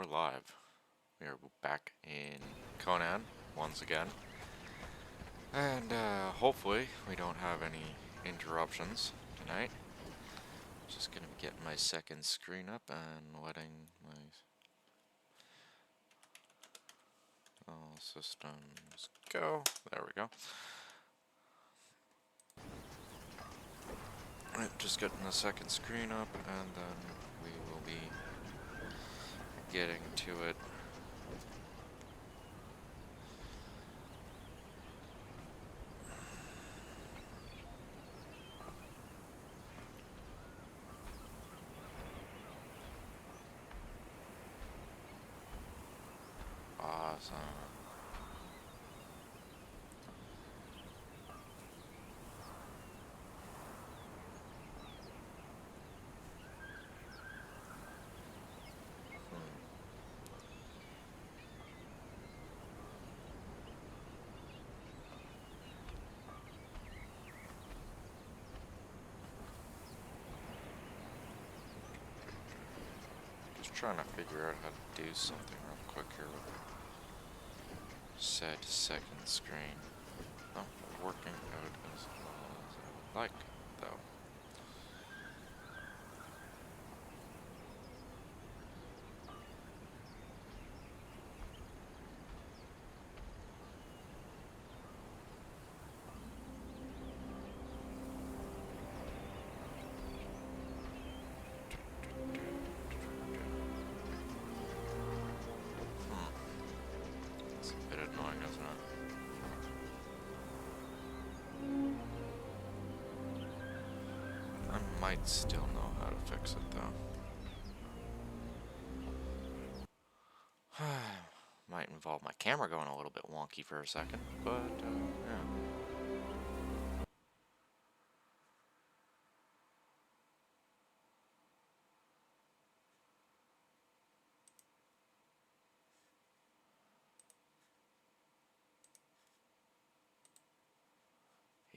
live. We are back in Conan once again. And hopefully we don't have any interruptions tonight. Just gonna be getting my second screen up and letting my all systems go. There we go. Right, just getting the second screen up and then we will be getting to it. Awesome. Just trying to figure out how to do something real quick here with said second screen. Not working out as well as I would like, though. It's a bit annoying, isn't it? I might still know how to fix it, though. Might involve my camera going a little bit wonky for a second, but, yeah.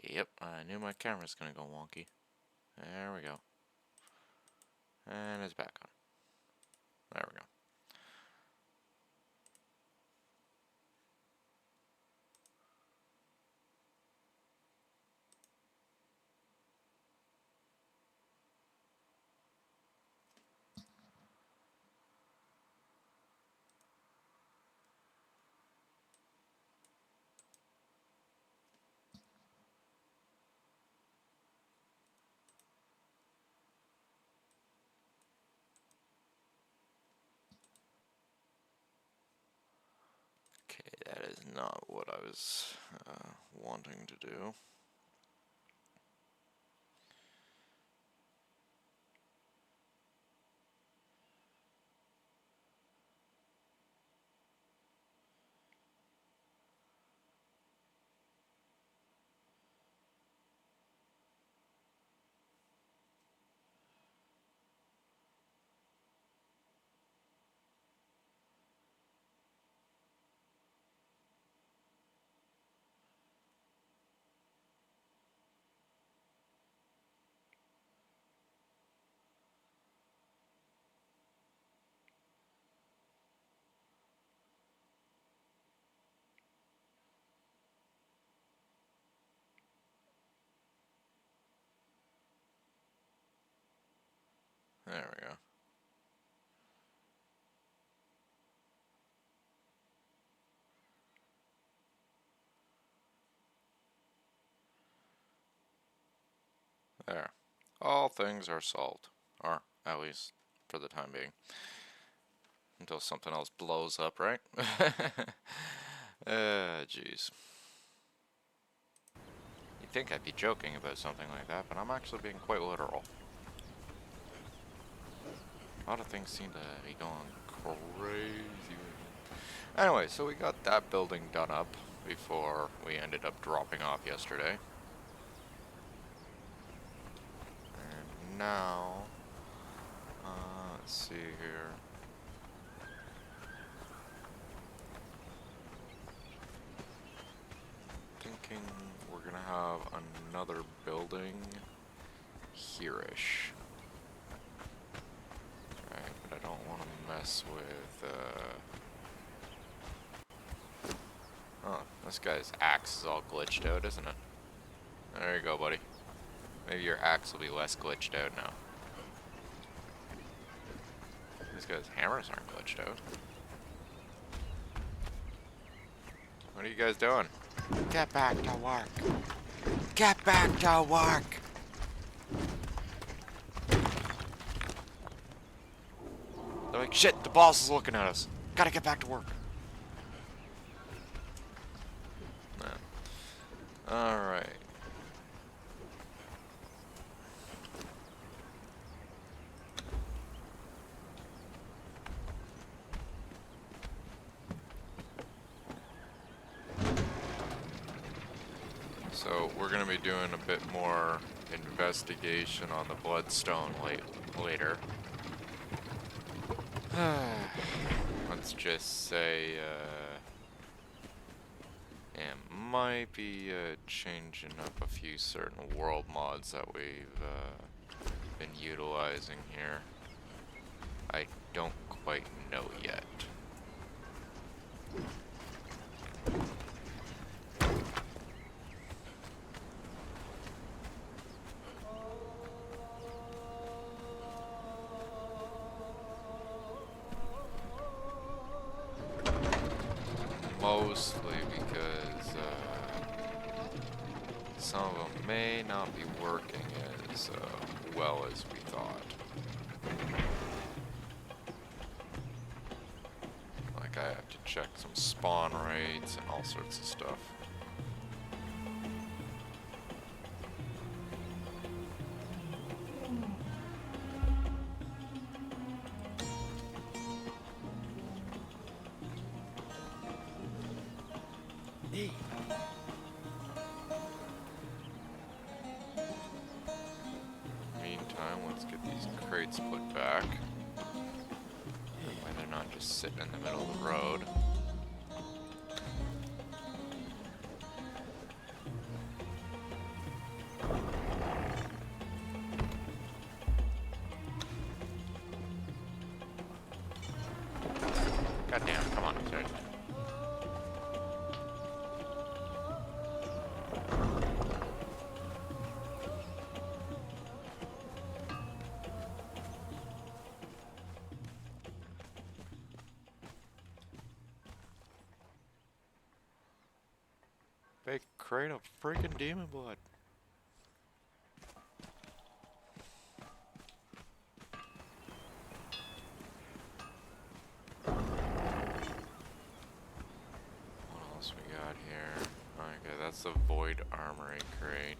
Yep, I knew my camera's gonna go wonky. There we go. And it's back on. There we go. Okay, that is not what I was wanting to do. There we go. There. All things are solved. Or, at least, for the time being. Until something else blows up, right? Jeez. You'd think I'd be joking about something like that, but I'm actually being quite literal. A lot of things seem to be going crazy. Anyway, so we got that building done up before we ended up dropping off yesterday. And now, let's see here. Thinking we're gonna have another building here-ish. Right, but I don't want to mess with Oh, this guy's axe is all glitched out, isn't it? There you go, buddy. Maybe your axe will be less glitched out now. These guys' hammers aren't glitched out. What are you guys doing? Get back to work. Get back to work! They're like, shit, the boss is looking at us. Gotta get back to work. Nah. Alright. So we're going to be doing a bit more investigation on the Bloodstone later. Let's just say it might be changing up a few certain world mods that we've been utilizing here. I don't quite know yet. Mostly because some of them may not be working as well as we thought. Like I have to check some spawn rates and all sorts of stuff. Meantime, let's get these crates put back. That way they're not just sitting in the middle of the road. Goddamn, come on, dude. Big crate of freaking demon blood. What else we got here? Okay, that's the Void Armory crate.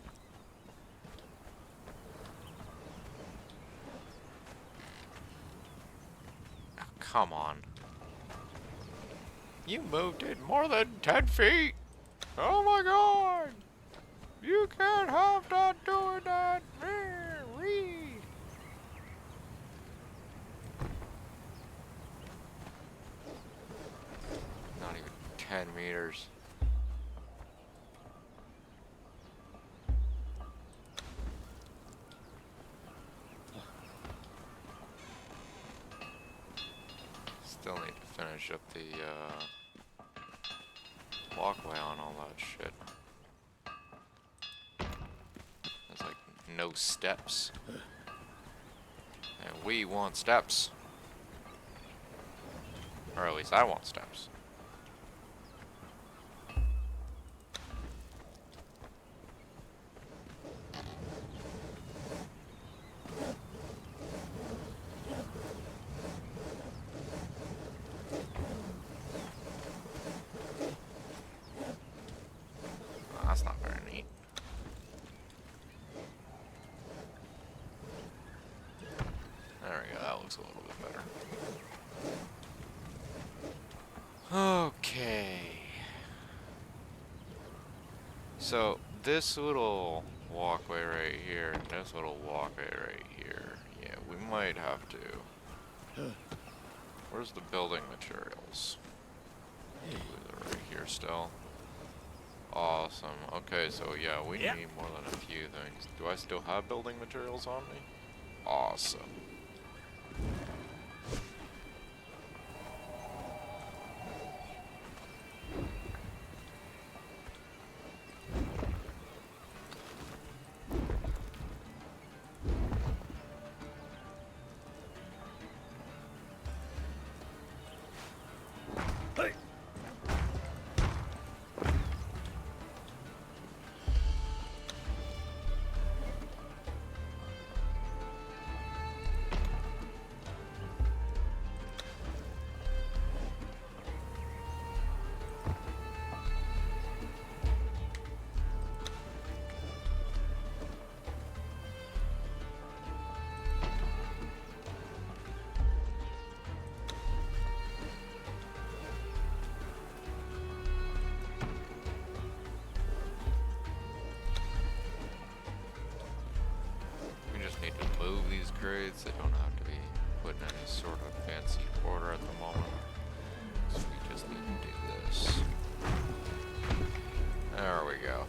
Oh, come on. You moved it more than 10 feet! Oh my god! You can't have that doing that! Not even 10 meters. Still need to finish up the walkway on all that shit. There's like no steps. And we want steps. Or at least I want steps. That's not very neat. There we go, that looks a little bit better. Okay. So, this little walkway right here, and this little walkway right here, yeah, we might have to. Where's the building materials? They're right here still. Awesome. Okay, so yeah, we need more than a few things. Do I still have building materials on me? Awesome. upgrades. They don't have to be put in any sort of fancy order at the moment. So we just need to do this. There we go.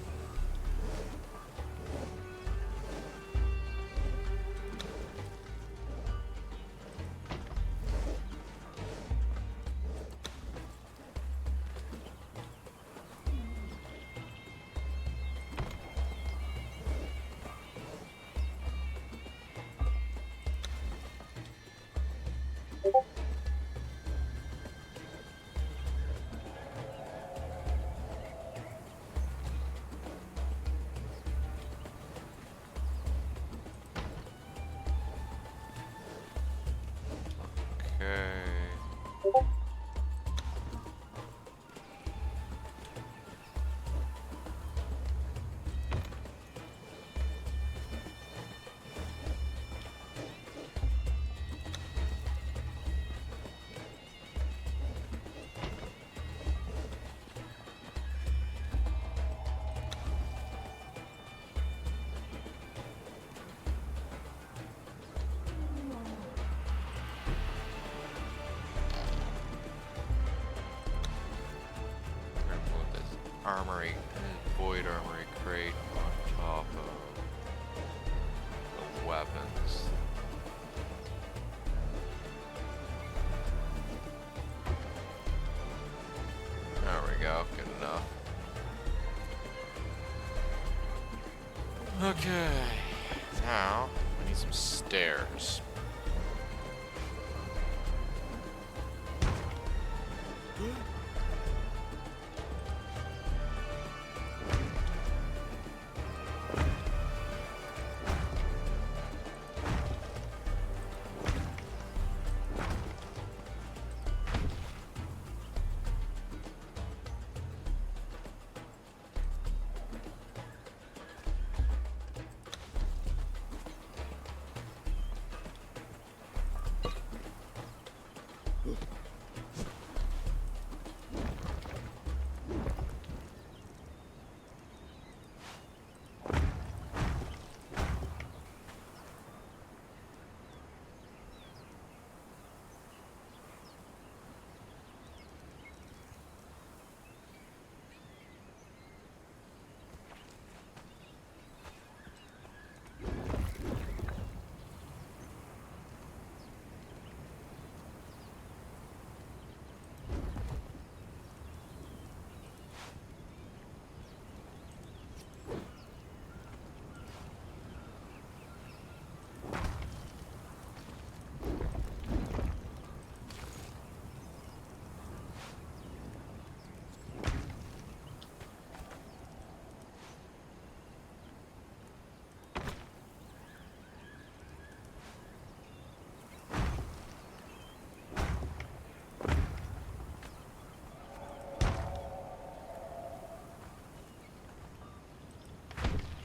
Armory, void armory crate on top of the weapons. There we go, good enough. Okay, now I need some stairs.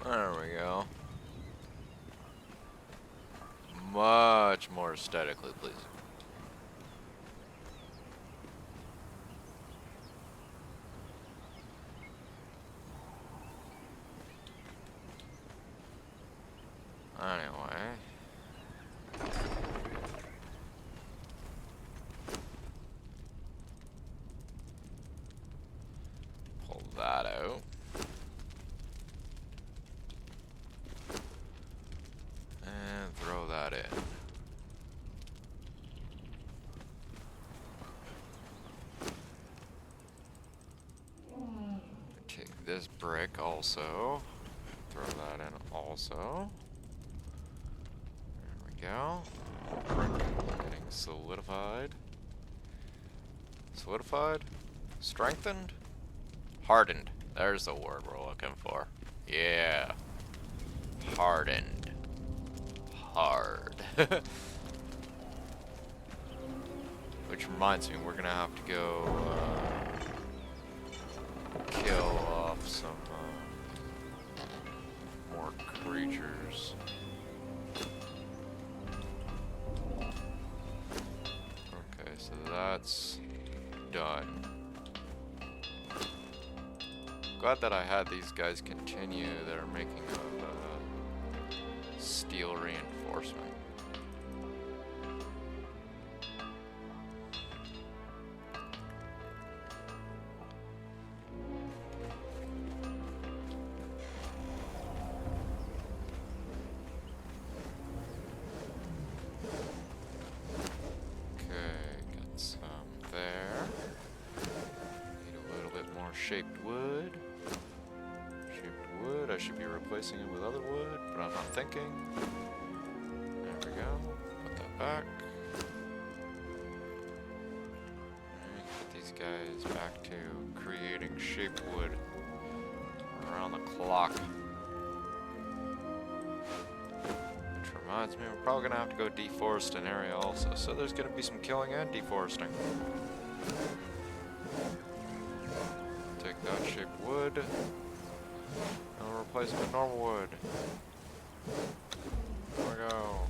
There we go. Much more aesthetically pleasing. Anyway. Pull that out. And throw that in. Take this brick also. Throw that in also. There we go. Brick getting solidified. Solidified? Strengthened? Hardened. There's the word we're looking for. Yeah. Hardened. Hard. Which reminds me, we're gonna have to go kill off some more creatures. Okay, so that's done. Glad that I had these guys continue their making of steel reinforcement. shaped wood. Shaped wood. I should be replacing it with other wood, but I'm not thinking. There we go. Put that back. And put these guys back to creating shaped wood around the clock. Which reminds me, we're probably gonna have to go deforest an area also, so there's gonna be some killing and deforesting. Take that shaped wood, and we'll replace it with normal wood. There we go.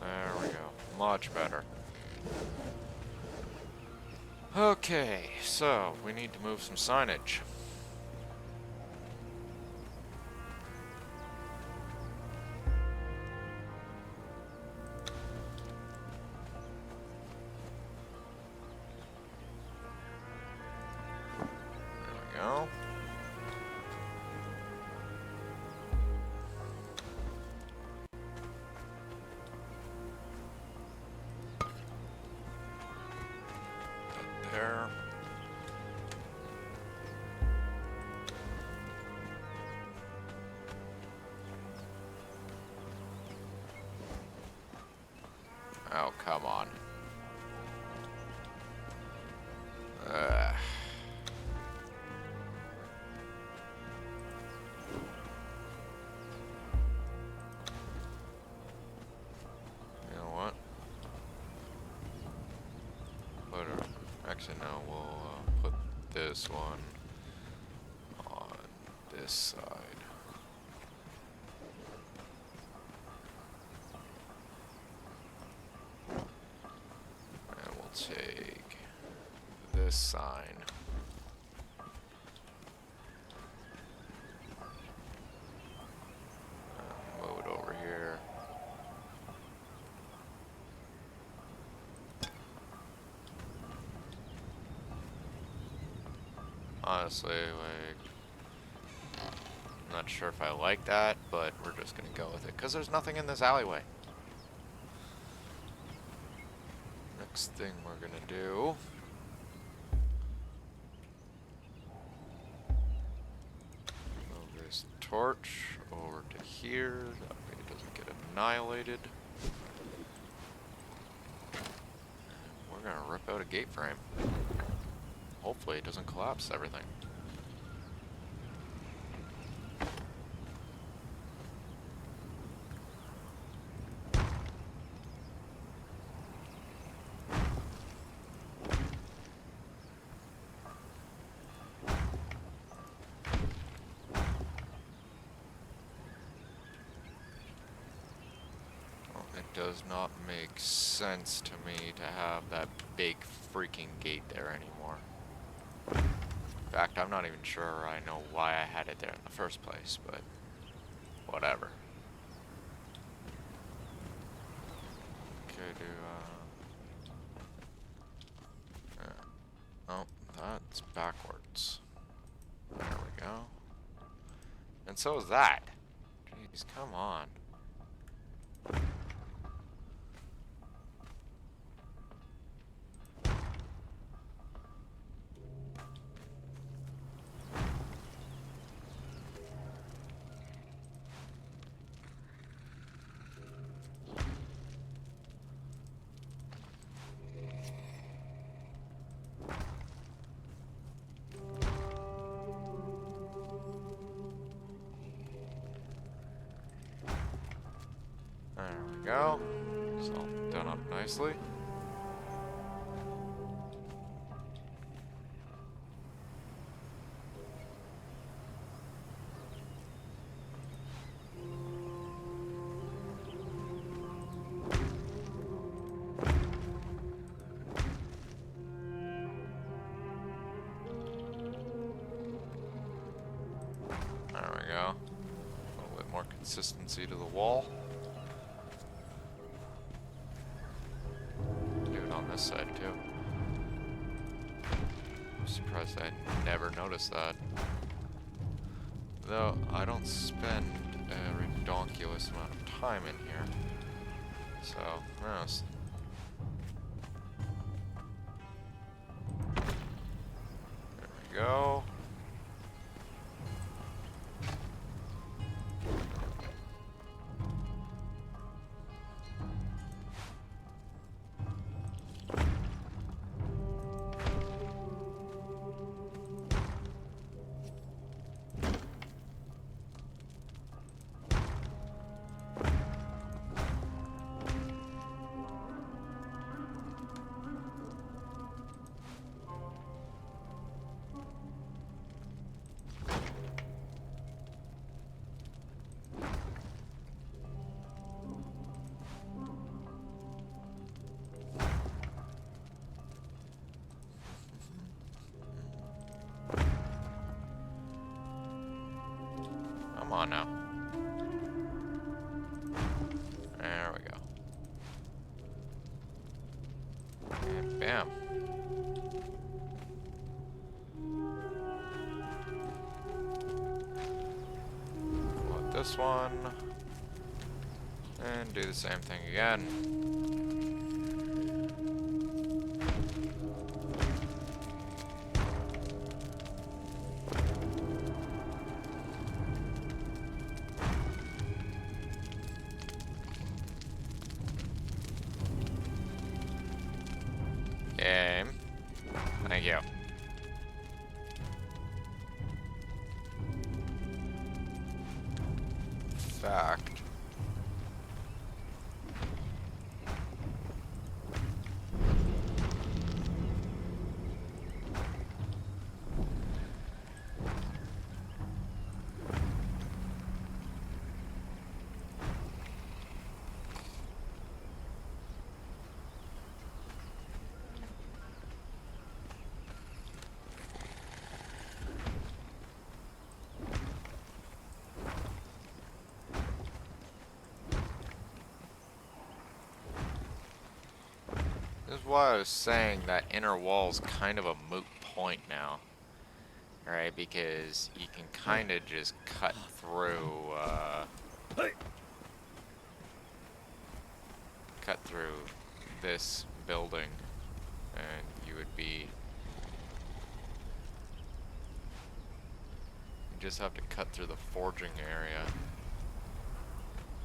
There we go. Much better. Okay, so we need to move some signage. Go. There. Oh, come on. You know what? Actually, no, we'll put this one on this side. And we'll take this sign. Move it over here. Honestly, like, I'm not sure if I like that, but we're just gonna go with it, because there's nothing in this alleyway. Next thing we're gonna do... move this torch over to here, that way it doesn't get annihilated. We're gonna rip out a gate frame. Hopefully it doesn't collapse everything. Well, it does not make sense to me to have that big freaking gate there anymore. In fact, I'm not even sure I know why I had it there in the first place, but whatever. Okay, oh, that's backwards. There we go. And so is that. Jeez, come on. There we go. It's all done up nicely. There we go. A little bit more consistency to the wall. Do it on this side too. I'm surprised I never noticed that. Though I don't spend a redonkulous amount of time in here. So, yes. go. Come on now. There we go. And bam. Float this one. And do the same thing again. Game. Thank you. Fact. This is why I was saying that inner wall's kind of a moot point now. Right, because you can kind of just cut through, this building, and you would be... You just have to cut through the forging area,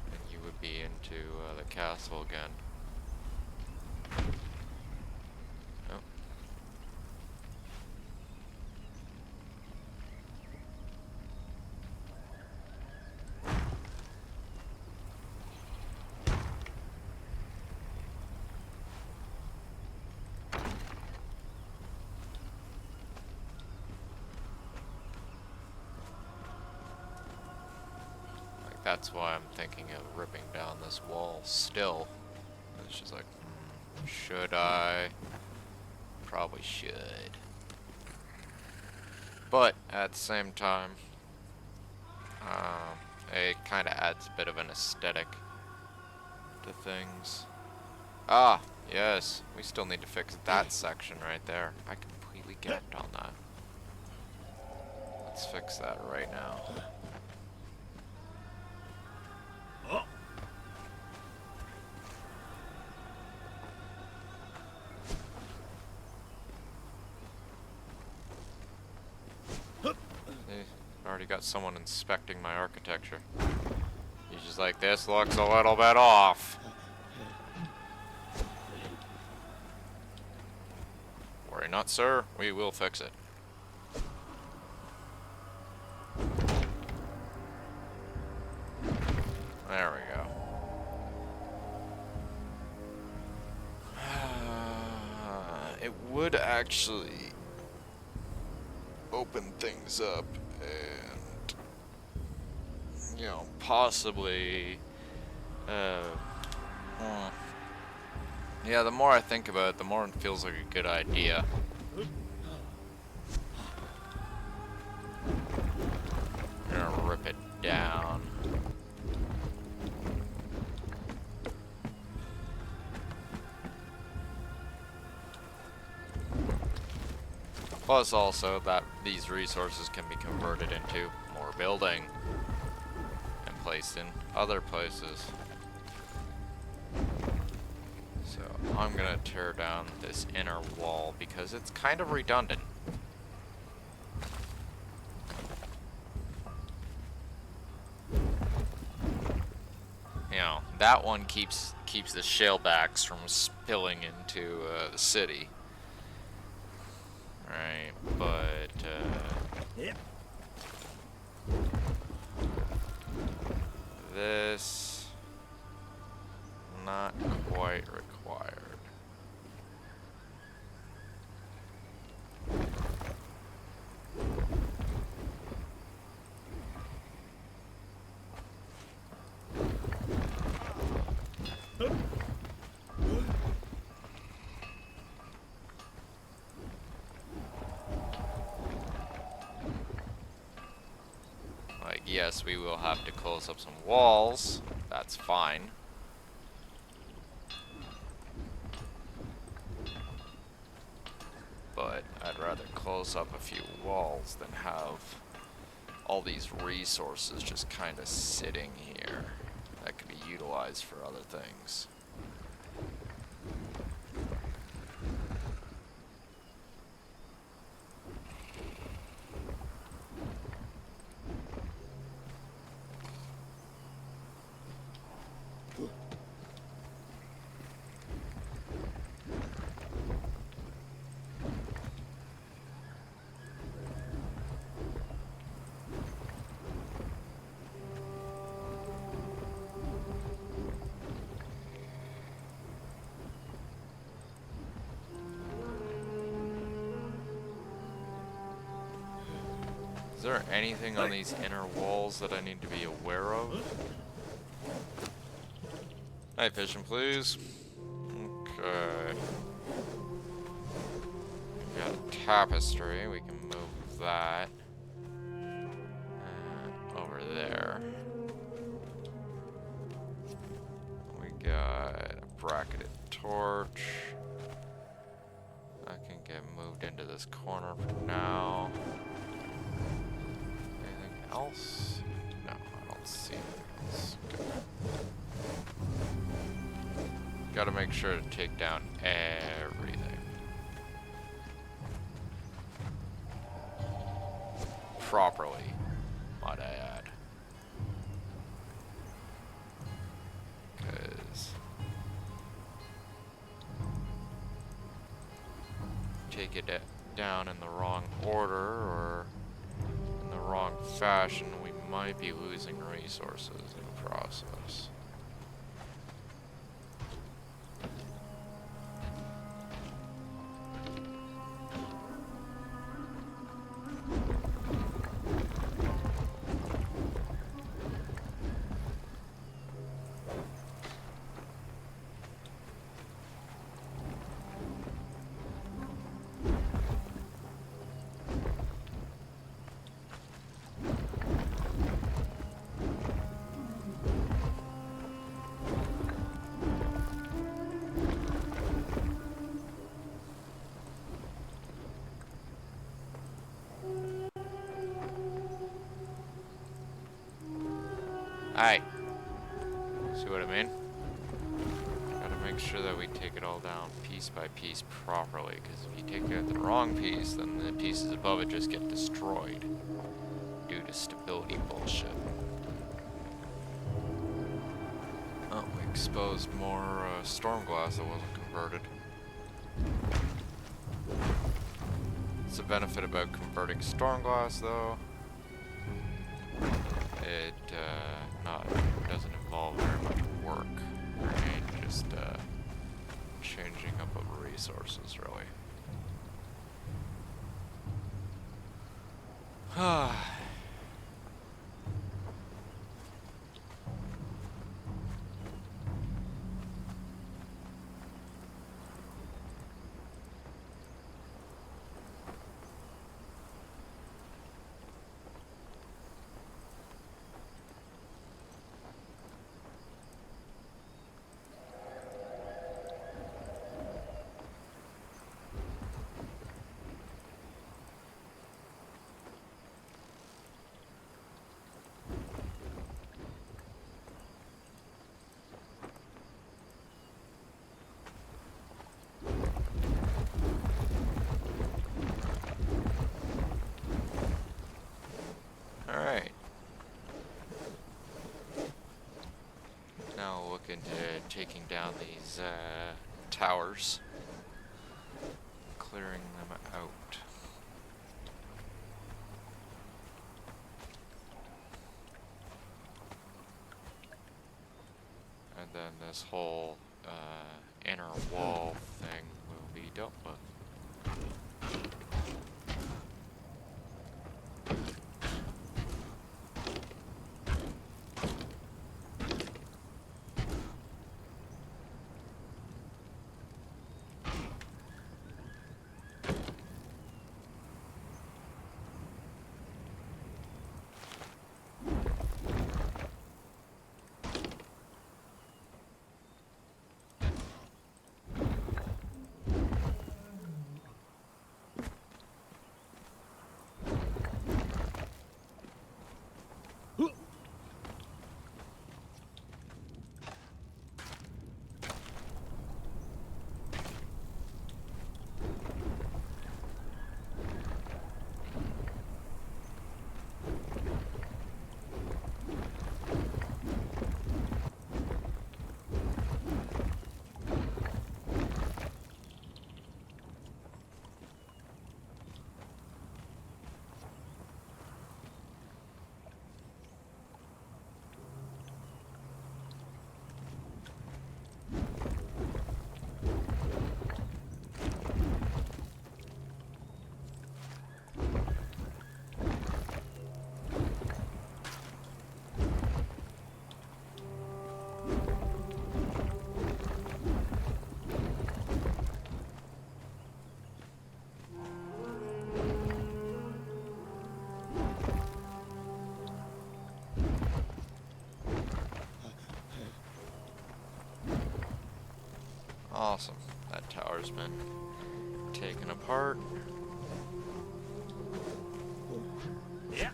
and you would be into the castle again. Oh. That's why I'm thinking of ripping down this wall still. It's just like, should I? Probably should. But at the same time, it kind of adds a bit of an aesthetic to things. Ah, yes, we still need to fix that section right there. I completely gapped on that. Let's fix that right now. Already got someone inspecting my architecture. He's just like, this looks a little bit off. Worry not, sir. We will fix it. There we go. It would actually open things up and, you know, possibly, yeah, the more I think about it, the more it feels like a good idea. I'm gonna rip it down. Plus also that these resources can be converted into more building and placed in other places. So I'm gonna tear down this inner wall because it's kind of redundant. that one keeps the shellbacks from spilling into the city. Right, but Yep. this not quite required. Like, yes, we will have to close up some walls. That's fine. But I'd rather close up a few walls than have all these resources just kind of sitting here that could be utilized for other things. Is there anything on these inner walls that I need to be aware of? Night vision, please. Okay. We got a tapestry. We can move that over there. We got a bracketed torch. That can get moved into this corner for now. Anything else? No, I don't see anything else. Good. Gotta make sure to take down everything. Properly, might I add. Because take it down in the wrong order or in the wrong fashion, we might be losing resources in the process. Alright. See what I mean? Gotta make sure that we take it all down piece by piece properly, because if you take out the wrong piece, then the pieces above it just get destroyed due to stability bullshit. Oh, we exposed more storm glass that wasn't converted. It's a benefit about converting storm glass, though. It doesn't involve very much work, right? Just changing up of resources, really. taking down these towers, clearing them out. And then this whole inner wall thing will be dealt with. Awesome. That tower's been taken apart. Yeah.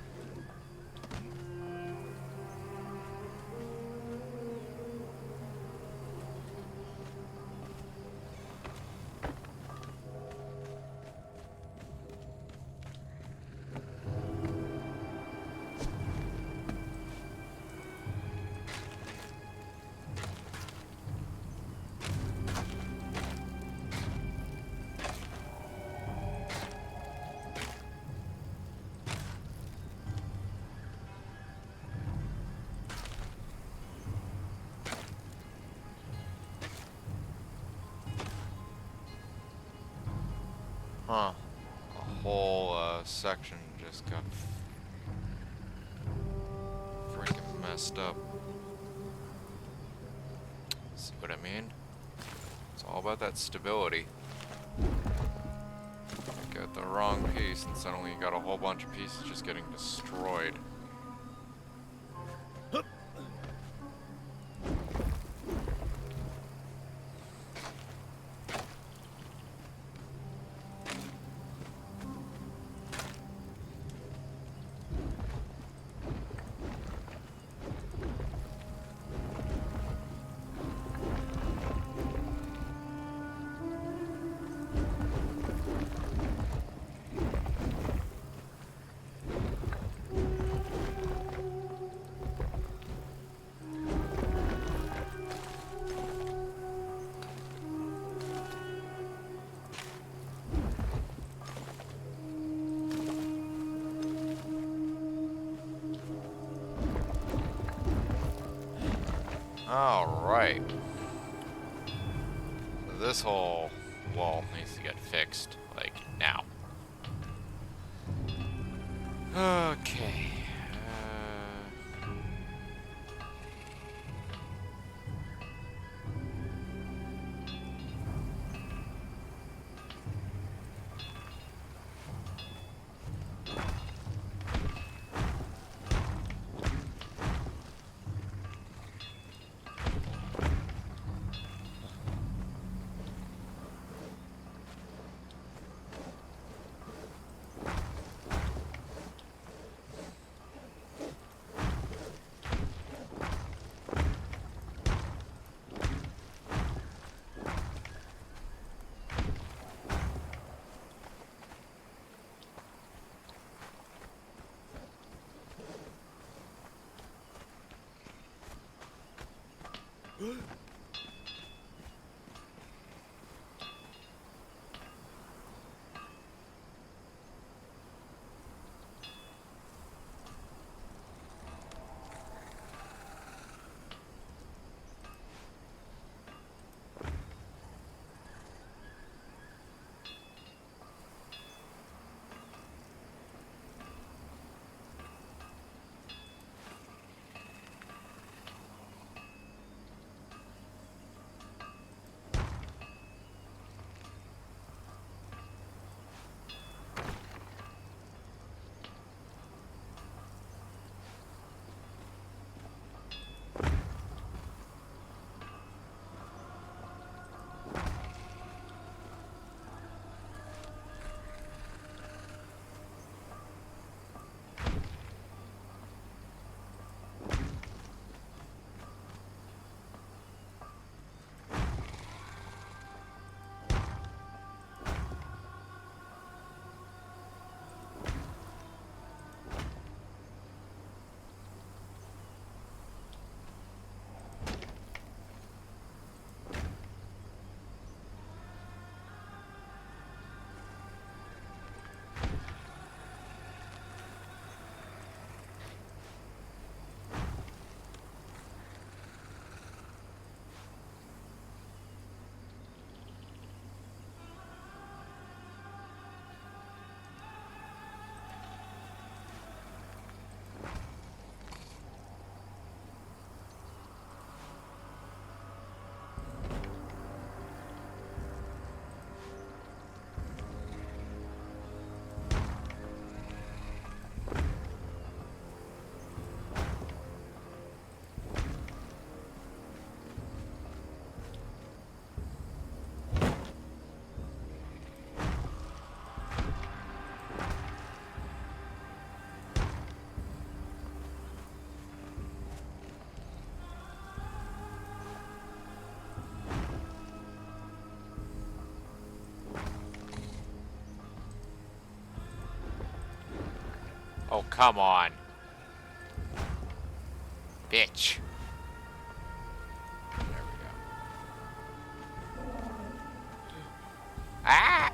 Huh. A whole section just got freaking messed up. See what I mean? It's all about that stability. Get the wrong piece and suddenly you got a whole bunch of pieces just getting destroyed. Alright. So this whole wall needs to get fixed, like, now. Okay. Oh, come on. Bitch. There we go. Ah!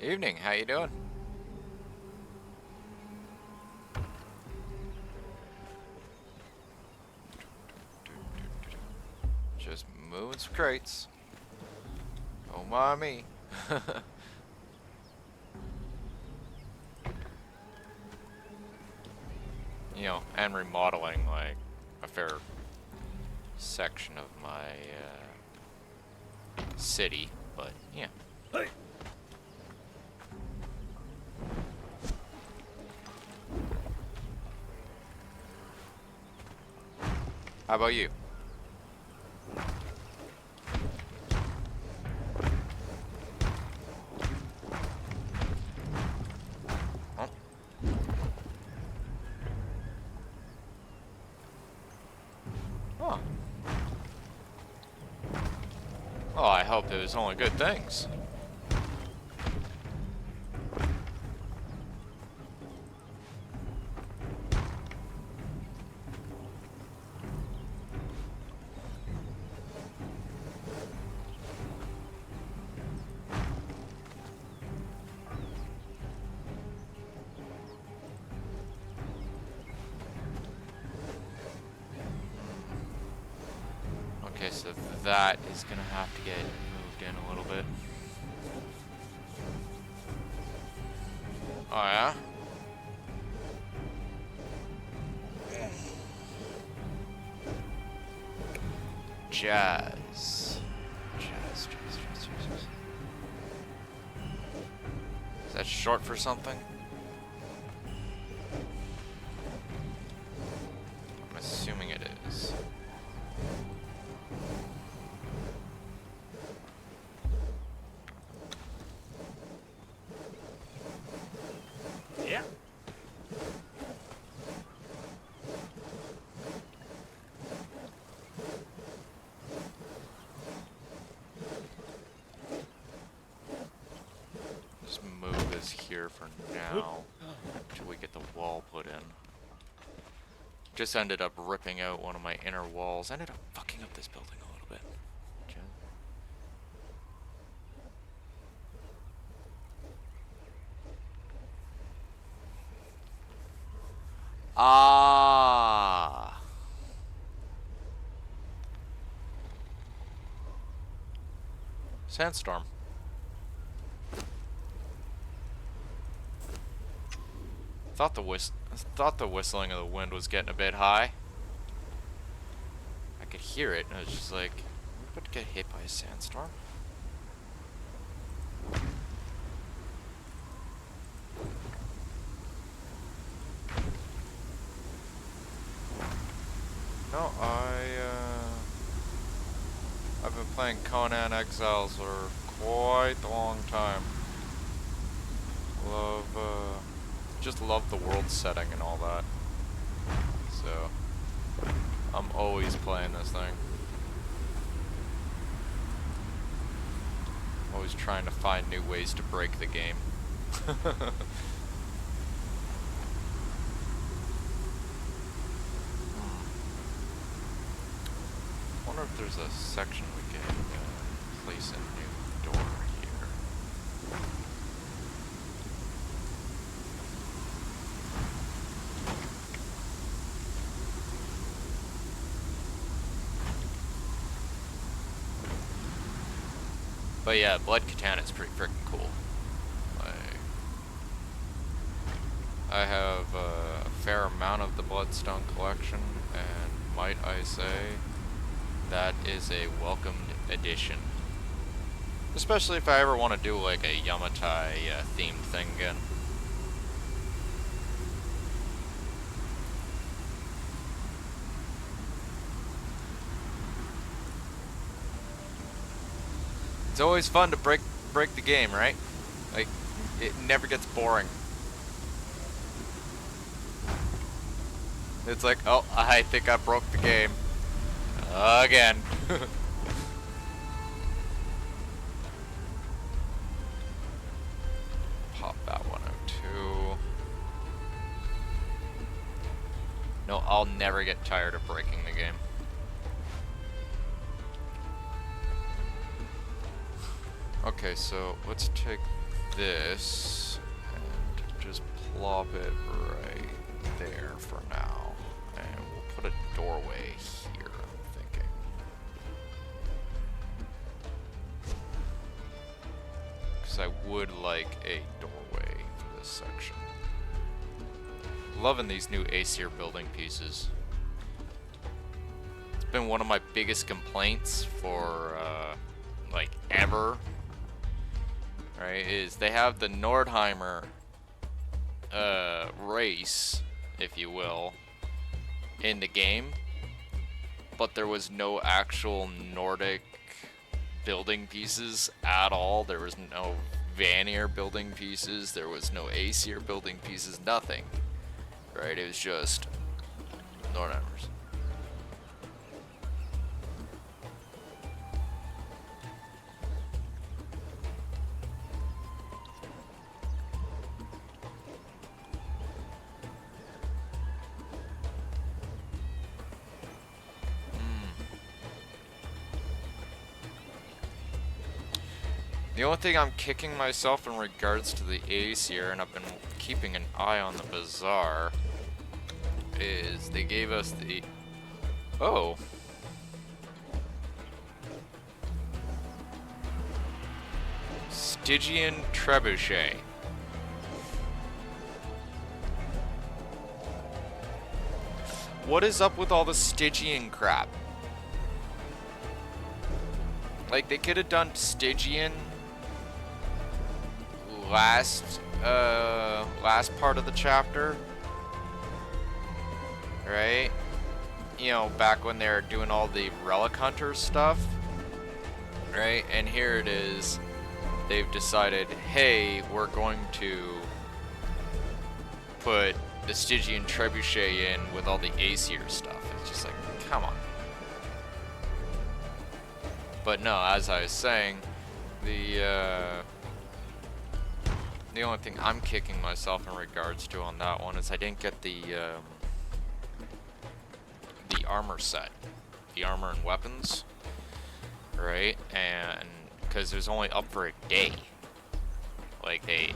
Evening, how you doing? Just moving some crates. Oh my me. You know, and remodeling like a fair section of my city, but yeah. Hey. How about you? Oh. Oh. Well, I hope it was only good things. Okay, so that is gonna have to get moved in a little bit. Oh yeah? Jazz. Jazz. Is that short for something? I'm assuming it is. Yeah. Just move this here for now until we get the wall put in. Just ended up ripping out one of my inner walls. Ended up fucking up this building a little bit. Ah. Sandstorm. Thought the whistling of the wind was getting a bit high. I could hear it, and I was just like, "We're about to get hit by a sandstorm." No, I've been playing Conan Exiles for quite a long time. Just love the world setting and all that. So, I'm always playing this thing. Always trying to find new ways to break the game. Wonder if there's a section we can place a new door here. But yeah, Blood Katana is pretty freaking cool. I have a fair amount of the Bloodstone collection, and might I say, that is a welcomed addition. Especially if I ever want to do like a Yamatai themed thing again. It's always fun to break the game, right? Like, it never gets boring. It's like, oh, I think I broke the game. Again. Pop that one out too. No, I'll never get tired of breaking the game. Okay, so let's take this and just plop it right there for now. And we'll put a doorway here, I'm thinking. Because I would like a doorway for this section. Loving these new Aesir building pieces. It's been one of my biggest complaints for, like, ever. Right, is they have the Nordheimer race, if you will, in the game, but there was no actual Nordic building pieces at all. There was no Vanir building pieces, there was no Aesir building pieces, nothing. Right, it was just Nordheimers. The only thing I'm kicking myself in regards to the Aesir, and I've been keeping an eye on the bazaar, is they gave us the... Oh! Stygian Trebuchet. What is up with all the Stygian crap? Like, they could have done Stygian last part of the chapter, right? You know, back when they were doing all the relic hunter stuff, right? And here it is. They've decided, hey, we're going to put the Stygian trebuchet in with all the Aesir stuff. It's just like, come on. But no, as I was saying, the only thing I'm kicking myself in regards to on that one is I didn't get the armor set, the armor and weapons, right? And because it was only up for a day, like it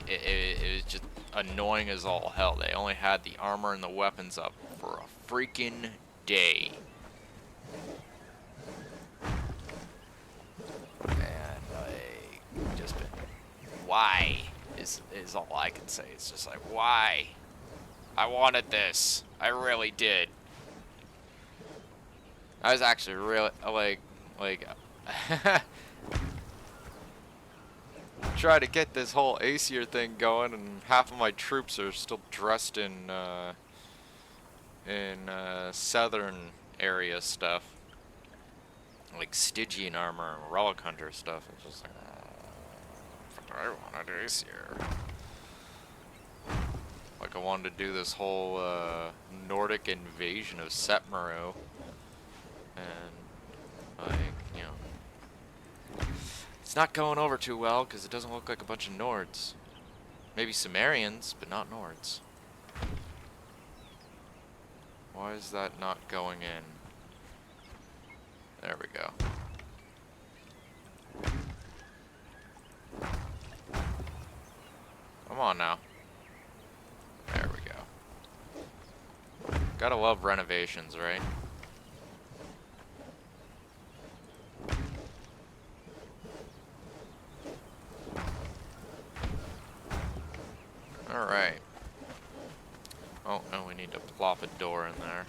was just annoying as all hell. They only had the armor and the weapons up for a freaking day. And like, just been, why is all I can say. It's just like, why? I wanted this. I really did. I was actually really like try to get this whole Aesir thing going, and half of my troops are still dressed in southern area stuff, like Stygian armor and relic hunter stuff. It's just like, I wanted Aesir. Like, I wanted to do this whole Nordic invasion of Setmaro, and like, you know, it's not going over too well because it doesn't look like a bunch of Nords. Maybe Sumerians, but not Nords. Why is that not going in? There we go. Come on now. There we go. Gotta love renovations, right? Alright. Oh, and we need to plop a door in there.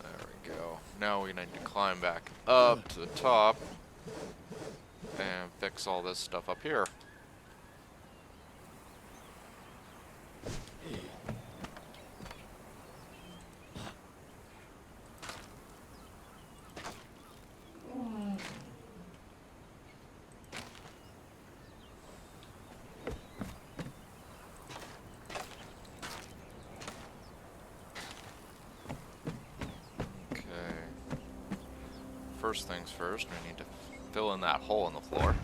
There we go. Now we need to climb back up to the top and fix all this stuff up here. First things first, we need to fill in that hole in the floor.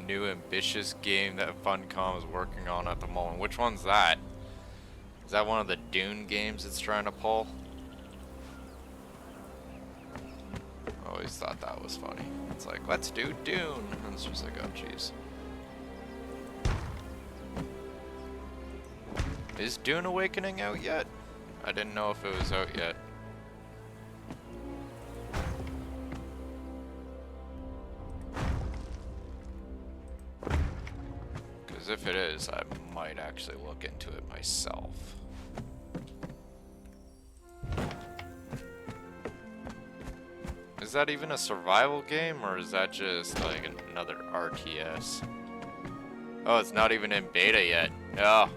New ambitious game that Funcom is working on at the moment. Which one's that? Is that one of the Dune games it's trying to pull? I always thought that was funny. It's like, let's do Dune. And it's just like, oh jeez. Is Dune Awakening out yet? I didn't know if it was out yet. Because if it is, I might actually look into it myself. Is that even a survival game, or is that just like another RTS? Oh, it's not even in beta yet. Oh.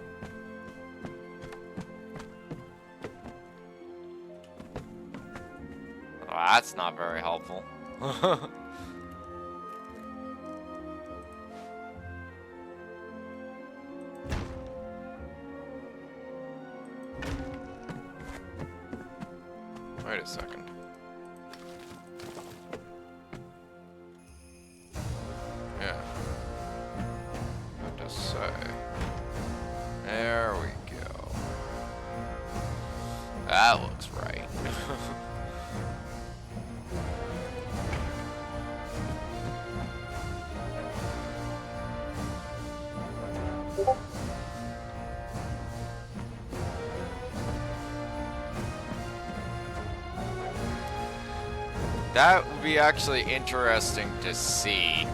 Well, that's not very helpful. Wait a second. Yeah. What to say? There we go. That looks right. That would be actually interesting to see.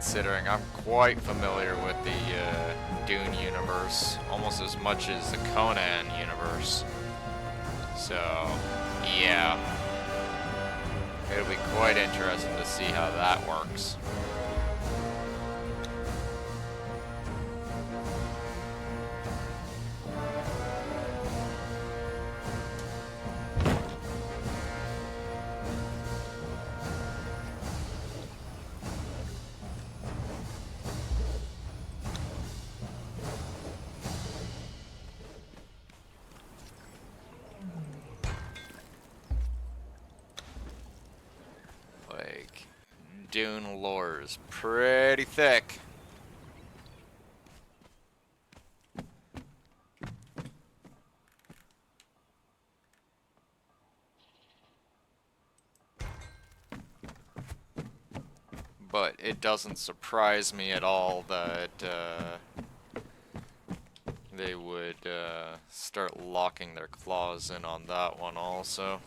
considering I'm quite familiar with the Dune universe, almost as much as the Conan universe. So, yeah. It'll be quite interesting to see how that works. Like, Dune lore is pretty thick. But it doesn't surprise me at all that they would start locking their claws in on that one also.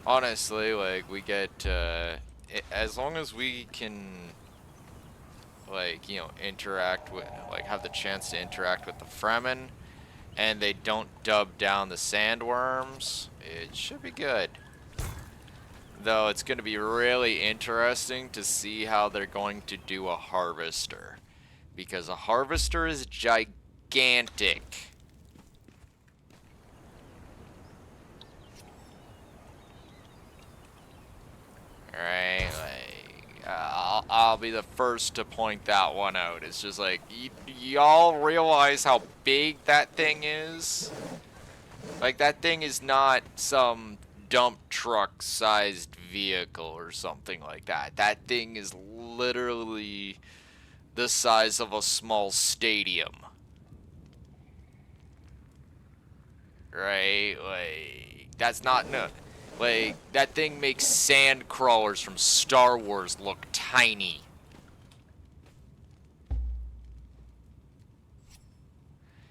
Honestly, like, we get, as long as we can, like, you know, interact with, like, have the chance to interact with the Fremen, and they don't dub down the sandworms, it should be good. Though it's going to be really interesting to see how they're going to do a harvester. Because a harvester is gigantic. Right, like, I'll be the first to point that one out. It's just like, y'all realize how big that thing is? Like, that thing is not some dump truck sized vehicle or something like that. That thing is literally the size of a small stadium. Right? Like, that's not no. Like, that thing makes sand crawlers from Star Wars look tiny.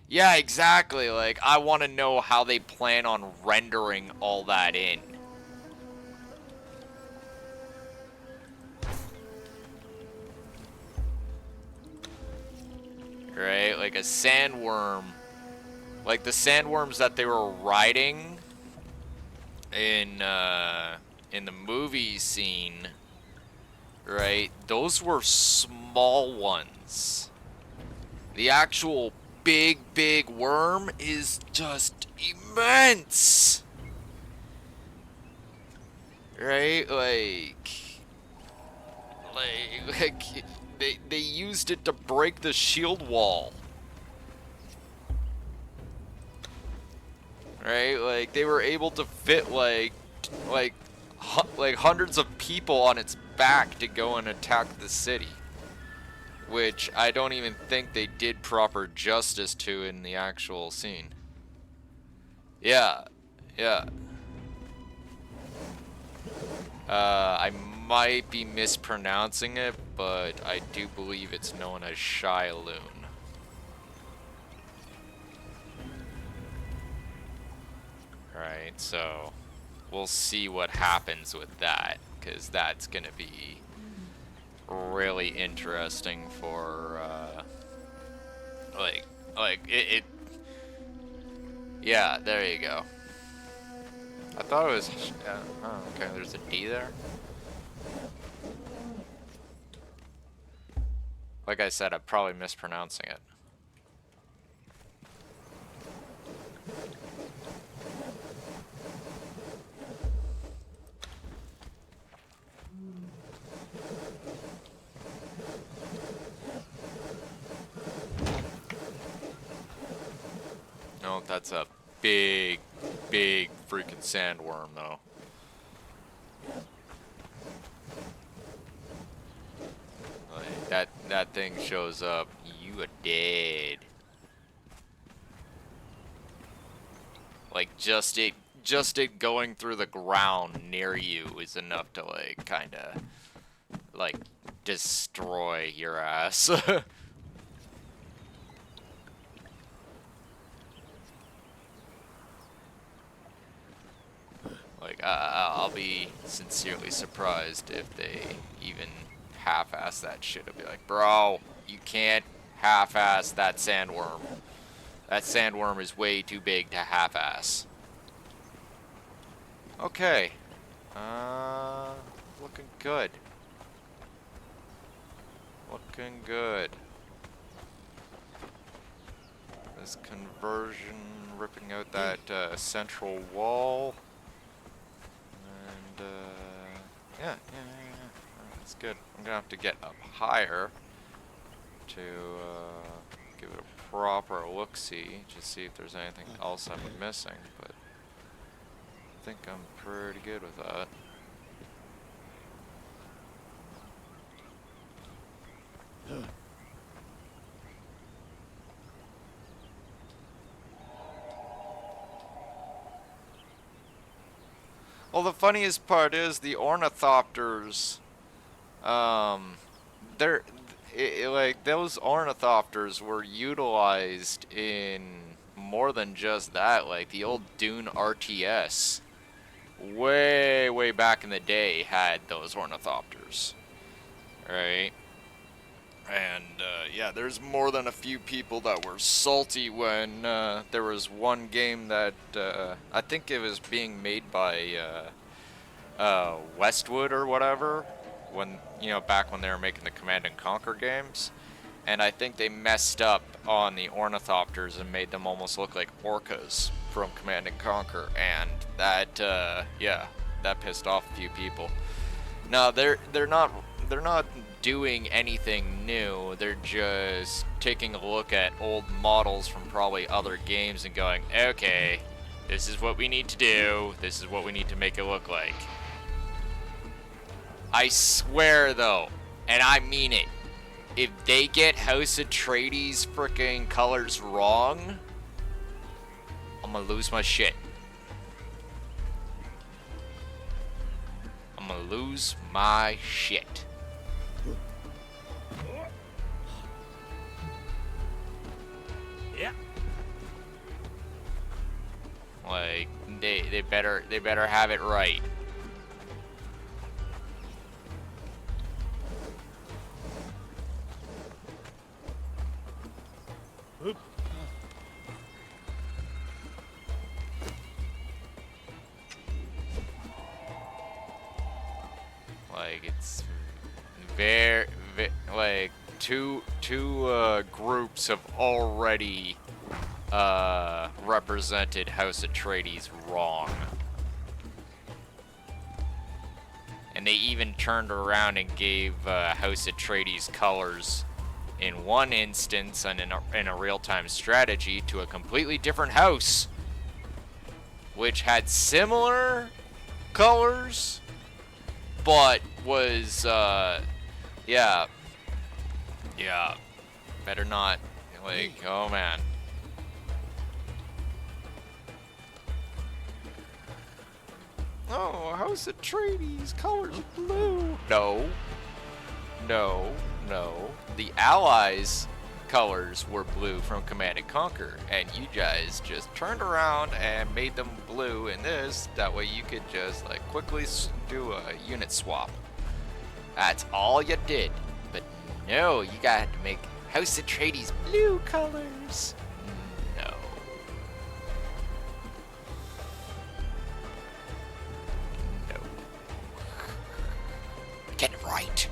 Yeah, exactly. Like, I want to know how they plan on rendering all that in. Right? Like a sandworm. Like the sandworms that they were riding in the movie scene, right? Those were small ones. The actual big worm is just immense. Right? Like they used it to break the shield wall. Right? Like they were able to fit like hundreds of people on its back to go and attack the city, which I don't even think they did proper justice to in the actual scene. Yeah, yeah. I might be mispronouncing it, but I do believe it's known as Shiloon. Right, so we'll see what happens with that, because that's gonna be really interesting for, like it. Yeah, there you go. I thought it was, oh, okay, there's a D there. Like I said, I'm probably mispronouncing it. No, that's a big freaking sandworm, though. Like, that thing shows up, you are dead. Like, just it going through the ground near you is enough to, like, kinda, like, destroy your ass. Like, I'll be sincerely surprised if they even half-ass that shit. I'll be like, bro, you can't half-ass that sandworm. That sandworm is way too big to half-ass. Okay. Looking good. Looking good. This conversion, ripping out that central wall. And, yeah. That's good. I'm gonna have to get up higher to give it a proper look-see, just see if there's anything else I'm missing, but I think I'm pretty good with that. Well, the funniest part is the ornithopters, they're, like, those ornithopters were utilized in more than just that. Like, the old Dune RTS, way back in the day, had those ornithopters, right? And, yeah, there's more than a few people that were salty when, there was one game that, I think it was being made by, Westwood or whatever, when, you know, back when they were making the Command and Conquer games. And I think they messed up on the ornithopters and made them almost look like orcas from Command and Conquer, and that, yeah, that pissed off a few people. No, they're not doing anything new. They're just taking a look at old models from probably other games and going, okay, this is what we need to do. This is what we need to make it look like. I swear, though, and I mean it, if they get House Atreides freaking colors wrong, I'm gonna lose my shit. I'm gonna lose my shit. Yeah. Like, they better have it right. Oop. Like, it's like two groups have already represented House Atreides wrong. And they even turned around and gave House Atreides colors in one instance and in a real-time strategy to a completely different house, which had similar colors, but was, yeah, better not, like, oh man. Oh, House Atreides, colors blue. No. The Allies' colors were blue from Command and Conquer, and you guys just turned around and made them blue in this. That way you could just, like, quickly do a unit swap. That's all you did. But no, you got to make House Atreides blue colors. No. Get it right.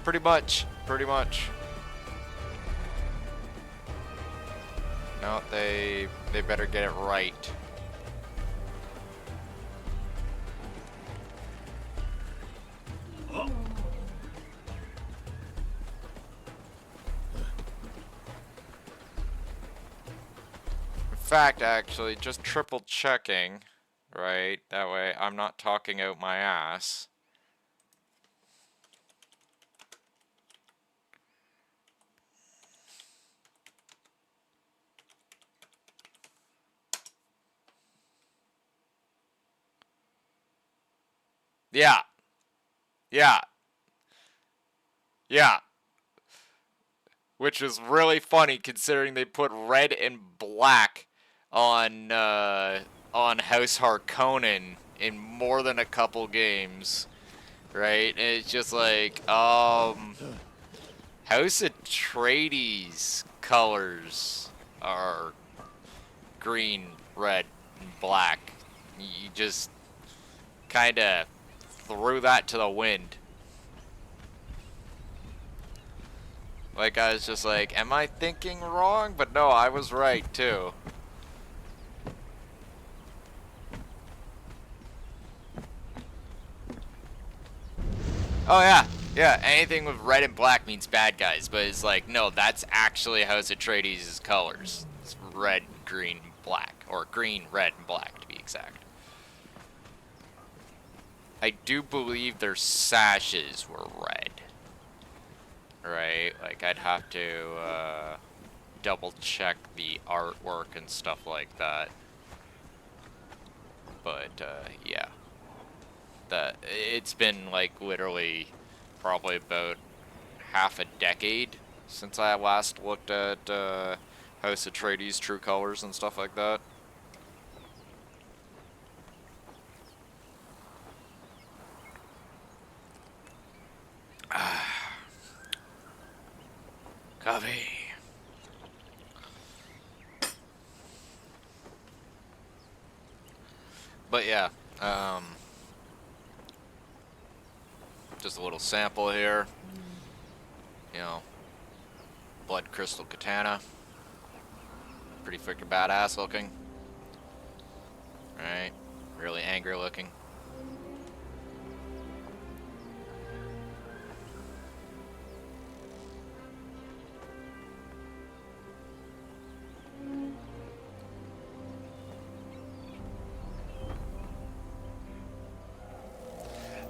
Pretty much. No, they better get it right. Oh. In fact, actually, just triple checking, right? That way I'm not talking out my ass. Yeah. Yeah. Yeah. Which is really funny considering they put red and black on House Harkonnen in more than a couple games, right? And it's just like House Atreides colors are green, red, and black. You just kind of threw that to the wind. Like, I was just like, am I thinking wrong? But no, I was right, too. Oh, yeah. Yeah, anything with red and black means bad guys. But it's like, no, that's actually House Atreides' colors. It's red, green, black. Or green, red, and black, to be exact. I do believe their sashes were red. Right? Like, I'd have to, double check the artwork and stuff like that. But yeah, that it's been like literally probably about half a decade since I last looked at House Atreides' true colors and stuff like that. Coffee. But yeah, just a little sample here. You know, blood crystal katana. Pretty freaking badass looking. Right? Really angry looking.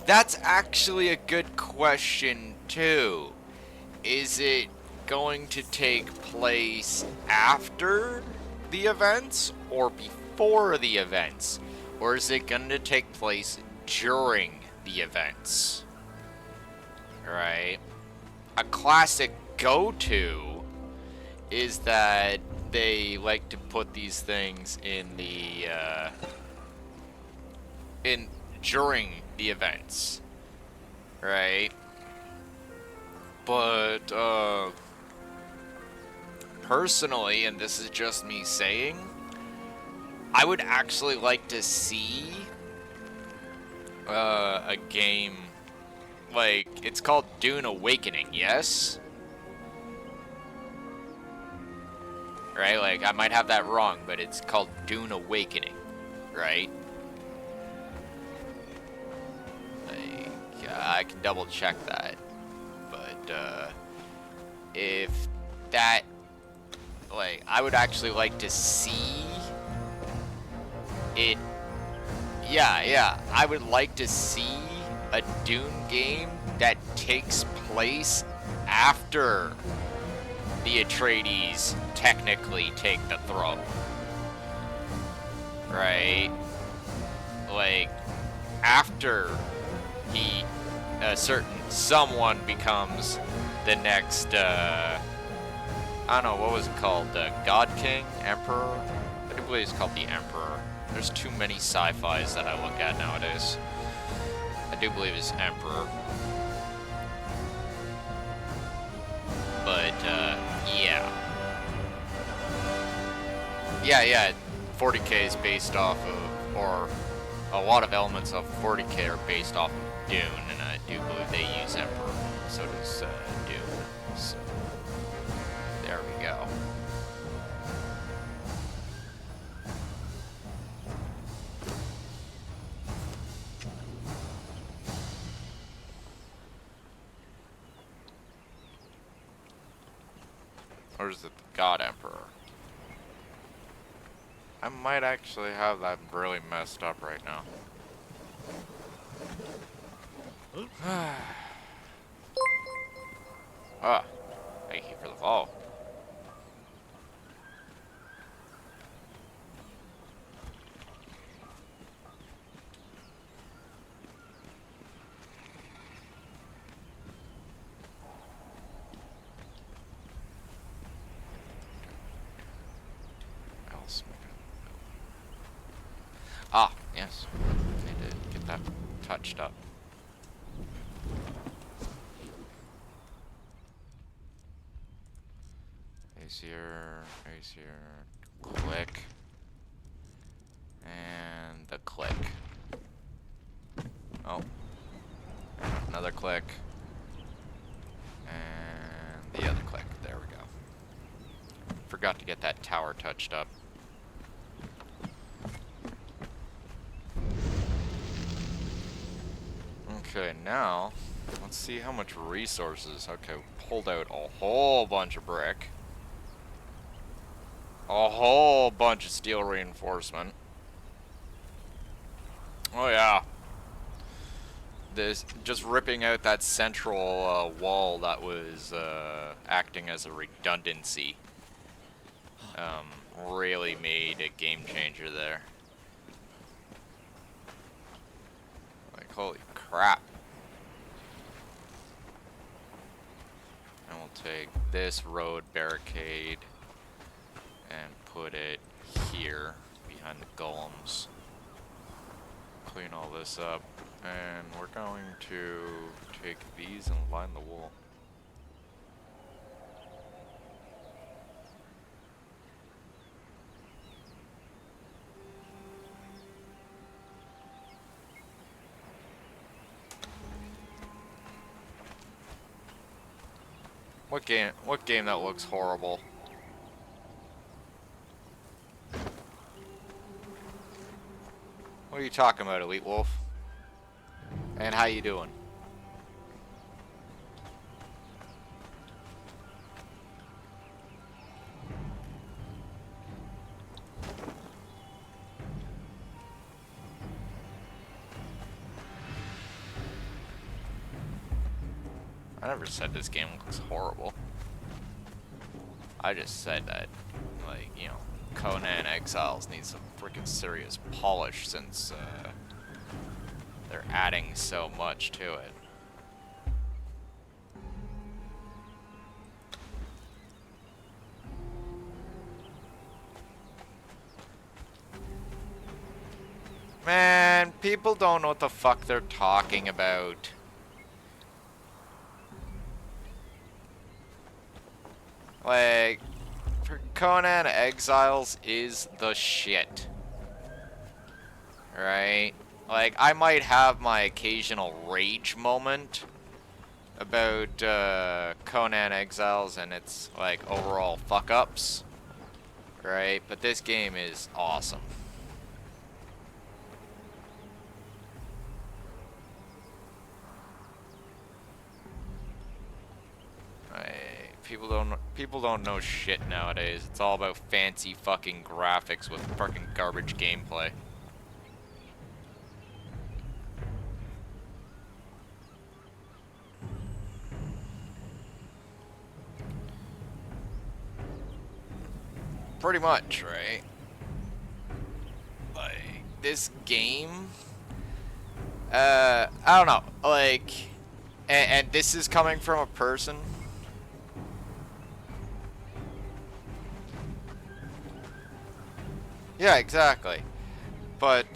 That's actually a good question, too. Is it going to take place after the events or before the events? Or is it going to take place during the events? Right? A classic go-to is that they like to put these things in the in during the events, right? But personally, and this is just me saying, I would actually like to see a game like it's called Dune Awakening, yes? Right? Like I might have that wrong, but it's called Dune Awakening, right? Like I can double check that. But if that like I would actually like to see it. Yeah, I would like to see a Dune game that takes place after the Atreides technically take the throne. Right? Like, after he, a certain someone becomes the next, I don't know, what was it called? God King? Emperor? I do believe it's called the Emperor. There's too many sci-fis that I look at nowadays. I do believe it's Emperor. But, yeah. Yeah, 40K is based off of, or a lot of elements of 40K are based off of Dune, and I do believe they use Emperor. So does Dune. So, there we go. Or is it the God Emperor? I might actually have that really messed up right now. Ah, thank you for the follow. Yes. Need to get that touched up. Easier, click, and the click. Oh, another click, and the other click. There we go. Forgot to get that tower touched up. Okay, now let's see how much resources. Okay, pulled out a whole bunch of brick. A whole bunch of steel reinforcement. Oh yeah. This just ripping out that central wall that was acting as a redundancy. Really made a game changer there. Like, holy crap. And we'll take this road barricade and put it here behind the golems. Clean all this up, and we're going to take these and line the wall. What game that looks horrible? What are you talking about, Elite Wolf? And how you doing? I never said this game looks horrible. I just said that, like, you know, Conan Exiles needs some freaking serious polish since they're adding so much to it. Man, people don't know what the fuck they're talking about. Like, Conan Exiles is the shit. Right? Like, I might have my occasional rage moment about Conan Exiles and its, like, overall fuck-ups. Right? But this game is awesome. People don't know shit nowadays. It's all about fancy fucking graphics with fucking garbage gameplay. Pretty much, right? Like, this game, I don't know, like, and this is coming from a person yeah, exactly. But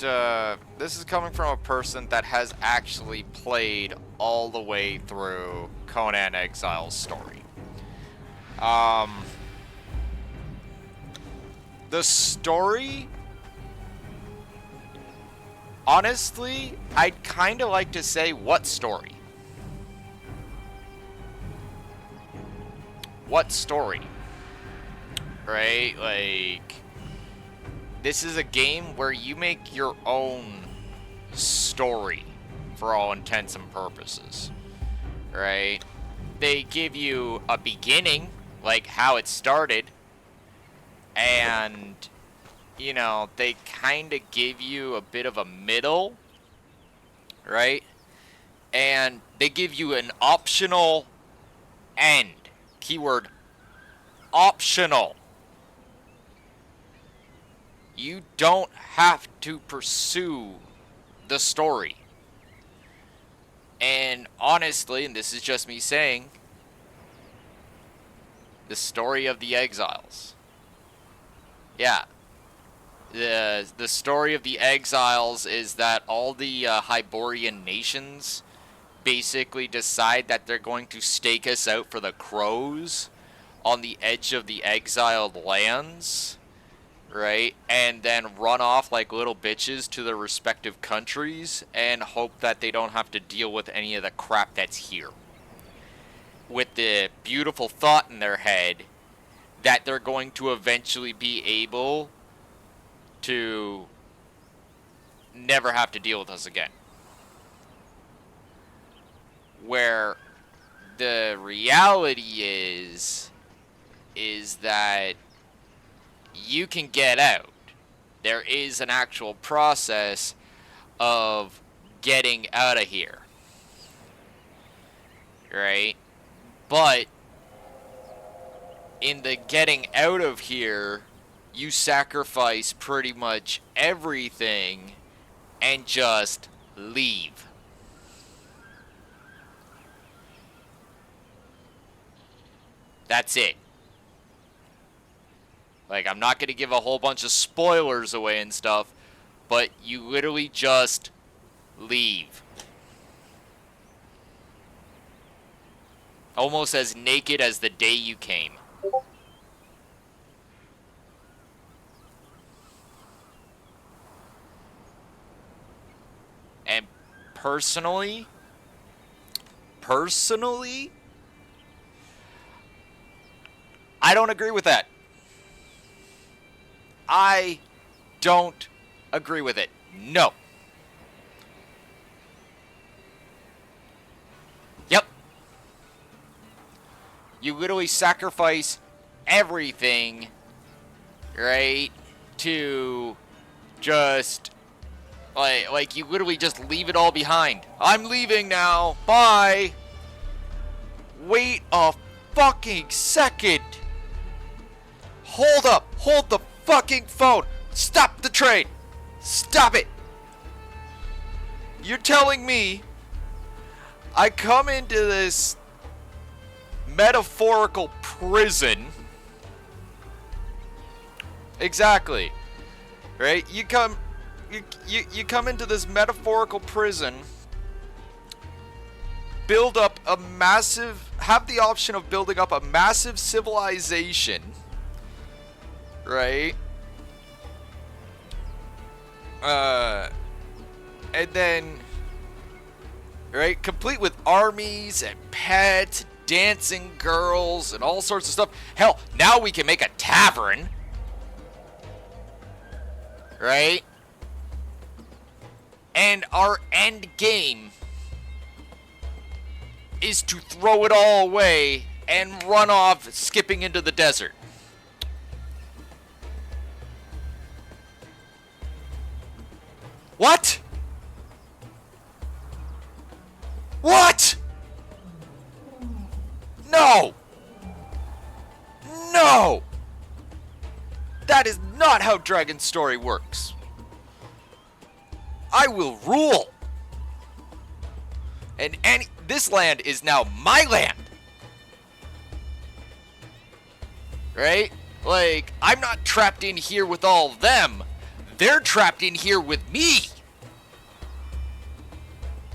this is coming from a person that has actually played all the way through Conan Exile's story. The story, honestly, I'd kind of like to say, what story? What story? Right? Like, this is a game where you make your own story for all intents and purposes, right? They give you a beginning, like how it started, and, you know, they kind of give you a bit of a middle, right? And they give you an optional end. Keyword, optional. You don't have to pursue the story. And honestly, and this is just me saying, the story of the Exiles. Yeah. The story of the exiles is that all the Hyborian nations basically decide that they're going to stake us out for the crows on the edge of the exiled lands, right? And then run off like little bitches to their respective countries and hope that they don't have to deal with any of the crap that's here. With the beautiful thought in their head that they're going to eventually be able to never have to deal with us again. Where the reality is that you can get out. There is an actual process of getting out of here. Right? But in the getting out of here, you sacrifice pretty much everything and just leave. That's it. Like, I'm not going to give a whole bunch of spoilers away and stuff, but you literally just leave. Almost as naked as the day you came. And personally, I don't agree with that. I don't agree with it. No. Yep. You literally sacrifice everything, right, to just, like you literally just leave it all behind. I'm leaving now. Bye. Wait a fucking second. Hold up. Hold the fucking phone. Stop the train. Stop it. You're telling me I come into this metaphorical prison. Exactly. Right? You come into this metaphorical prison, build up a massive, have the option of building up a massive civilization, right? And then, right, complete with armies and pets, dancing girls, and all sorts of stuff. Hell, now we can make a tavern, right? And our end game is to throw it all away and run off, skipping into the desert. What? What? No! No! That is not how Dragon's Story works. I will rule. And this land is now my land. Right? Like, I'm not trapped in here with all of them. They're trapped in here with me.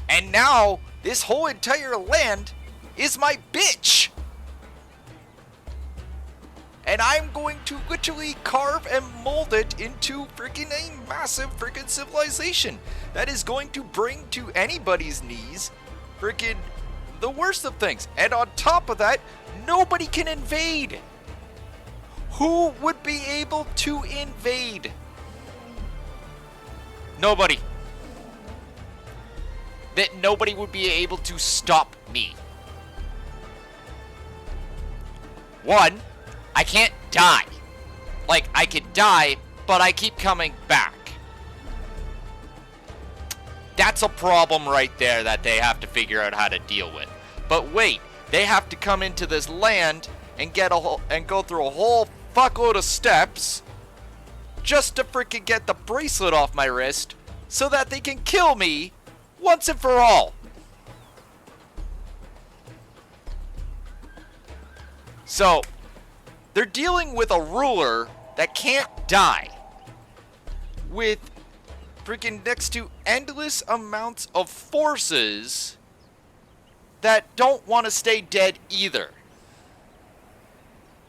And now, this whole entire land is my bitch. And I'm going to literally carve and mold it into freaking a massive freaking civilization that is going to bring to anybody's knees freaking the worst of things. And on top of that, nobody can invade. Who would be able to invade? Nobody. That nobody would be able to stop me. One, I can't die. Like, I could die, but I keep coming back. That's a problem right there that they have to figure out how to deal with. But wait, they have to come into this land and go through a whole fuckload of steps just to freaking get the bracelet off my wrist so that they can kill me once and for all. So, they're dealing with a ruler that can't die. with freaking next to endless amounts of forces that don't want to stay dead either.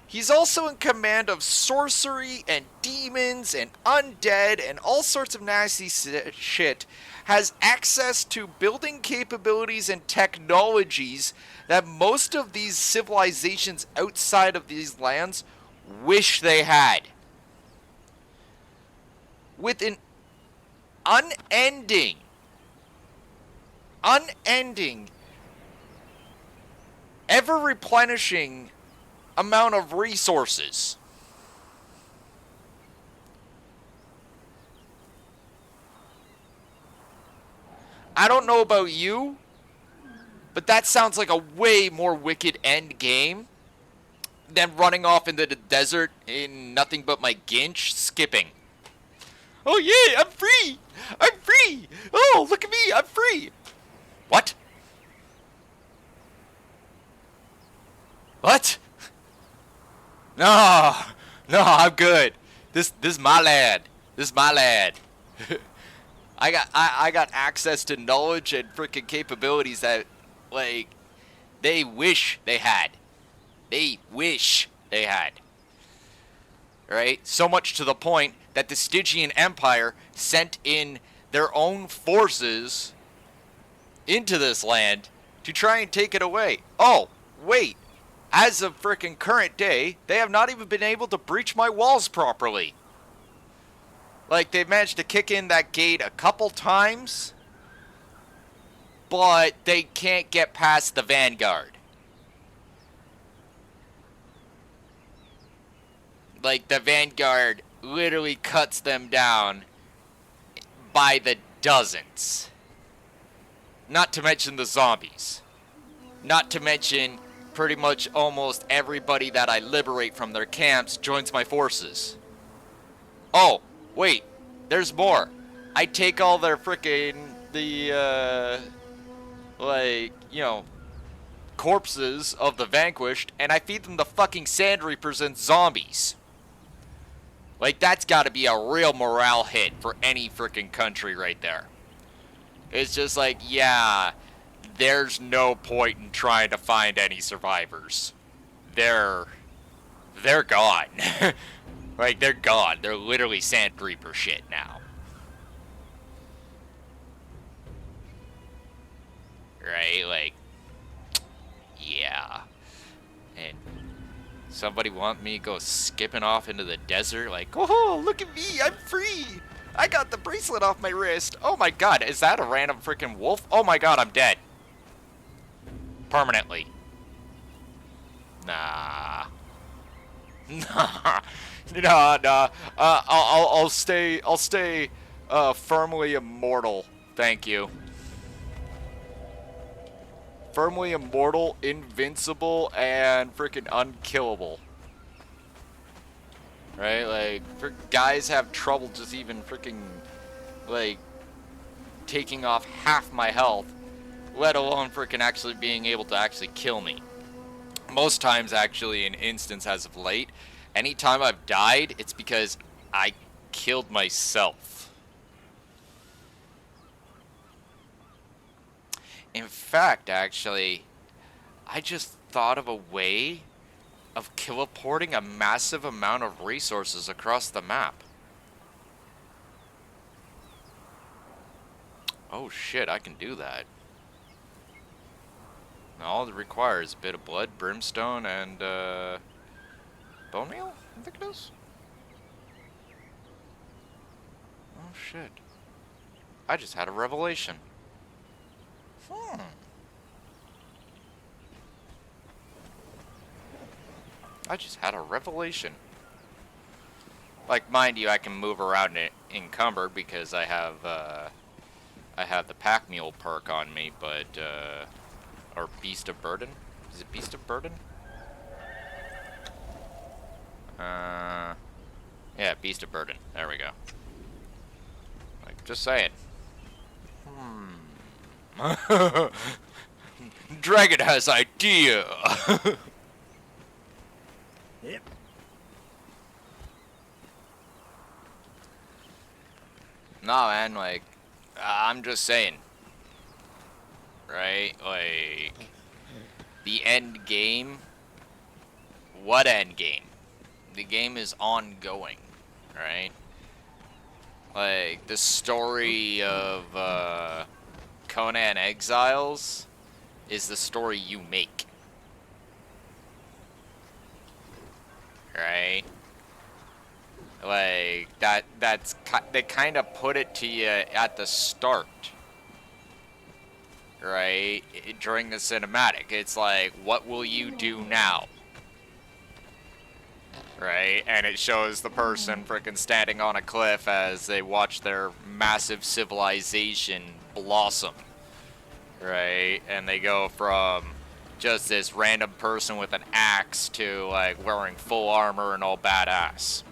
He's also in command of sorcery and demons and undead and all sorts of nasty shit. Has access to building capabilities and technologies that most of these civilizations outside of these lands wish they had. With an unending, ever replenishing amount of resources. I don't know about you, but that sounds like a way more wicked end game than running off into the desert in nothing but my Ginch skipping. Oh yeah, I'm free! I'm free! Oh, look at me, I'm free! What? What? No, I'm good. This is my lad. This is my lad. I got access to knowledge and freaking capabilities that, like, they wish they had. They wish they had. Right? So much to the point that the Stygian Empire sent in their own forces into this land to try and take it away. Oh, wait. As of frickin' current day, they have not even been able to breach my walls properly. Like, they've managed to kick in that gate a couple times, but they can't get past the Vanguard. Like, the Vanguard literally cuts them down by the dozens. Not to mention the zombies. Not to mention pretty much almost everybody that I liberate from their camps joins my forces. Oh, wait, there's more. I take all their frickin' corpses of the vanquished, and I feed them the fucking Sand Reapers and zombies. Like, that's gotta be a real morale hit for any frickin' country right there. It's just like, yeah, there's no point in trying to find any survivors. They're gone. Like, they're gone. They're literally Sand Reaper shit now. Right? Like, yeah. And somebody want me to go skipping off into the desert? Like, oh, look at me. I'm free. I got the bracelet off my wrist. Oh my god, is that a random freaking wolf? Oh my god, I'm dead. Permanently. Nah. Nah. Nah. I'll stay firmly immortal. Thank you. Firmly immortal, invincible, and freaking unkillable. Right? Like, guys have trouble just even freaking, like, taking off half my health, let alone freaking actually being able to actually kill me. Most times, actually, in instance as of late, anytime I've died, it's because I killed myself. In fact, actually, I just thought of a way of teleporting a massive amount of resources across the map. Oh shit, I can do that. All it requires is a bit of blood, brimstone, and bone meal? I think it is. Oh shit. I just had a revelation. I just had a revelation. Like, mind you, I can move around encumbered because I have the pack mule perk on me, but or beast of burden. Is it beast of burden? Yeah, beast of burden. There we go. Like, just saying. Dragon has idea. Yep. No, man, like, I'm just saying, right? Like, the end game. What end game? The game is ongoing, right? Like, the story of Conan Exiles is the story you make, right? Like, they kind of put it to you at the start, right? During the cinematic. It's like, what will you do now? Right? And it shows the person freaking standing on a cliff as they watch their massive civilization blossom. Right? And they go from just this random person with an axe to like wearing full armor and all badass.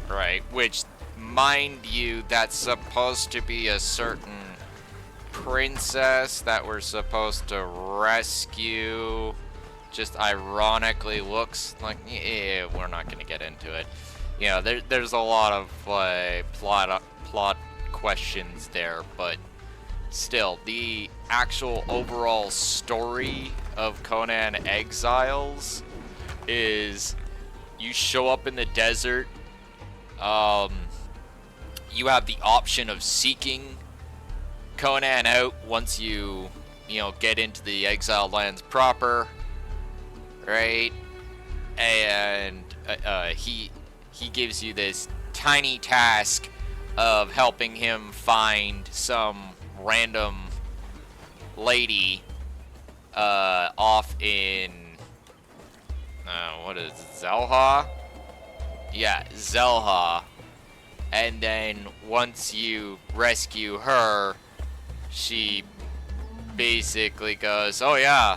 Right? Which, mind you, that's supposed to be a certain princess that we're supposed to rescue. Just ironically looks like, yeah, we're not gonna get into it. You know, there's a lot of like plot questions there, but still, the actual overall story of Conan Exiles is you show up in the desert. You have the option of seeking Conan out once you get into the exiled lands proper. Right, and he gives you this tiny task of helping him find some random lady off in what is it, Zelha? Yeah, Zelha. And then once you rescue her, she basically goes, "Oh yeah,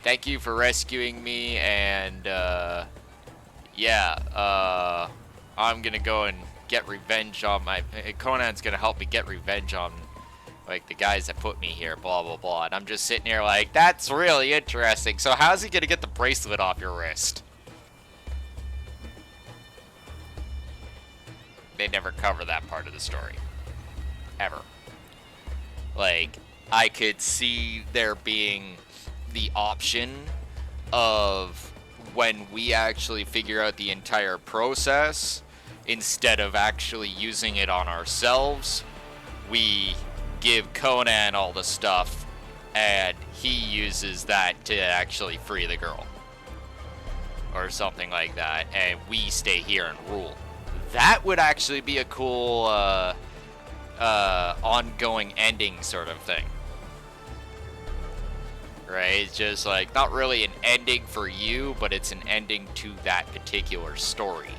thank you for rescuing me, and, yeah, I'm gonna go and get revenge on Conan's gonna help me get revenge on, like, the guys that put me here, blah, blah, blah." And I'm just sitting here like, that's really interesting. So how's he gonna get the bracelet off your wrist? They never cover that part of the story. Ever. Like, I could see there being the option of when we actually figure out the entire process, instead of actually using it on ourselves, we give Conan all the stuff and he uses that to actually free the girl or something like that, and we stay here and rule. That would actually be a cool ongoing ending sort of thing. Right? It's just like, not really an ending for you, but it's an ending to that particular story.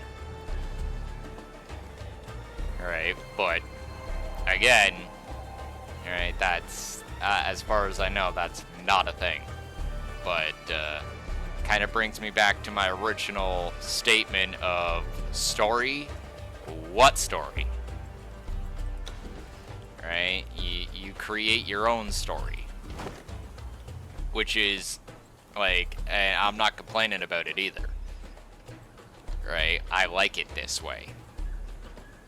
Alright, but again, alright, that's, as far as I know, that's not a thing. But, kind of brings me back to my original statement of story. What story? Right? You create your own story. Which is, like, and I'm not complaining about it either. Right? I like it this way.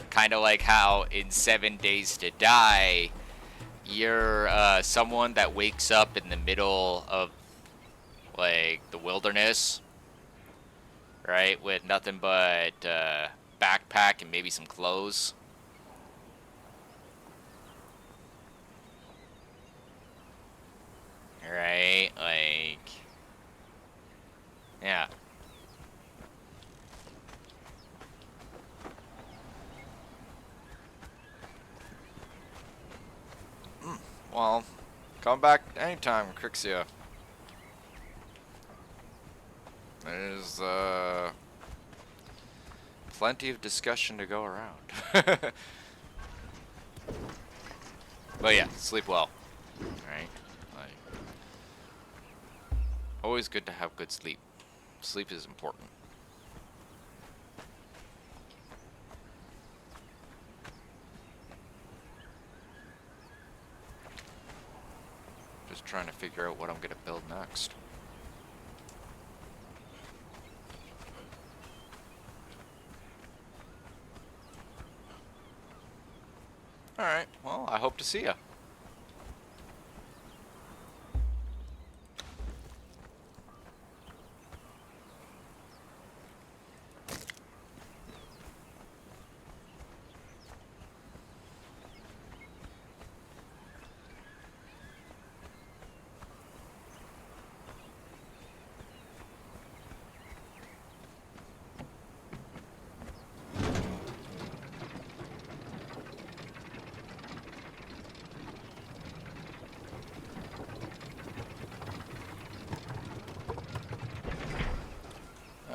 Kind of like how in 7 Days to Die, you're someone that wakes up in the middle of, like, the wilderness, right? With nothing but backpack and maybe some clothes. Right? Like, yeah. Well, come back anytime, Crixia. There's plenty of discussion to go around. But yeah, sleep well. Alright? Like, always good to have good sleep. Sleep is important. Just trying to figure out what I'm gonna build next. hope to see ya.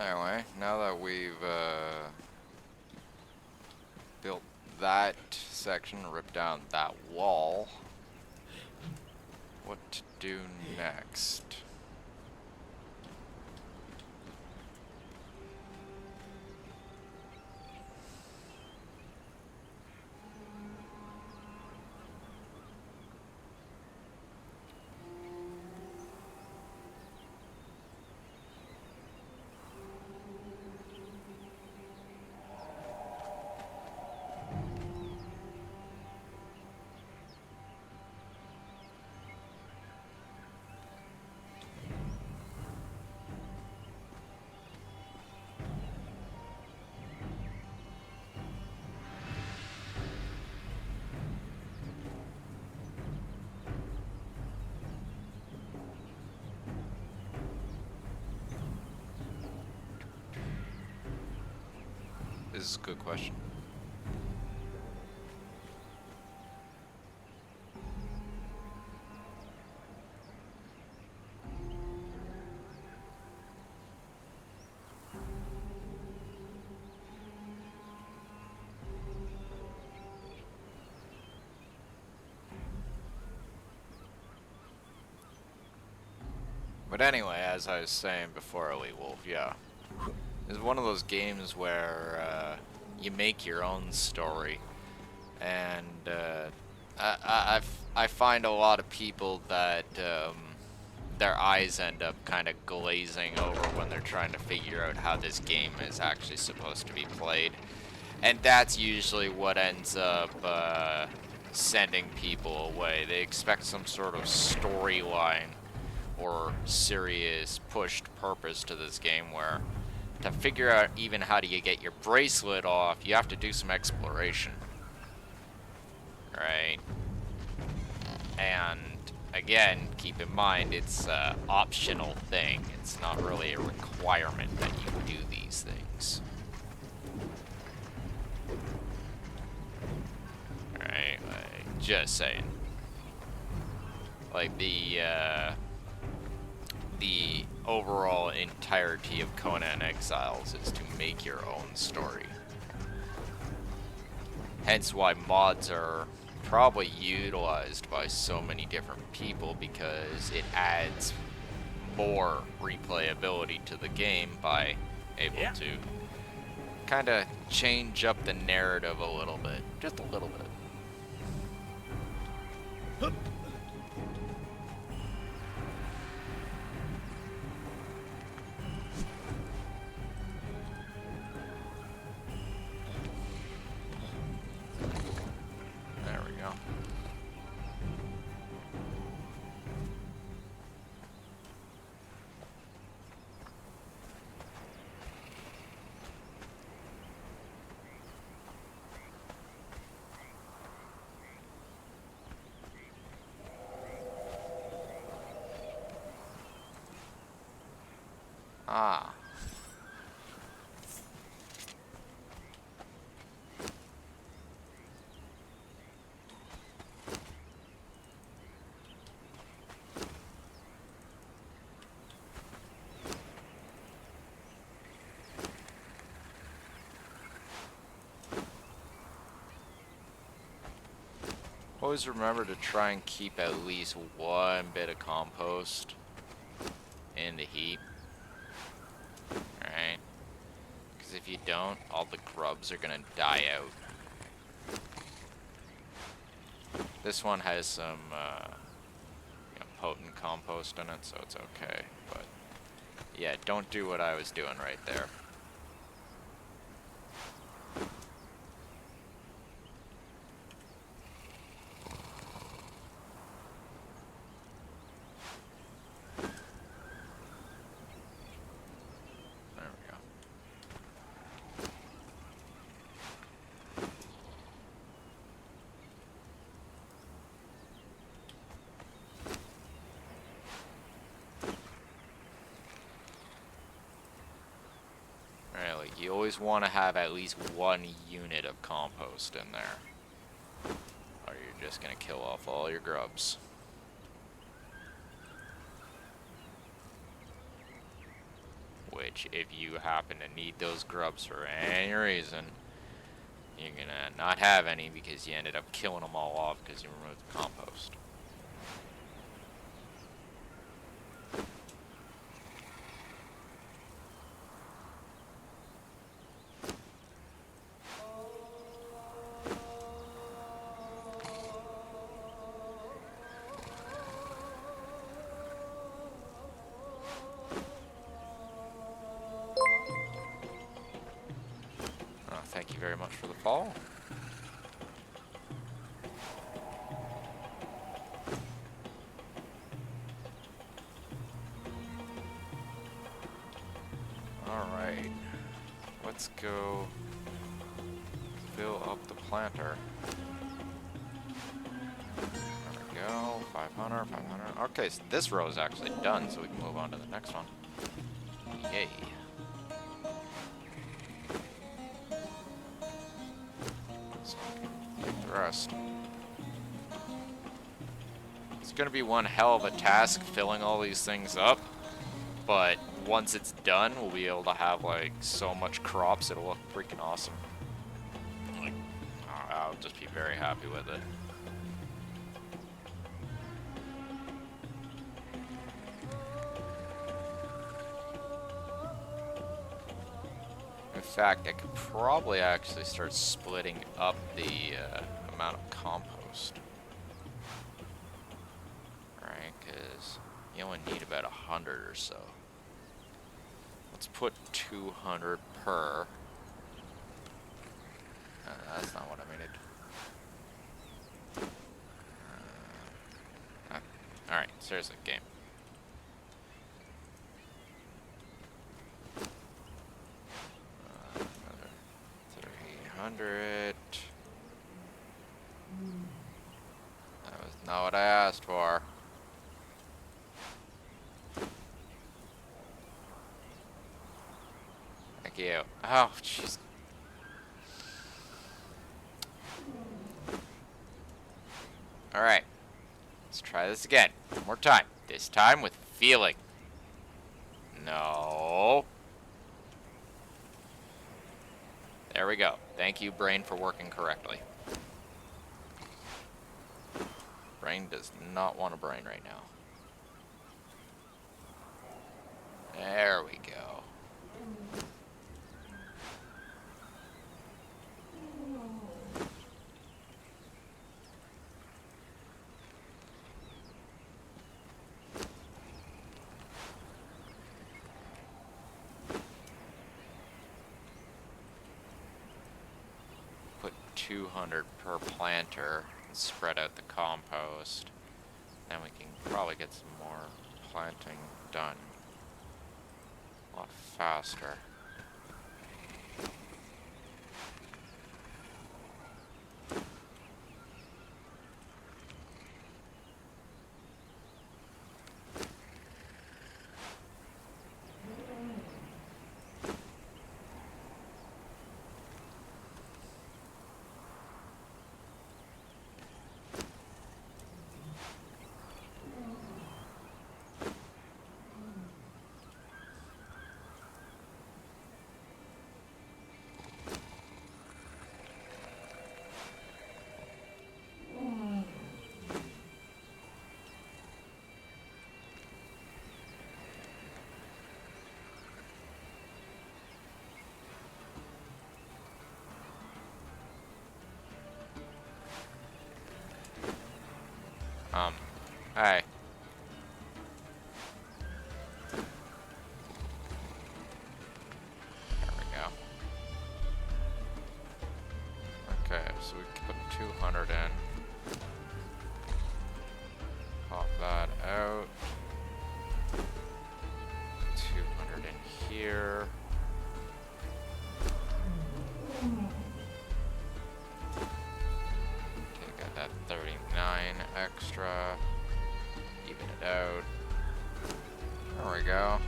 Anyway, now that we've built that section, ripped down that wall, what to do next? This is a good question. But anyway, as I was saying before, Elite Wolf, yeah. It's one of those games where you make your own story. And I find a lot of people that their eyes end up kind of glazing over when they're trying to figure out how this game is actually supposed to be played. And that's usually what ends up sending people away. They expect some sort of storyline or serious pushed purpose to this game where to figure out even how do you get your bracelet off, you have to do some exploration. Right? And again, keep in mind it's an optional thing. It's not really a requirement that you do these things. Right? Like, just saying. Like the overall entirety of Conan Exiles is to make your own story. Hence why mods are probably utilized by so many different people, because it adds more replayability to the game by able to kind of change up the narrative a little bit. Just a little bit. There we go. Ah. Always remember to try and keep at least one bit of compost in the heat. Alright? Because if you don't, all the grubs are gonna die out. This one has some potent compost in it, so it's okay. But yeah, don't do what I was doing right there. always want to have at least 1 unit of compost in there, or you're just going to kill off all your grubs. Which, if you happen to need those grubs for any reason, you're going to not have any because you ended up killing them all off because you removed the compost. Thank you very much for the follow. Alright. Let's go fill up the planter. There we go. 500, 500. Okay, so this row is actually done, so we can move on to the next one. Yay. Rest. It's gonna be one hell of a task filling all these things up, but once it's done, we'll be able to have like so much crops, it'll look freaking awesome. Like, I'll just be very happy with it. In fact, I could probably actually start splitting up the amount of compost. Right, because you only need about 100 or so. Let's put 200 per. That's not what I needed. Alright, seriously, game. Another 300. That was not what I asked for. Thank you. Oh, jeez. Alright. Let's try this again. One more time. This time with feeling. No. There we go. Thank you, brain, for working correctly. Brain does not want a brain right now. There we go. Put 200 per planter and spread out the compost. Then we can probably get some more planting done a lot faster. Hey. There we go. Okay, so we can put 200 in. Pop that out. 200 in here. Take out that 39 extra. Even it out. There we go.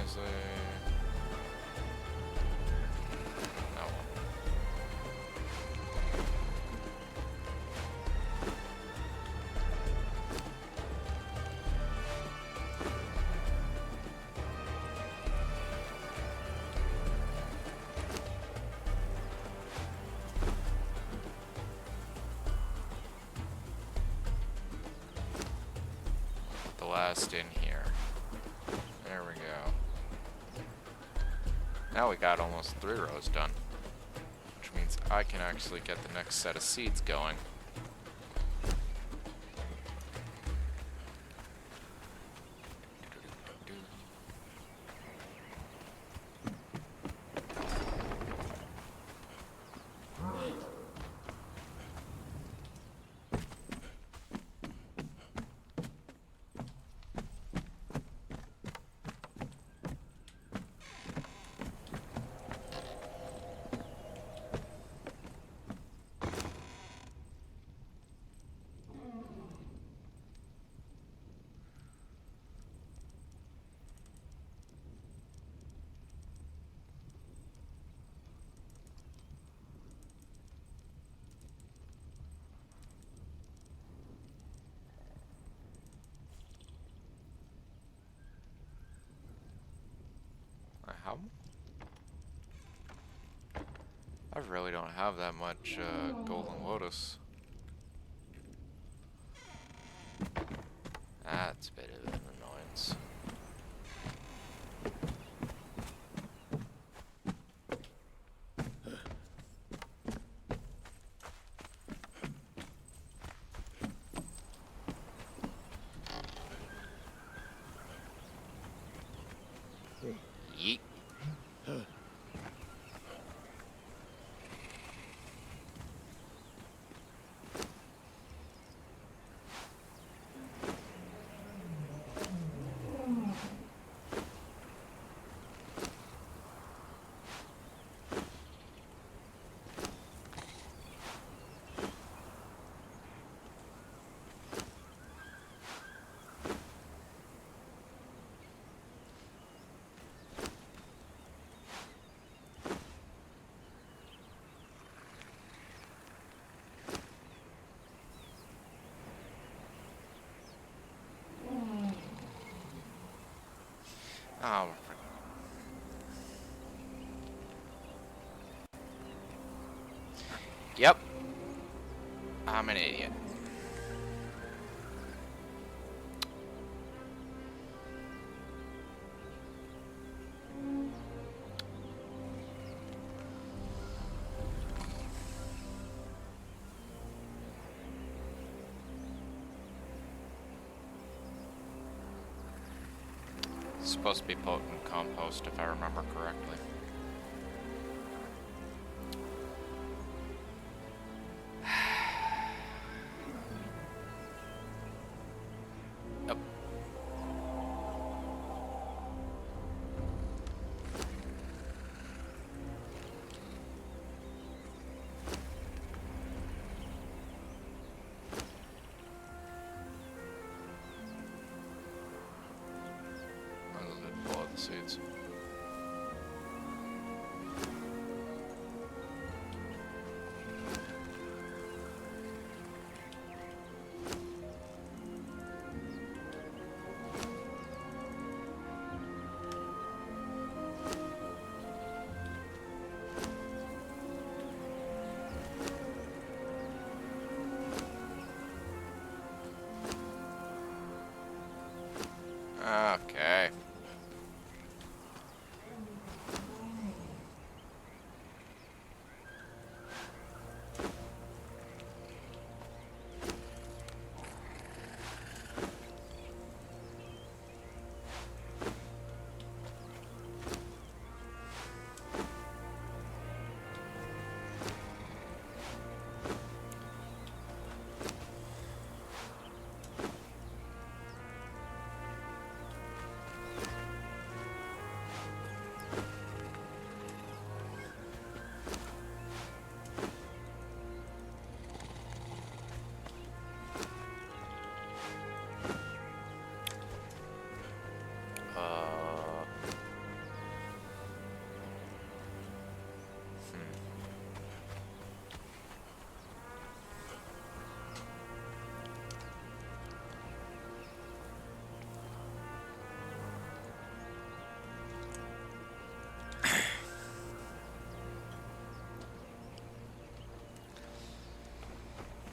wisely. No. The last in here. There we go. Now we got almost 3 rows done, which means I can actually get the next set of seeds going. How? I really don't have that much golden lotus. That's a bit of an annoyance. Yeet. Oh. Yep. I'm an idiot. It's supposed to be potent compost if I remember correctly. Yep. Pull out the seeds. Okay.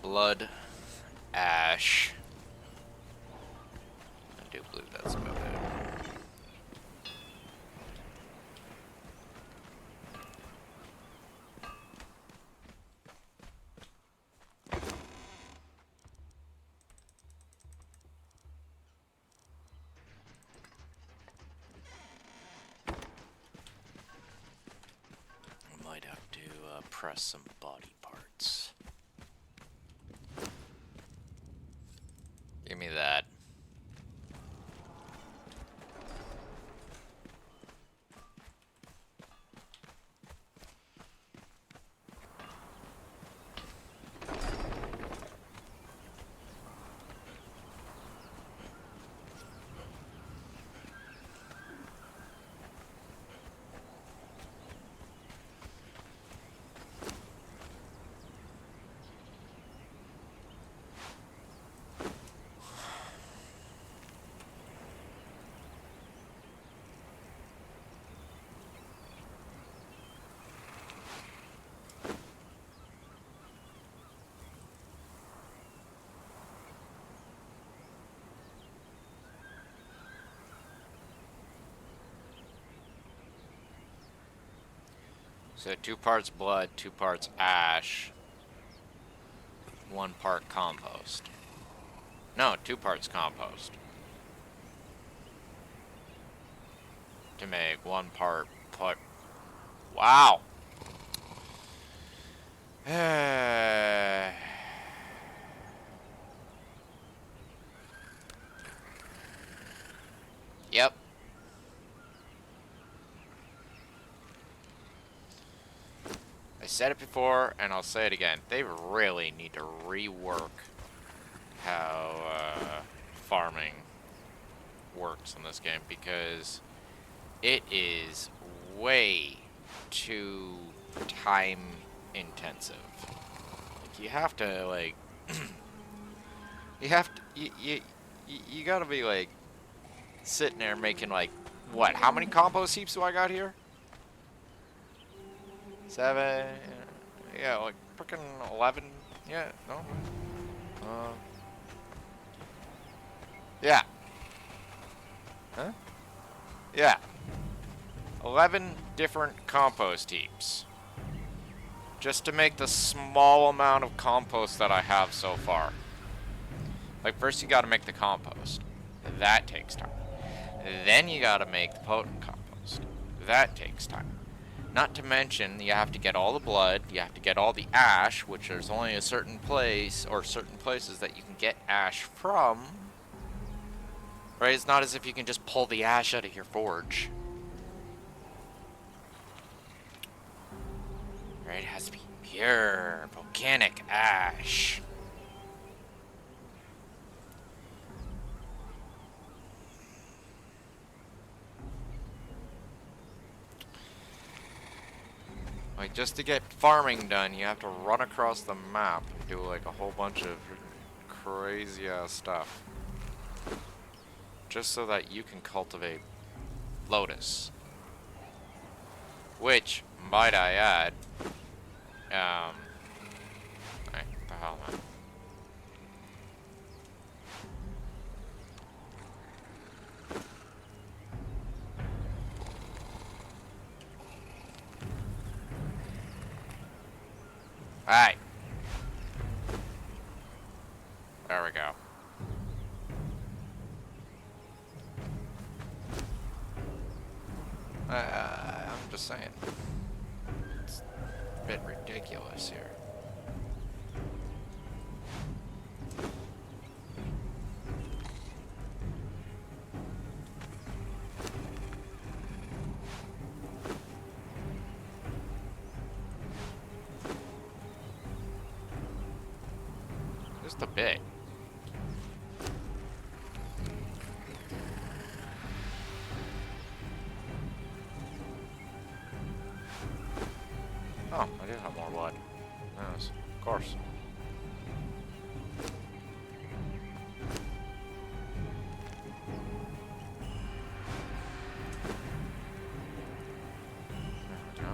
blood, ash. I do believe that's about it. I might have to press some body parts. Give me that. So 2 parts blood, 2 parts ash, 1 part compost. No, 2 parts compost. To make 1 part put. Wow. Yep. I said it before, and I'll say it again. They really need to rework how farming works in this game, because it is way too time intensive. Like, you have to, like, you gotta be, like, sitting there making, like, what, how many compost heaps do I got here? 7, yeah, like freaking 11, yeah, no, yeah, huh? Yeah, 11 different compost heaps, just to make the small amount of compost that I have so far. Like, first you gotta make the compost, that takes time, then you gotta make the potent compost, that takes time. Not to mention, you have to get all the blood, you have to get all the ash, which there's only a certain place, or certain places that you can get ash from. Right? It's not as if you can just pull the ash out of your forge. Right? It has to be pure, volcanic ash. Like, just to get farming done, you have to run across the map and do, like, a whole bunch of crazy-ass stuff. Just so that you can cultivate lotus. Which, might I add, hey, what the hell, man? Alright. There we go. I'm just saying. It's a bit ridiculous here. Just a bit. Oh, I do have more blood. Yes, of course. There we go.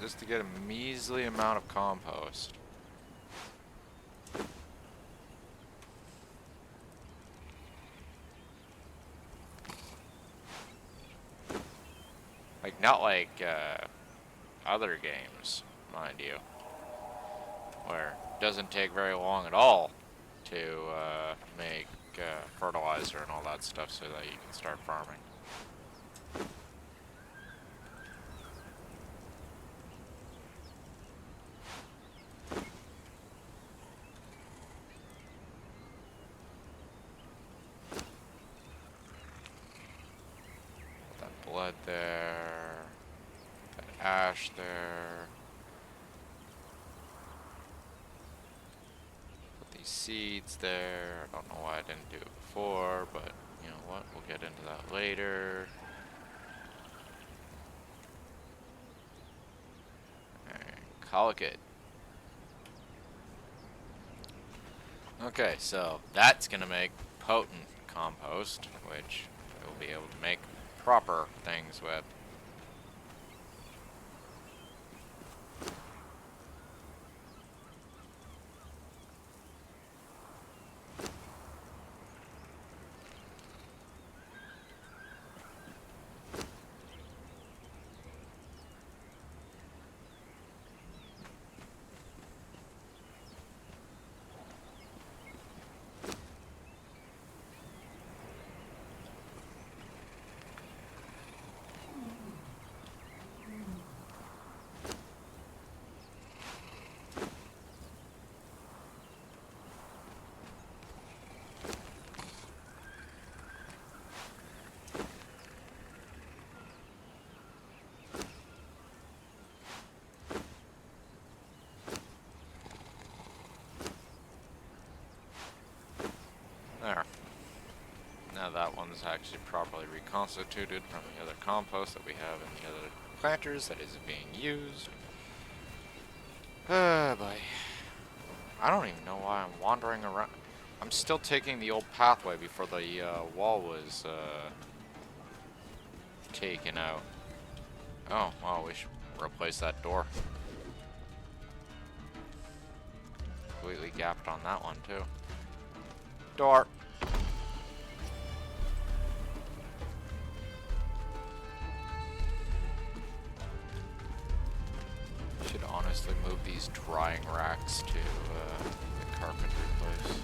just to get a measly amount of compost. Like, not like other games, mind you, where it doesn't take very long at all to make fertilizer and all that stuff so that you can start farming. That blood there, that ash there. Put these seeds there. I don't know why I didn't do it before, but you know what? We'll get into that later. Alright, call it good. Okay, so that's gonna make potent compost, which we'll be able to make proper things with. There. Now that one's actually properly reconstituted from the other compost that we have in the other planters that isn't being used. Boy. I don't even know why I'm wandering around. I'm still taking the old pathway before the wall was taken out. Oh, well, we should replace that door. Completely gapped on that one, too. Door. Should honestly move these drying racks to the carpentry place.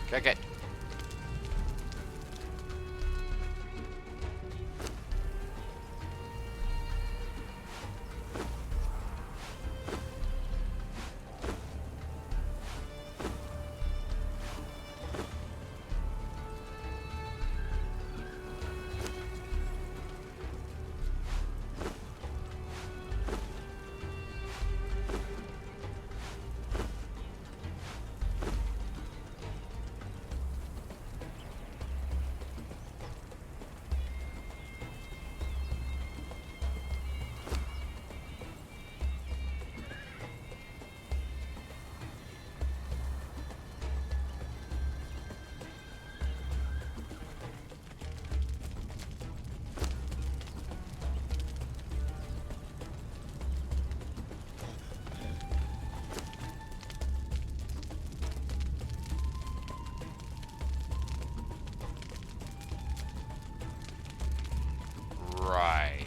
Kick it. Right.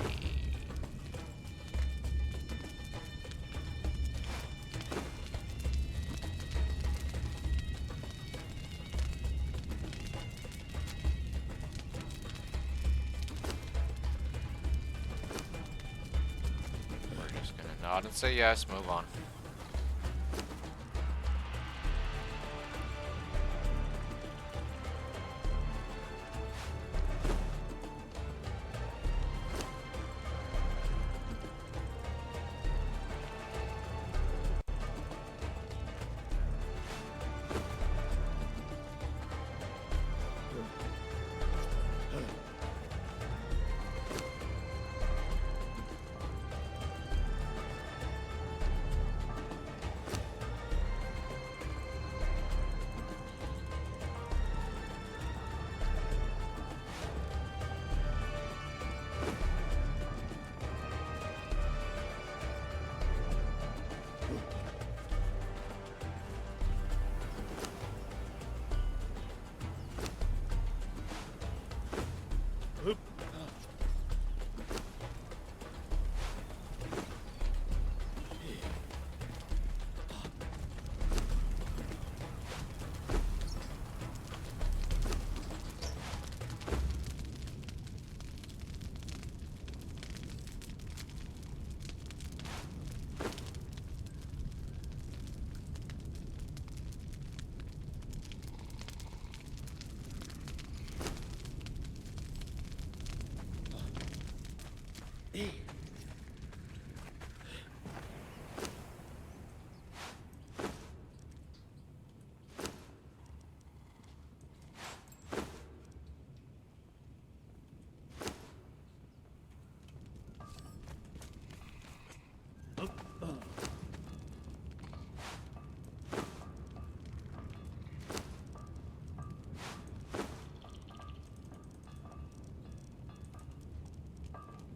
We're just gonna nod and say yes, move on.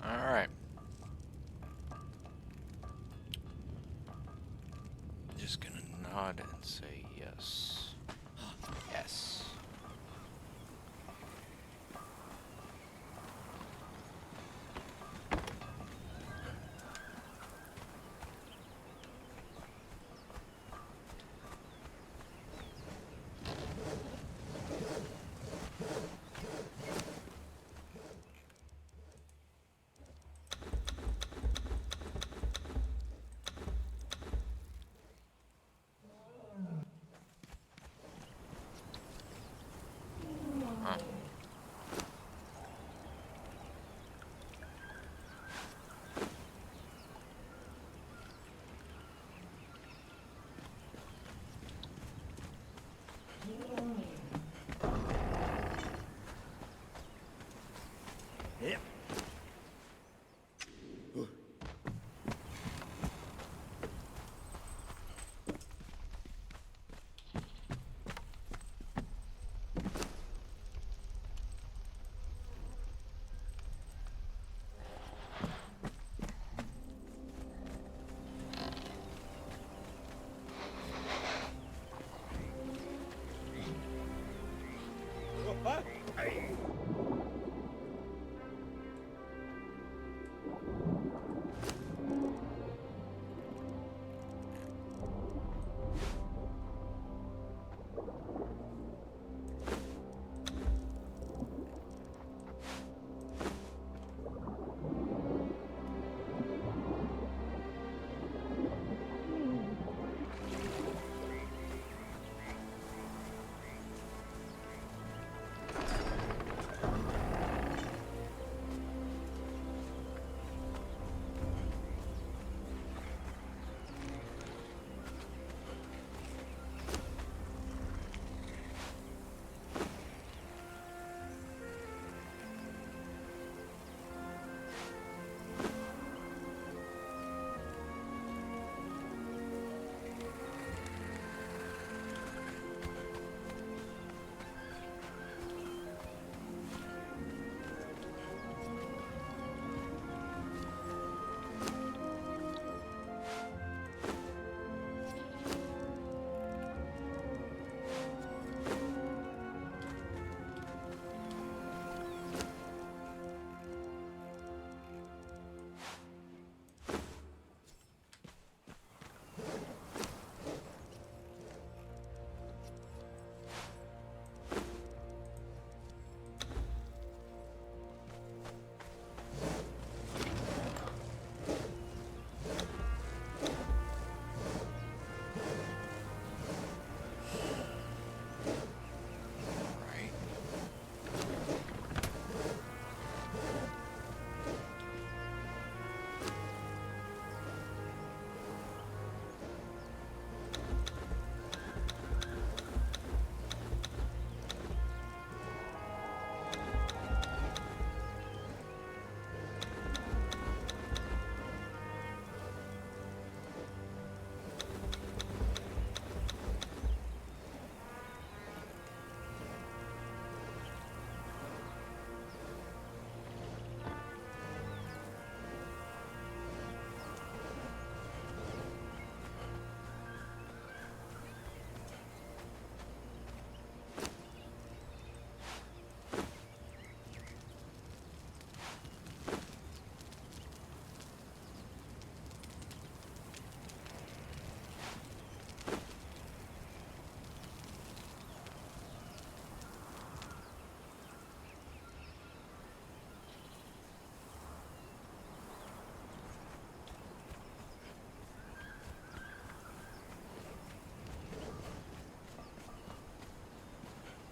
Alright. Just gonna nod and say yes. Yes.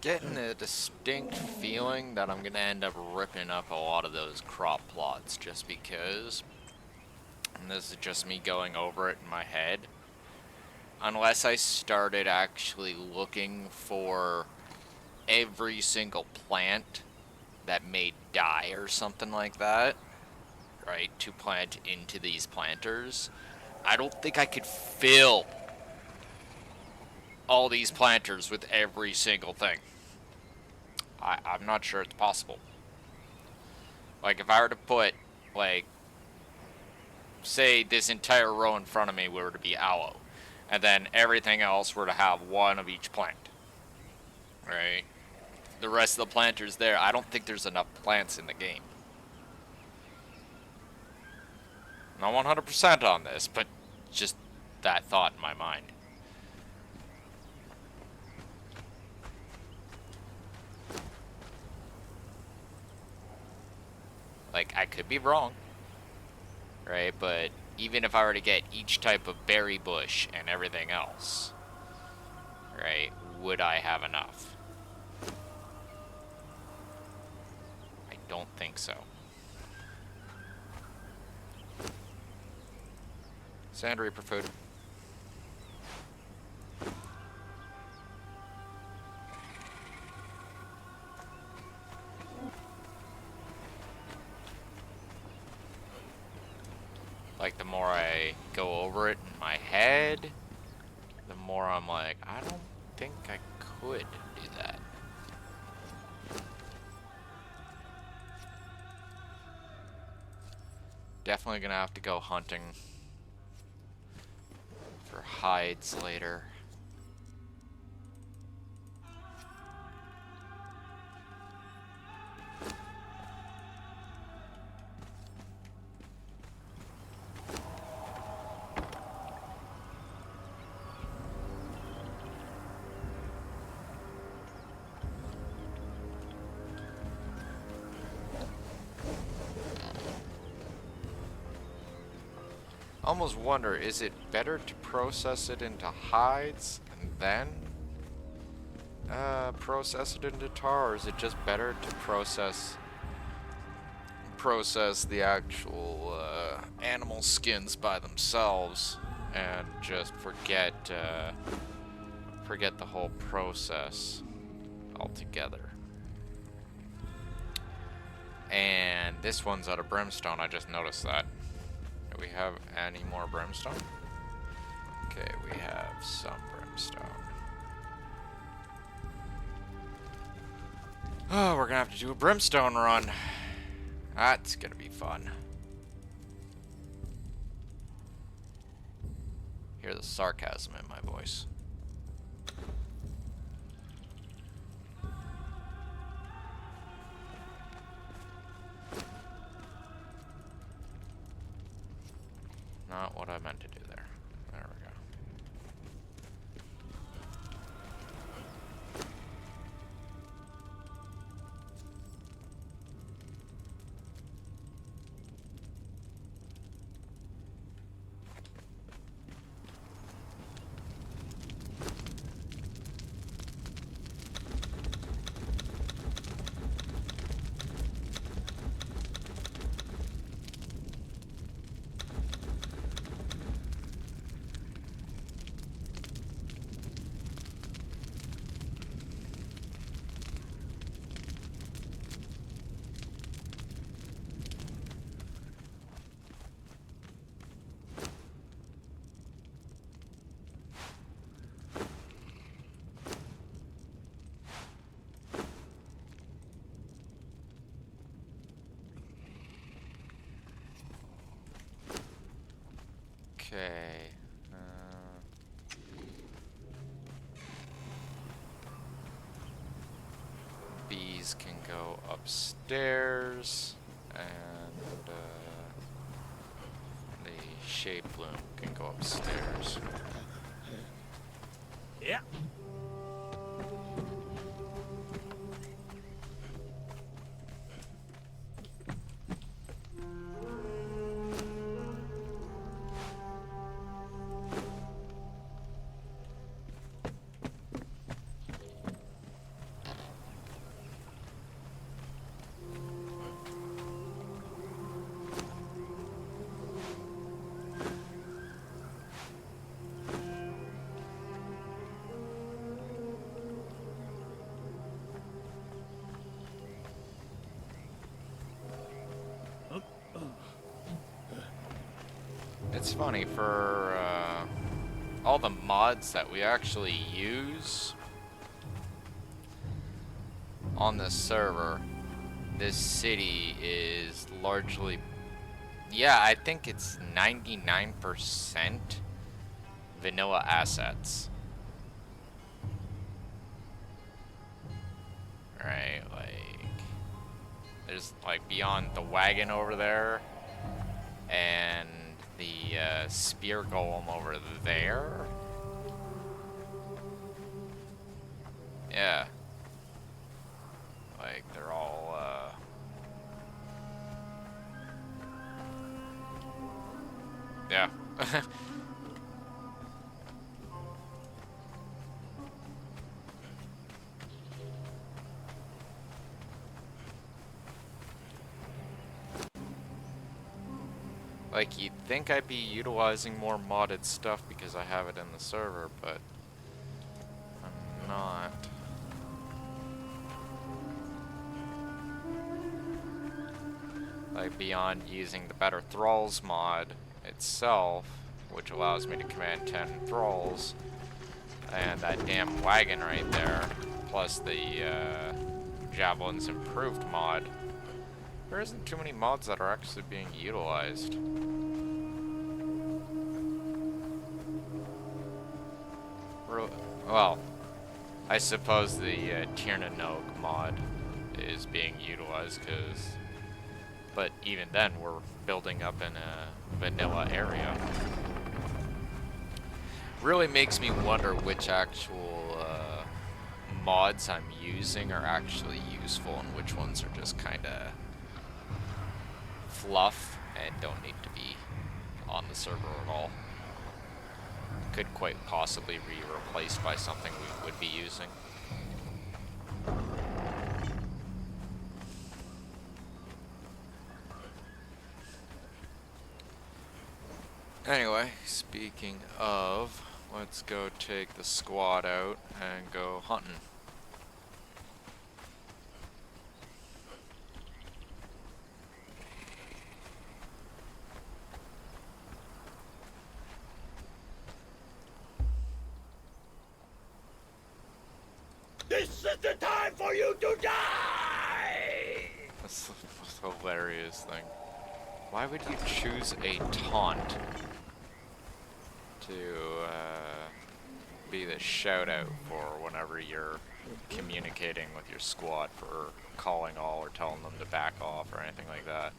getting a distinct feeling that I'm gonna end up ripping up a lot of those crop plots just because, and this is just me going over it in my head, unless I started actually looking for every single plant that may die or something like that, right, to plant into these planters, I don't think I could fill all these planters with every single thing. I'm not sure it's possible. Like, if I were to put, like, say this entire row in front of me were to be aloe, and then everything else were to have one of each plant, right? The rest of the planters there, I don't think there's enough plants in the game. Not 100% on this, but just that thought in my mind. Like, I could be wrong, right? But even if I were to get each type of berry bush and everything else, right, would I have enough? I don't think so. Sand reaper food. Like, the more I go over it in my head, the more I'm like, I don't think I could do that. Definitely gonna have to go hunting for hides later. I almost wonder, is it better to process it into hides and then process it into tar, or is it just better to process the actual animal skins by themselves and just forget the whole process altogether? And this one's out of brimstone, I just noticed that. Do we have any more brimstone? Okay, we have some brimstone. Oh, we're gonna have to do a brimstone run. That's gonna be fun. Hear the sarcasm in my voice. Not what I meant to do there. There we go. Okay. Bees can go upstairs, and the shade bloom can go upstairs. Yeah. it's funny, for all the mods that we actually use on the server, this city is largely, yeah, I think it's 99% vanilla assets. Right, like, there's like beyond the wagon over there and the spear golem over there. Yeah. Like, they're all, yeah. Like, you'd think I'd be utilizing more modded stuff because I have it in the server, but I'm not. Like, beyond using the Better Thralls mod itself, which allows me to command 10 thralls, and that damn wagon right there, plus the Javelin's Improved mod, there isn't too many mods that are actually being utilized. Well, I suppose the Dr4g0nwo1f mod is being utilized, but even then, we're building up in a vanilla area. Really makes me wonder which actual mods I'm using are actually useful and which ones are just kind of fluff and don't need to be on the server at all. Could quite possibly be replaced by something we would be using. Anyway, speaking of, let's go take the squad out and go hunting. This is the time for you to die! That's the most hilarious thing. Why would you choose a taunt to be the shout out for whenever you're communicating with your squad for calling all or telling them to back off or anything like that?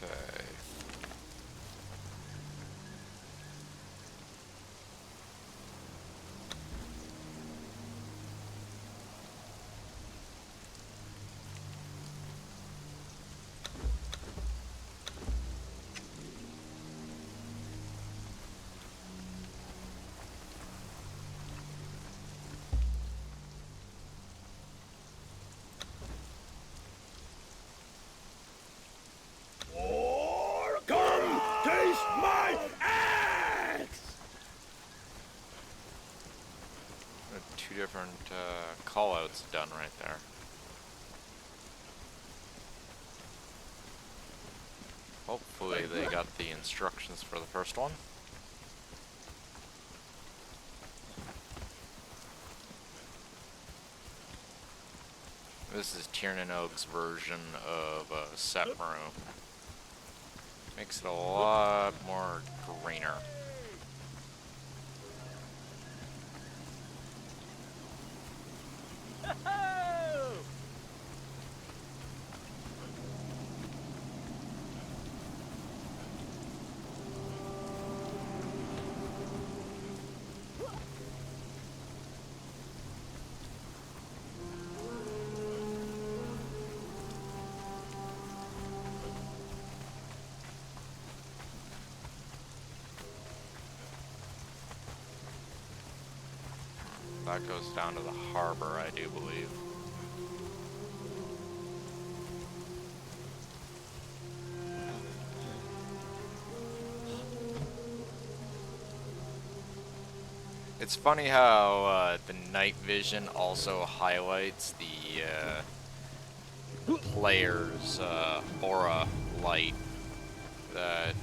Okay. Or come taste my axe! Two different call-outs done right there. Hopefully they got the instructions for the first one. This is Dr4g0nwo1f's version of Setmaru. Makes it a lot more greener. That goes down to the harbor, I do believe. It's funny how the night vision also highlights the player's aura light that,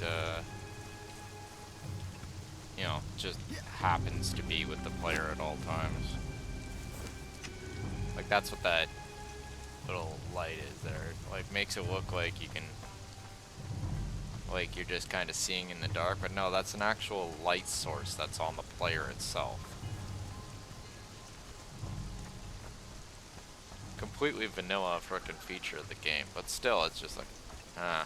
you know, just happens to be with the player at all times. Like, that's what that little light is there. It, like, makes it look like you can, like, you're just kind of seeing in the dark, but no, that's an actual light source that's on the player itself. Completely vanilla frickin' feature of the game, but still, it's just like, ah.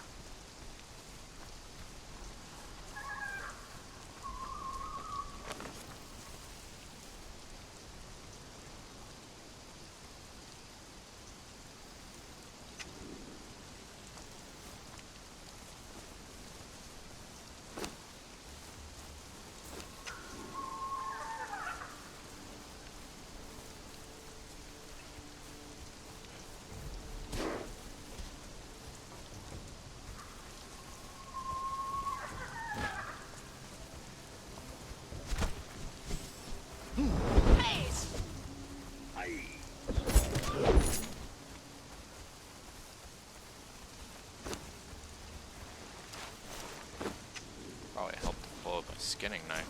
Probably helped to pull up a skinning knife.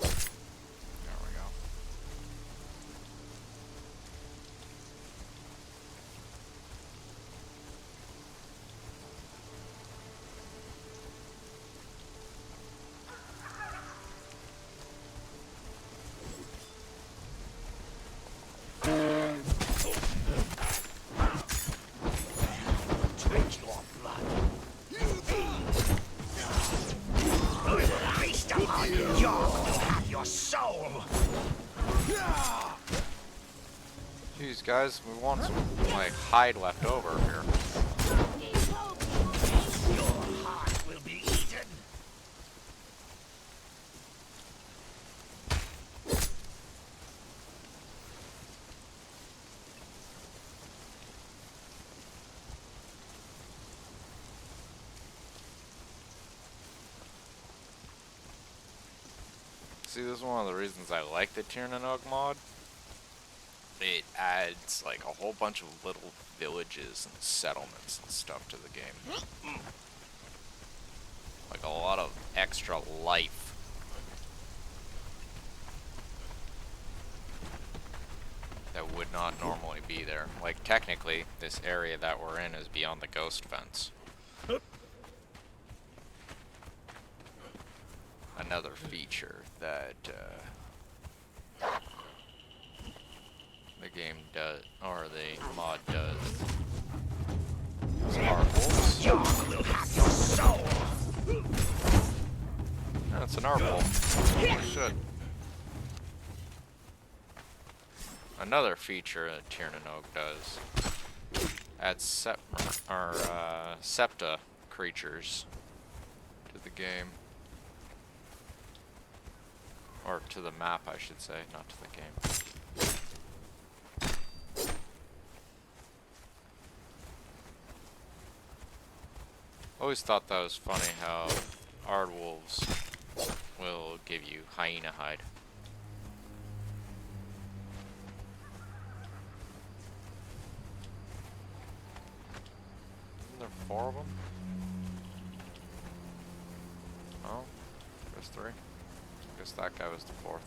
There we go. Drink your blood. Feast upon your will have your soul. Jeez, guys, we want some, like, hide left over here. Your heart will be eaten. See, this is one of the reasons I like the Dr4g0nwo1f mod. It adds, like, a whole bunch of little villages and settlements and stuff to the game. Like, a lot of extra life. That would not normally be there. Like, technically, this area that we're in is beyond the ghost fence. Another feature that, the game does, or the mod does. It's wolves. Your will have your soul. No, it's an wolf. Oh, shit. Another feature that Dr4g0nwo1f does adds septa creatures to the game. Or to the map, I should say, not to the game. Always thought that was funny how aardwolves will give you hyena hide. Isn't there 4 of them? Oh, there's 3. I guess that guy was the 4th.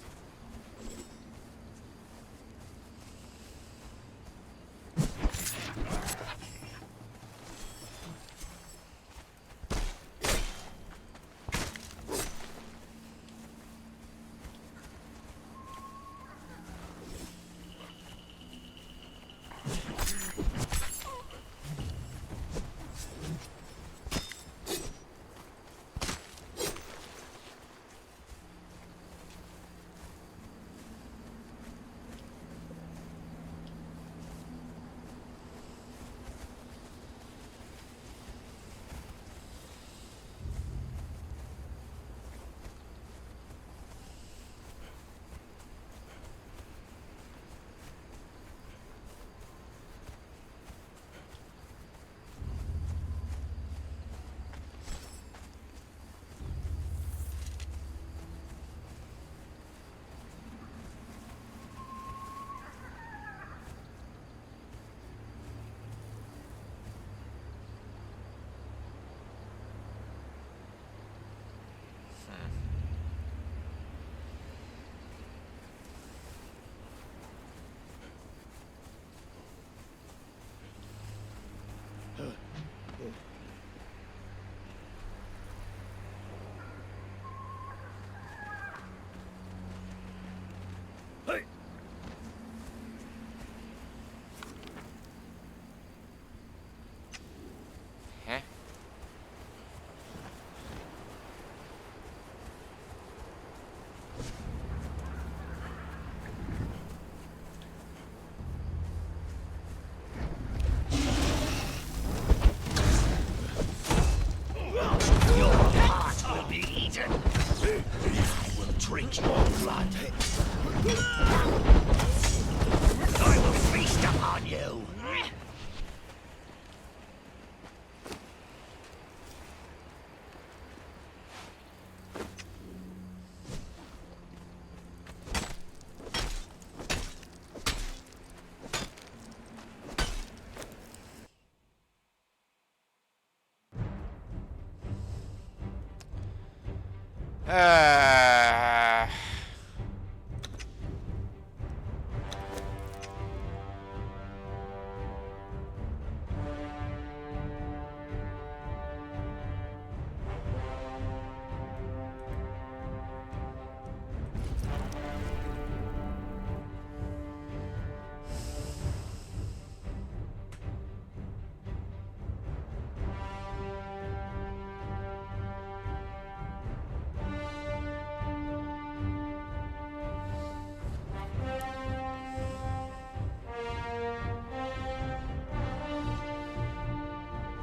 Uh,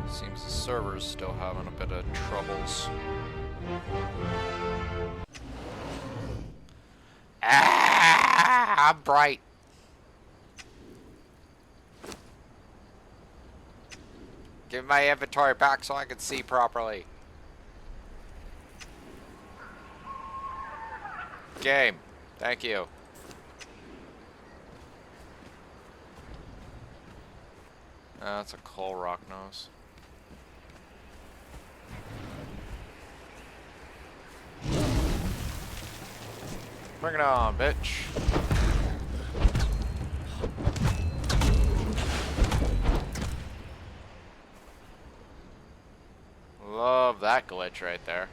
seems the server's still having a bit of troubles. Ah, I'm bright. Give me my inventory back so I can see properly. Game. Thank you. That's a coal rock nose. Bring it on, bitch. Love that glitch right there.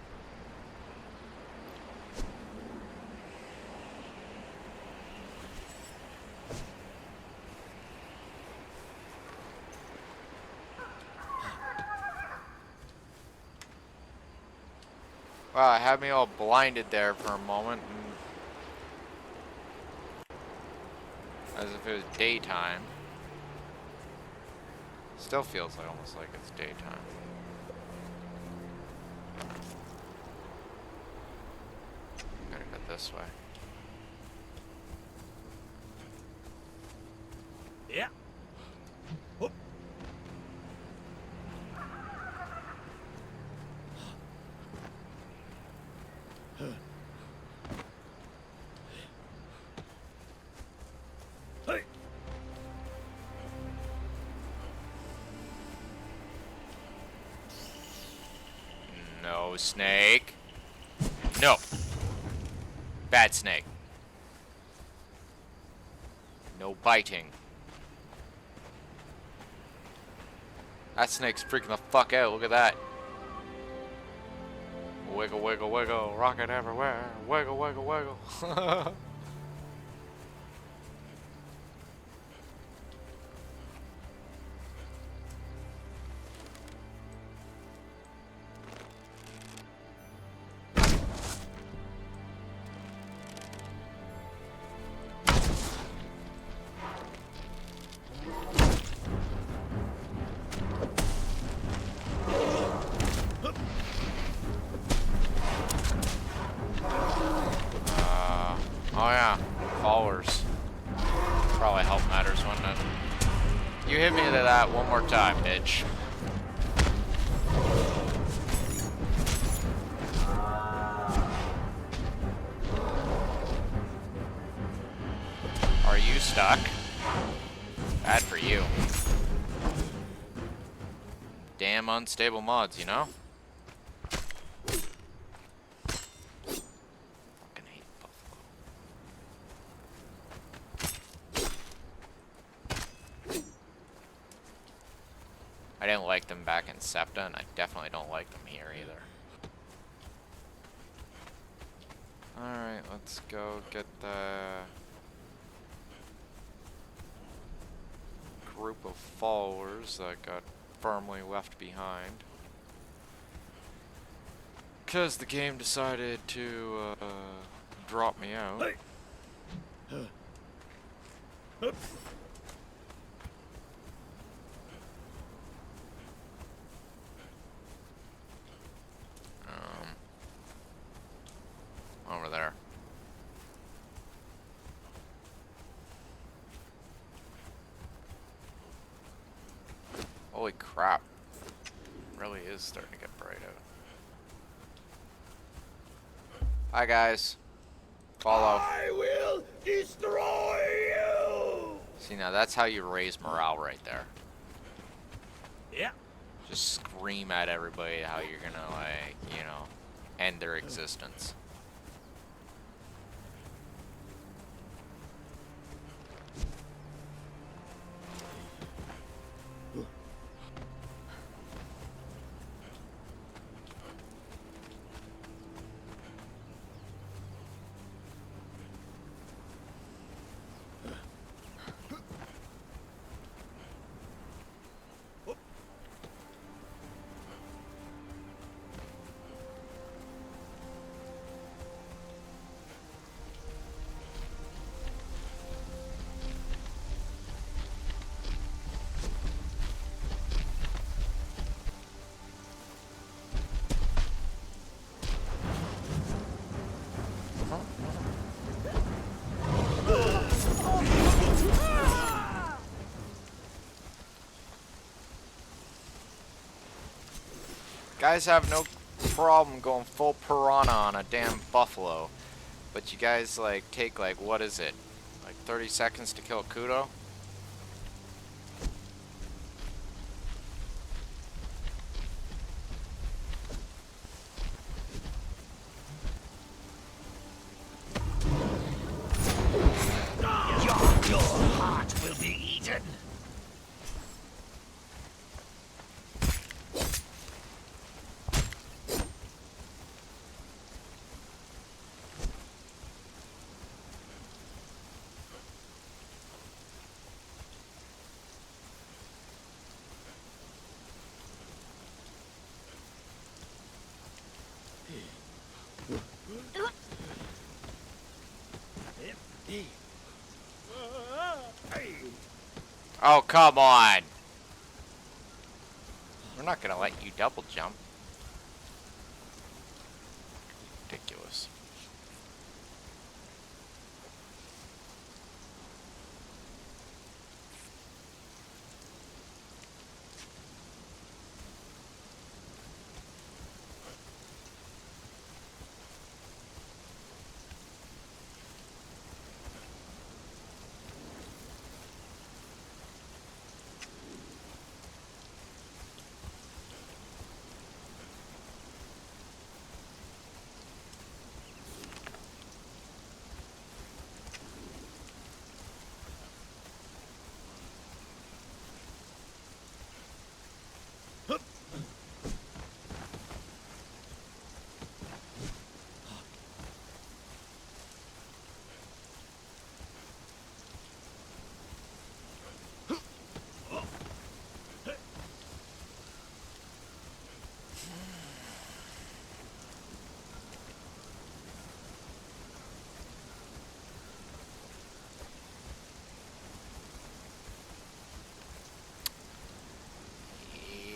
Wow, it had me all blinded there for a moment. As if it was daytime. Still feels like almost like it's daytime. Gotta go this way. Yeah. Whoop. Hey. No snake. No. Bad snake. No biting. That snake's freaking the fuck out. Look at that. Wiggle, wiggle, wiggle. Rocket everywhere. Wiggle, wiggle, wiggle. Oh yeah, followers. Probably help matters, wouldn't it? You hit me to that one more time, bitch. Are you stuck? Bad for you. Damn unstable mods, you know? Fucking hate Buffalo. I didn't like them back in SEPTA, and I definitely don't like them here either. Alright, let's go get the group of followers that got firmly left behind. Because the game decided to drop me out. Hey. Hup. Over there. Holy crap. Really is starting to get bright out. Hi guys. Follow. I will destroy you. See, now that's how you raise morale right there. Yeah. Just scream at everybody how you're gonna, like, you know, end their existence. Guys have no problem going full piranha on a damn buffalo. But you guys, like, take, like, what is it? Like 30 seconds to kill a kudo? Your heart will be eaten. Oh, come on! We're not gonna let you double jump. Ridiculous.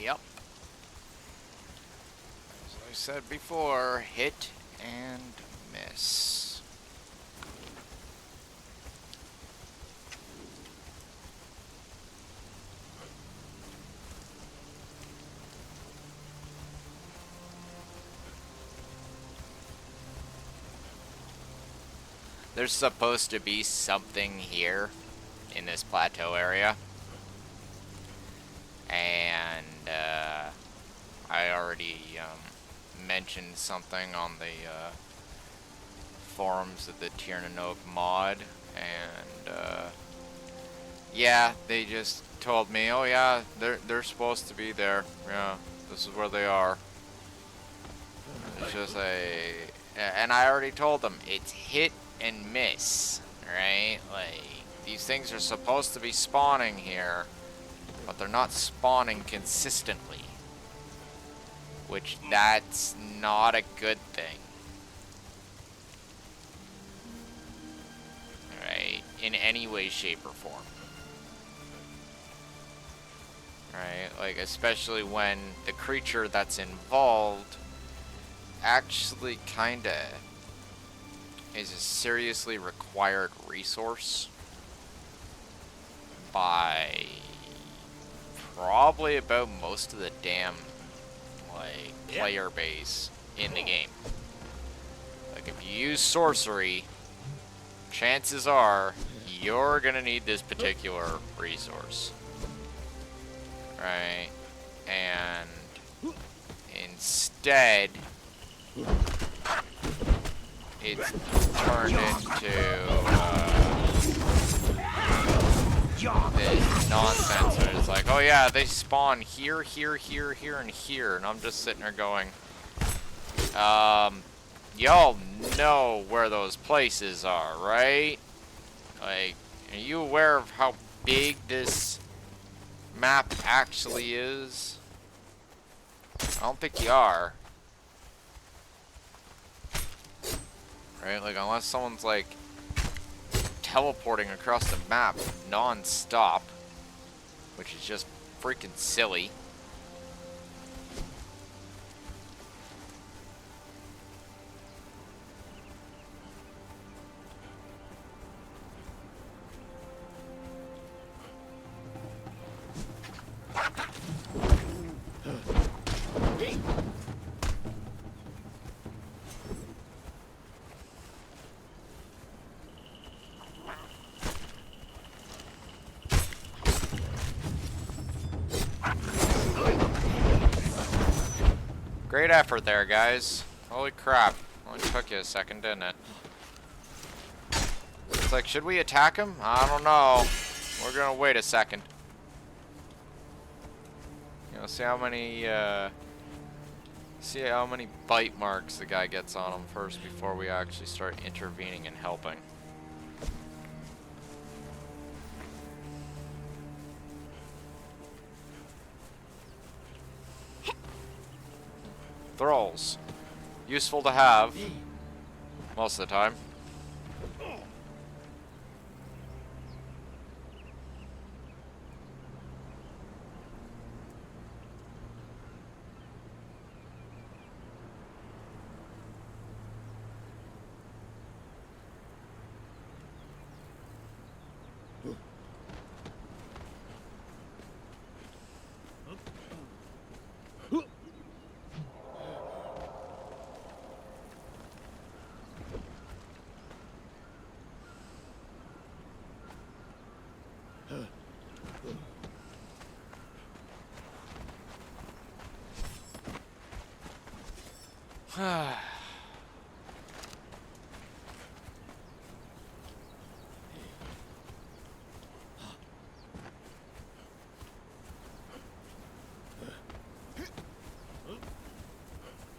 Yep. As I said before, hit and miss. There's supposed to be something here in this plateau area. And I already mentioned something on the forums of the Dr4g0nwo1f mod, and yeah, they just told me, oh yeah, they're supposed to be there. Yeah, this is where they are. It's just and I already told them it's hit and miss, right? Like, these things are supposed to be spawning here, but they're not spawning consistently, which that's not a good thing, right? In any way, shape, or form, right? Like, especially when the creature that's involved actually kinda is a seriously required resource by probably about most of the damn, like, player base in the game. Like, if you use sorcery, chances are you're gonna need this particular resource, right? And instead, it's turned into this nonsense where it's like, oh yeah, they spawn here, here, here, here, and here, and I'm just sitting there going, y'all know where those places are, right? Like, are you aware of how big this map actually is? I don't think you are. Right? Like, unless someone's, like, teleporting across the map non-stop, which is just freaking silly. Great effort there, guys. Holy crap. Only took you a second, didn't it? It's like, should we attack him? I don't know. We're gonna wait a second. You know, see how many bite marks the guy gets on him first before we actually start intervening and helping. Thralls. Useful to have. Most of the time.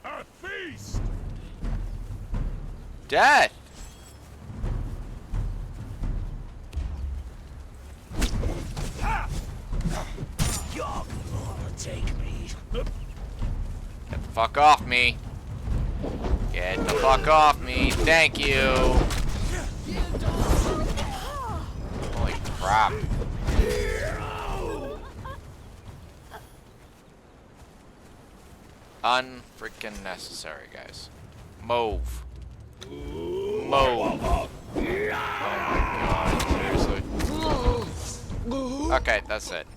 A feast! Death! You're gonna take me. Get the fuck off me. Get the fuck off me. Thank you. Holy crap. Unfreaking necessary, guys. Move. Move. Oh my god, seriously. Okay, that's it.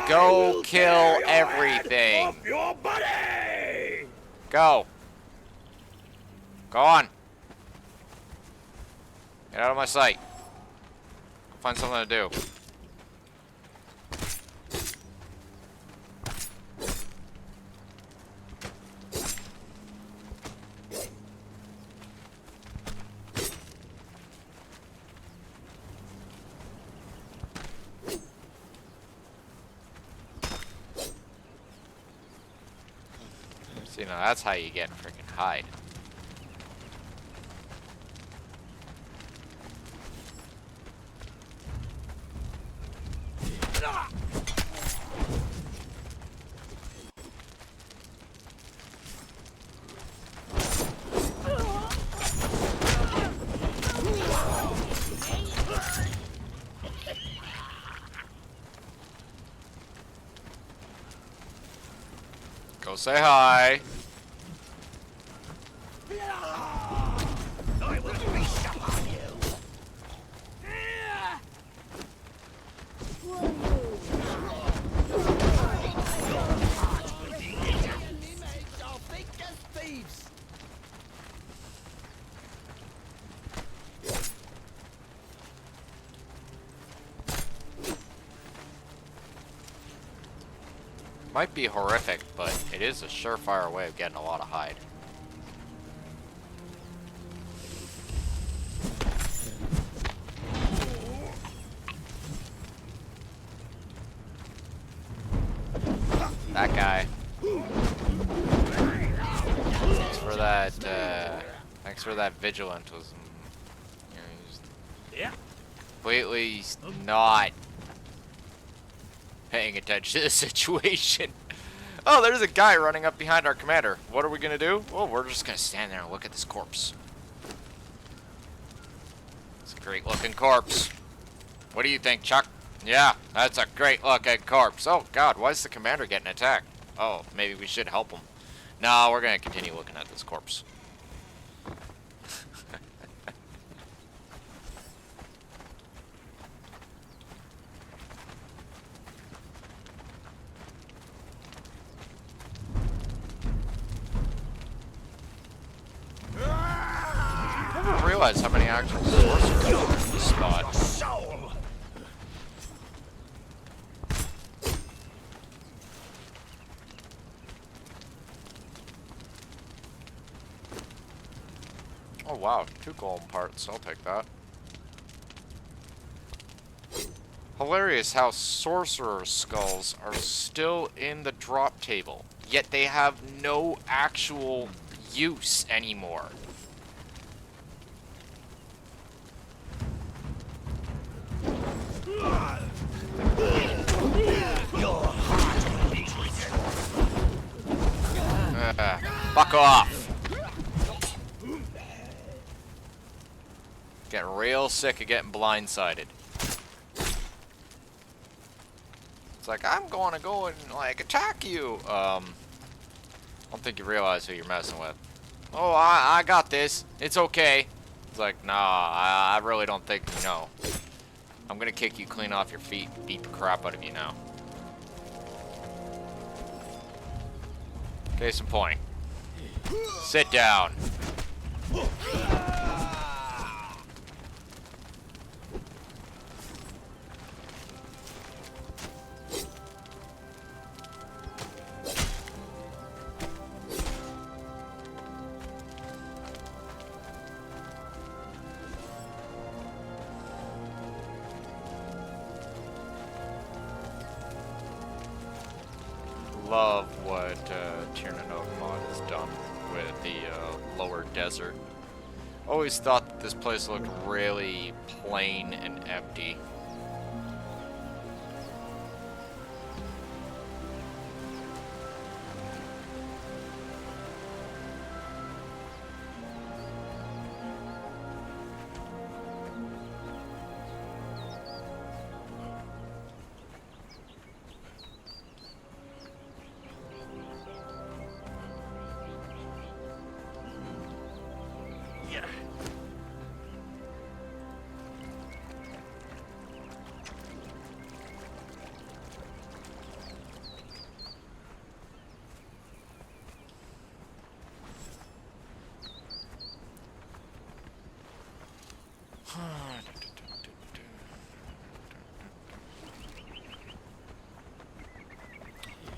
Go kill everything. Off your body! Go. Go on. Get out of my sight. Go find something to do. See, now that's how you get freaking hide. Go say hi. I will feast upon you. Might be horrific, but it is a surefire way of getting a lot of hide. That guy. Thanks for that vigilant was, you know, he's Yeah. completely not paying attention to the situation. Oh, there's a guy running up behind our commander. What are we gonna do? Well, we're just gonna stand there and look at this corpse. It's a great looking corpse. What do you think, Chuck? Yeah, that's a great looking corpse. Oh god, why is the commander getting attacked? Oh, maybe we should help him. No, we're gonna continue looking at this corpse. I never realized how many actual sorcerers are in this spot. Soul. Oh wow, 2 golden parts. I'll take that. Hilarious how sorcerer skulls are still in the drop table, yet they have no actual use anymore. Fuck off! Getting real sick of getting blindsided. It's like, I'm gonna go and, like, attack you. I don't think you realize who you're messing with. Oh, I got this. It's okay. It's like, nah, I really don't think you know. I'm gonna kick you clean off your feet and beat the crap out of you now. Case in point. Sit down. Love what Dr4g0nwo1f has done with the lower desert. Always thought that this place looked really plain and empty.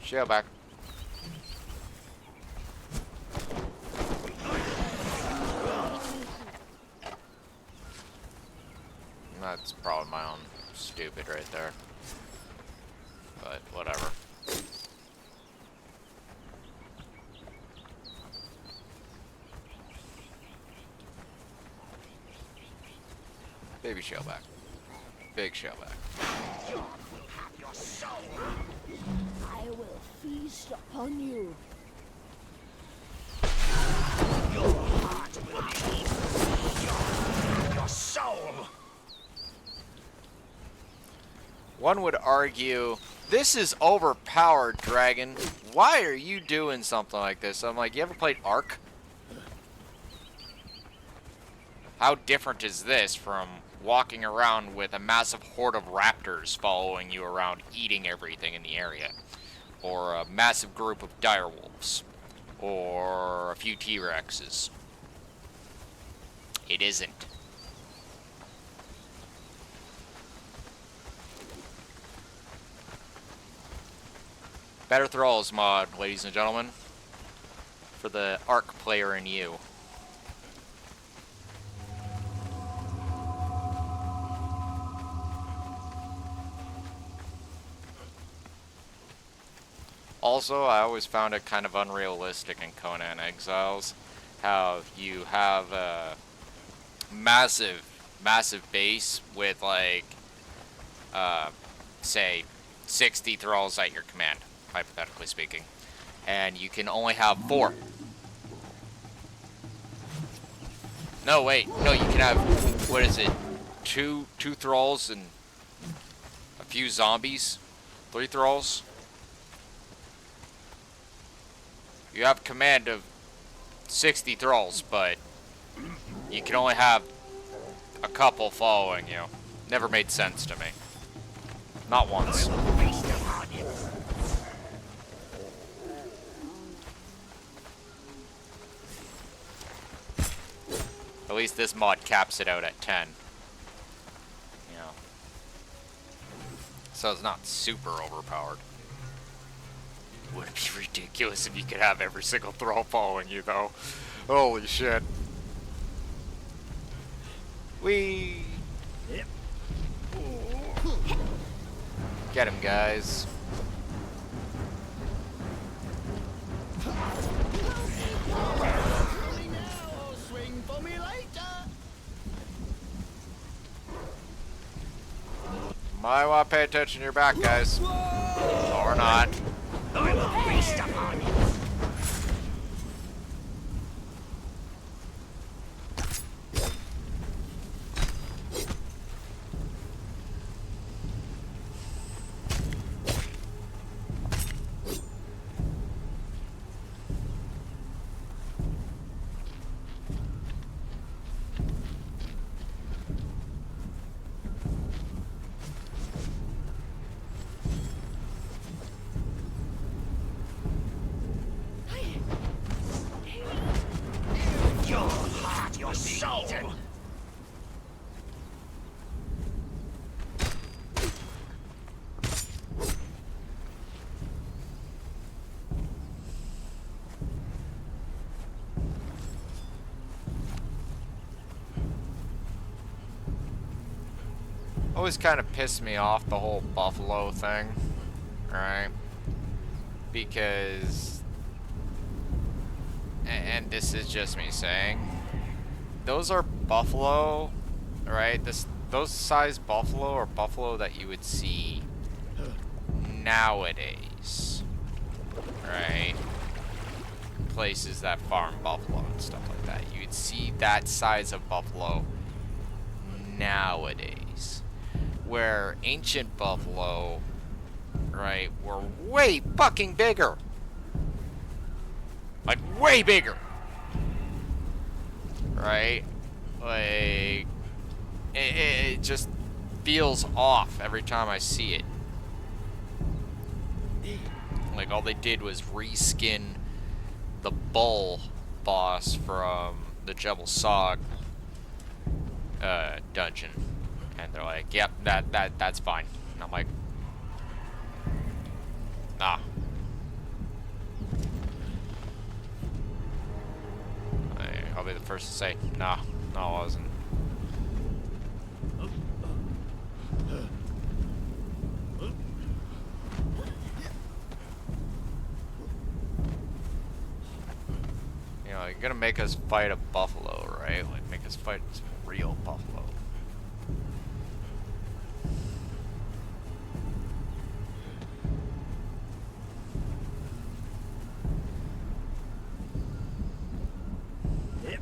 Shell back. That's probably my own stupid right there. But whatever. Baby shellback. Big shellback. I will feast upon you. Your heart will be your soul. One would argue, this is overpowered, Dragon. Why are you doing something like this? I'm like, you ever played Ark? How different is this from walking around with a massive horde of raptors following you around, eating everything in the area? Or a massive group of direwolves? Or a few T-Rexes? It isn't. Better Thralls mod, ladies and gentlemen. For the Ark player in you. Also, I always found it kind of unrealistic in Conan Exiles, how you have a massive base with, like, say, 60 thralls at your command, hypothetically speaking, and you can only have 4. No, wait, no, you can have, what is it, two thralls and a few zombies, 3 thralls. You have command of 60 thralls, but you can only have a couple following you. Never made sense to me. Not once. At least this mod caps it out at 10. You know. So it's not super overpowered. Would it be ridiculous if you could have every single thrall following you, though? Holy shit. We Yep. get him, guys. Swing now or swing for me later. Might want to pay attention to your back, guys. Or not. I will feast upon you. Your heart, your soul. Always kind of pissed me off, the whole buffalo thing, right? Because, and this is just me saying, those are buffalo, right? Those size buffalo are buffalo that you would see nowadays, right? Places that farm buffalo and stuff like that. You'd see that size of buffalo nowadays. Where ancient buffalo, right, were way fucking bigger. Like, way bigger. Right? Like, it just feels off every time I see it. Like, all they did was reskin the bull boss from the Jebel Sog dungeon. And they're like, yep, that's fine. And I'm like, nah. I'll be the first to say, nah, no, I wasn't. You know, you're gonna make us fight a buffalo, right? Like, make us fight some real buffalo. Yep.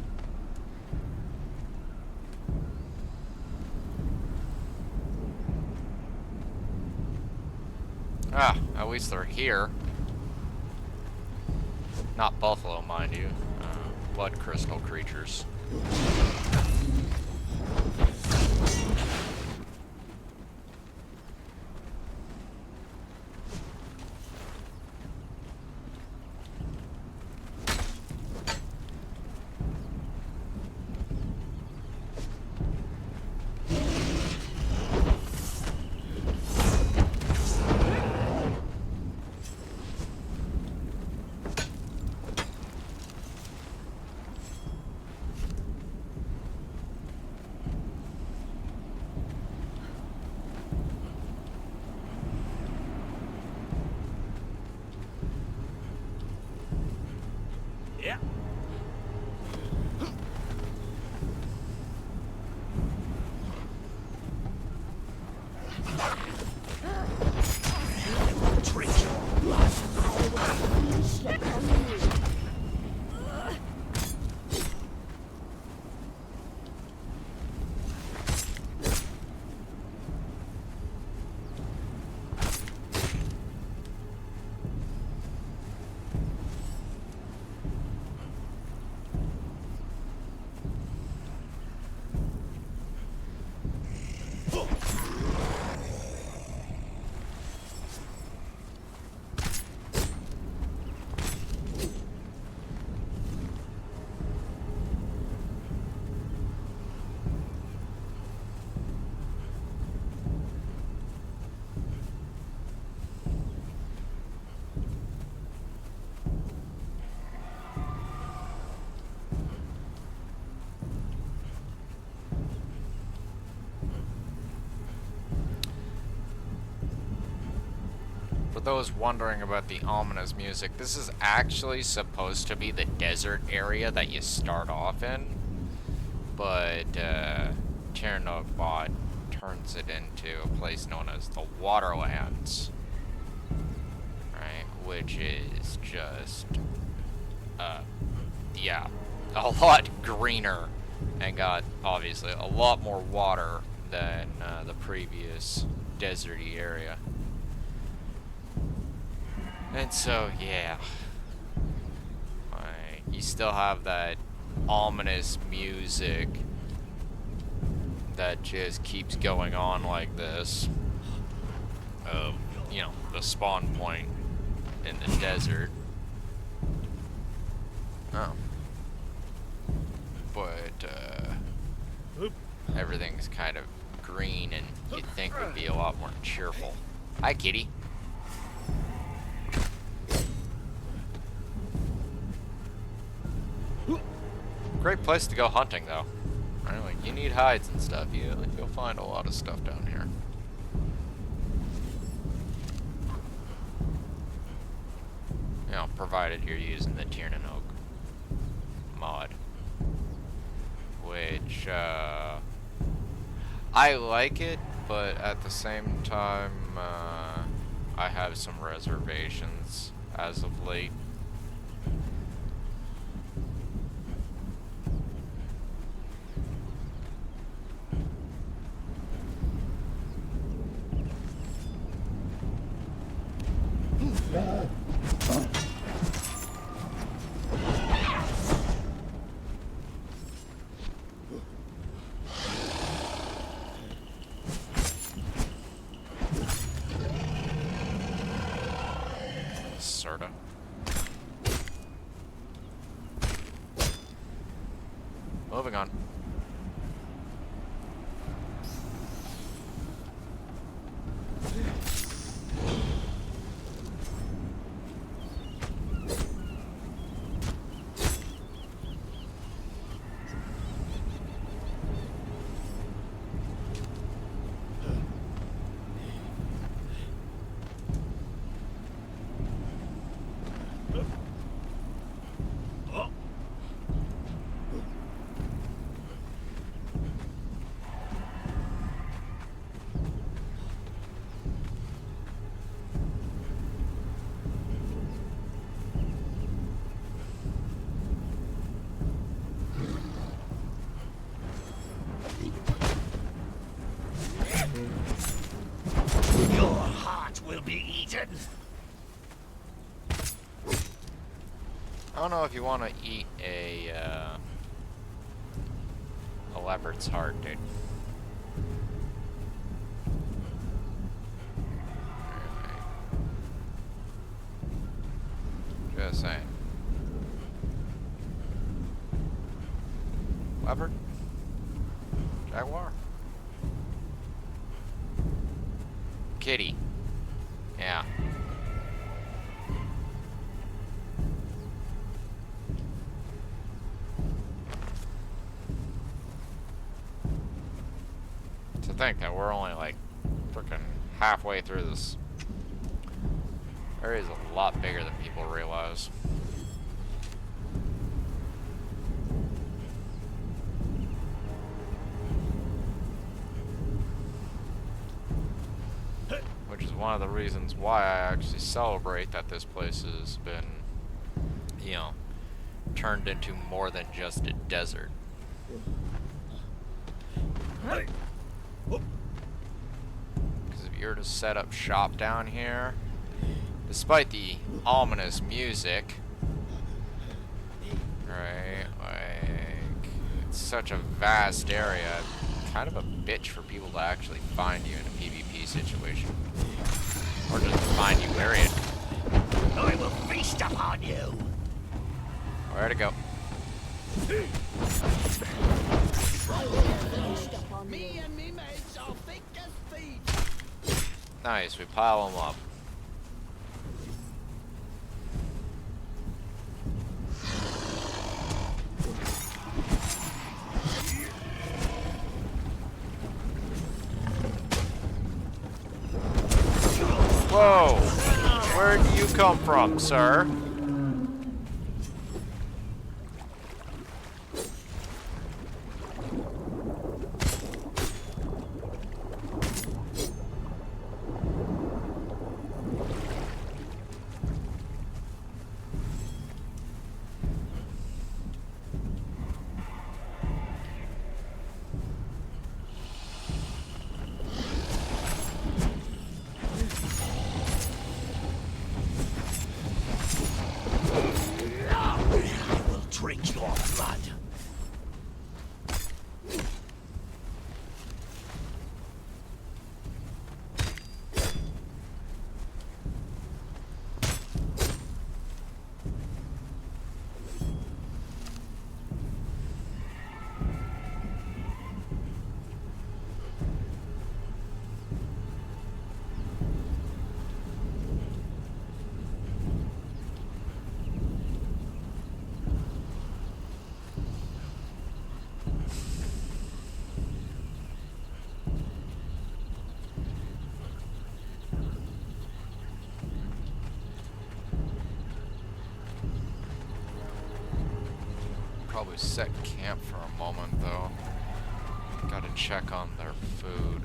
Ah, at least they're here. Not buffalo, mind you. Blood crystal creatures. Yeah. Drink your blood. Feast upon you. those wondering about the ominous music, this is actually supposed to be the desert area that you start off in, but Dr4g0nwo1f turns it into a place known as the Waterlands, right? Which is just, yeah, a lot greener and got obviously a lot more water than the previous deserty area. And so, yeah, you still have that ominous music that just keeps going on like this. You know, the spawn point in the desert. Oh. But, everything's kind of green and you'd think would be a lot more cheerful. Hi, kitty. Great place to go hunting, though. Right? Like, you need hides and stuff. You'll find a lot of stuff down here. You know, provided you're using the Dr4g0nwo1f mod. Which, I like it, but at the same time, I have some reservations as of late. Sorta. Moving on. Your heart will be eaten. I don't know if you want to eat a leopard's heart, dude. Just saying. Leopard? Jaguar? Kitty. Yeah. To think that we're only like freaking halfway through this. Area is a lot bigger than people realize. Which is one of the reasons why I actually celebrate that this place has been, you know, turned into more than just a desert. Because if you were to set up shop down here, despite the ominous music, right, like, it's such a vast area, kind of a bitch for people to actually find you in a PvP situation. Or just to find you where it. I will feast upon you. Where to go? Me and me mates are thick as thieves. Nice, we pile them up. Whoa! Where do you come from, sir? I will drink your blood. Probably set camp for a moment though. Gotta check on their food.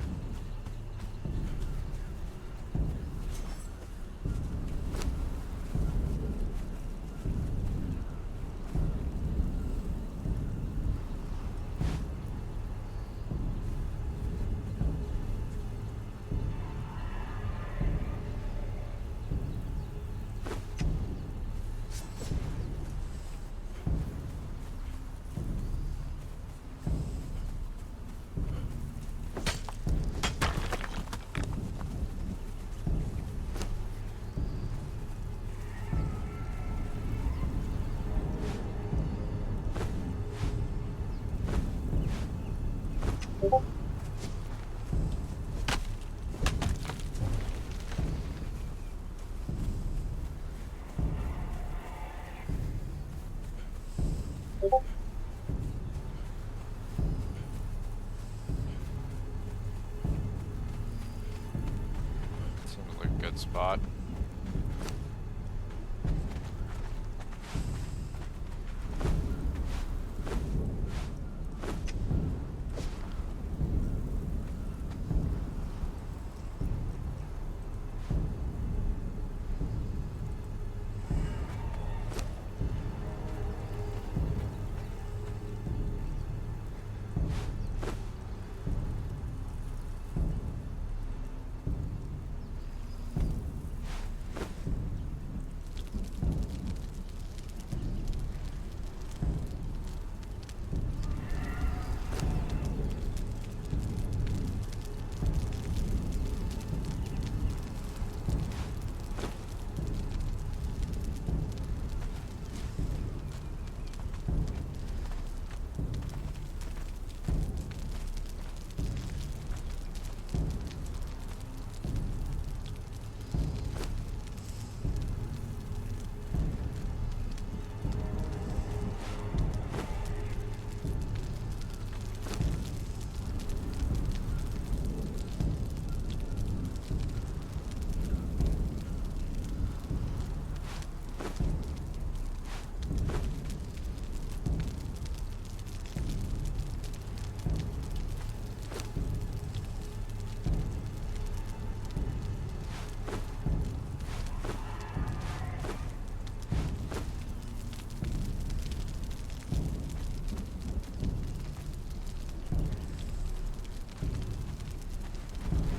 Seems like a good spot.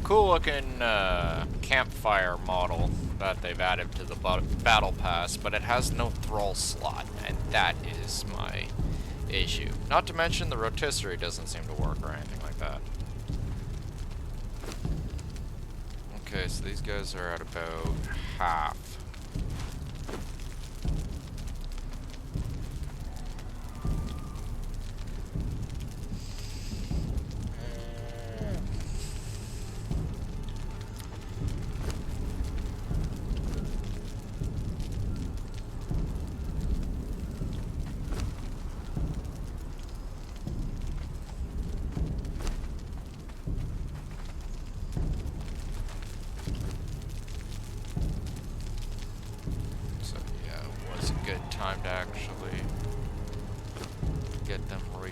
Cool looking campfire model that they've added to the battle pass, but it has no thrall slot, and that is my issue. Not to mention the rotisserie doesn't seem to work or anything like that. Okay, so these guys are at about half.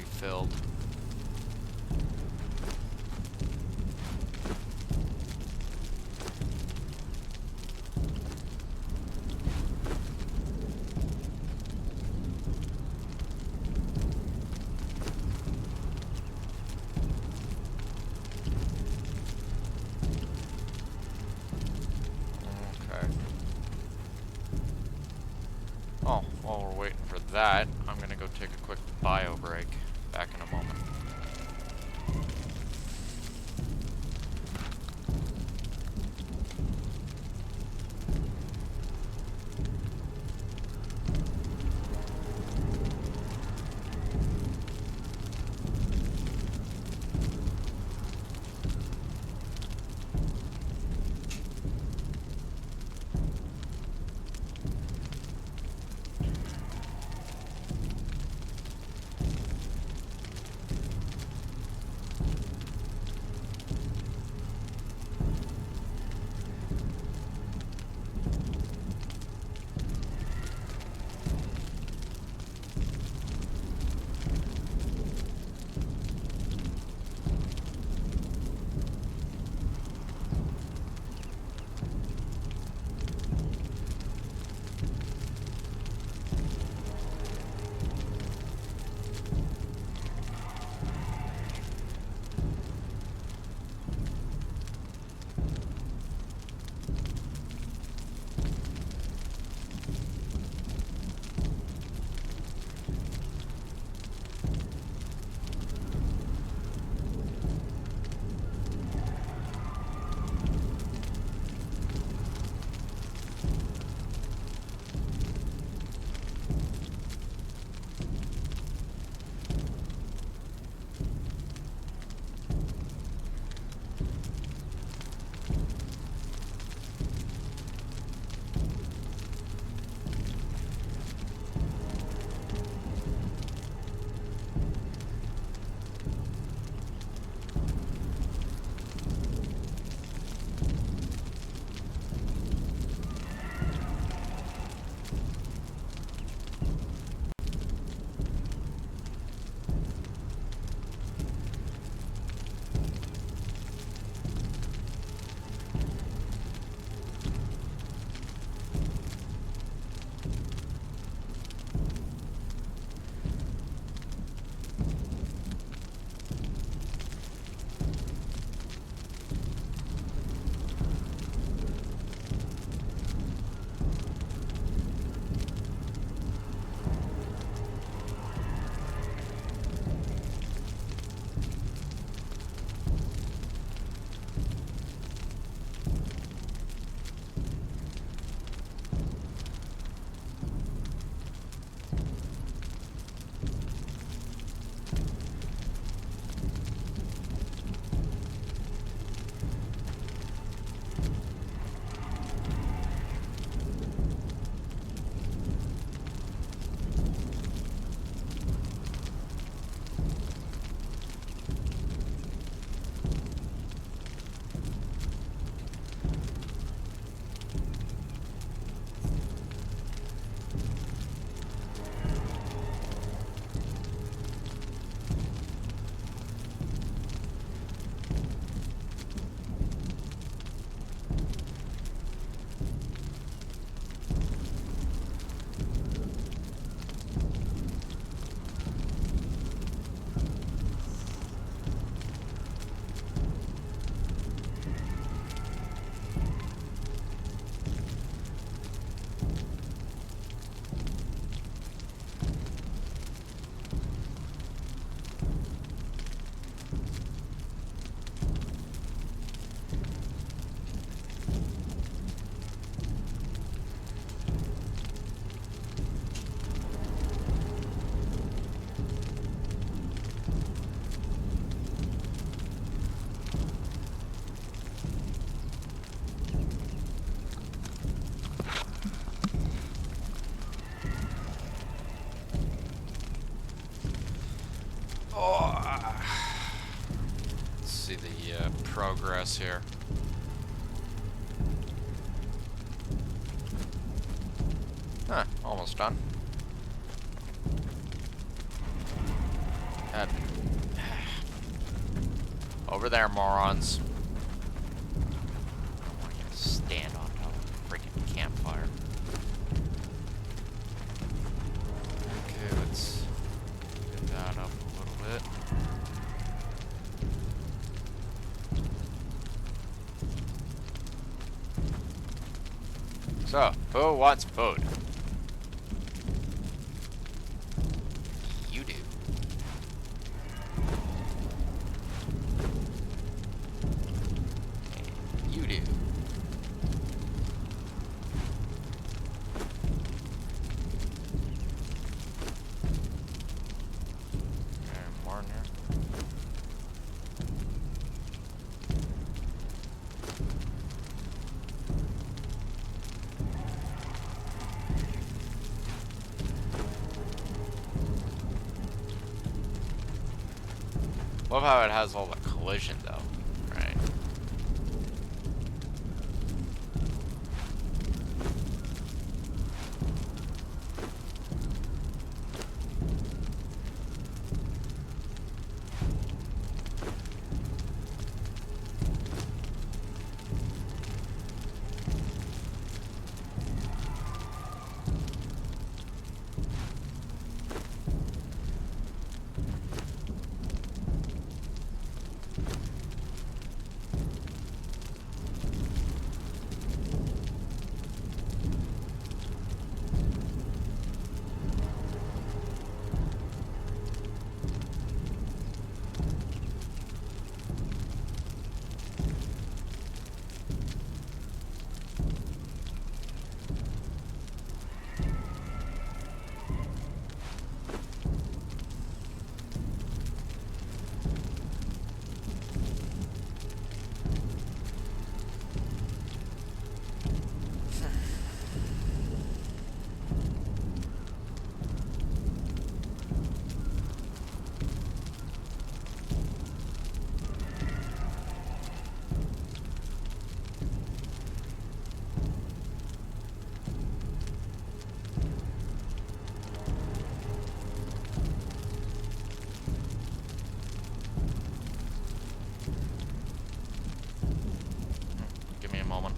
refilled. Okay. Oh, while we're waiting for that, I'm gonna go take a quick bio break. Back in a moment. Let's see the progress here. Huh, almost done. Over there, morons. I don't want you to stand on top of a freaking campfire. Okay, let's get that up a little bit. So, who wants food? You do. And you do. Okay, more in here. Love how it has all the collision though, right? Give me a moment.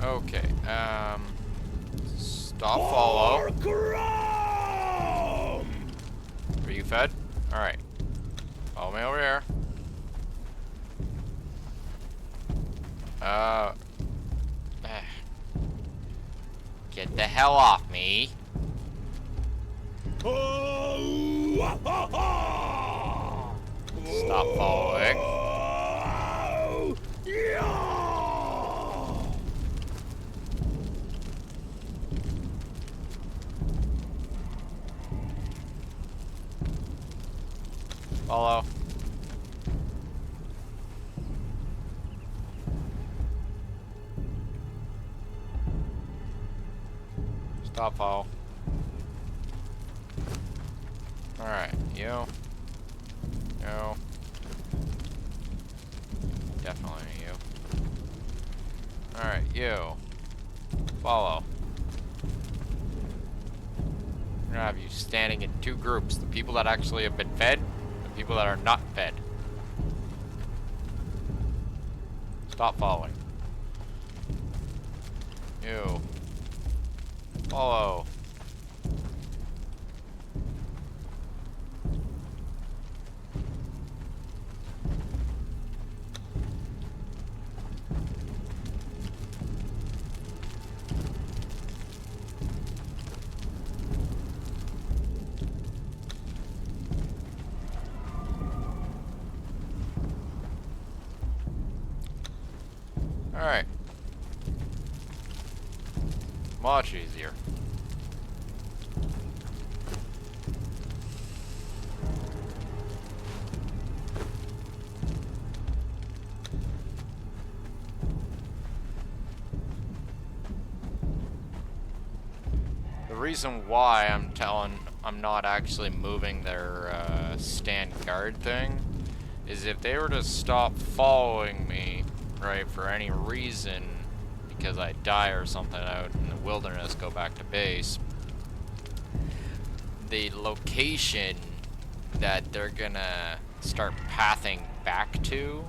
Okay, stop follow. For Chrome! Are you fed? Alright. Follow me over here. Get the hell off me. Oh, ah, ah, ah. Stop following. Oh, yeah. Follow. Stop follow. Alright, you. No. Definitely you. Alright, you. Follow. I'm gonna have you standing in two groups. The people that actually have been fed, the people that are not fed. Stop following. You. Follow. Alright. Much easier. The reason why I'm not actually moving their stand guard thing is if they were to stop following me, right, for any reason, because I die or something out in the wilderness, go back to base, the location that they're gonna start pathing back to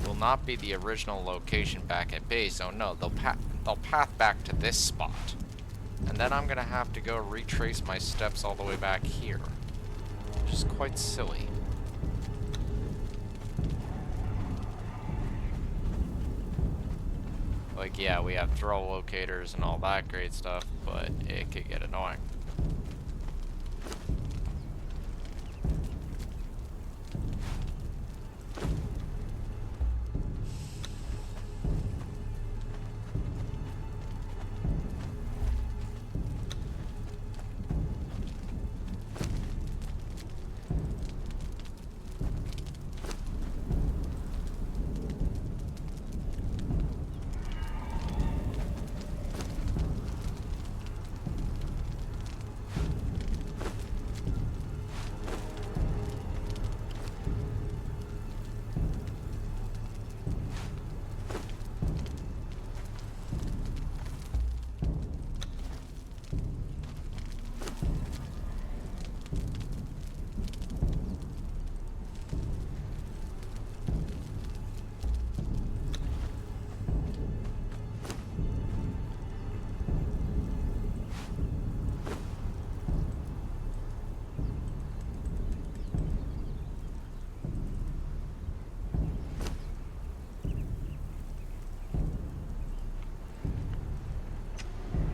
will not be the original location back at base. Oh no, they'll path back to this spot. And then I'm gonna have to go retrace my steps all the way back here. Which is quite silly. Like, yeah, we have throw locators and all that great stuff, but it could get annoying.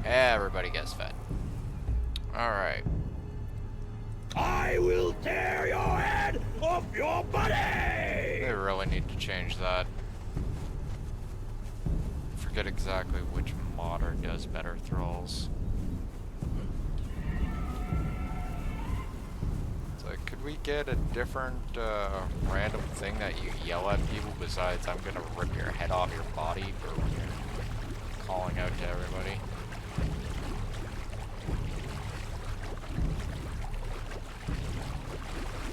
Everybody gets fed. Alright. I will tear your head off your body! They really need to change that. Forget exactly which modder does better thralls. It's like, could we get a different random thing that you yell at people besides I'm gonna rip your head off your body for calling out to everybody?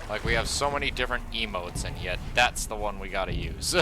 Like, we have so many different emotes, and yet that's the one we gotta use.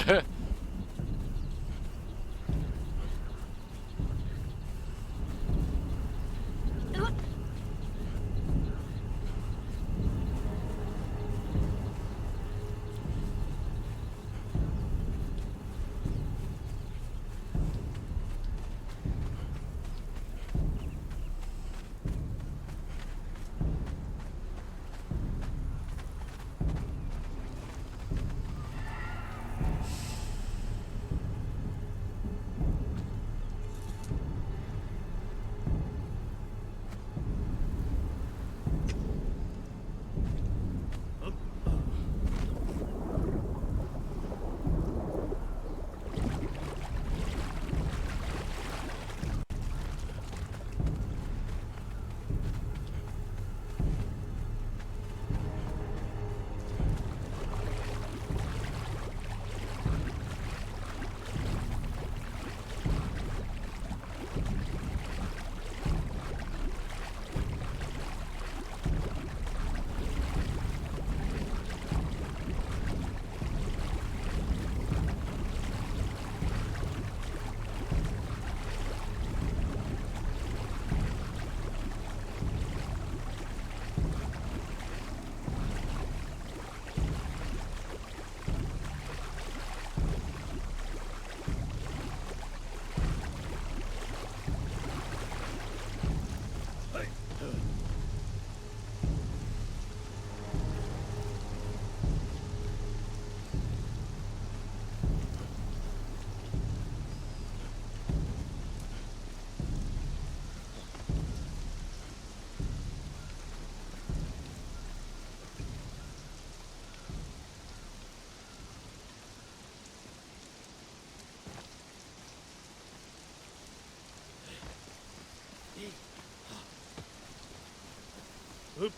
Okay.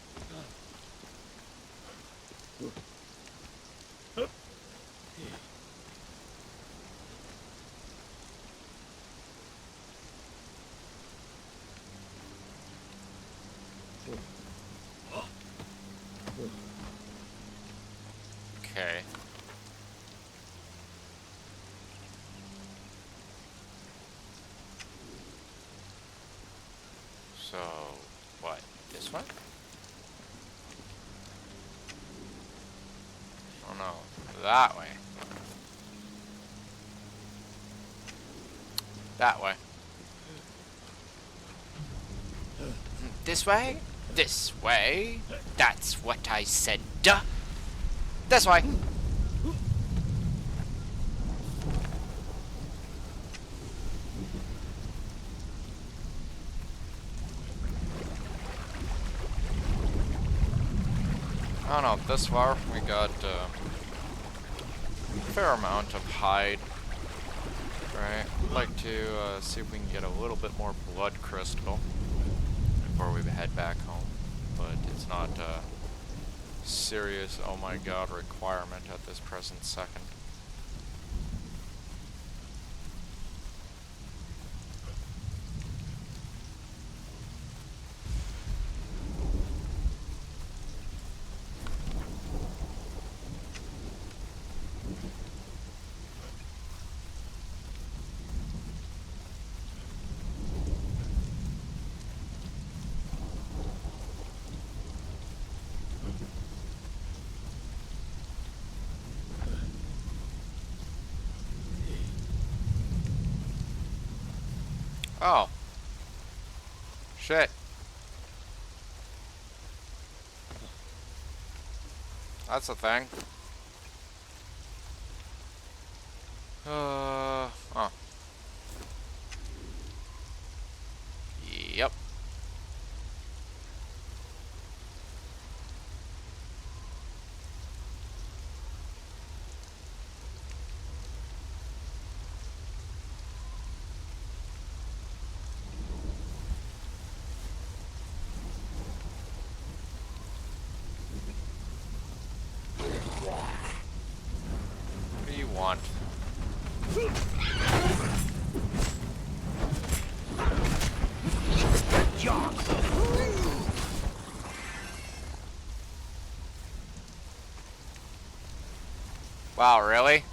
So, what? This one? Oh no, that way. That way. This way? This way? That's what I said. Duh. This way. I don't know, this far we got a fair amount of hide. Right, I'd like to see if we can get a little bit more blood crystal before we head back home. But it's not a serious, oh my god, requirement at this present second. Oh. Shit. That's a thing. Oh. Yep. What do you want? Wow, really?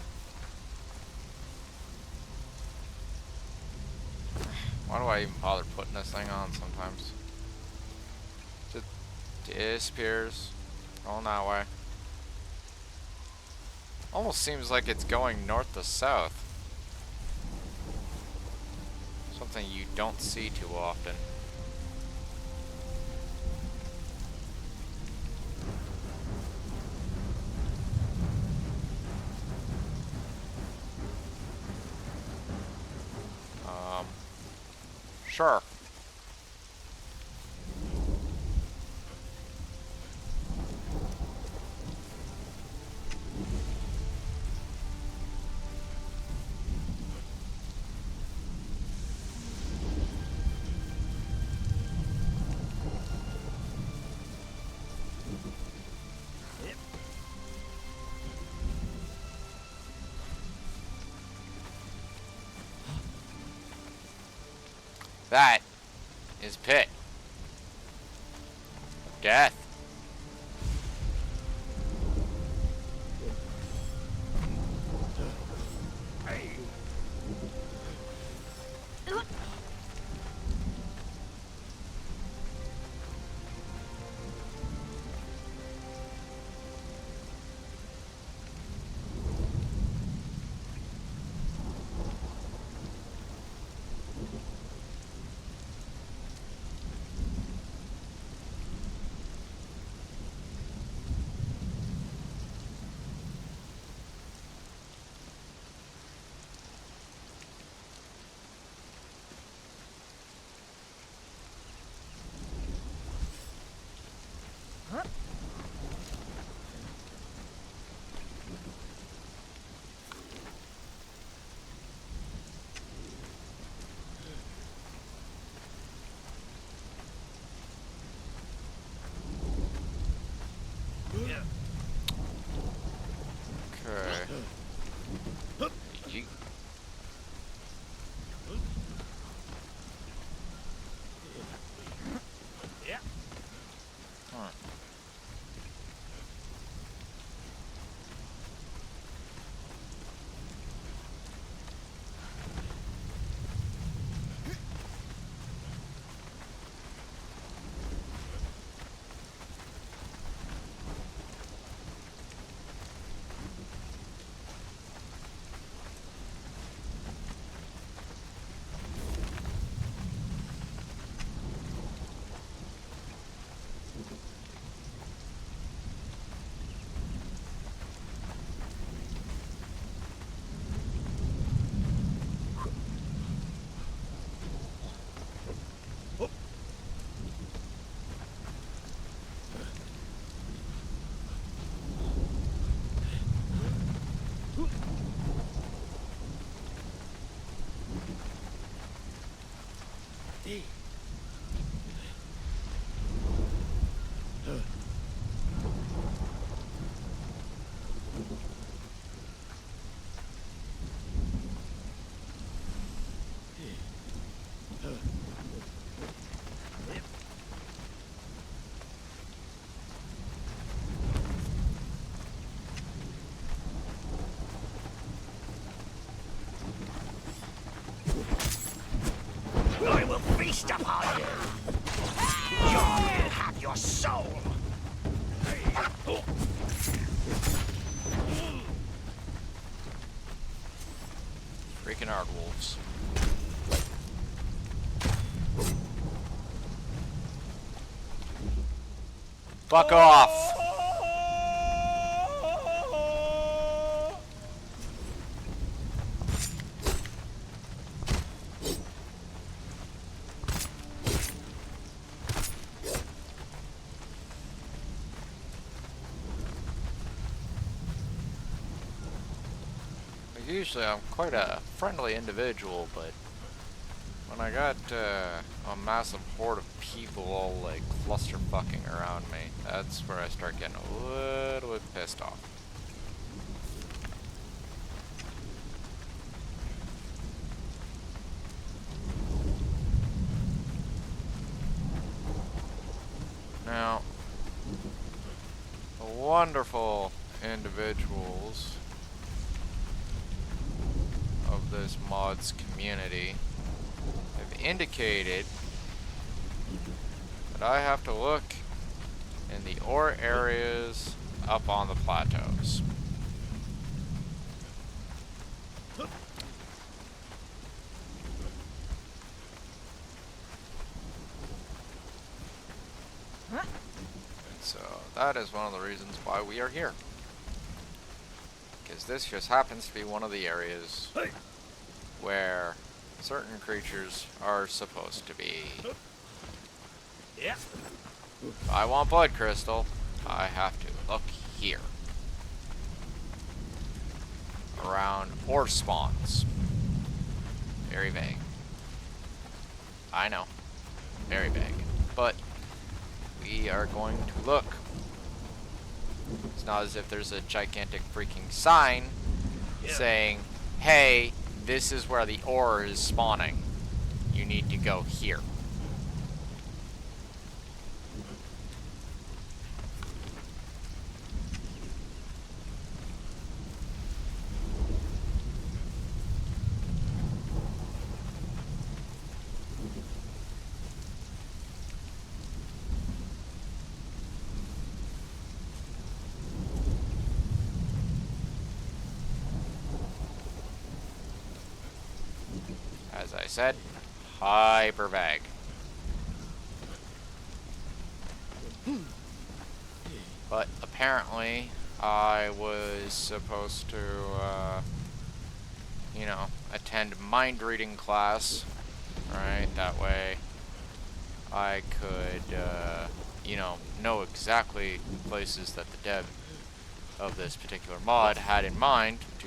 Why do I even bother putting this thing on sometimes? Just disappears. Going that way. Almost seems like it's going north to south. Something you don't see too often. Sure. That is pit. Death. freaking aardwolves. Fuck off! Usually I'm quite a friendly individual, but when I got a massive horde of people all like cluster fucking around me, that's where I start getting a little bit pissed off. Now, the wonderful individuals of this mods community have indicated that I have to look in the ore areas up on the plateaus. So that is one of the reasons why we are here. Because this just happens to be one of the areas where certain creatures are supposed to be. Yeah. If I want blood crystal, I have to look here. Around ore spawns. Very vague. I know. Very vague. But we are going to look. It's not as if there's a gigantic freaking sign saying, hey, this is where the ore is spawning. You need to go here. As I said, hyper vague. But apparently, I was supposed to, you know, attend mind reading class, right? That way, I could, you know exactly places that the dev of this particular mod had in mind to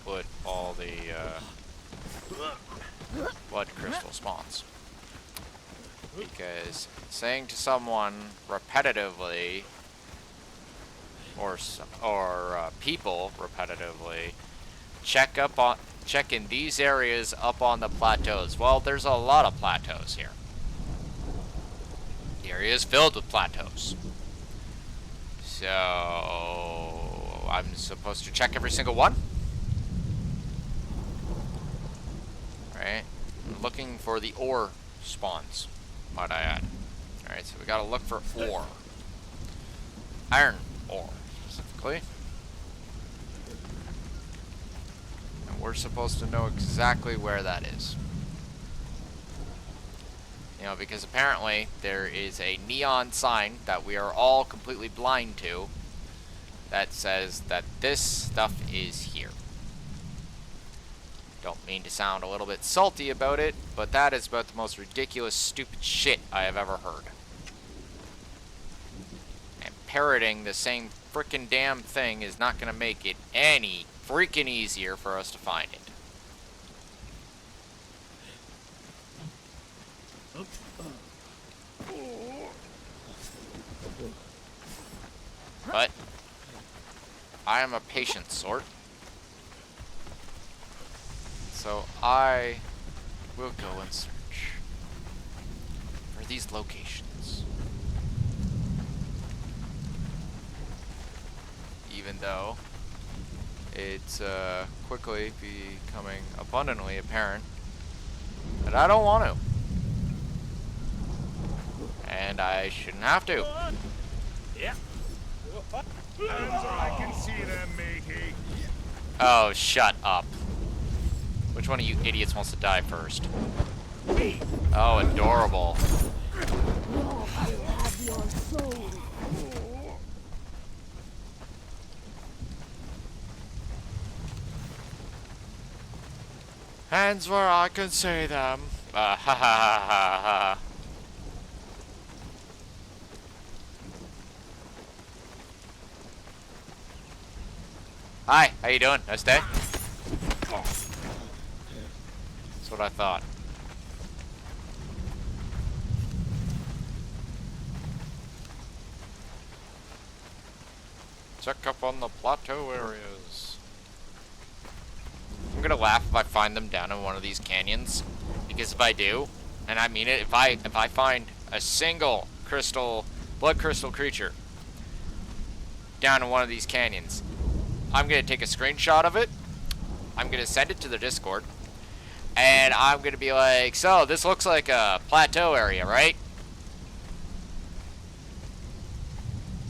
put all the, blood crystal spawns. Because saying to someone repetitively, or people repetitively, check in these areas up on the plateaus. Well, there's a lot of plateaus here. The area is filled with plateaus. So I'm supposed to check every single one? Right? I'm looking for the ore spawns, might I add. Alright, so we gotta look for ore. Iron ore, specifically. And we're supposed to know exactly where that is. You know, because apparently there is a neon sign that we are all completely blind to that says that this stuff is here. Don't mean to sound a little bit salty about it, but that is about the most ridiculous, stupid shit I have ever heard. And parroting the same frickin' damn thing is not gonna make it any freaking easier for us to find it. But I am a patient sort. So I will go and search for these locations. Even though it's quickly becoming abundantly apparent that I don't want to. And I shouldn't have to. Yeah. I can see them, matey. Oh, shut up. Which Which one of you idiots wants to die first? Oh, adorable. Now I will have your soul. Hands where I can see them. Ha ha ha ha ha. Hi, how you doing? Nice day? That's what I thought. Check up on the plateau areas. I'm gonna laugh if I find them down in one of these canyons. Because if I do, and I mean it, if I find a single blood crystal creature down in one of these canyons, I'm gonna take a screenshot of it, I'm gonna send it to the Discord, and I'm gonna be like, so this looks like a plateau area, right?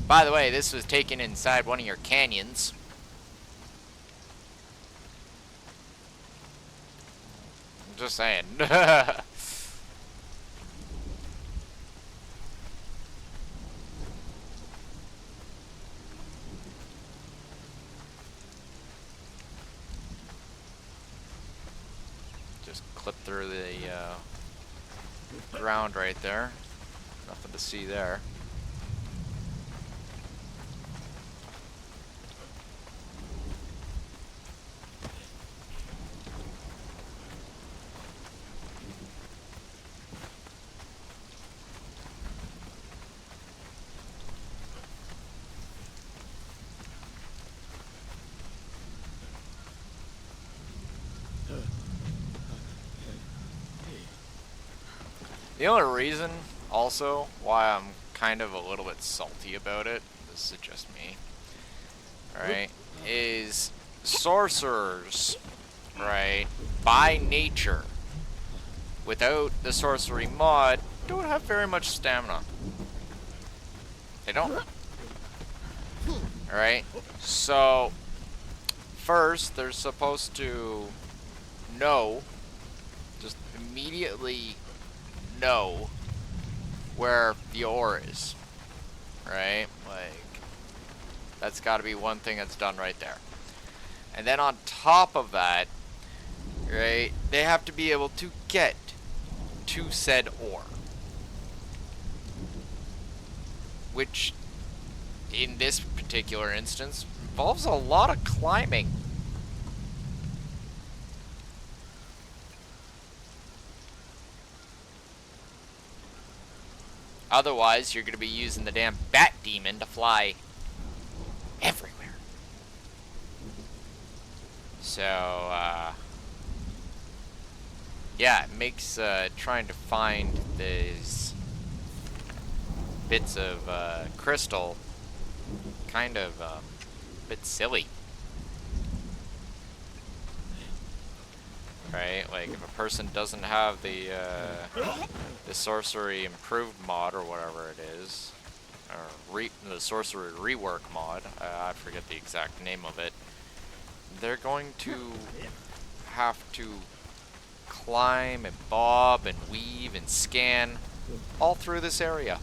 By the way, this was taken inside one of your canyons. I'm just saying. Just clip through the ground right there. Nothing to see there. The only reason, also, why I'm kind of a little bit salty about it, this is just me, right, is sorcerers, right, by nature, without the sorcery mod, don't have very much stamina. They don't. Alright, so, first, they're supposed to know, just immediately know where the ore is, right? Like, that's got to be one thing that's done right there. And then on top of that, right, they have to be able to get to said ore, which in this particular instance involves a lot of climbing. Otherwise, you're going to be using the damn bat demon to fly everywhere. So, yeah, it makes trying to find these bits of crystal kind of a bit silly. Right? Like, if a person doesn't have the sorcery improved mod or whatever it is, or the sorcery rework mod, I forget the exact name of it, they're going to have to climb and bob and weave and scan all through this area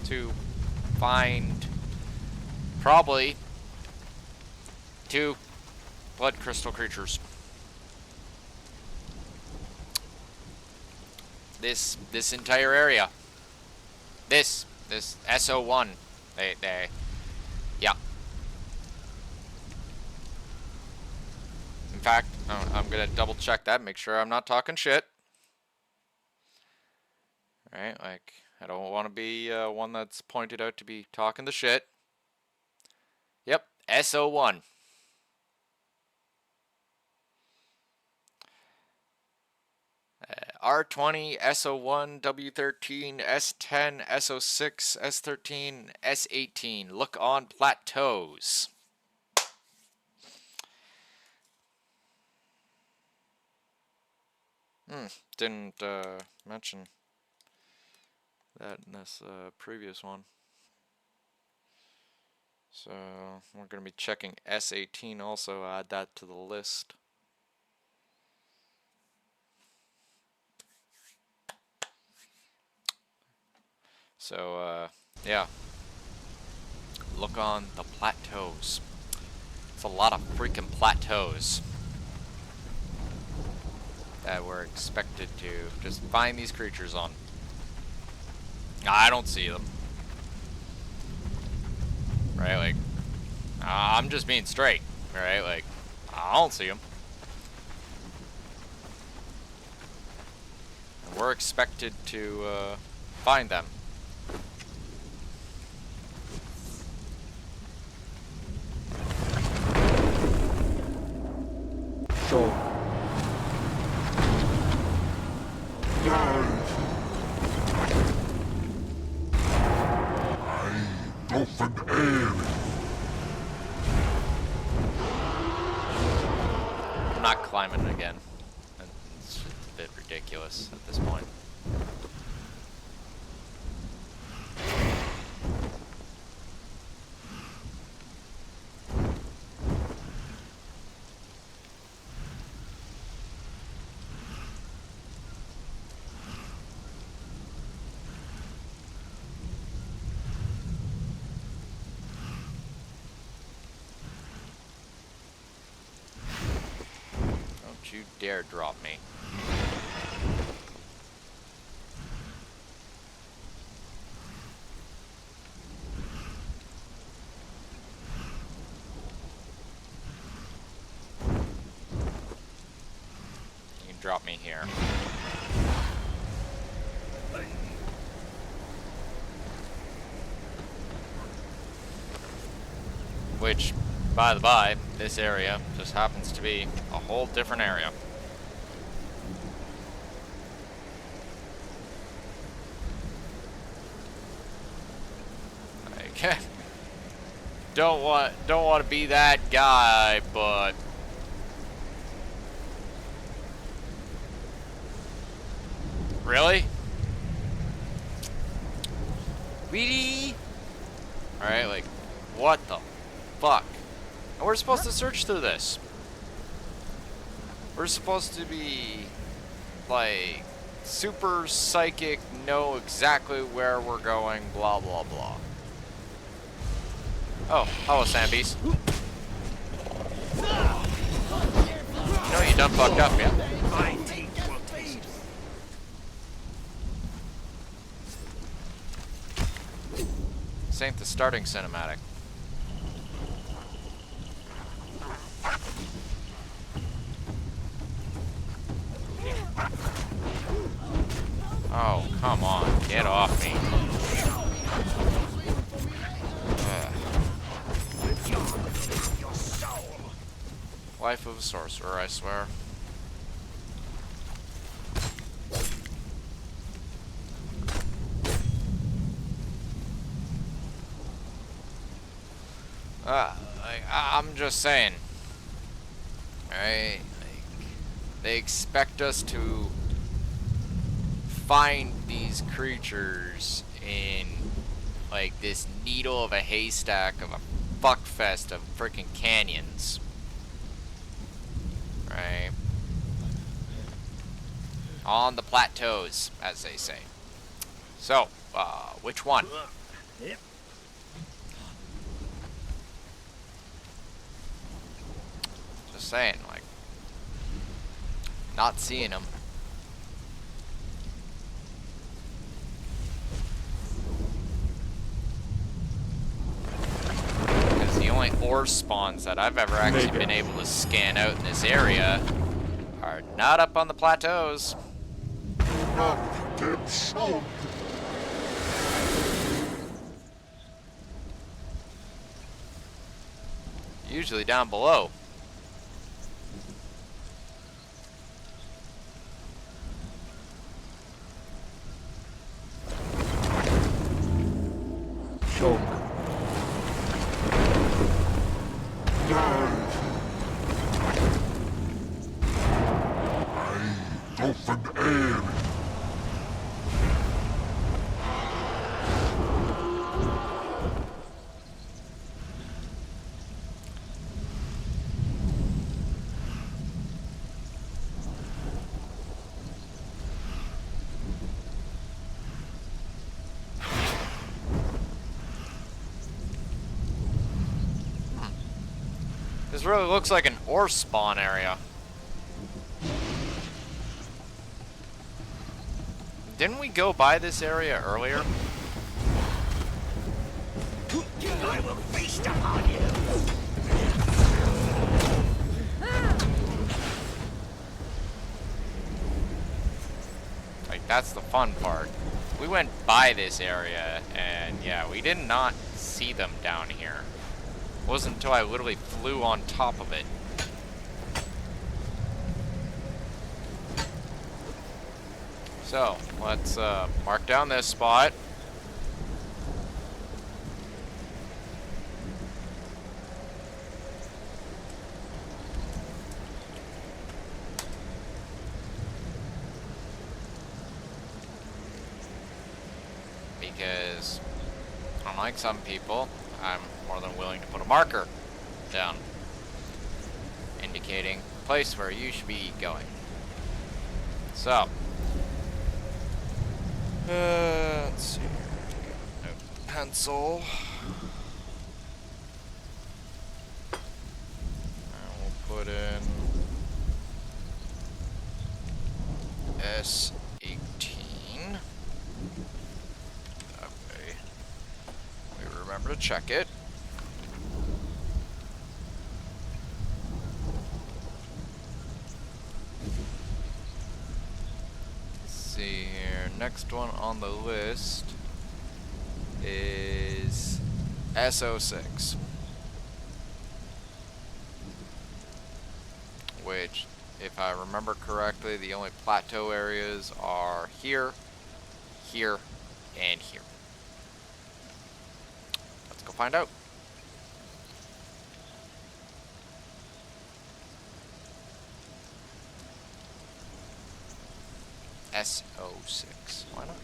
to find probably 2 blood crystal creatures. This entire area. This SO1. Yeah. In fact, I'm gonna double check that, make sure I'm not talking shit. Right, like, I don't want to be one that's pointed out to be talking the shit. Yep, SO1. R20, SO1, W13, S10, SO6, S13, S18. Look on plateaus. Didn't mention that in this previous one. So we're going to be checking S18 also, add that to the list. So, yeah. Look on the plateaus. It's a lot of freaking plateaus that we're expected to just find these creatures on. I don't see them. Right, like, I'm just being straight, right? Like, I don't see them. And we're expected to find them. So. I'm not climbing again. It's just a bit ridiculous at this point. Don't you dare drop me. You can drop me here. Which, by the by, this area just happens to be a whole different area. Like, don't want to be that guy, but really? Really? Alright, like, what the fuck? And we're supposed to search through this. We're supposed to be, like, super psychic, know exactly where we're going, blah, blah, blah. Oh, hello, Sand Beast. You know you done fucked up, yeah? This ain't the starting cinematic. Oh, come on. Get off me. Life of a sorcerer, I swear. I'm just saying. Right? Like, they expect us to find these creatures in, like, this needle of a haystack of a fuckfest of freaking canyons. Right? On the plateaus, as they say. So, which one? Yep. Just saying, like, not seeing them. Because the only ore spawns that I've ever actually been able to scan out in this area are not up on the plateaus. Usually down below. Choke. This really looks like an ore spawn area. Didn't we go by this area earlier? I will feast upon you. Like, that's the fun part. We went by this area, and yeah, we did not see them down here. It wasn't until I literally flew on top of it. So, let's mark down this spot. Because, unlike some people, I'm more than willing to put a marker down, indicating the place where you should be going. So, let's see here. A pencil. And we'll put in S18. That way we remember to check it. See here, next one on the list is SO6, which, if I remember correctly, the only plateau areas are here, here, and here. Let's go find out. SO6. Why not?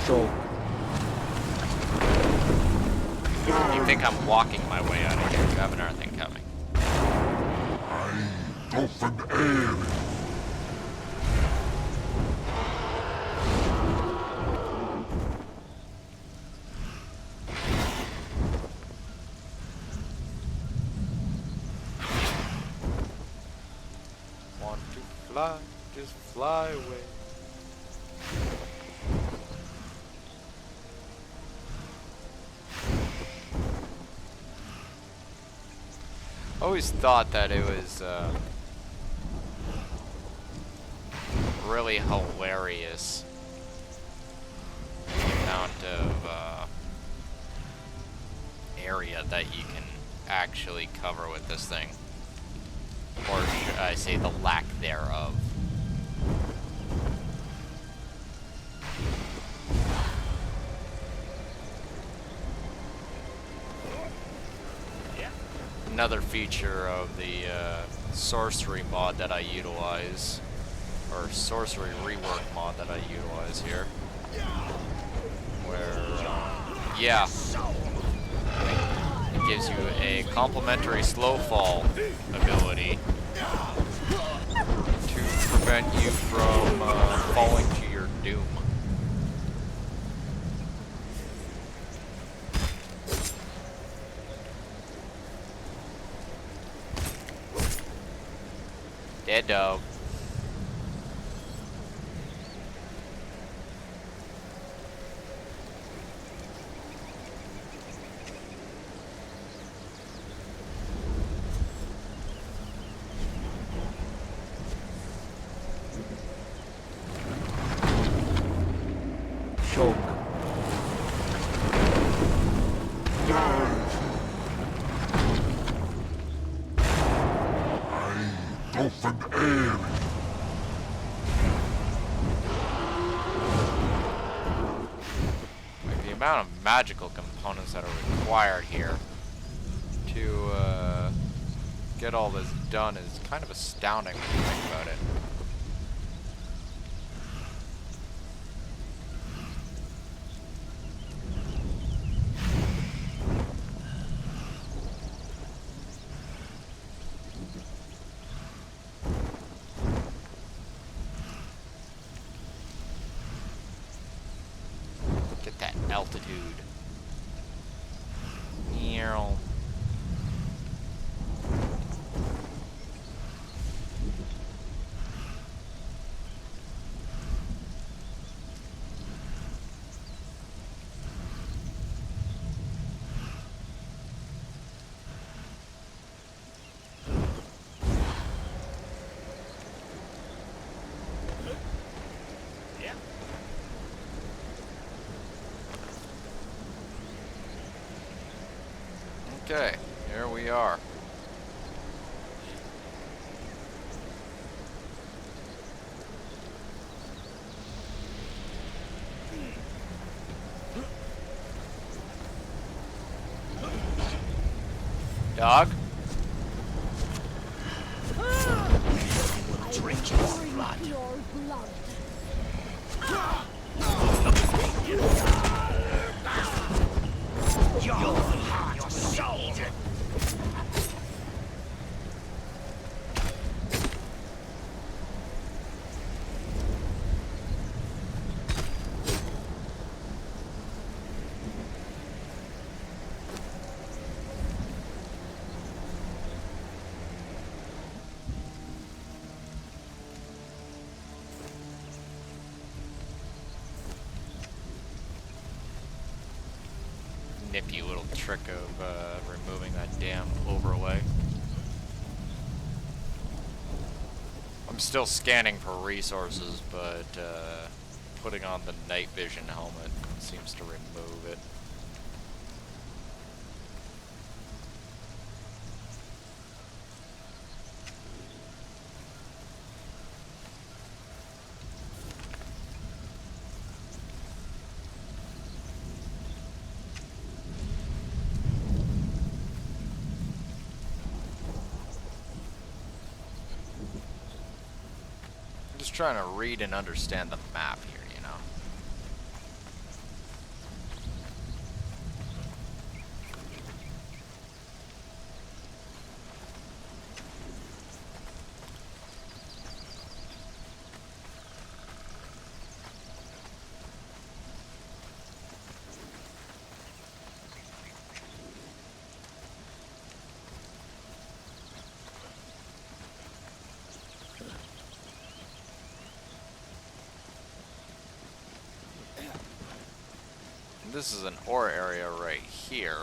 So, You think I'm walking my way out of here? You have another thing coming. Want to fly, just fly away. Always thought that it was really hilarious the amount of area that you can actually cover with this thing, or should I say the lack thereof. Another feature of the sorcery mod that I utilize, or sorcery rework mod that I utilize here, where, yeah, it gives you a complementary slow fall ability to prevent you from falling to your doom. Dead dog. choke. Like, the amount of magical components that are required here to get all this done is kind of astounding when you think about it. altitude. Meow. Okay, here we are. Dog? Drink your blood. Your blood. Your heart, your soul. Nippy little trick of removing that damn overlay. I'm still scanning for resources, but putting on the night vision helmet seems to remove it. I'm just trying to read and understand the map here, you know? This is an ore area right here.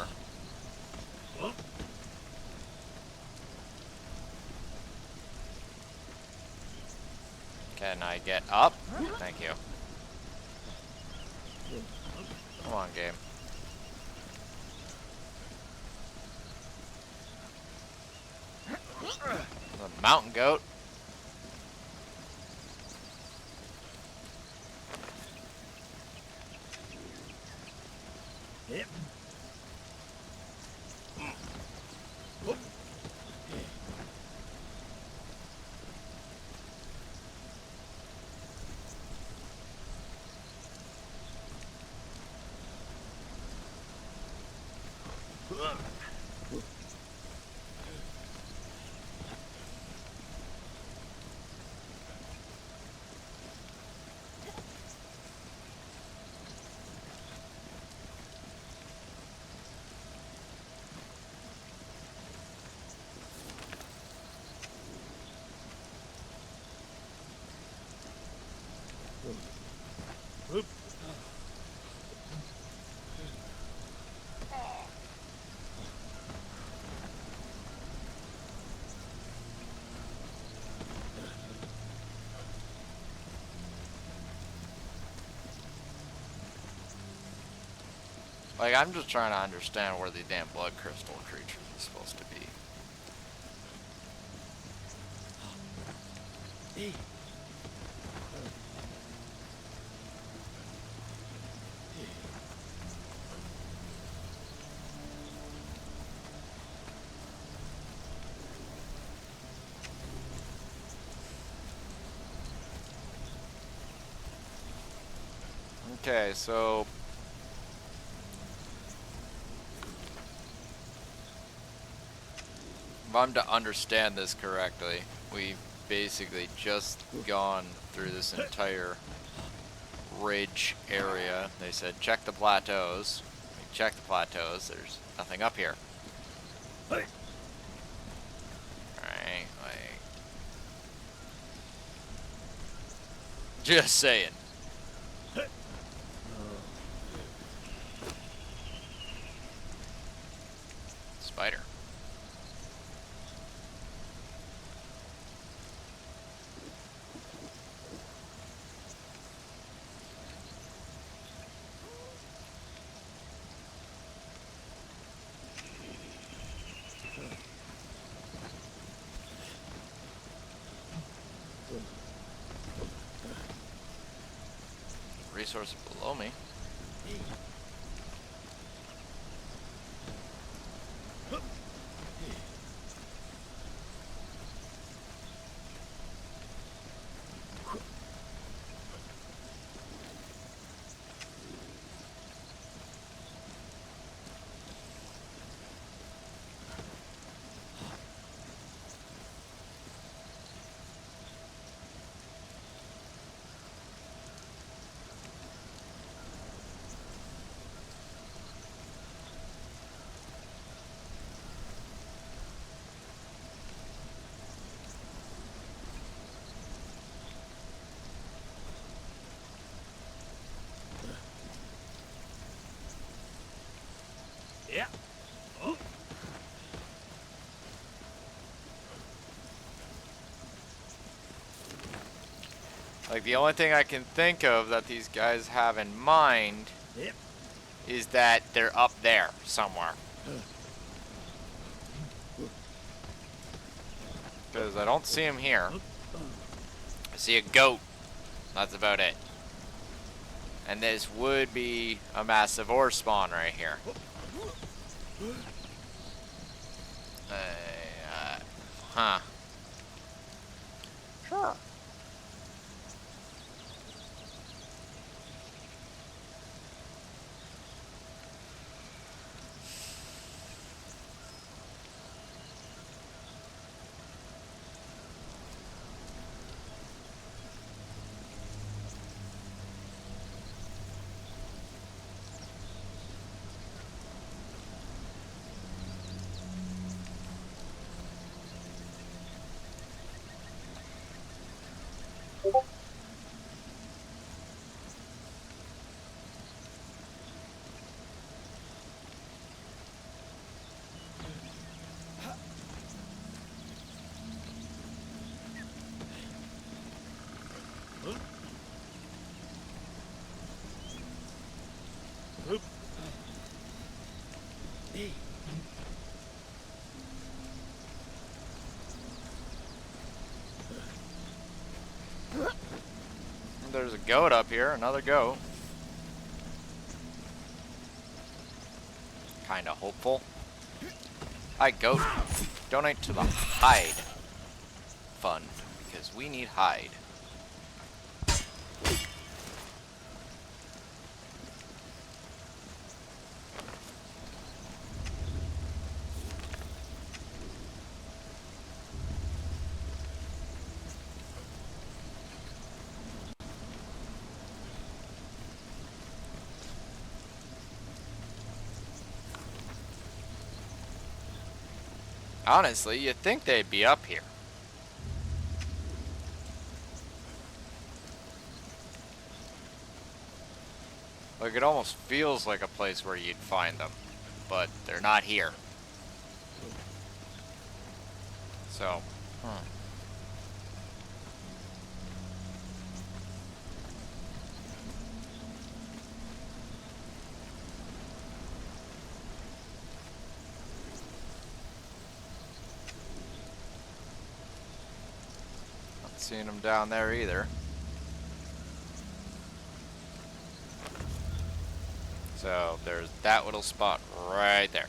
Can I get up? Thank you. Come on, game. The mountain goat. Yep. Like, I'm just trying to understand where the damn blood crystal creature is supposed to be. Okay, so if I'm to understand this correctly, we've basically just gone through this entire ridge area. They said check the plateaus. We check the plateaus. There's nothing up here. Hey. Alright, like... Just saying. Spider. Resource below me. Yeah. Oh. Like, the only thing I can think of that these guys have in mind Yep. is that they're up there somewhere. Because I don't see him here. I see a goat. That's about it. And this would be a massive ore spawn right here. Huh. Sure. There's a goat up here, another goat. Kinda hopeful. Hi, goat. Donate to the hide fund, because we need hide. Honestly, you'd think they'd be up here. Like, it almost feels like a place where you'd find them, but they're not here. So, not seeing them down there either. So, there's that little spot right there.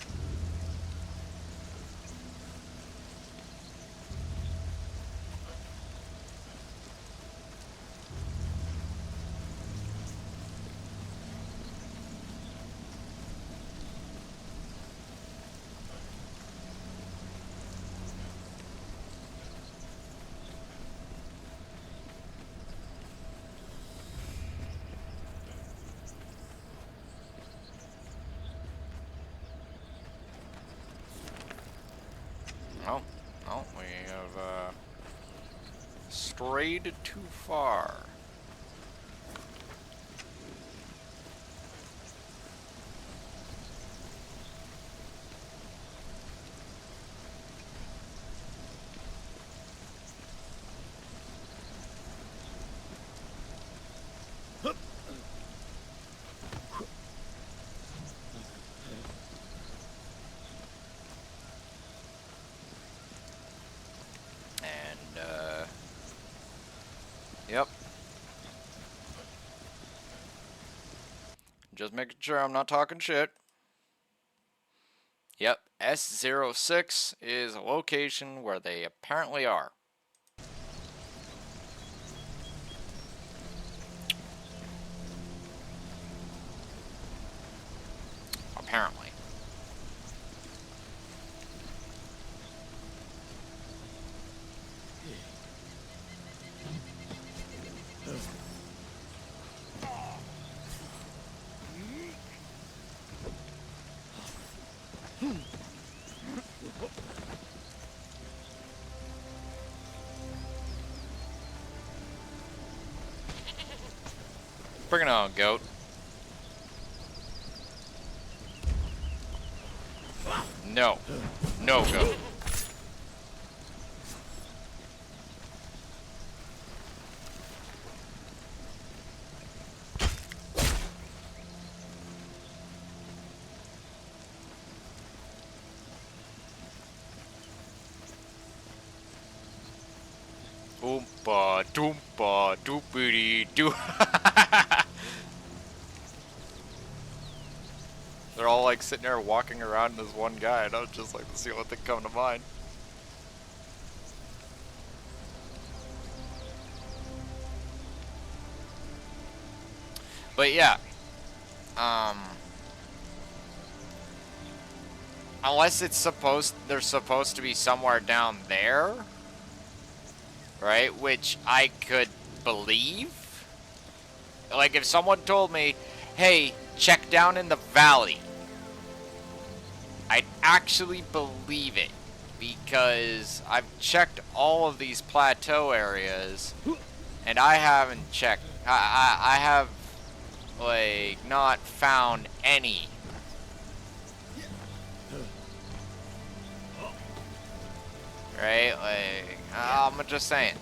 strayed too far. And, yep. Just making sure I'm not talking shit. Yep, S06 is a location where they apparently are. Apparently. Bring it on, goat. No. No, goat. Oompa, doompa, doopity doo. They're all like sitting there walking around as one guy, and I was just like, let's see what they come to mind. But yeah, unless it's they're supposed to be somewhere down there, right? Which I could believe. Like if someone told me, hey, check down in the valley, I'd actually believe it, because I've checked all of these plateau areas, and I haven't checked. I have, like, not found any. Right? Like, I'm just saying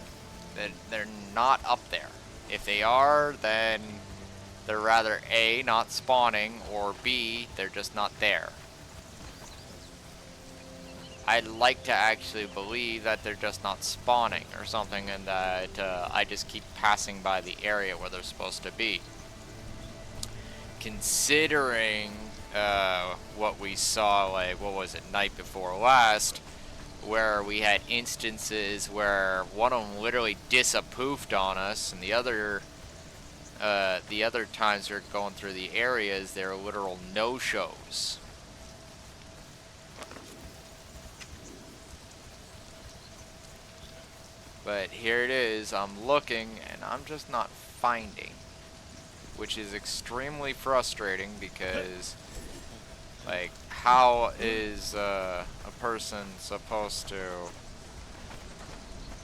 that they're not up there. If they are, then they're rather A, not spawning, or B, they're just not there. I'd like to actually believe that they're just not spawning or something, and that I just keep passing by the area where they're supposed to be. Considering what we saw, like, what was it, night before last, where we had instances where one of them literally disappoofed on us, and the other times we were going through the areas, they were literal no-shows. But here it is, I'm looking, and I'm just not finding. Which is extremely frustrating, because, like, how is a person supposed to,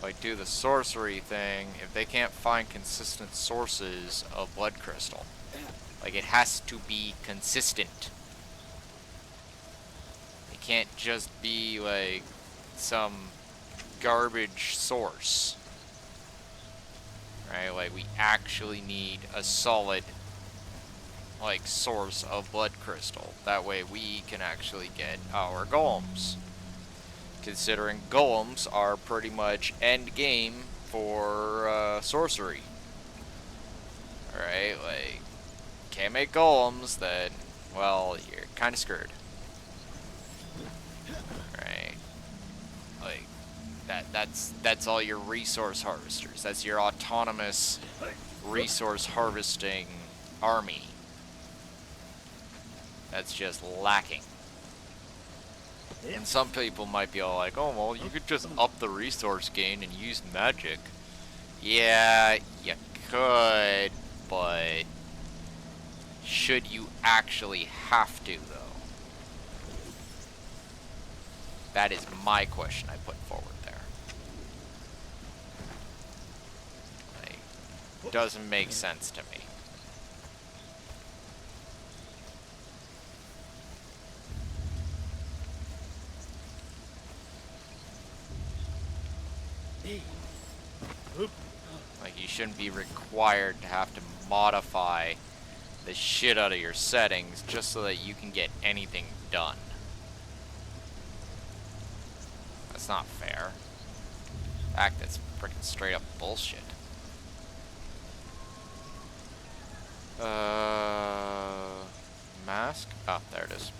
like, do the sorcery thing if they can't find consistent sources of blood crystal? Like, it has to be consistent. It can't just be, like, some garbage source, right? Like, we actually need a solid, like, source of blood crystal. That way we can actually get our golems, considering golems are pretty much end game for sorcery. Alright, like, can't make golems, then, well, you're kind of screwed. Right? Like, that's all your resource harvesters. That's your autonomous resource harvesting army. That's just lacking. And some people might be all like, oh, well, you could just up the resource gain and use magic. Yeah, you could, but should you actually have to, though? That is my question I put forward there. doesn't make sense to me. Like, you shouldn't be required to have to modify the shit out of your settings just so that you can get anything done. That's not fair. In fact, that's freaking straight up bullshit. Mask? Oh, there it is.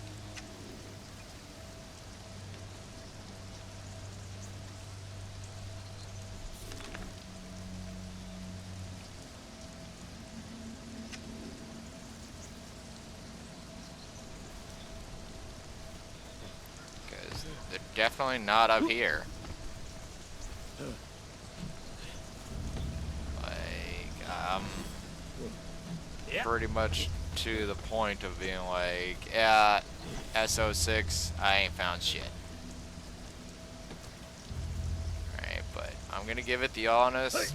Because they're definitely not up here. Pretty much to the point of being like, yeah, SO6, I ain't found shit. Alright, but I'm gonna give it the honest.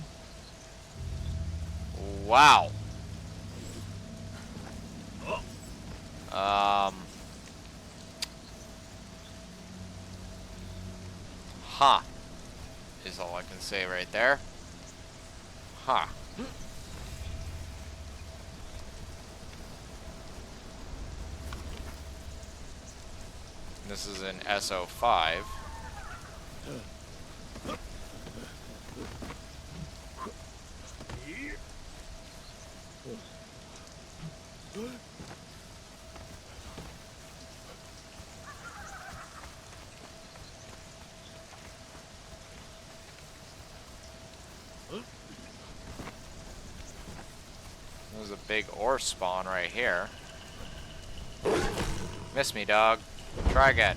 Wow. Huh. Is all I can say right there. Huh. This is an SO5. There's a big ore spawn right here. Miss me, dog. Try again.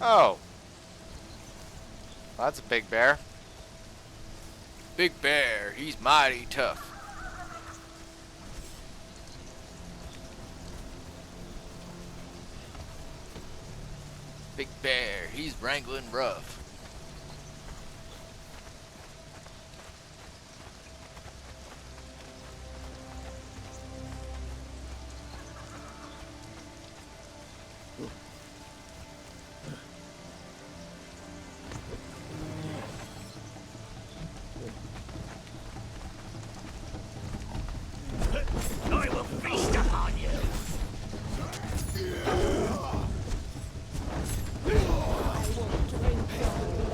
Oh. That's a big bear. Big bear, he's mighty tough. Big bear, he's wrangling rough. I will feast upon you.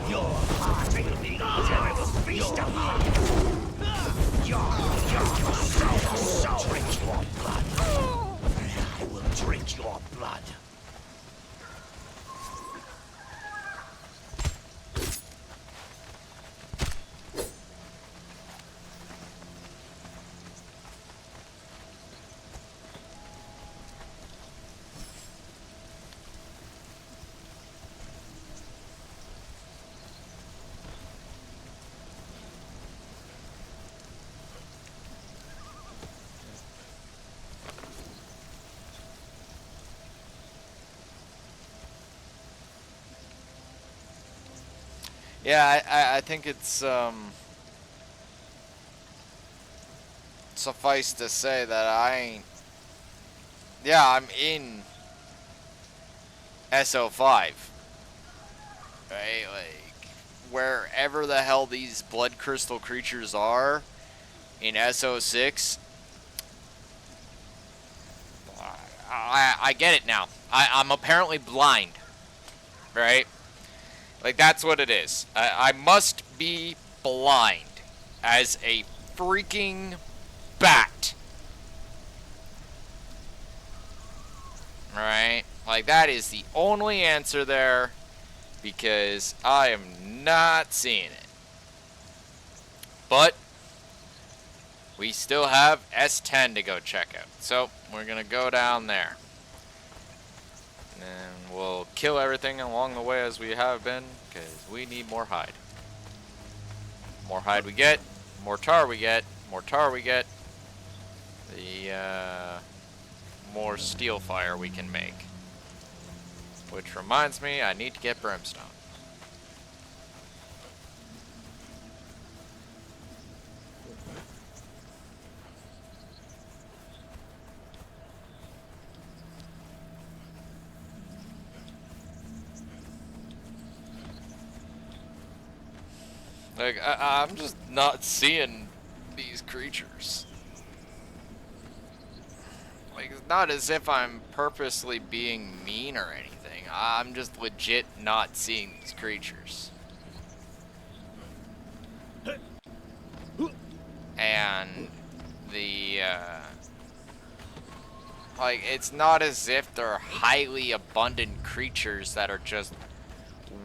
Your heart will be eaten. I will feast upon you. Your soul will drink your blood. I will drink your blood. Yeah, I think it's suffice to say that I ain't. Yeah, I'm in SO5, right? Like wherever the hell these blood crystal creatures are in SO6. I get it now. I'm apparently blind, right? Like, that's what it is. I must be blind as a freaking bat. Alright? Like, that is the only answer there, because I am not seeing it. But we still have S10 to go check out. So, we're going to go down there. And we'll kill everything along the way as we have been, because we need more hide. More hide we get, more tar we get, more tar we get, the more steel fire we can make. Which reminds me, I need to get brimstone. Like, I'm just not seeing these creatures. Like, it's not as if I'm purposely being mean or anything. I'm just legit not seeing these creatures. And like, it's not as if they're highly abundant creatures that are just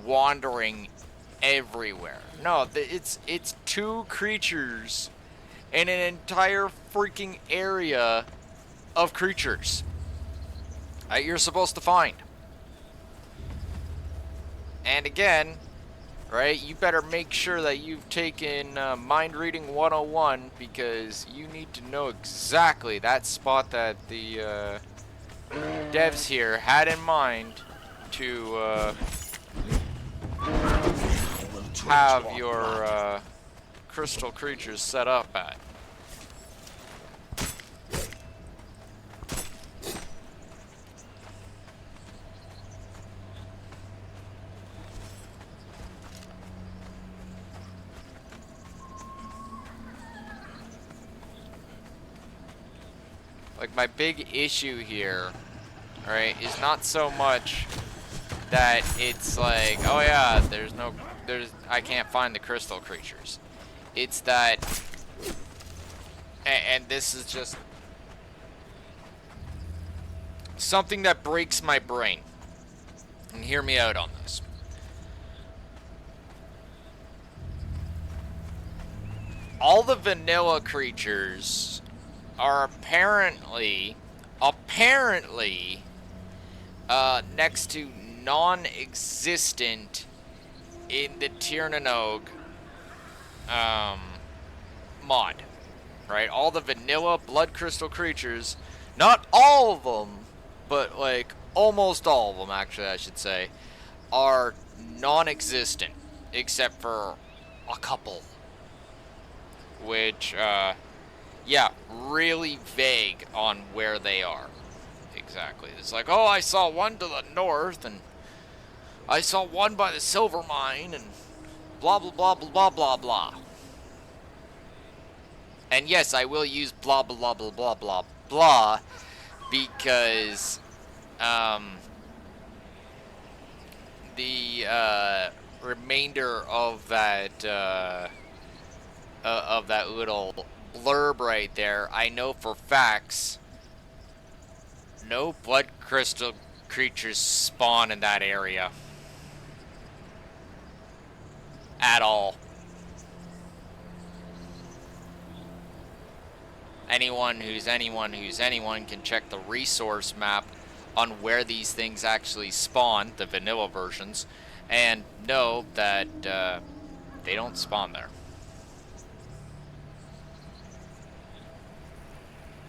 wandering everywhere. No, it's two creatures in an entire freaking area of creatures that you're supposed to find. And again, right, you better make sure that you've taken Mind Reading 101, because you need to know exactly that spot that the devs here had in mind to have your crystal creatures set up at. Like, my big issue here, right, is not so much that it's like, oh yeah, I can't find the crystal creatures. It's that, and this is just something that breaks my brain. And hear me out on this. All the vanilla creatures are apparently next to non-existent in the Tirnanog mod, right? All the vanilla blood crystal creatures, not all of them, but like almost all of them, actually, I should say, are non-existent except for a couple, which yeah, really vague on where they are exactly. It's like, oh, I saw one to the north, and I saw one by the silver mine, and blah blah blah blah blah blah blah. And yes, I will use blah blah blah blah blah blah because the remainder of that little blurb right there, I know for facts no blood crystal creatures spawn in that area at all. Anyone who's anyone can check the resource map on where these things actually spawn, the vanilla versions, and know that they don't spawn there.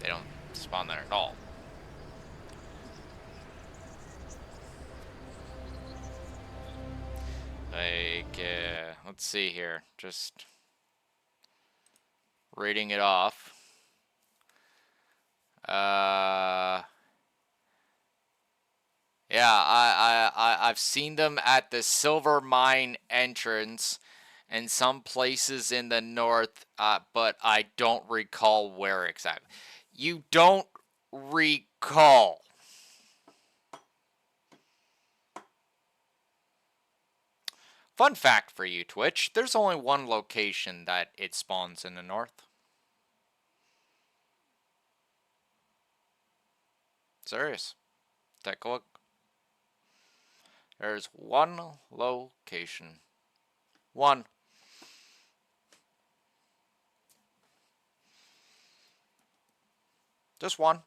They don't spawn there at all. Like, let's see here. Just reading it off. Yeah, I've seen them at the silver mine entrance and some places in the north, but I don't recall where exactly. You don't recall. Fun fact for you, Twitch, there's only one location that it spawns in the north. Serious. Take a look. There's one location. One. Just one.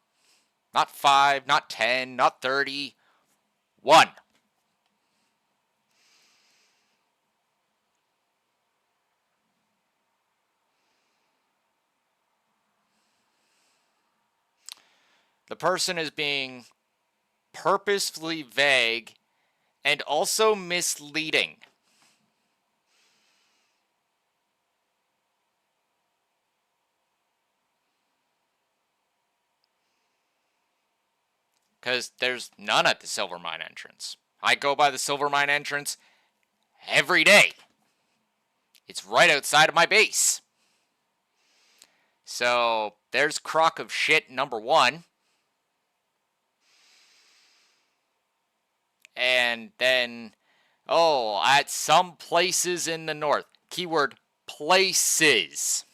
Not 5, not 10, not 30. 1. The person is being purposefully vague and also misleading. Because there's none at the silver mine entrance. I go by the silver mine entrance every day. It's right outside of my base. So there's crock of shit number 1. And then, at some places in the north. Keyword places.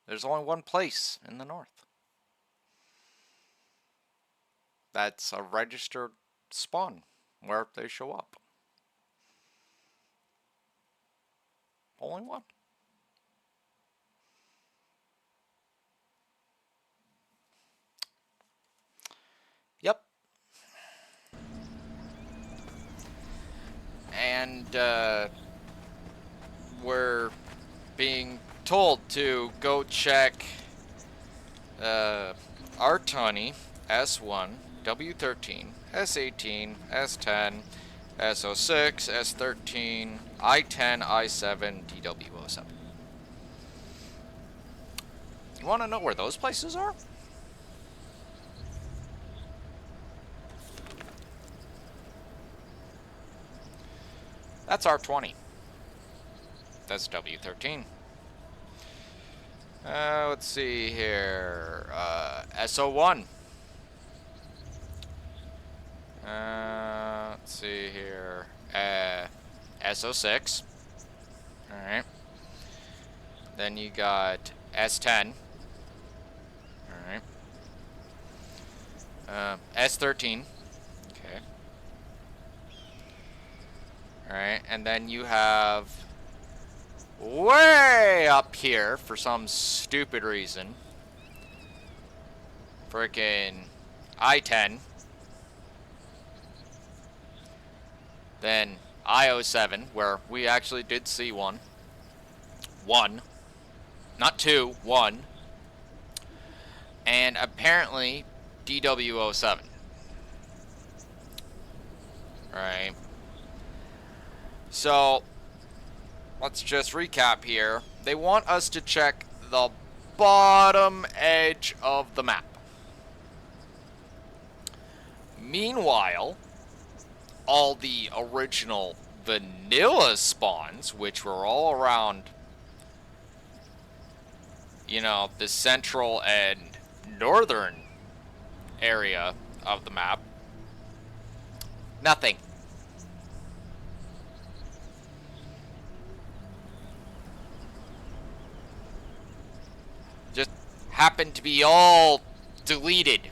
There's only one place in the north. That's a registered spawn where they show up. Only one. Yep. And we're being told to go check R20, S1, W13, S18, S10, S06, S13, I10, I7, DW07. You want to know where those places are? That's R20. That's W13. Let's see here. SO1. Let's see here. SO6. Alright. Then you got S10. Alright. S13. Okay. Alright, and then you have way up here for some stupid reason. Frickin' I10. Then I07, where we actually did see one. One. Not two, one. And apparently DW07. Right. So, let's just recap here. They want us to check the bottom edge of the map. Meanwhile, all the original vanilla spawns, which were all around, you know, the central and northern area of the map, nothing. Just happened to be all deleted.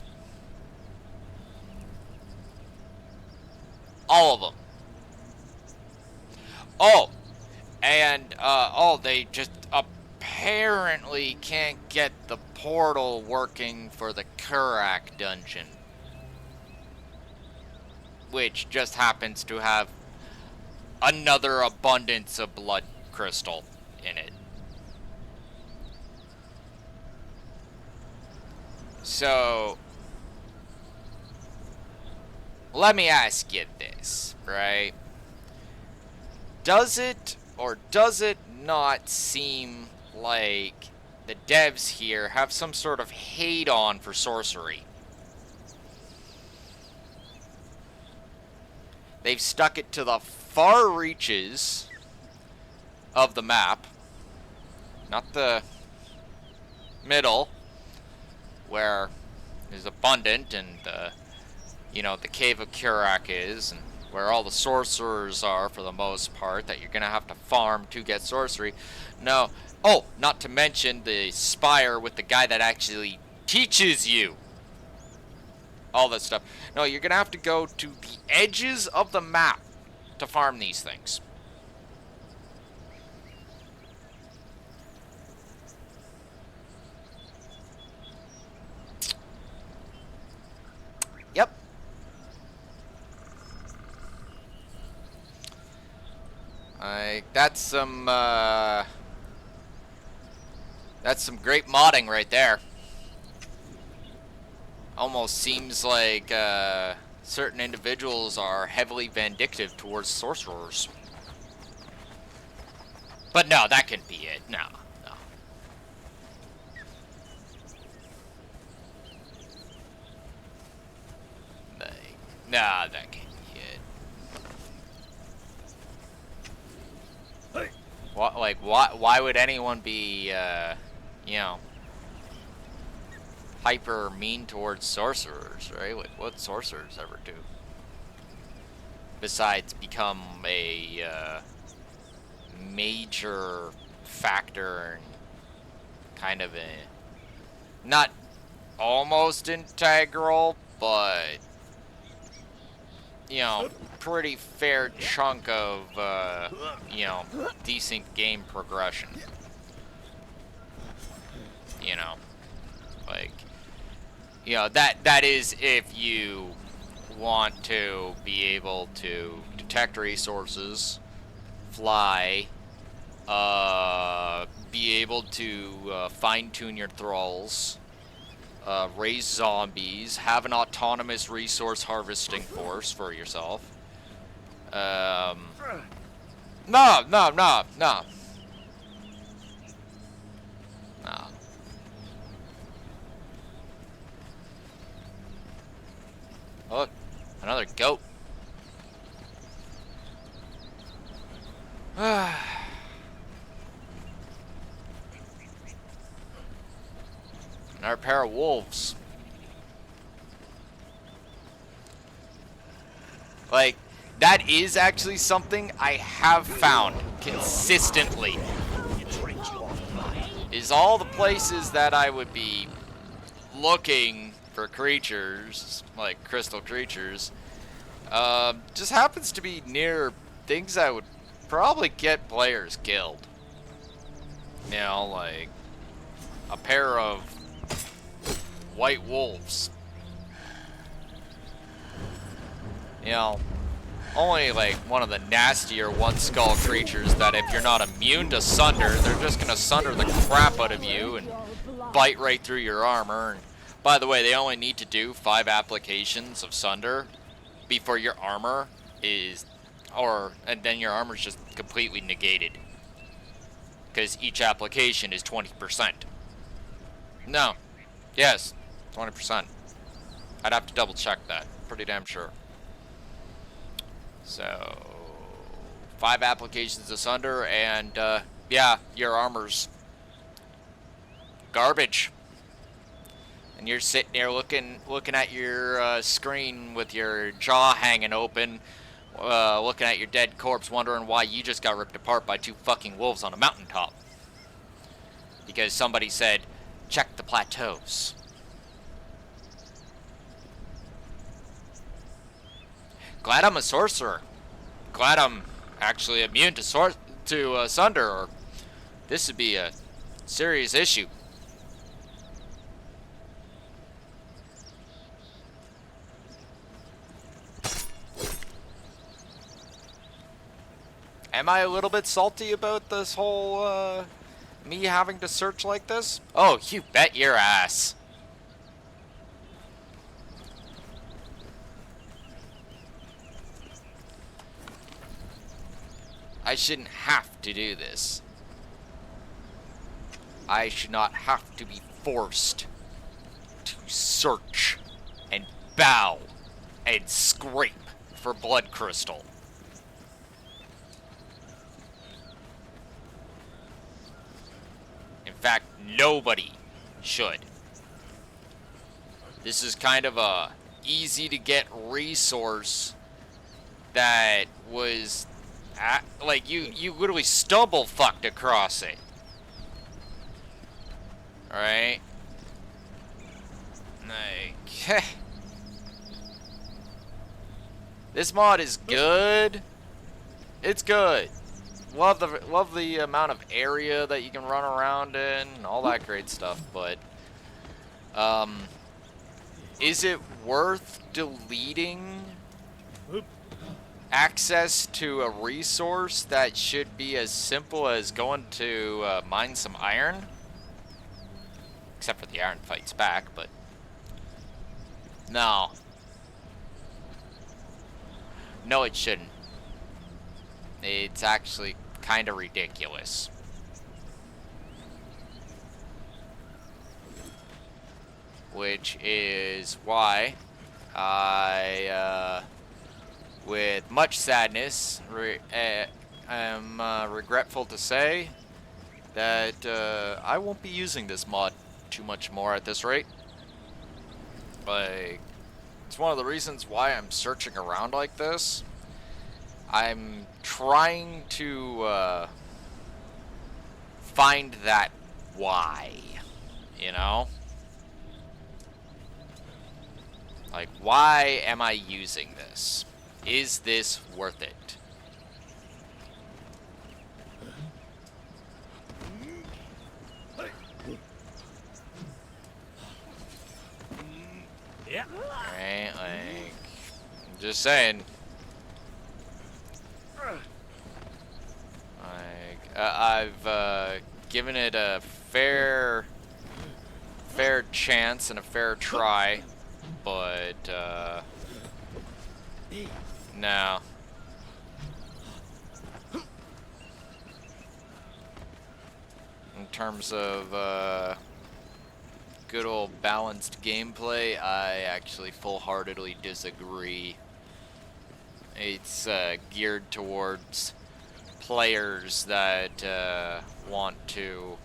All of them. Oh, and they just apparently can't get the portal working for the Kurak dungeon, which just happens to have another abundance of blood crystal in it. So, let me ask you this, right? Does it or does it not seem like the devs here have some sort of hate on for sorcery? They've stuck it to the far reaches of the map, not the middle, where is abundant and the Cave of Kurak is, and where all the sorcerers are for the most part, that you're gonna have to farm to get sorcery. No. Oh, not to mention the spire with the guy that actually teaches you all that stuff. No, you're gonna have to go to the edges of the map to farm these things. Yep. That's some great modding right there. Almost seems like certain individuals are heavily vindictive towards sorcerers. But no, that couldn't be it. No, no. Like, nah, that can't be it. What, like, why would anyone be, you know, hyper mean towards sorcerers, right? Like, what sorcerers ever do? Besides become a major factor and kind of a, not almost integral, but, you know, pretty fair chunk of, you know, decent game progression. You know, like, you know, that is if you want to be able to detect resources, fly, be able to fine-tune your thralls, raise zombies, have an autonomous resource harvesting force for yourself. No. No. Look, another goat. Another pair of wolves. Like, that is actually something I have found consistently. Is all the places that I would be looking for creatures, like crystal creatures, just happens to be near things that would probably get players killed. You know, like a pair of white wolves. You know, only like one of the nastier one skull creatures that if you're not immune to sunder, they're just gonna sunder the crap out of you and bite right through your armor. And by the way, they only need to do 5 applications of sunder before your armor is, and then your armor's just completely negated. Because each application is 20%. No. Yes, 20%. I'd have to double check that. Pretty damn sure. So, 5 applications of sunder, and yeah, your armor's garbage. And you're sitting there looking at your screen with your jaw hanging open, looking at your dead corpse, wondering why you just got ripped apart by 2 fucking wolves on a mountaintop. Because somebody said, check the plateaus. Glad I'm a sorcerer. Glad I'm actually immune to sunder, or this would be a serious issue. Am I a little bit salty about this whole, me having to search like this? Oh, you bet your ass. I shouldn't have to do this. I should not have to be forced to search and bow and scrape for blood crystal. In fact, nobody should. This is kind of a easy to get resource that was like you literally stumble fucked across it. Alright? Like This mod is good. It's good. Love the amount of area that you can run around in, all that great stuff, but is it worth deleting access to a resource that should be as simple as going to mine some iron? Except for the iron fights back, but no. No, it shouldn't. It's actually kind of ridiculous. Which is why I, with much sadness, am regretful to say that I won't be using this mod too much more at this rate. Like, it's one of the reasons why I'm searching around like this. I'm trying to find that why, you know? Like, why am I using this? Is this worth it? Yeah. Right, like, I'm just saying. Like, I've given it a fair chance and a fair try, but no. In terms of good old balanced gameplay, I actually full-heartedly disagree. It's geared towards players that want to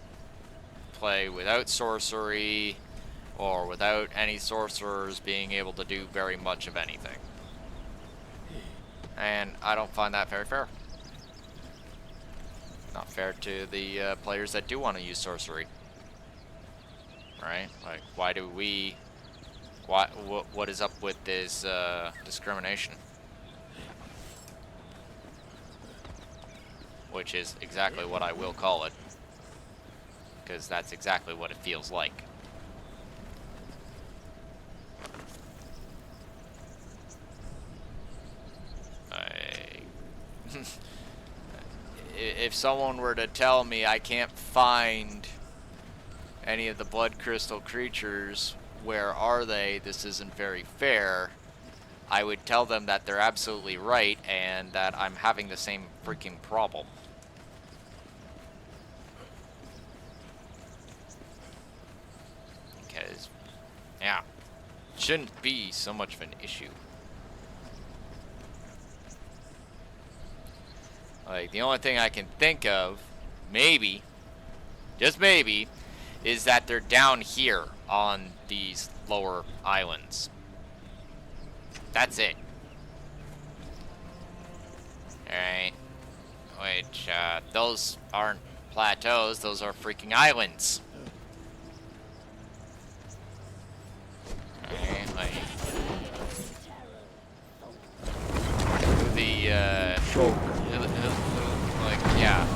play without sorcery or without any sorcerers being able to do very much of anything. And I don't find that very fair. Not fair to the players that do want to use sorcery. Right? Like, why do we... What is up with this discrimination? Which is exactly what I will call it. Because that's exactly what it feels like. If someone were to tell me I can't find any of the blood crystal creatures, where are they? This isn't very fair. I would tell them that they're absolutely right and that I'm having the same freaking problem. Because, yeah, it shouldn't be so much of an issue. Like, the only thing I can think of, maybe, just maybe, is that they're down here on these lower islands. That's it. Alright. Which, those aren't plateaus, those are freaking islands. Alright, like... The, Choke. like, yeah.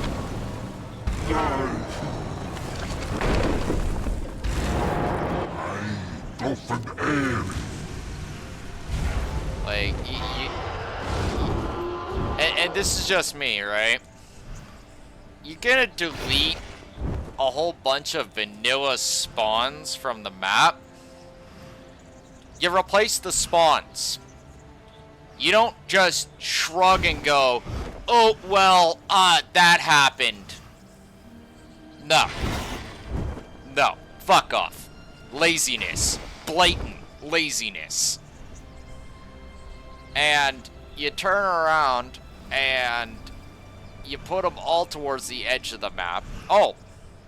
Like, and this is just me, right? You're gonna delete a whole bunch of vanilla spawns from the map. You replace the spawns. You don't just shrug and go, oh, well, that happened. No. No. Fuck off. Laziness. Blatant laziness. And you turn around and you put them all towards the edge of the map. Oh,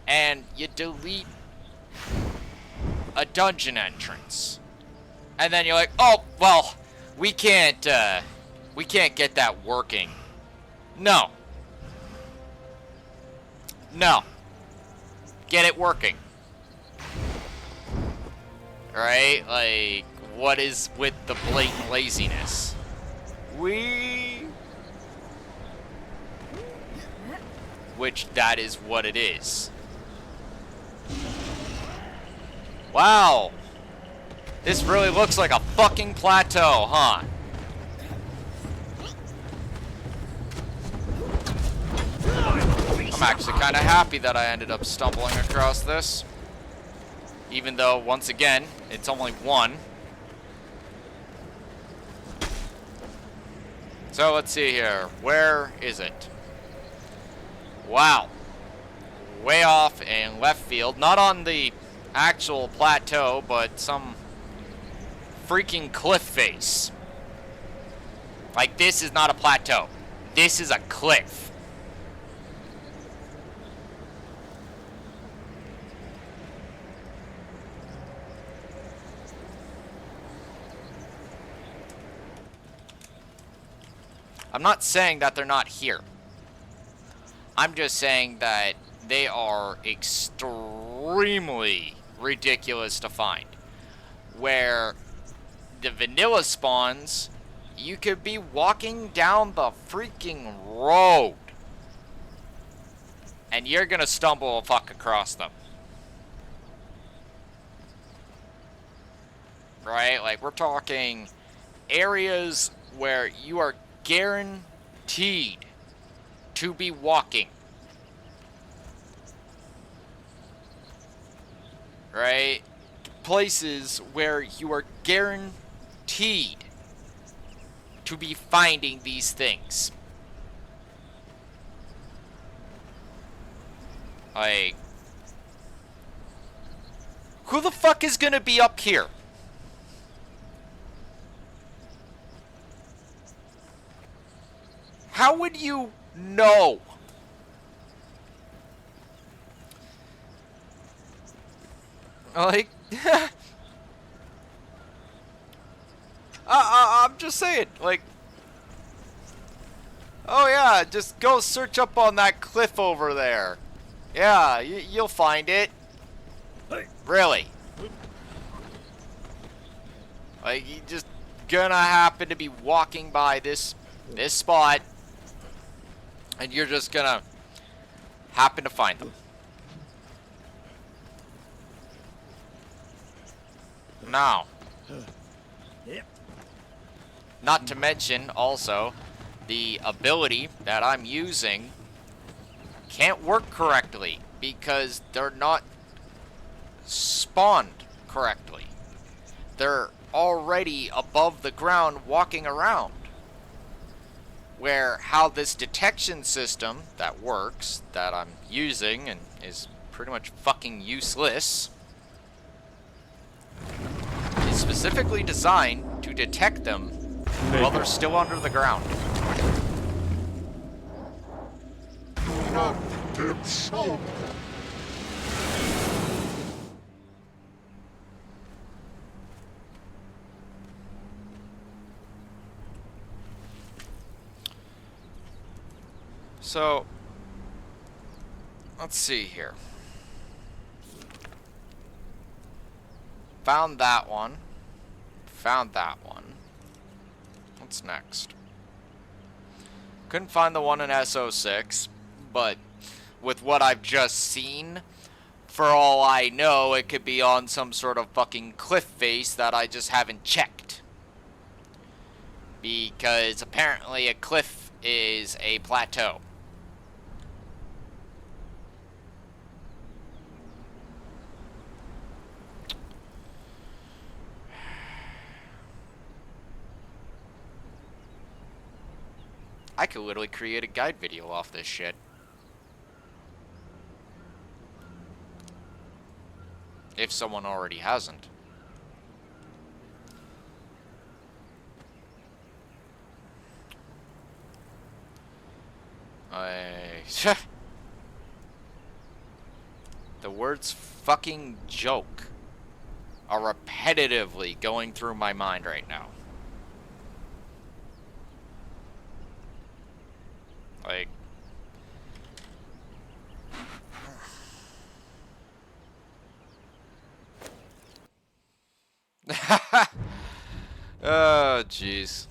and you delete a dungeon entrance. And then you're like, oh, well, we can't get that working. No. No. Get it working. Right? Like, what is with the blatant laziness? Wee. Which that is what it is. Wow. This really looks like a fucking plateau, huh? I'm actually kind of happy that I ended up stumbling across this. Even though, once again, it's only one. So let's see here. Where is it? Wow. Way off in left field. Not on the actual plateau, but some freaking cliff face. Like, this is not a plateau. This is a cliff. I'm not saying that they're not here. I'm just saying that they are extremely ridiculous to find. Where the vanilla spawns, you could be walking down the freaking road and you're gonna stumble fuck across them. Right? Like, we're talking areas where you are guaranteed to be walking. Right? Places where you are guaranteed to be finding these things. Like, who the fuck is gonna be up here? How would you know? Like, I'm just saying, like, oh yeah, just go search up on that cliff over there. Yeah, you'll find it. Really. Like, you just gonna happen to be walking by this spot, and you're just gonna happen to find them. Now, not to mention also the ability that I'm using can't work correctly because they're not spawned correctly. They're already above the ground walking around. Where how this detection system that works, that I'm using and is pretty much fucking useless, is specifically designed to detect them while they're still under the ground. So, let's see here. Found that one. Found that one. What's next? Couldn't find the one in SO6, but with what I've just seen, for all I know, it could be on some sort of fucking cliff face that I just haven't checked. Because apparently a cliff is a plateau. I could literally create a guide video off this shit. If someone already hasn't. The words fucking joke are repetitively going through my mind right now. Like, oh, jeez.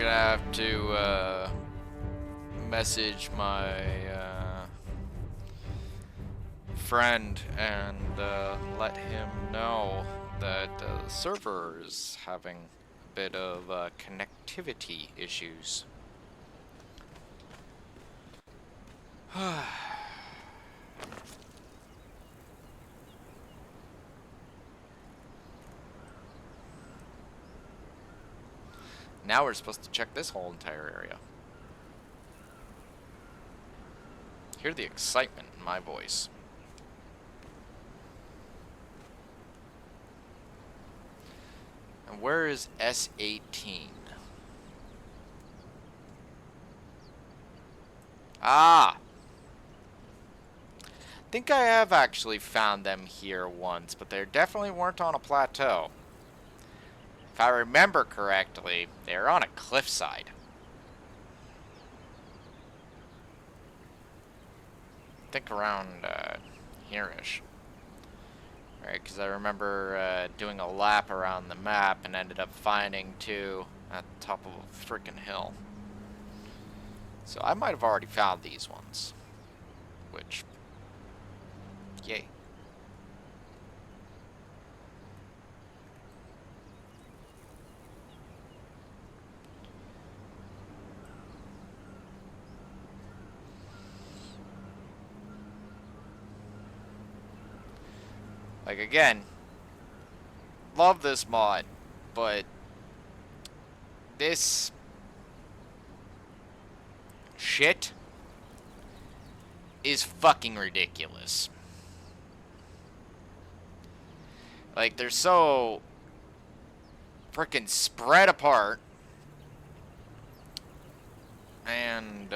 gonna have to message my friend and let him know that the server is having a bit of connectivity issues. Now we're supposed to check this whole entire area. Hear the excitement in my voice. And where is S18? Ah! I think I have actually found them here once, but they definitely weren't on a plateau. If I remember correctly, they're on a cliffside. I think around here-ish. Right, because I remember doing a lap around the map and ended up finding two at the top of a freaking hill. So I might have already found these ones. Which, yay. Like, again, love this mod, but this shit is fucking ridiculous. Like, they're so freaking spread apart, and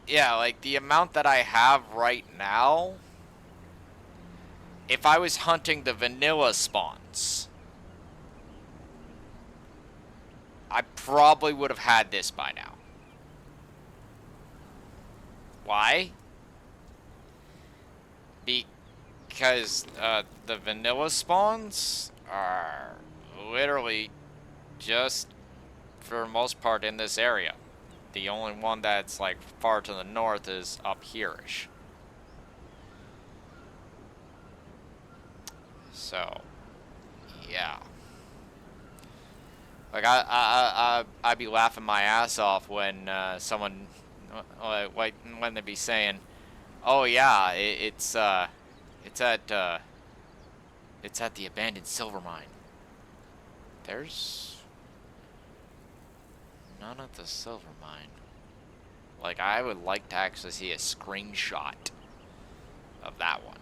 yeah, like the amount that I have right now, if I was hunting the vanilla spawns, I probably would have had this by now. Why? Because the vanilla spawns are literally just, for the most part, in this area. The only one that's like far to the north is up here-ish. So, yeah. Like I'd be laughing my ass off when someone, when they be saying, "Oh yeah, it's at the abandoned silver mine." There's none at the silver mine. Like, I would like to actually see a screenshot of that one.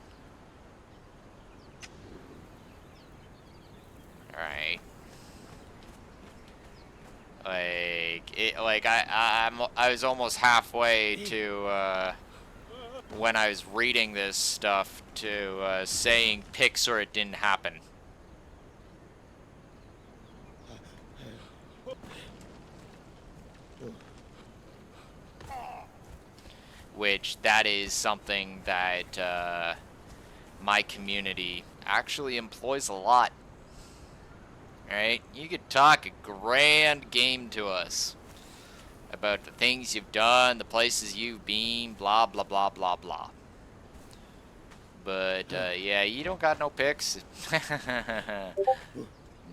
Alright. I was almost halfway to when I was reading this stuff to saying pics or it didn't happen. Which, that is something that my community actually employs a lot. Right? You could talk a grand game to us about the things you've done, the places you've been, blah, blah, blah, blah, blah. But, yeah, you don't got no pics? No,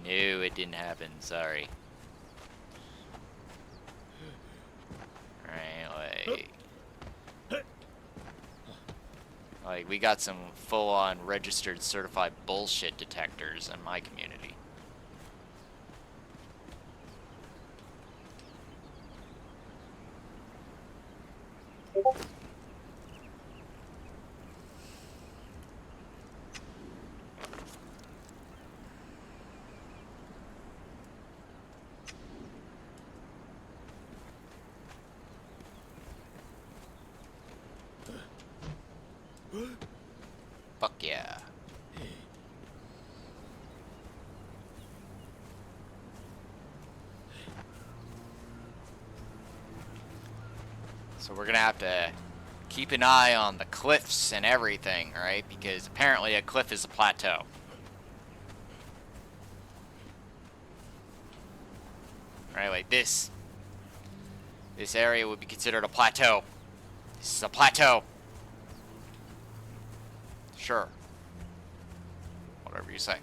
it didn't happen, sorry. Alright, like, we got some full-on registered certified bullshit detectors in my community. Fuck yeah. So we're gonna have to keep an eye on the cliffs and everything, right? Because apparently a cliff is a plateau. Anyway, this area would be considered a plateau. This is a plateau. Sure. Whatever you say.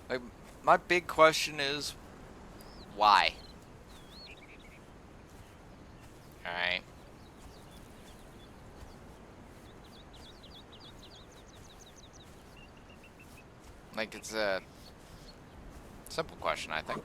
Like, my big question is, why? Alright. Like, it's a simple question, I think.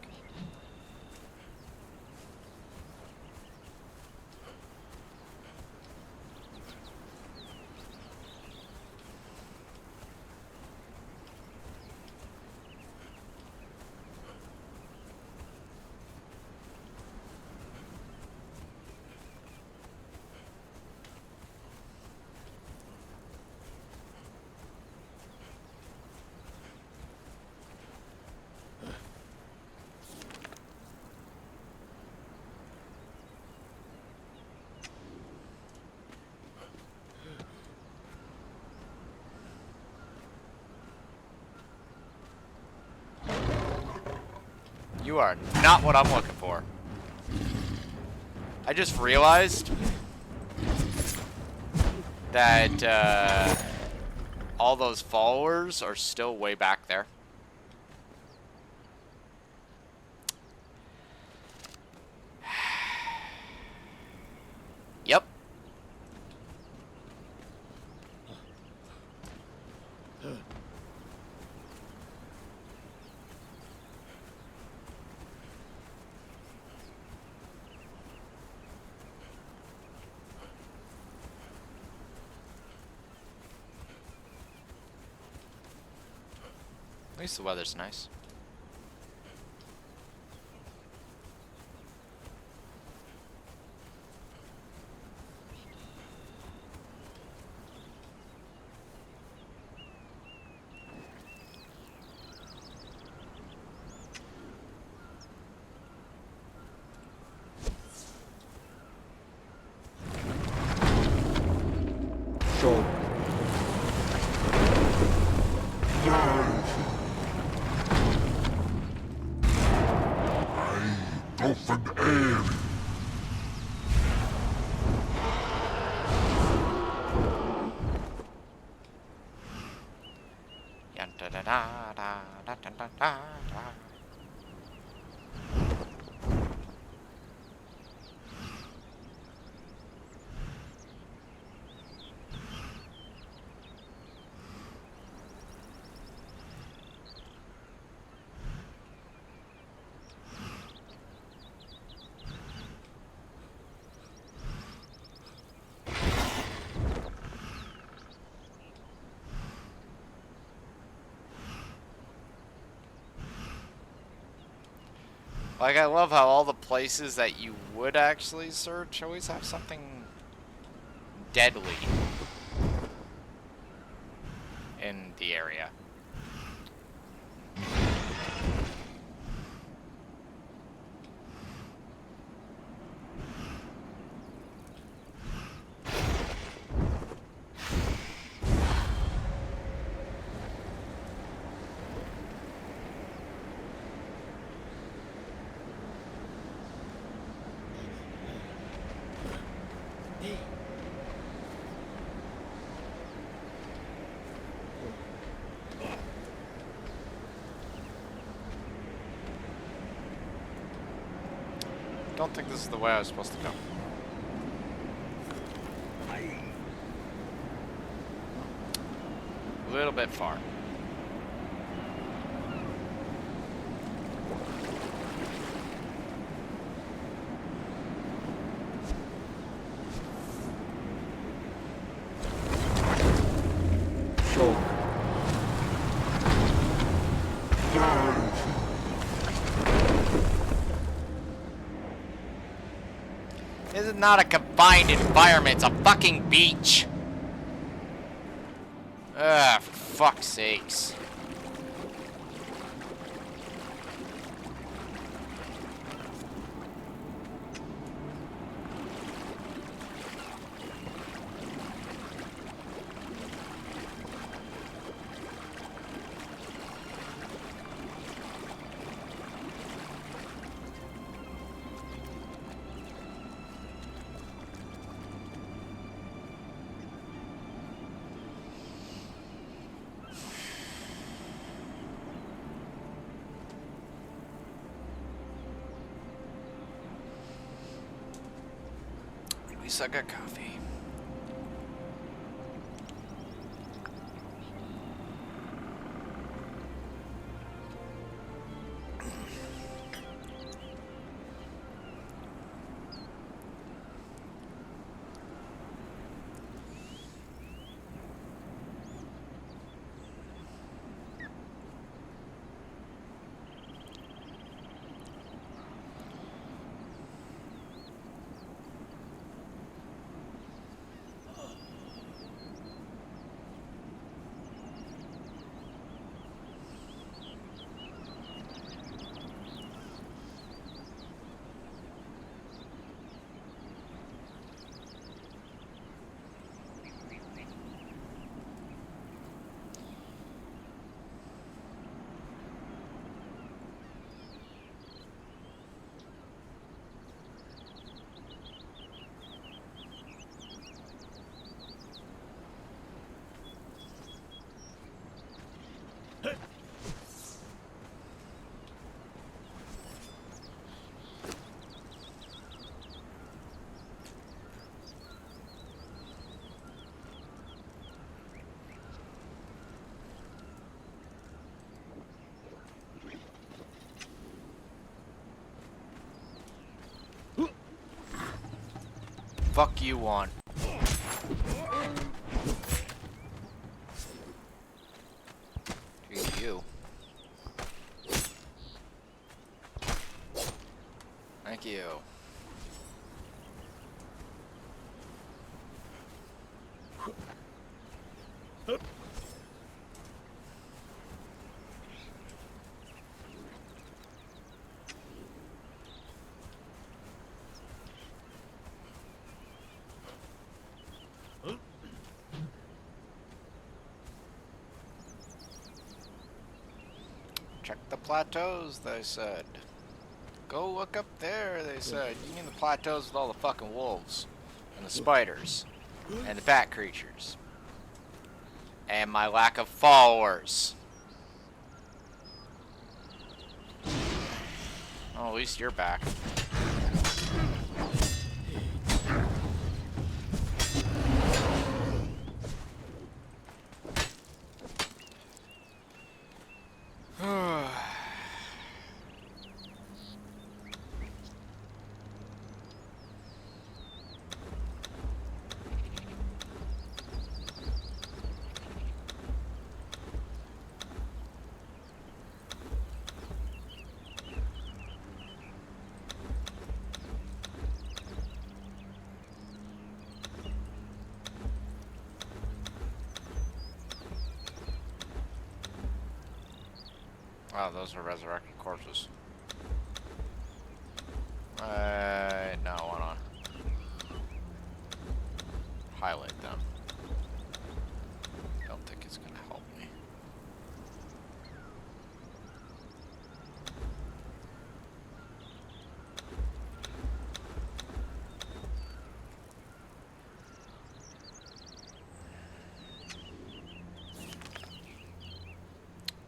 You are not what I'm looking for. I just realized that all those followers are still way back there. Yep. At least the weather's nice. Show. Like, I love how all the places that you would actually search always have something deadly in the area. Don't think this is the way I was supposed to go. A little bit far. not a confined environment. It's a fucking beach. Ugh, for fuck's sakes. At least I got coffee. Fuck you on. To you. Thank you. Check the plateaus, they said. Go look up there, they said. You mean the plateaus with all the fucking wolves, and the spiders, and the bat creatures, and my lack of followers. Oh, at least you're back. Wow, those are resurrected corpses. No, why not? Highlight them. Don't think it's gonna help me.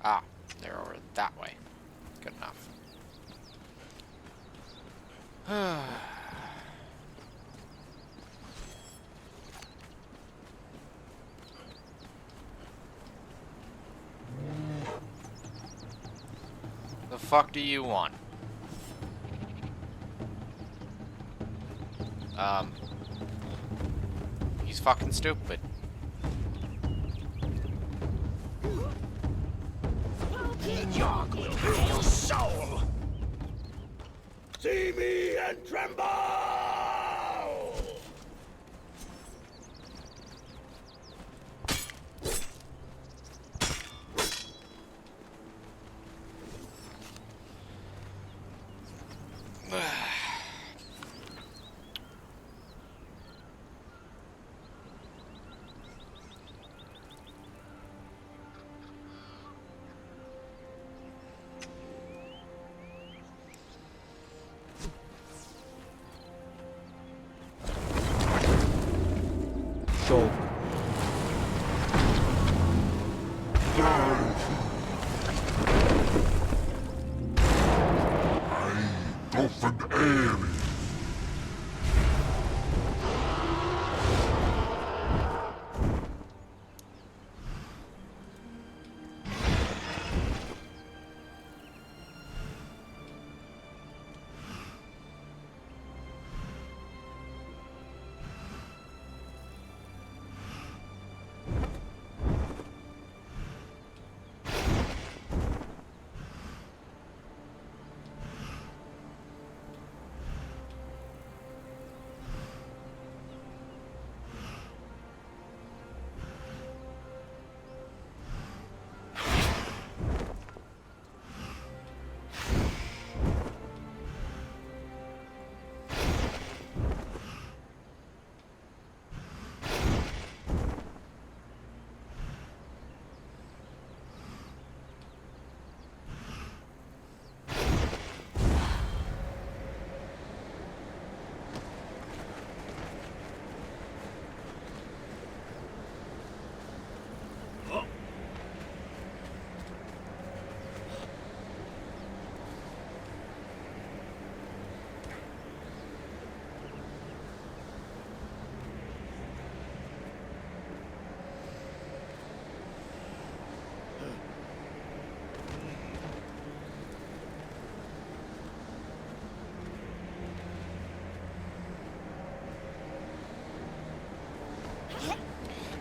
Ah, they're over that way. Good enough. The fuck do you want? He's fucking stupid. Yog will have your soul! See me and tremble!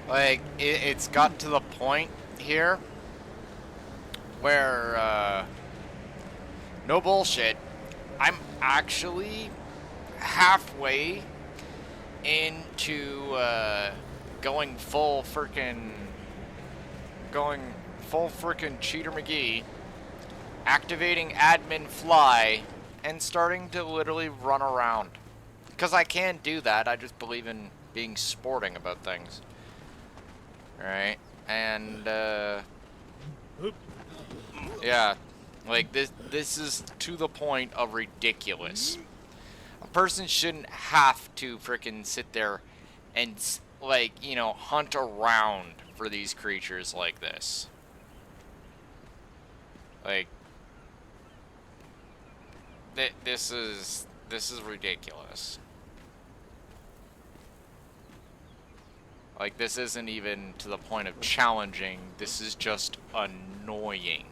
Like, it's gotten to the point here where, no bullshit, I'm actually halfway into, going full frickin' Cheater McGee, activating admin fly, and starting to literally run around. Because I can do that, I just believe in being sporting about things. Alright, and, yeah, like, this is to the point of ridiculous. A person shouldn't have to frickin' sit there and, like, you know, hunt around for these creatures like this. Like, this is ridiculous. Like, this isn't even to the point of challenging, this is just annoying.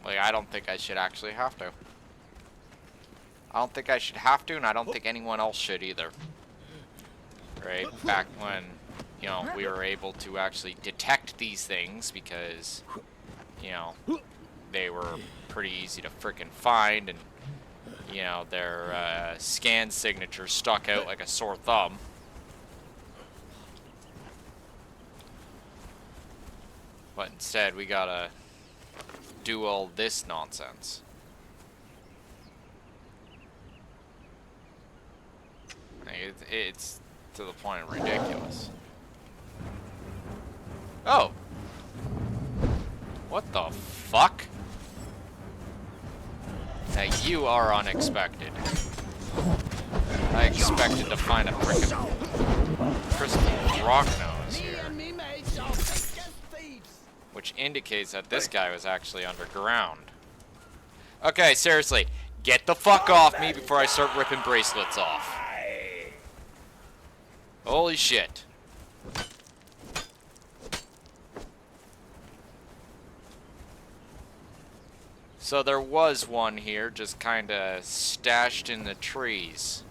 Like, I don't think I should actually have to. I don't think I should have to, and I don't think anyone else should either. Right? Back when, you know, we were able to actually detect these things because, you know, they were pretty easy to frickin' find, and, you know, their scan signature stuck out like a sore thumb. But instead, we gotta do all this nonsense. It's to the point of ridiculous. Oh! What the fuck? Now you are unexpected. I expected to find a frickin' crystal rock nose here. Which indicates that this guy was actually underground. Okay, seriously. Get the fuck off me before I start ripping bracelets off. Holy shit. So there was one here, just kinda stashed in the trees.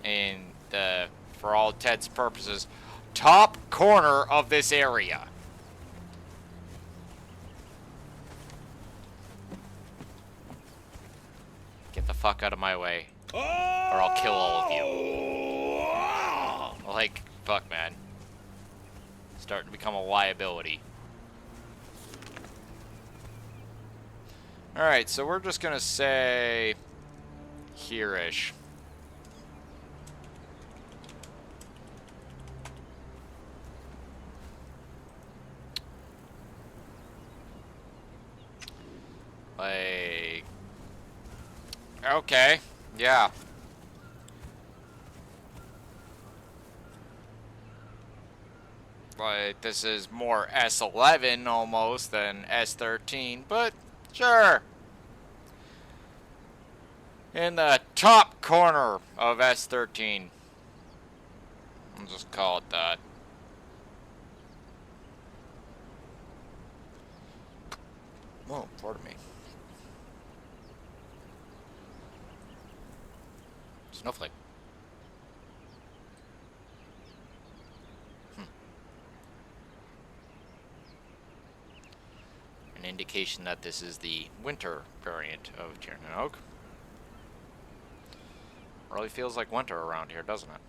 In the, for all intents and purposes, top corner of this area. Get the fuck out of my way, or I'll kill all of you. Like, fuck, man. Starting to become a liability. Alright, so we're just gonna say here-ish. Like, okay, yeah. Like, this is more S11 almost than S13, but sure. In the top corner of S13. I'll just call it that. Oh, pardon me. Snowflake. An indication that this is the winter variant of Dr4g0nwo1f. Really feels like winter around here, doesn't it?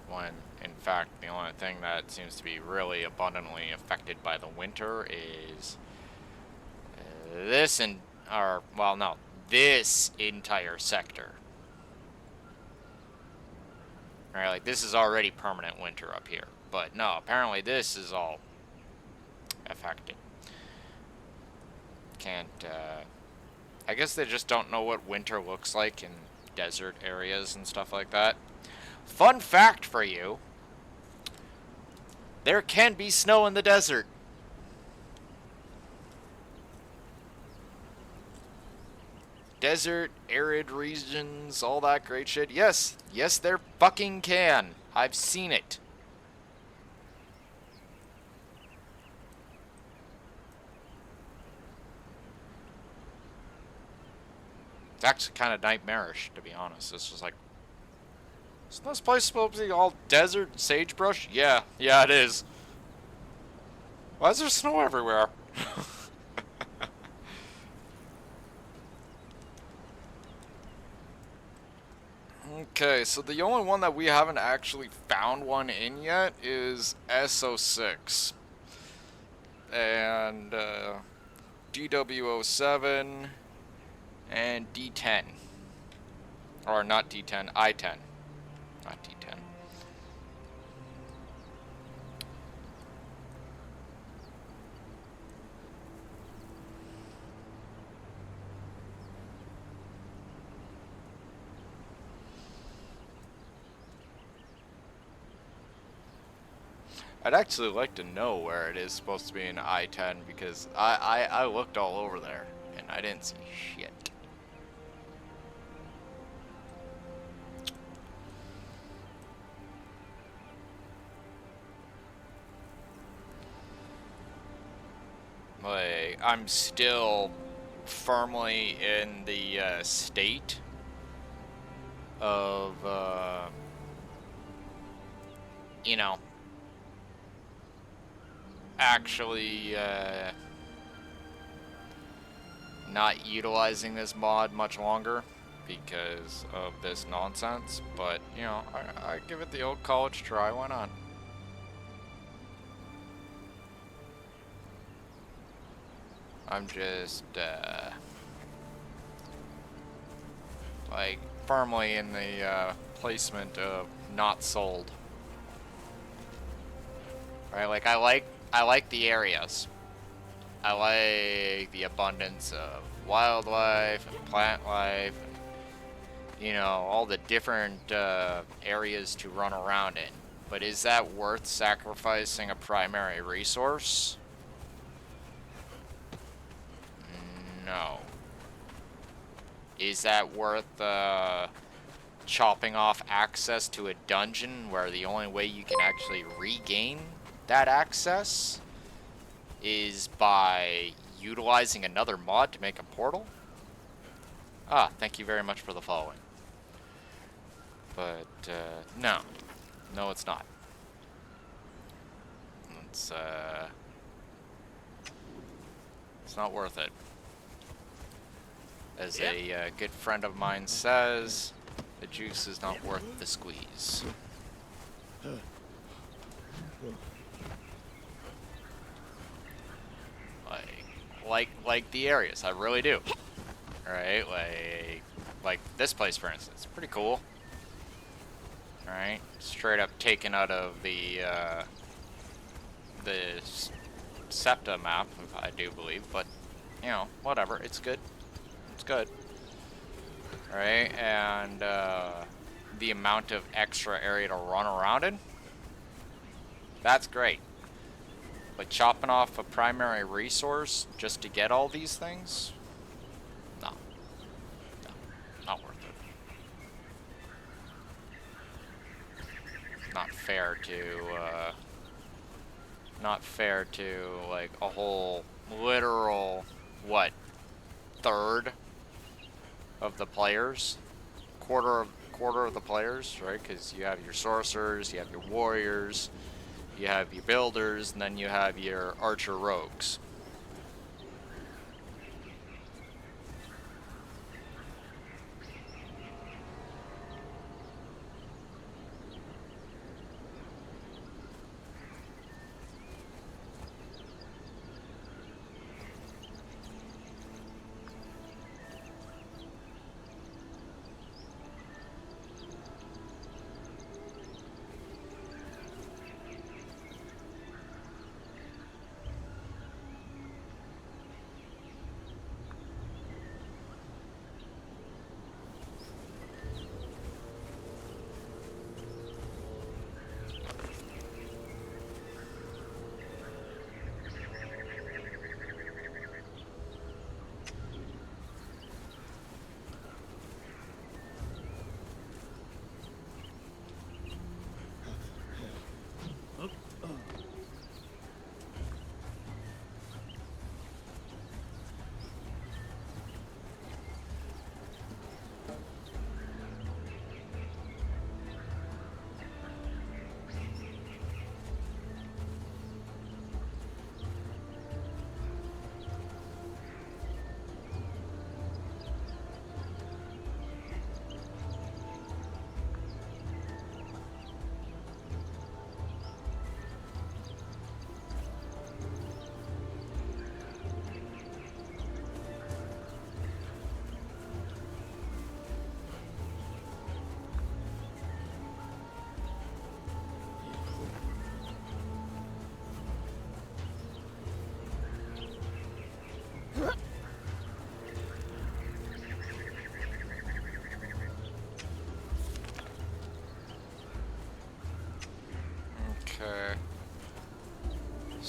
When, in fact, the only thing that seems to be really abundantly affected by the winter is this this entire sector. Alright, like, this is already permanent winter up here. But no, apparently this is all affected. Can't, I guess they just don't know what winter looks like in desert areas and stuff like that. Fun fact for you. There can be snow in the desert. desert, arid regions, all that great shit? Yes. Yes, there fucking can. I've seen it. It's actually kind of nightmarish, to be honest. It's just like, isn't this place supposed to be all desert and sagebrush? Yeah, yeah, it is. Why is there snow everywhere? Okay, so the only one that we haven't actually found one in yet is SO6. And DW07 and D10. Or not D10, I10. Not D10. I'd actually like to know where it is supposed to be in I-10 because I looked all over there and I didn't see shit. Like, I'm still firmly in the state of, you know, actually not utilizing this mod much longer because of this nonsense, but you know, I give it the old college try. Why not? I'm just like firmly in the placement of not sold. Right, like I like the areas. I like the abundance of wildlife and plant life and, you know, all the different areas to run around in. But is that worth sacrificing a primary resource? No. Is that worth chopping off access to a dungeon where the only way you can actually regain that access is by utilizing another mod to make a portal? Ah, thank you very much for the following. But, no. No, it's not. It's not worth it. As a good friend of mine says, the juice is not worth the squeeze. Like the areas, I really do. Right, like this place, for instance, pretty cool. All right, straight up taken out of the SEPTA map, I do believe, but you know, whatever, it's good. It's good. All right, and the amount of extra area to run around in, that's great. But chopping off a primary resource just to get all these things? No. No. Not worth it. Not fair to, not fair to, like, a whole literal, what, third of the players? Quarter of the players, right? Because you have your sorcerers, you have your warriors, you have your builders, and then you have your archer rogues.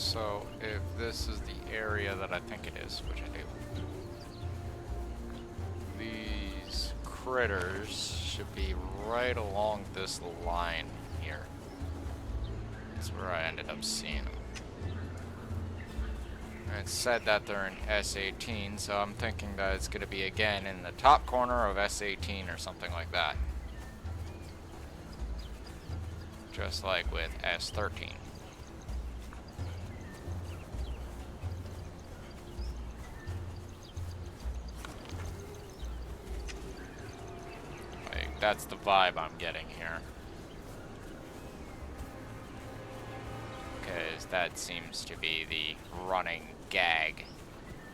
So if this is the area that I think it is, which I do, these critters should be right along this line here. That's where I ended up seeing them. And it said that they're in S18, so I'm thinking that it's going to be again in the top corner of S18 or something like that. Just like with S13. Like, that's the vibe I'm getting here. Because that seems to be the running gag,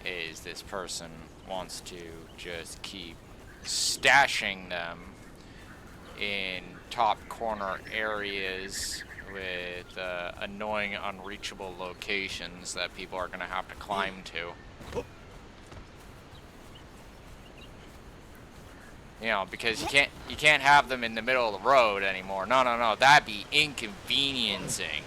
is this person wants to just keep stashing them in top corner areas with annoying, unreachable locations that people are going to have to climb to. You know, because you can't have them in the middle of the road anymore. No, no, no, that'd be inconveniencing.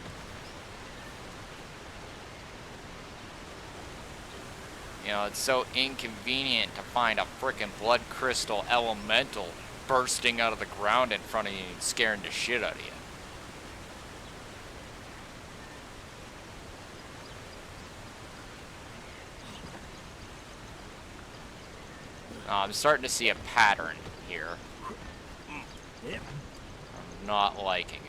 You know, it's so inconvenient to find a frickin' blood crystal elemental bursting out of the ground in front of you and scaring the shit out of you. I'm starting to see a pattern here. I'm not liking it.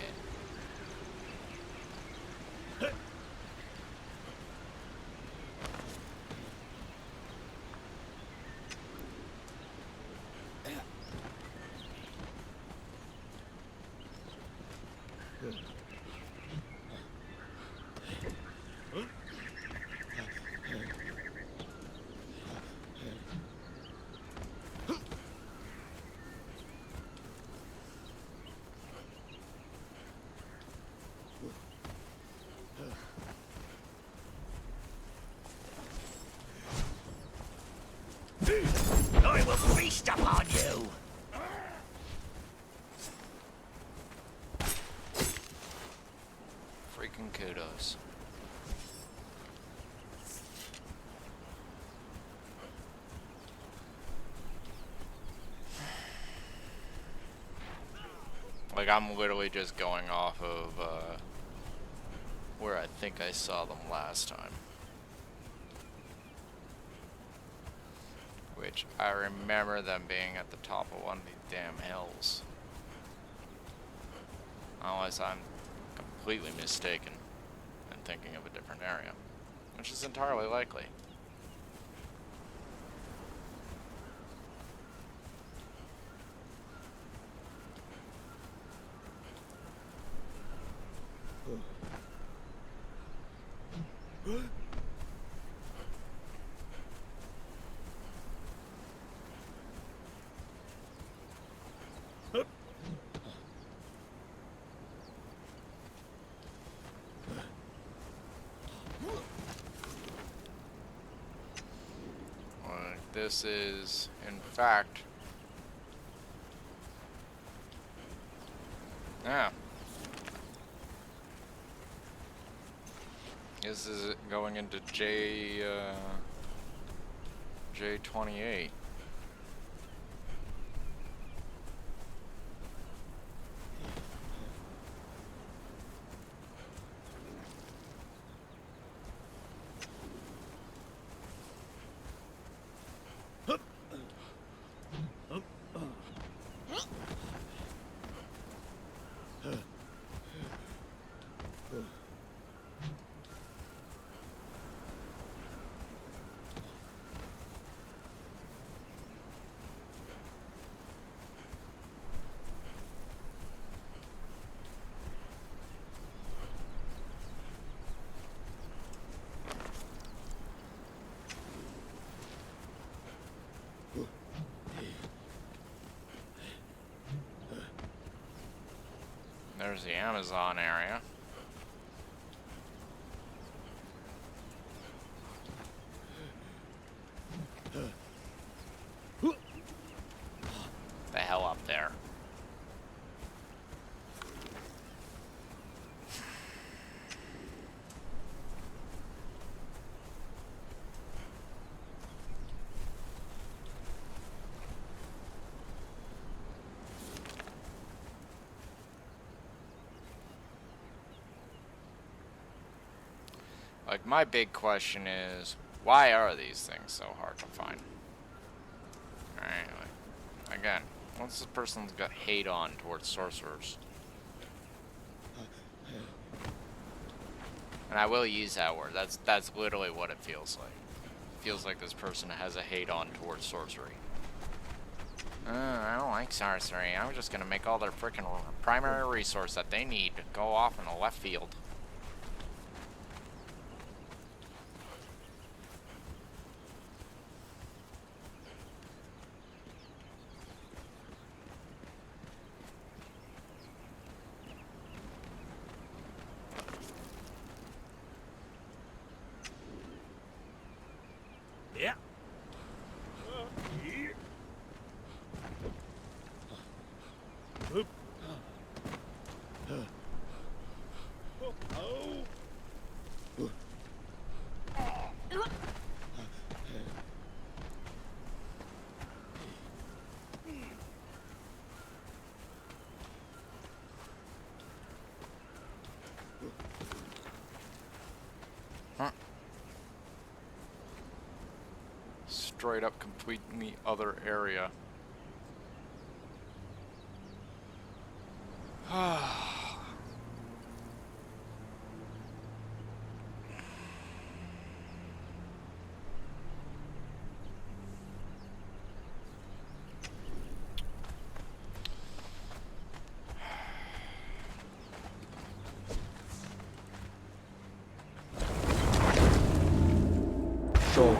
I will feast upon you! Freaking kudos. Like, I'm literally just going off of where I think I saw them last time. Which I remember them being at the top of one of these damn hills. Unless I'm completely mistaken and thinking of a different area. Which is entirely likely. This is, in fact... Yeah. This is going into J28. There's the Amazon area. The hell up there. Like, my big question is, why are these things so hard to find? Alright, anyway. Again, once this person's got hate on towards sorcerers. And I will use that word. That's literally what it feels like. It feels like this person has a hate on towards sorcery. I don't like sorcery. I'm just gonna make all their freaking primary resource that they need go off in the left field. Yeah. Huh. Straight up completing the other area. So,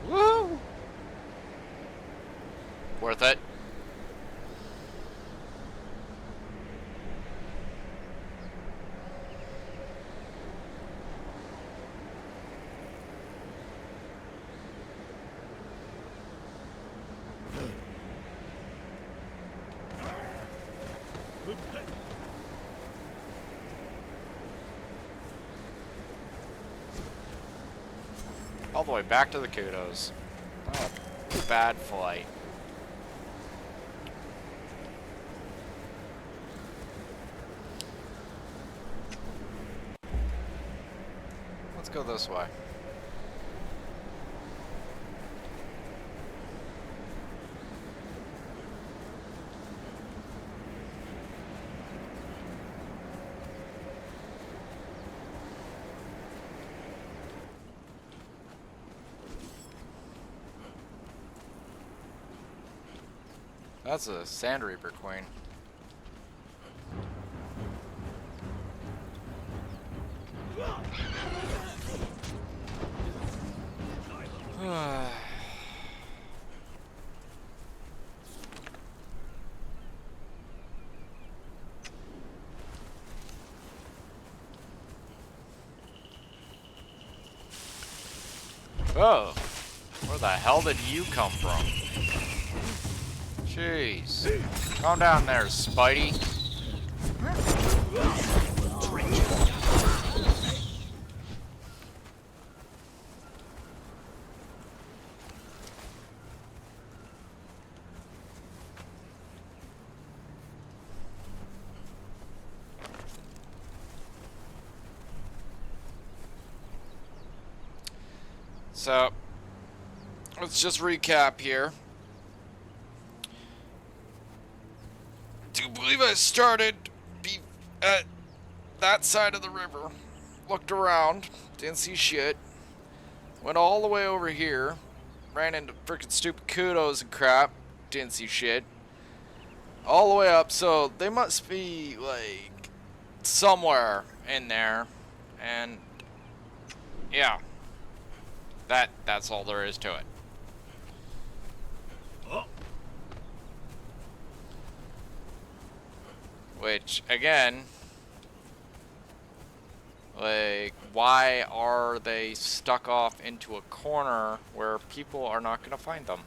Woo! Worth it. All the way back to the kudos. Oh, bad flight. Let's go this way. That's a Sand Reaper Queen. Oh, where the hell did you come from? Jeez. Calm down there, Spidey. So, let's just recap here. I believe I started at that side of the river, looked around, didn't see shit, went all the way over here, ran into freaking stupid kudos and crap, Didn't see shit. All the way up, so they must be, like, somewhere in there. And, yeah. That's all there is to it. Which, again, like, why are they stuck off into a corner where people are not going to find them?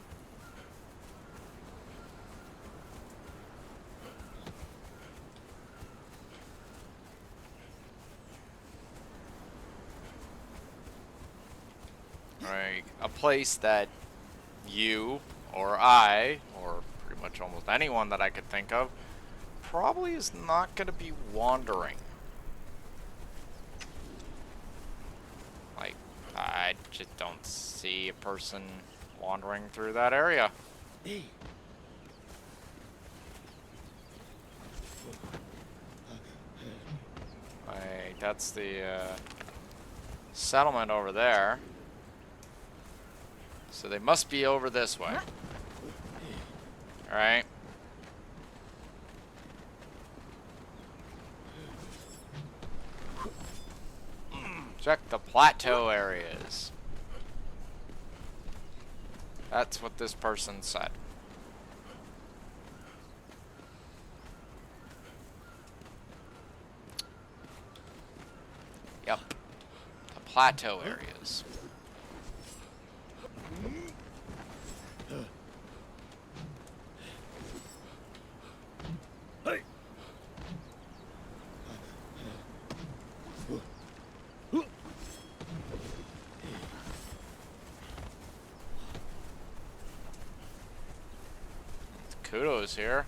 Like, a place that you or I, or pretty much almost anyone that I could think of, probably is not going to be wandering. Like, I just don't see a person wandering through that area. Like, that's the settlement over there. So they must be over this way. Alright. Check the plateau areas. That's what this person said. Yep. The plateau areas. Kudos here.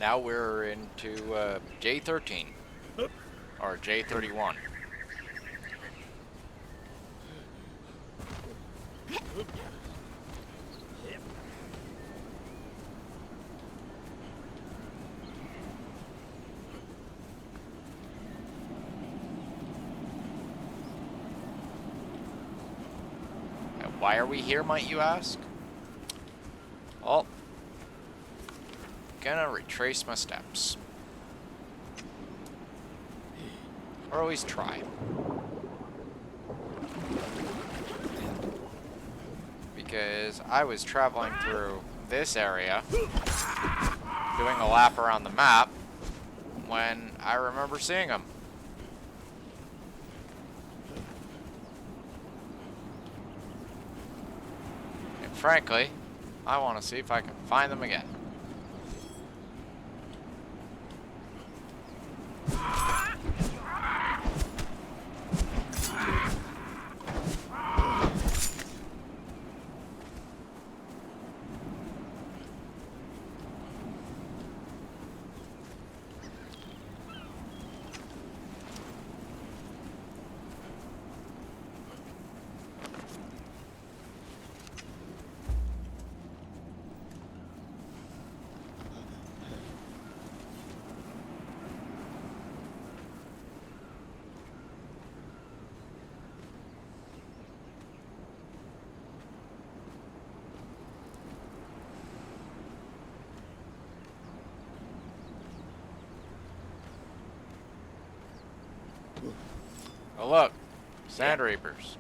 Now we're into J13 or J31. Why are we here, might you ask? Well, gonna retrace my steps. Or always try. Because I was traveling through this area, doing a lap around the map, when I remember seeing them. And frankly, I want to see if I can find them again. Oh look, Sand Reapers.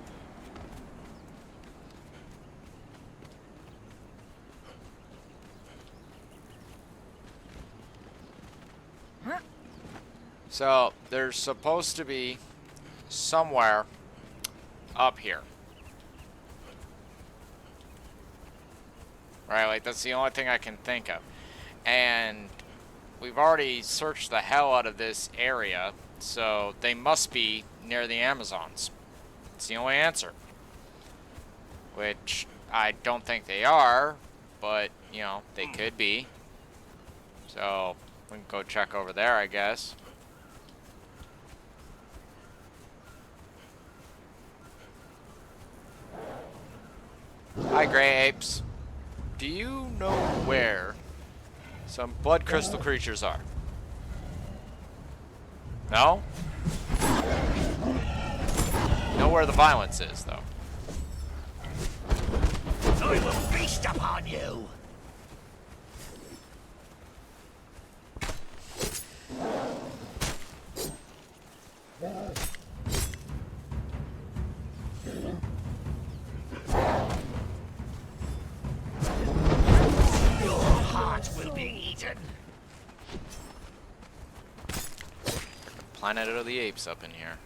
So, there's supposed to be somewhere up here. Right, like that's the only thing I can think of. And we've already searched the hell out of this area, so they must be near the Amazons. It's the only answer. Which I don't think they are, but, you know, they could be. So, we can go check over there, I guess. Hi, Grey Apes. Do you know where some blood crystal creatures are? No? Know where the violence is, though. I will feast upon you. Your heart will be eaten. Planet of the Apes up in here.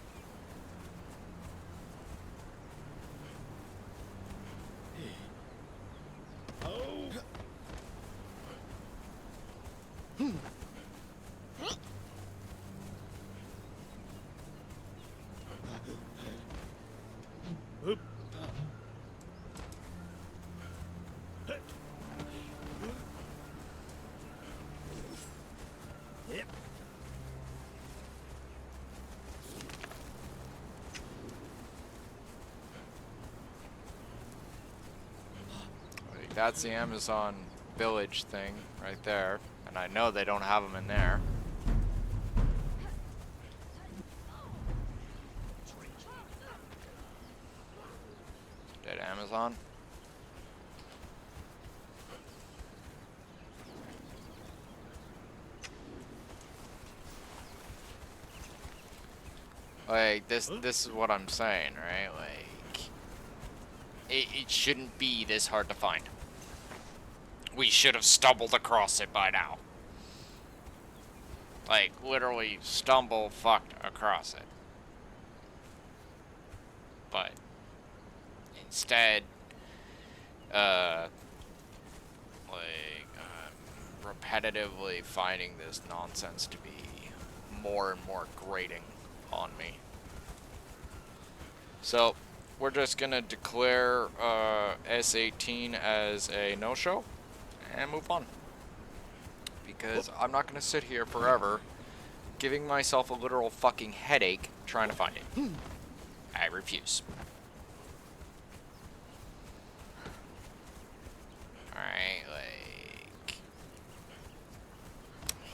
That's the Amazon village thing right there. And I know they don't have them in there. Dead Amazon. Like, this is what I'm saying, right? Like, it shouldn't be this hard to find. We should have stumbled across it by now. Like, literally fucked across it. But instead, repetitively finding this nonsense to be more and more grating on me. So, we're just gonna declare S18 as a no-show and move on. Because I'm not gonna sit here forever giving myself a literal fucking headache trying to find it. I refuse. Alright, like...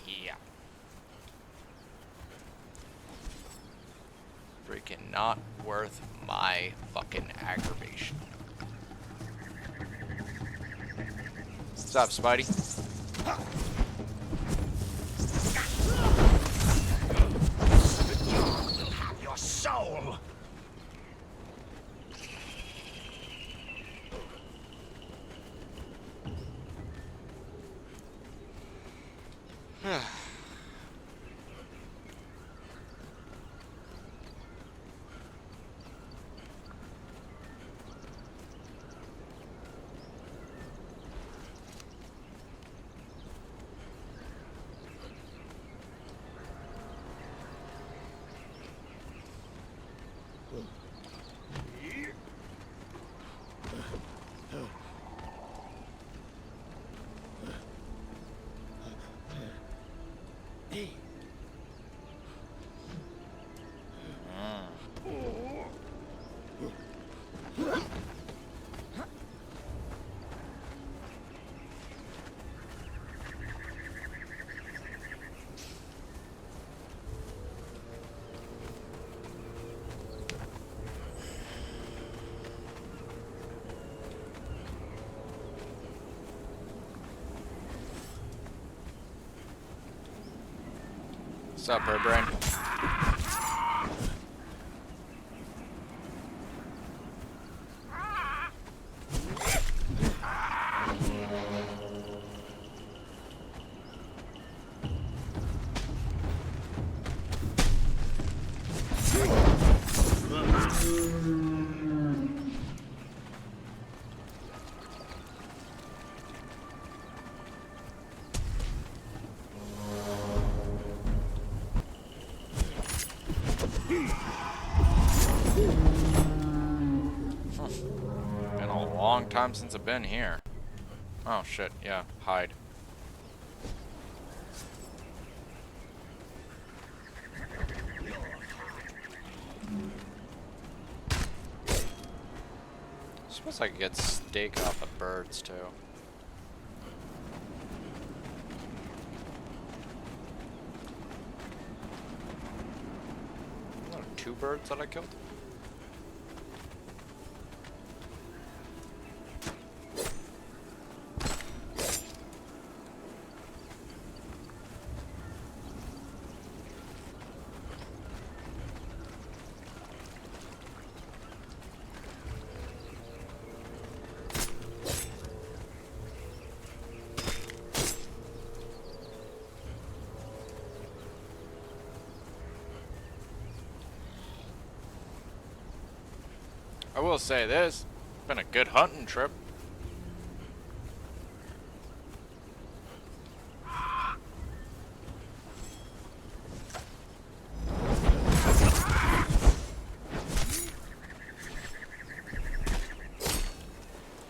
yeah. Freaking not worth my fucking aggravation. What's up, Spidey? Will have your soul. What's up, Bird Brain? Been a long time since I've been here. Oh shit, yeah, hide. Suppose I could get steak off of birds too. What, 2 birds that I killed? I will say this, it's been a good hunting trip.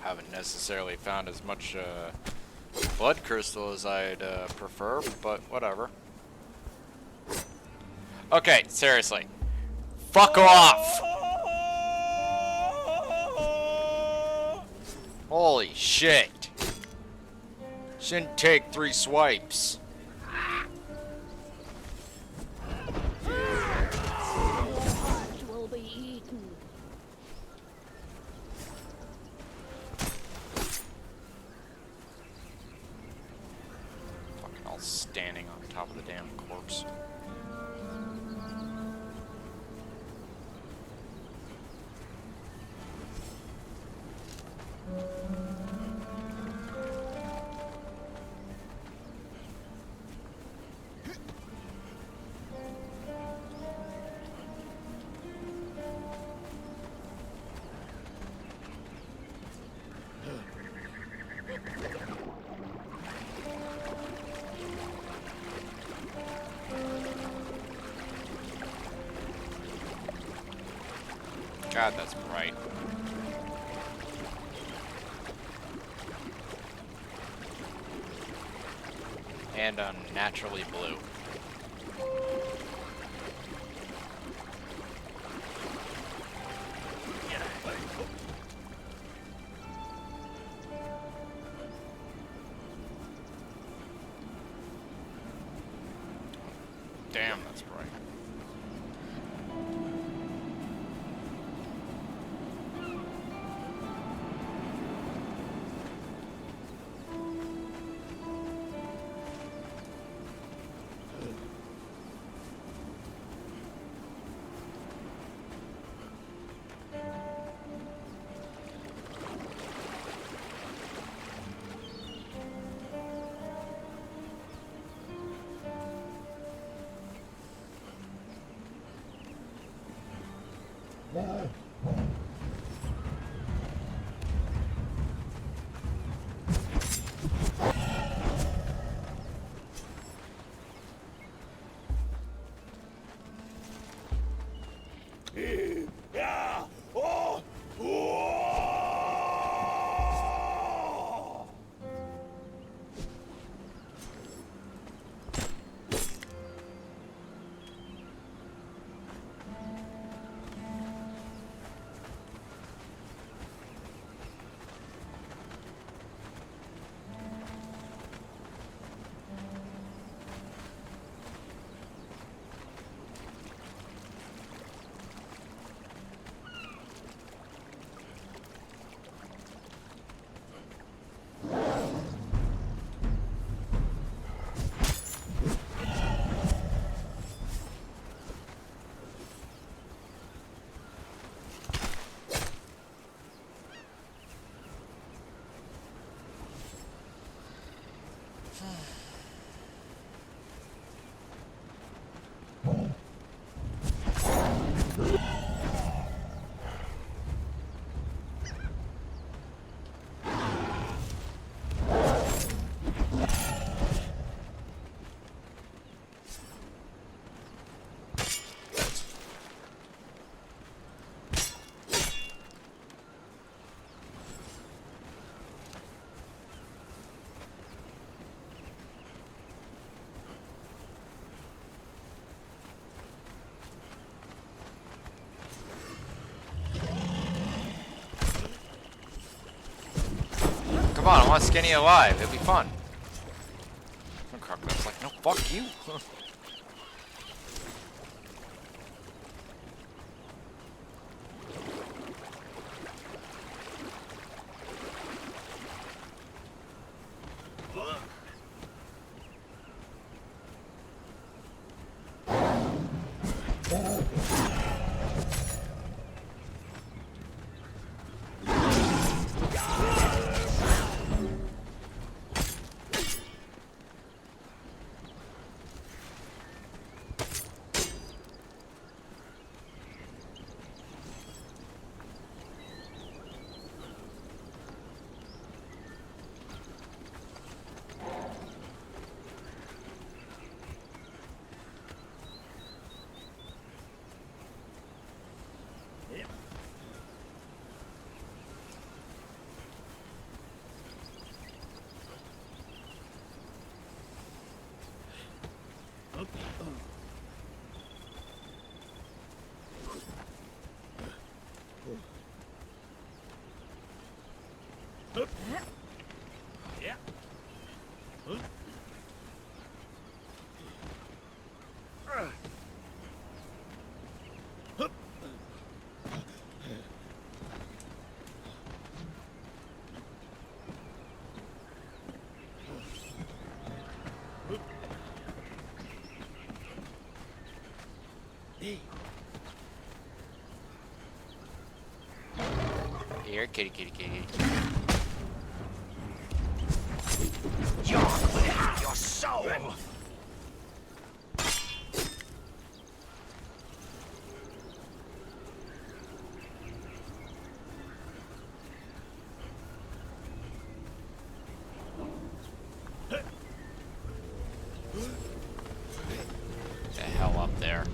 Haven't necessarily found as much blood crystal as I'd prefer, but whatever. Okay, seriously. Fuck off! Holy shit. Shouldn't take 3 swipes. Your heart will be eaten. Fucking all standing on top of the damn corpse. God, that's bright. And unnaturally blue. Damn, that's bright. Come on, I want Skinny alive. It'll be fun. And Crocodile's like, no, fuck you. Here, kitty, kitty, kitty. You're gonna have your soul. The hell up there.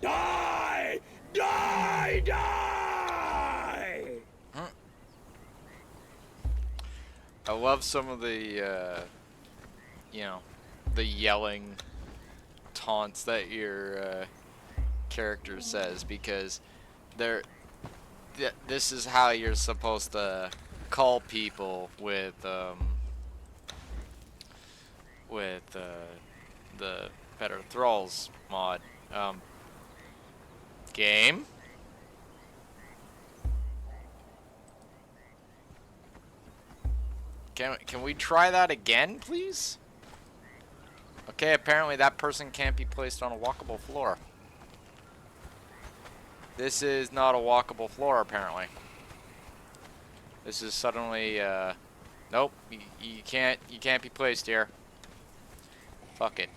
Die! Die! Die! I love some of the, you know, the yelling taunts that your character says, because this is how you're supposed to call people with the Better Thralls mod. Game? Can we try that again, please? Okay, apparently that person can't be placed on a walkable floor. This is not a walkable floor, apparently. This is suddenly, nope, you can't be placed here. Fuck it.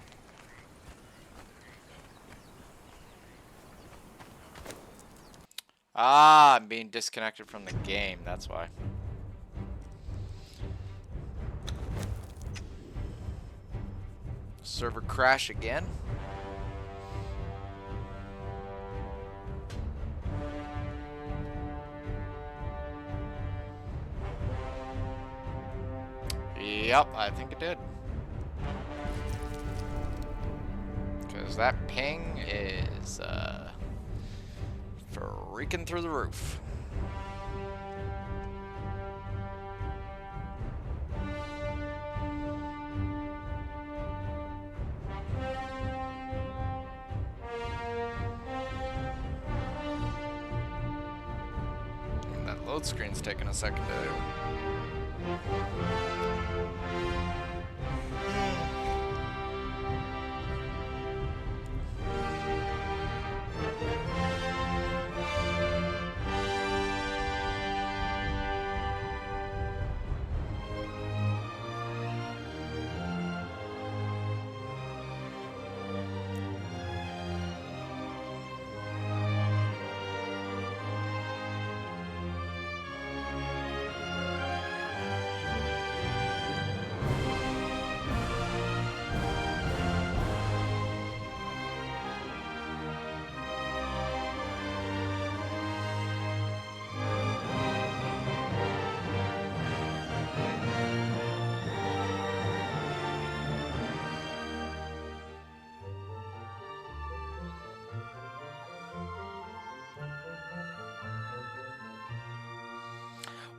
Ah, I'm being disconnected from the game, that's why. Server crash again? Yep, I think it did. Because that ping is, freaking through the roof. And that load screen's taking a second to do.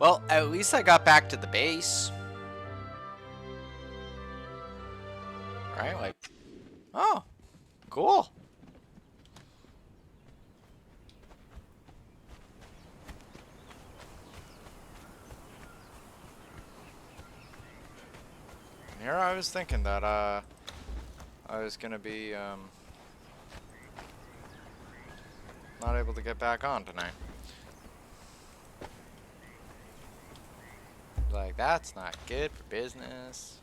Well, at least I got back to the base. Right? Like, oh, cool. Here I was thinking that I was gonna be not able to get back on tonight. Like, that's not good for business.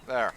There.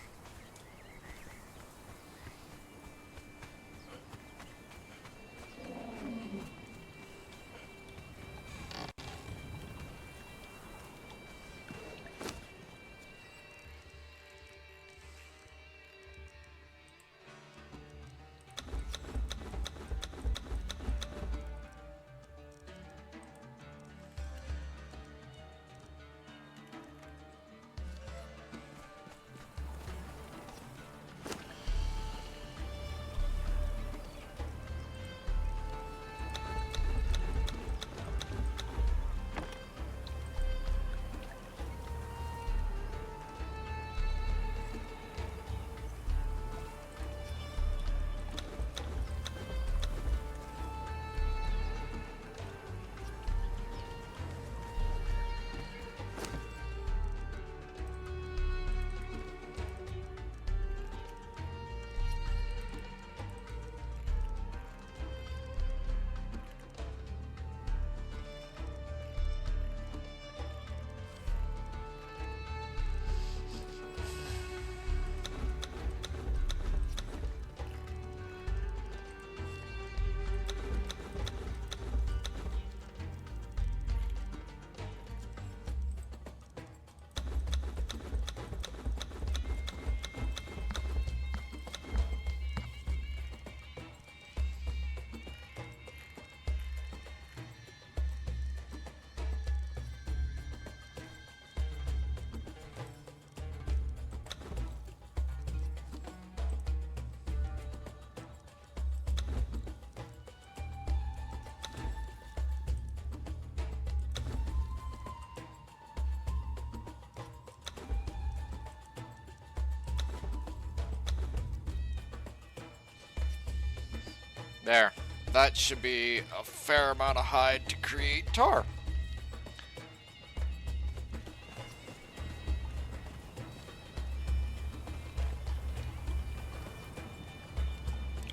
There. That should be a fair amount of hide to create tar.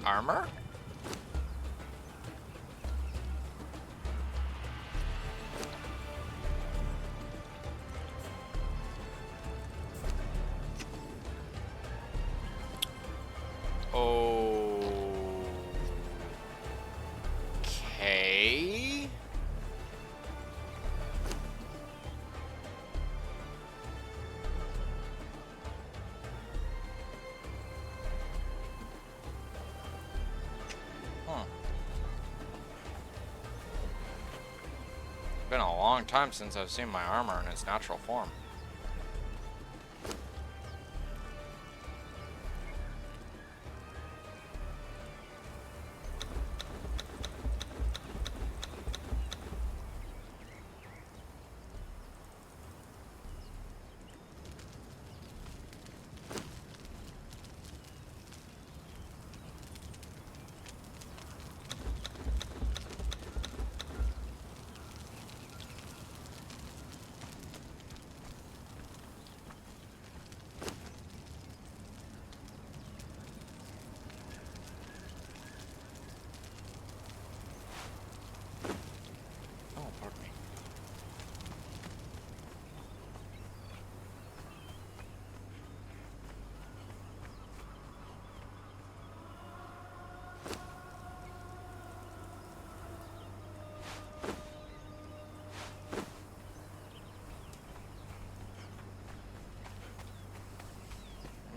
Armor? Okay. Huh. Been a long time since I've seen my armor in its natural form.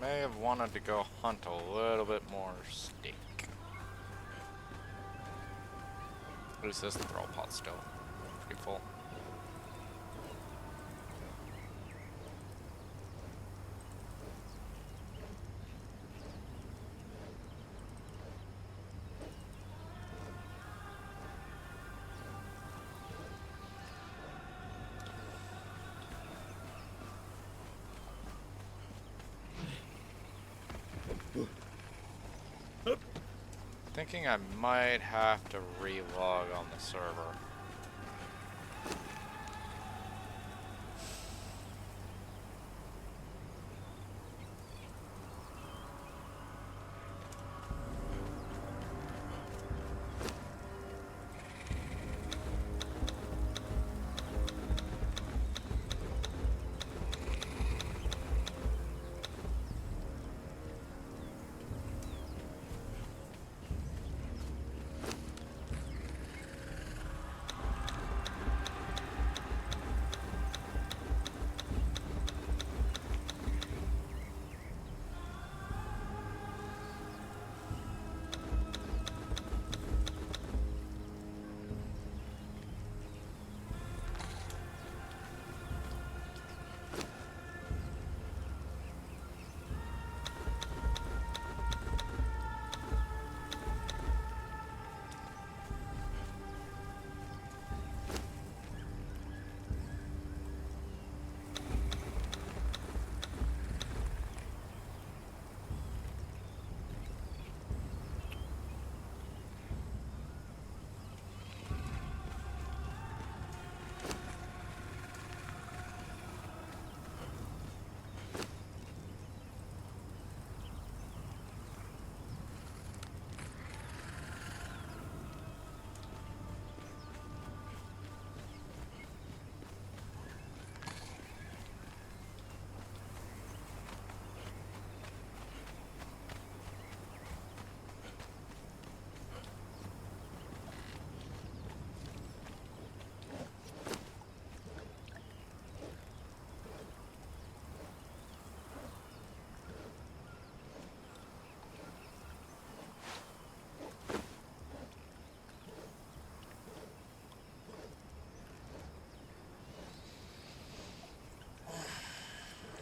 May have wanted to go hunt a little bit more steak. At least this throw pot's still pretty full. Thinking I might have to relog on the server.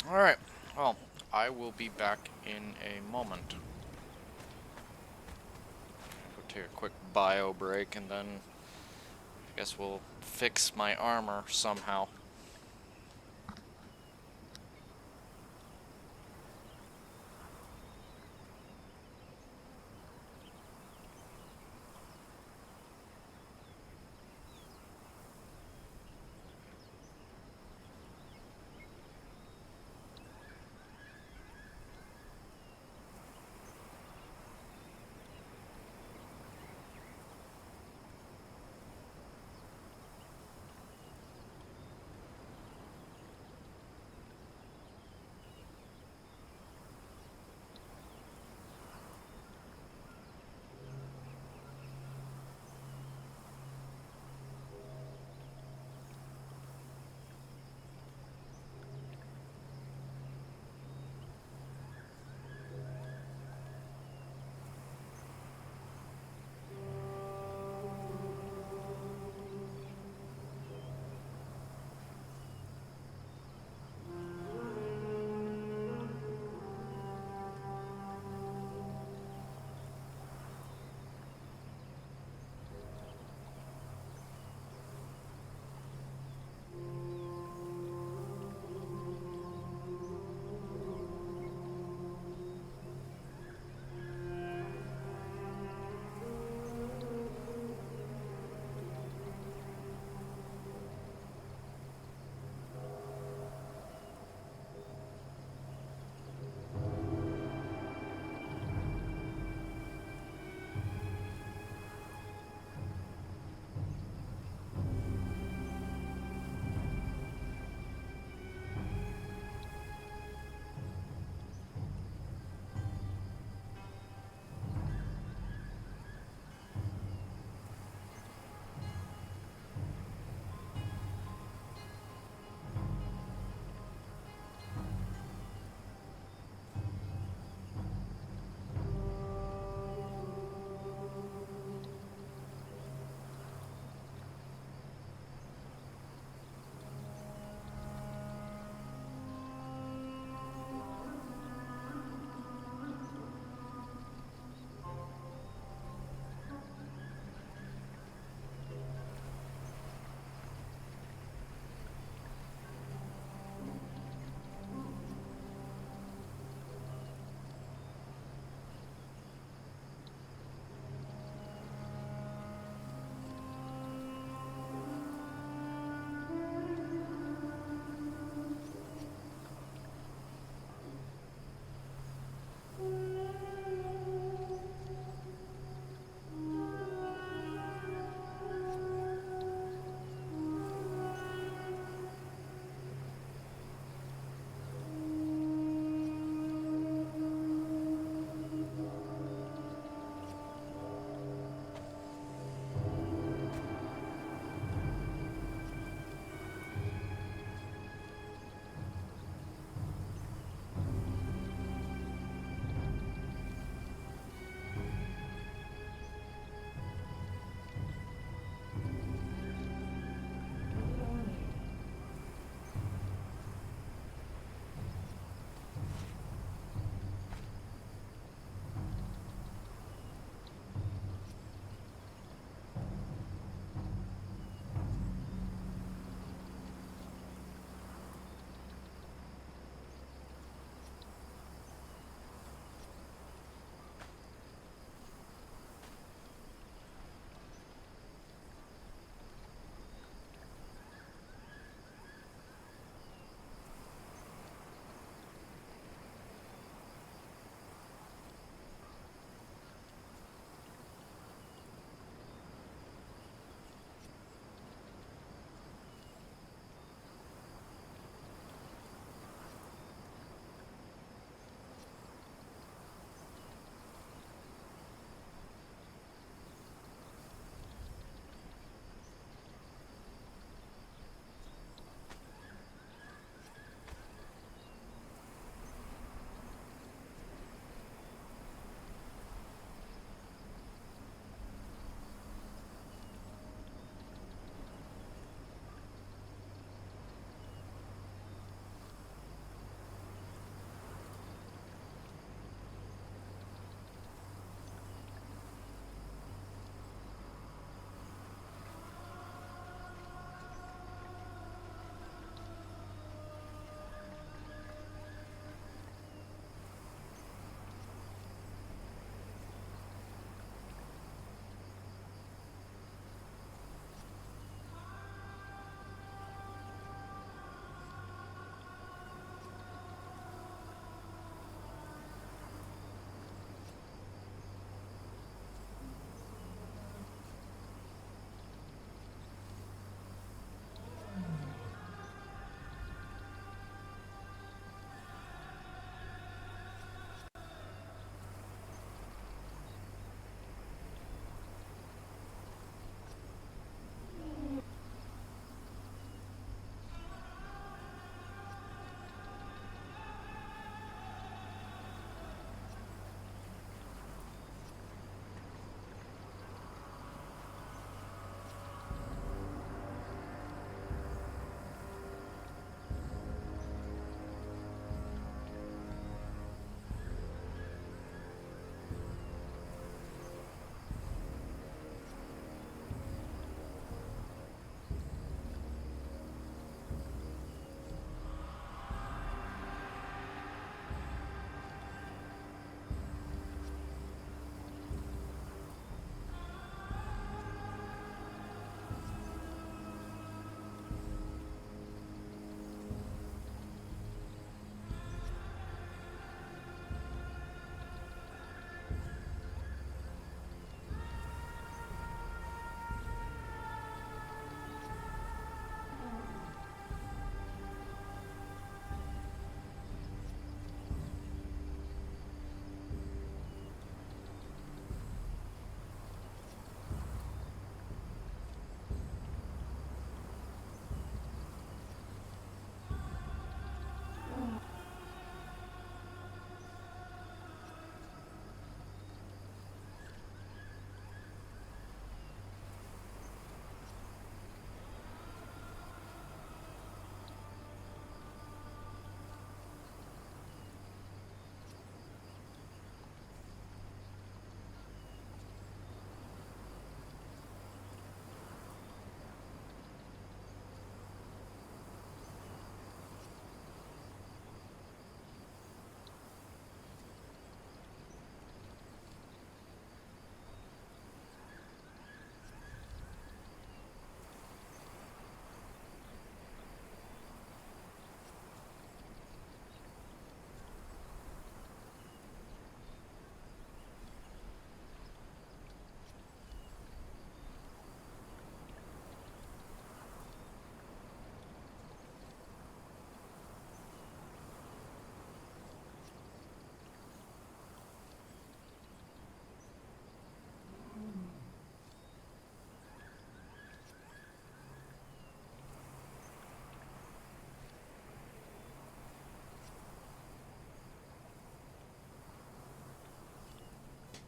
Alright, well, I will be back in a moment. Go take a quick bio break and then I guess we'll fix my armor somehow.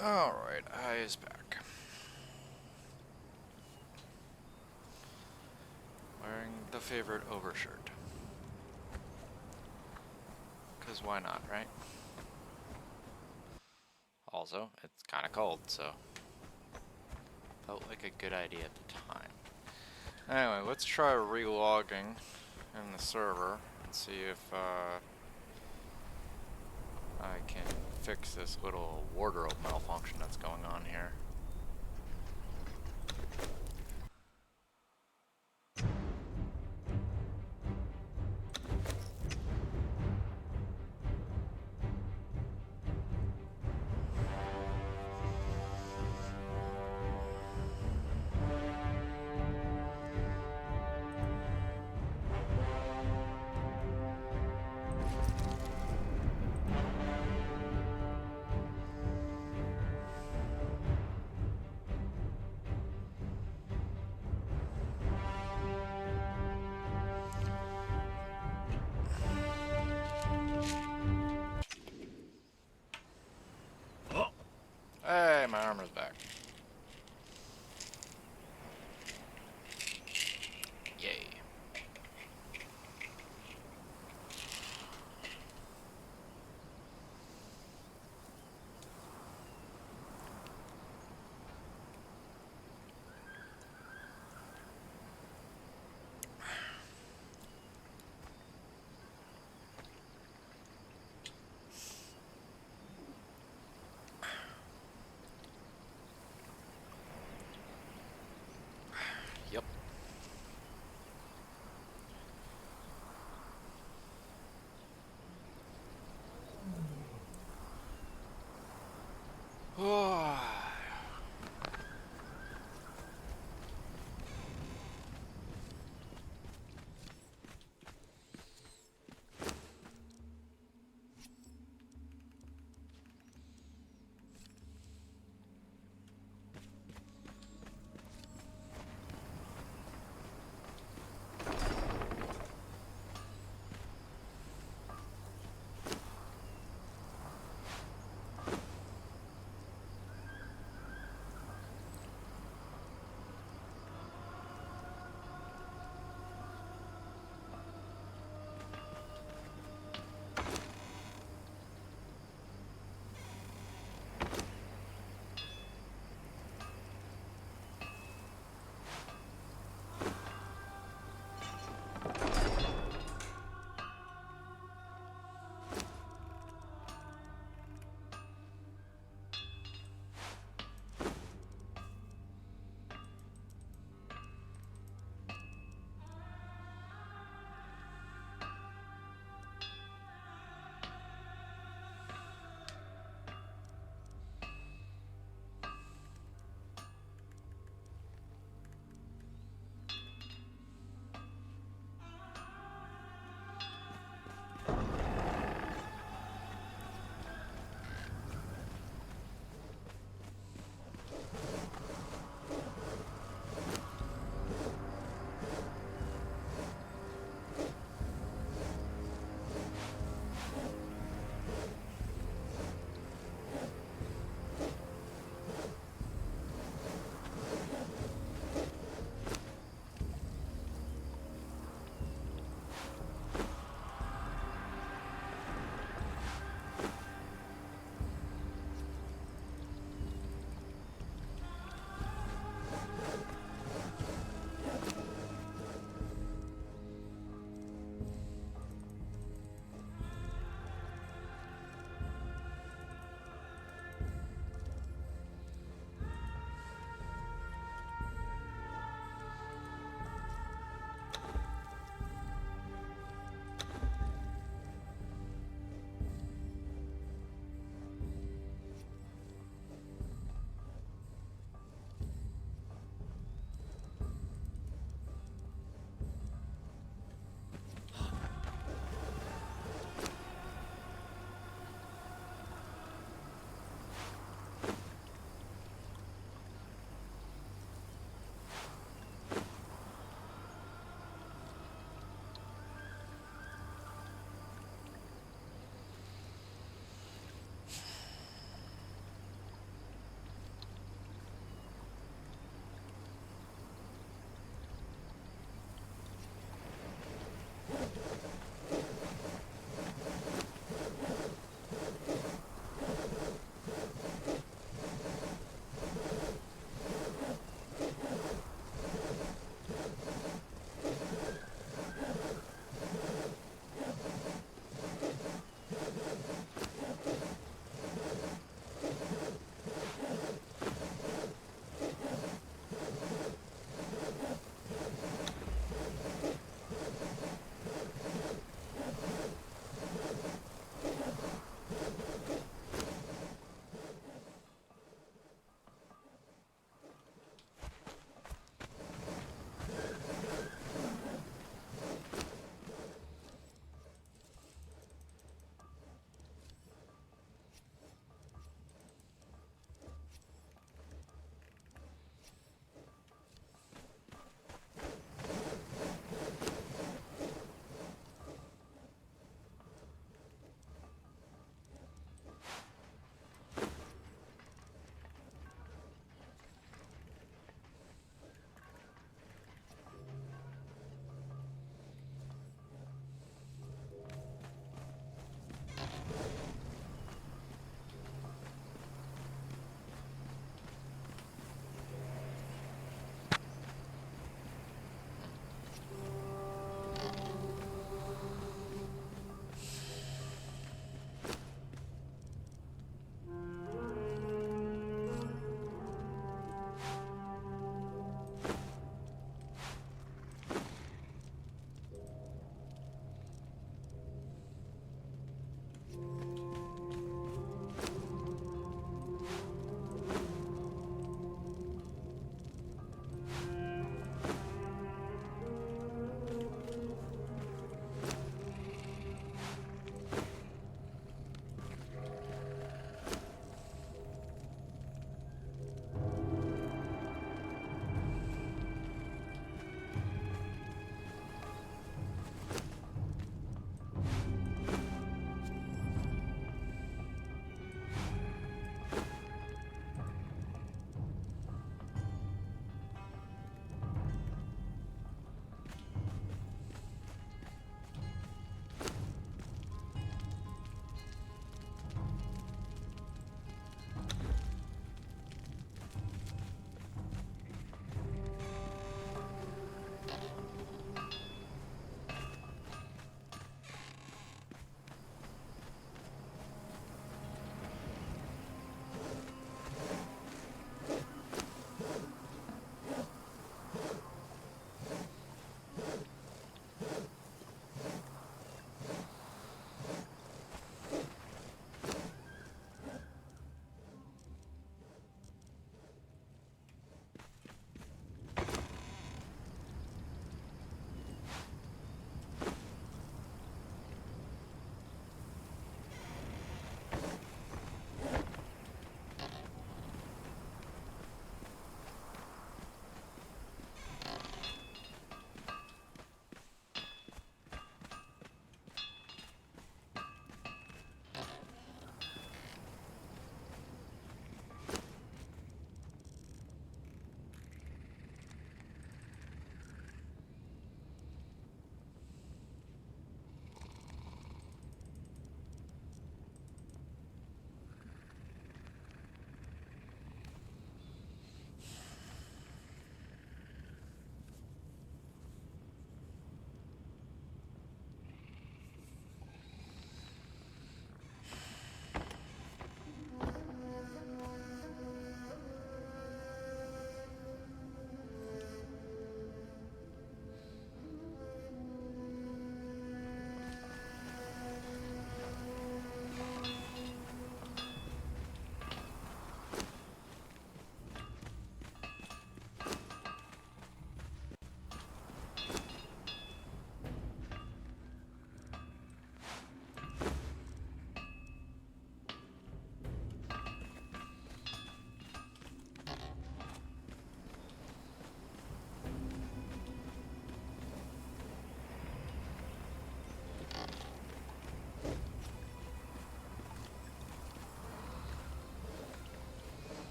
Alright, I is back. Wearing the favorite overshirt. Because why not, right? Also, it's kind of cold, so felt like a good idea at the time. Anyway, let's try relogging in the server and see if I can fix this little wardrobe malfunction that's going on here.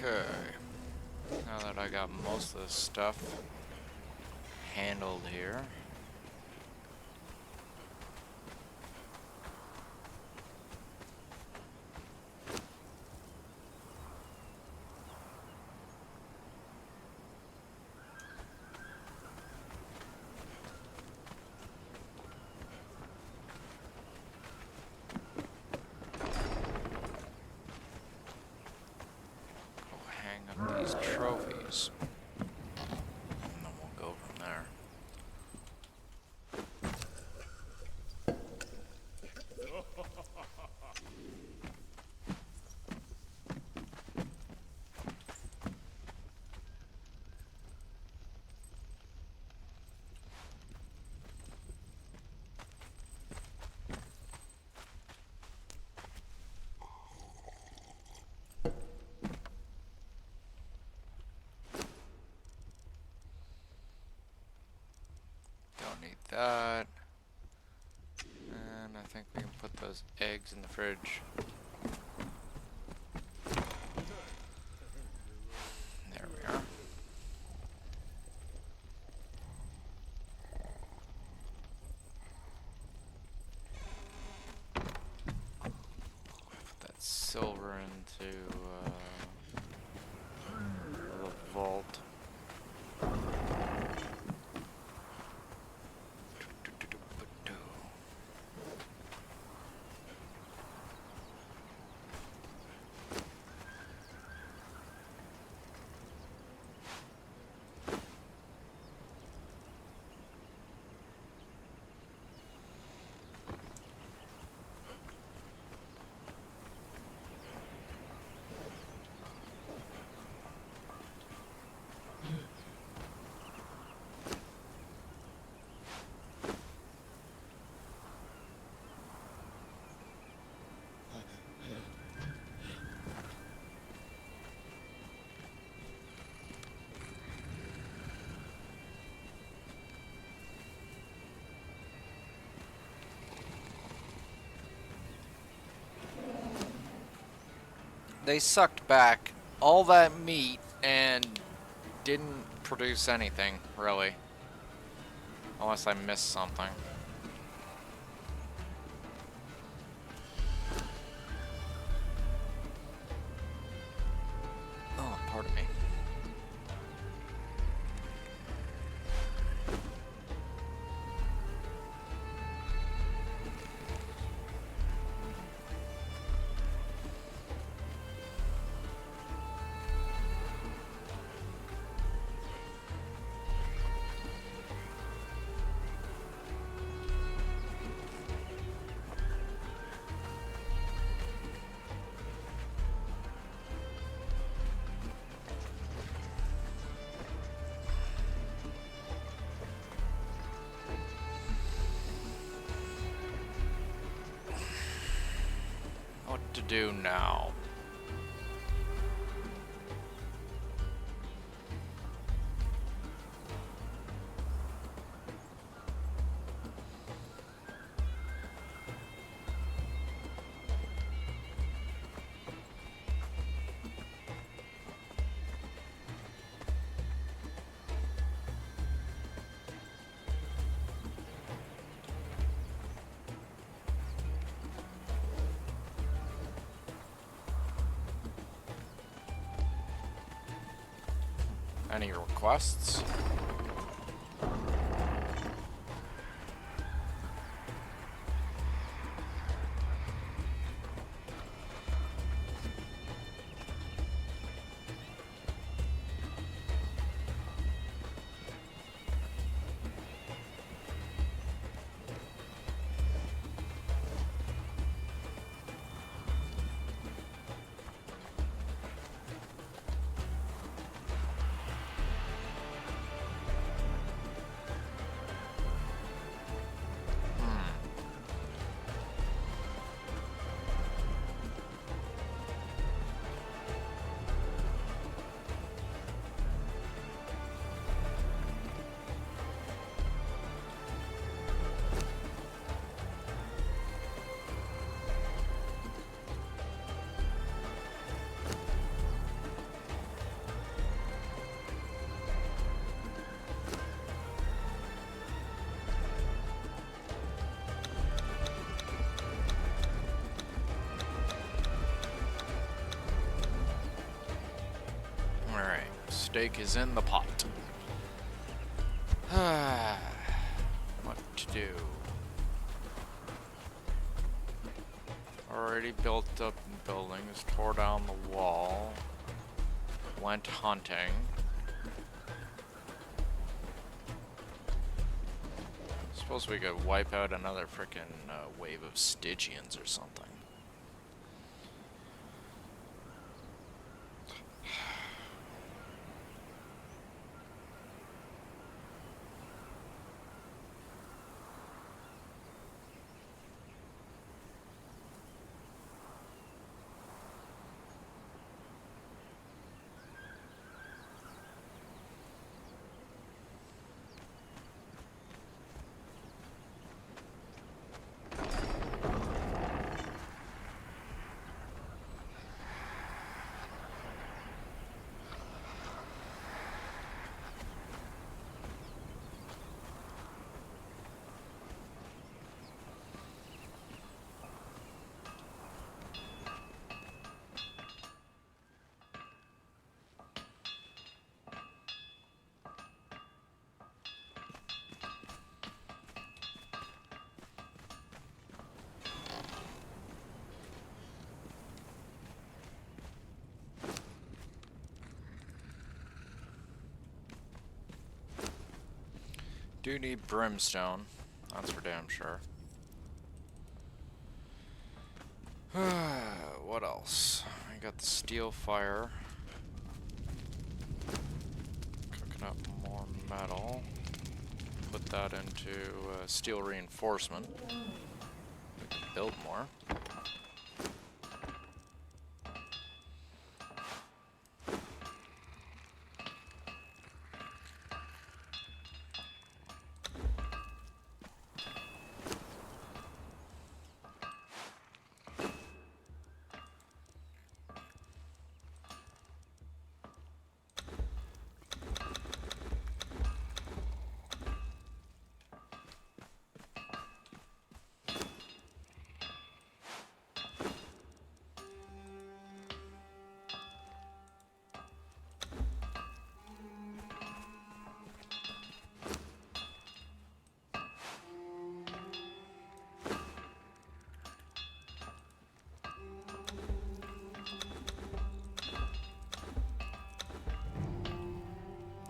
Okay. Now that I got most of this stuff handled here. These trophies. And then we'll go from there. Don't need that. And I think we can put those eggs in the fridge. There we are. Put that silver into the vault. They sucked back all that meat and didn't produce anything, really. Unless I missed something. Oh, pardon me. What to do now? Any requests? steak is in the pot. What to do? Already built up buildings, tore down the wall, went hunting. Suppose we could wipe out another frickin' wave of Stygians or something. Do need brimstone, that's for damn sure. What else? I got the steel fire. Cooking up more metal. Put that into steel reinforcement. We can build more.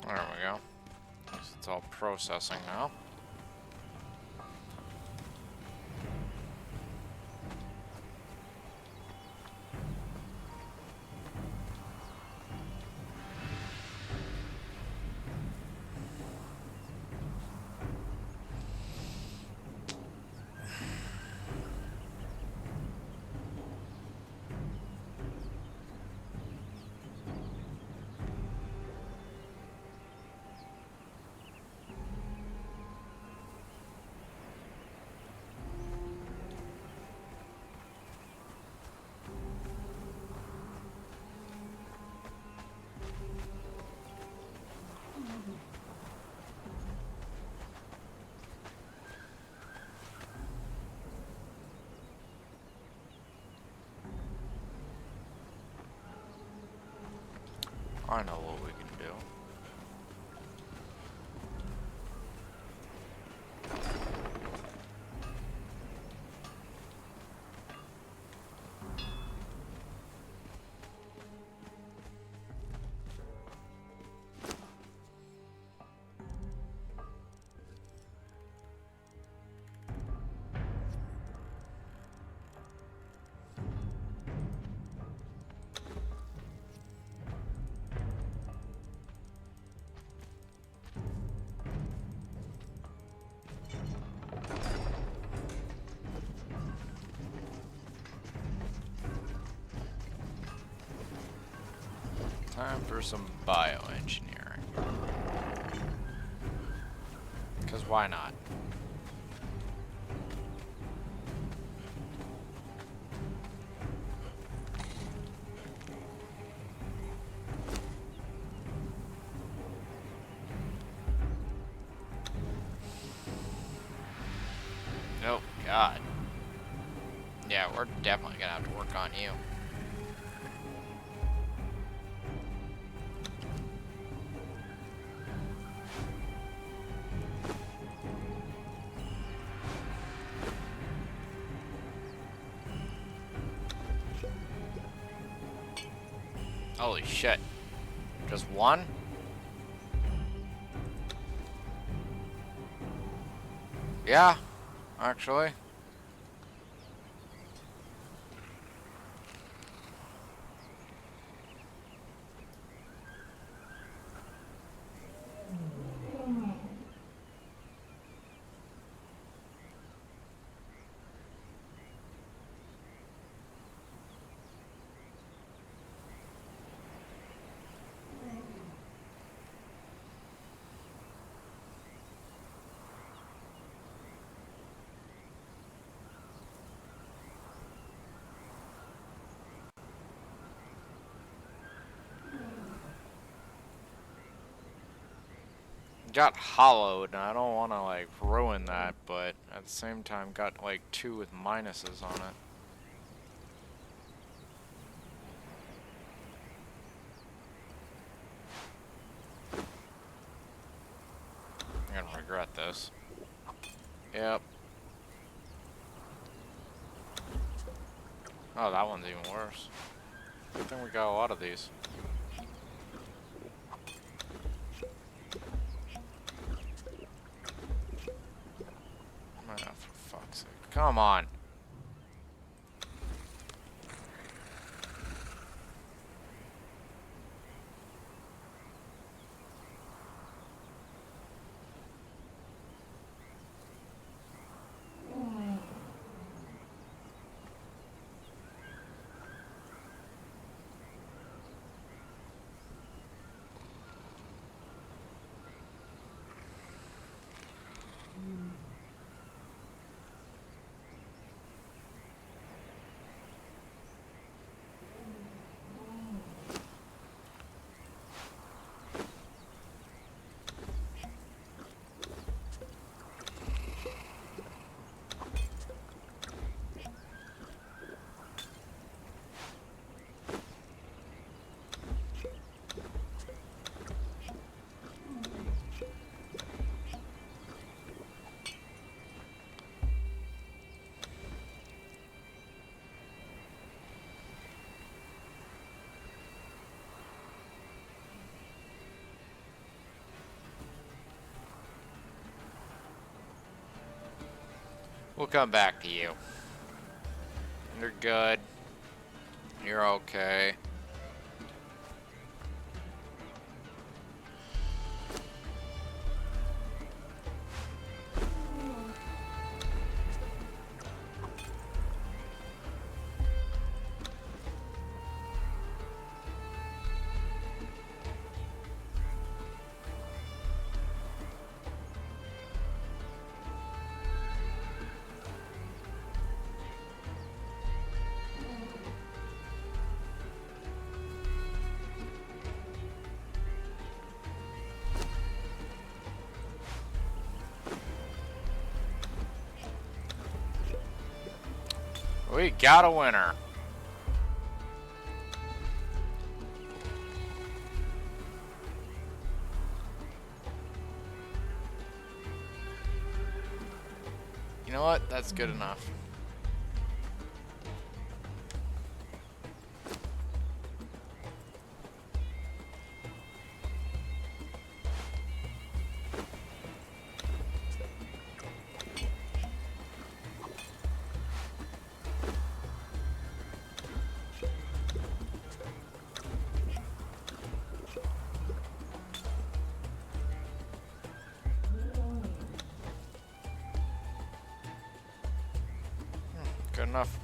There we go. It's all processing now. I know what we can do. Time for some bioengineering. Because why not? Oh, God. Yeah, we're definitely gonna have to work on you. Holy shit. Just one? Yeah, actually. Got hollowed, and I don't want to, like, ruin that, but at the same time got, like, 2 with minuses on it. I'm gonna regret this. Yep. Oh, that one's even worse. Good thing we got a lot of these. Oh, for fuck's sake. Come on. We'll come back to you. You're good. You're okay. We got a winner. You know what? That's good enough. Good enough.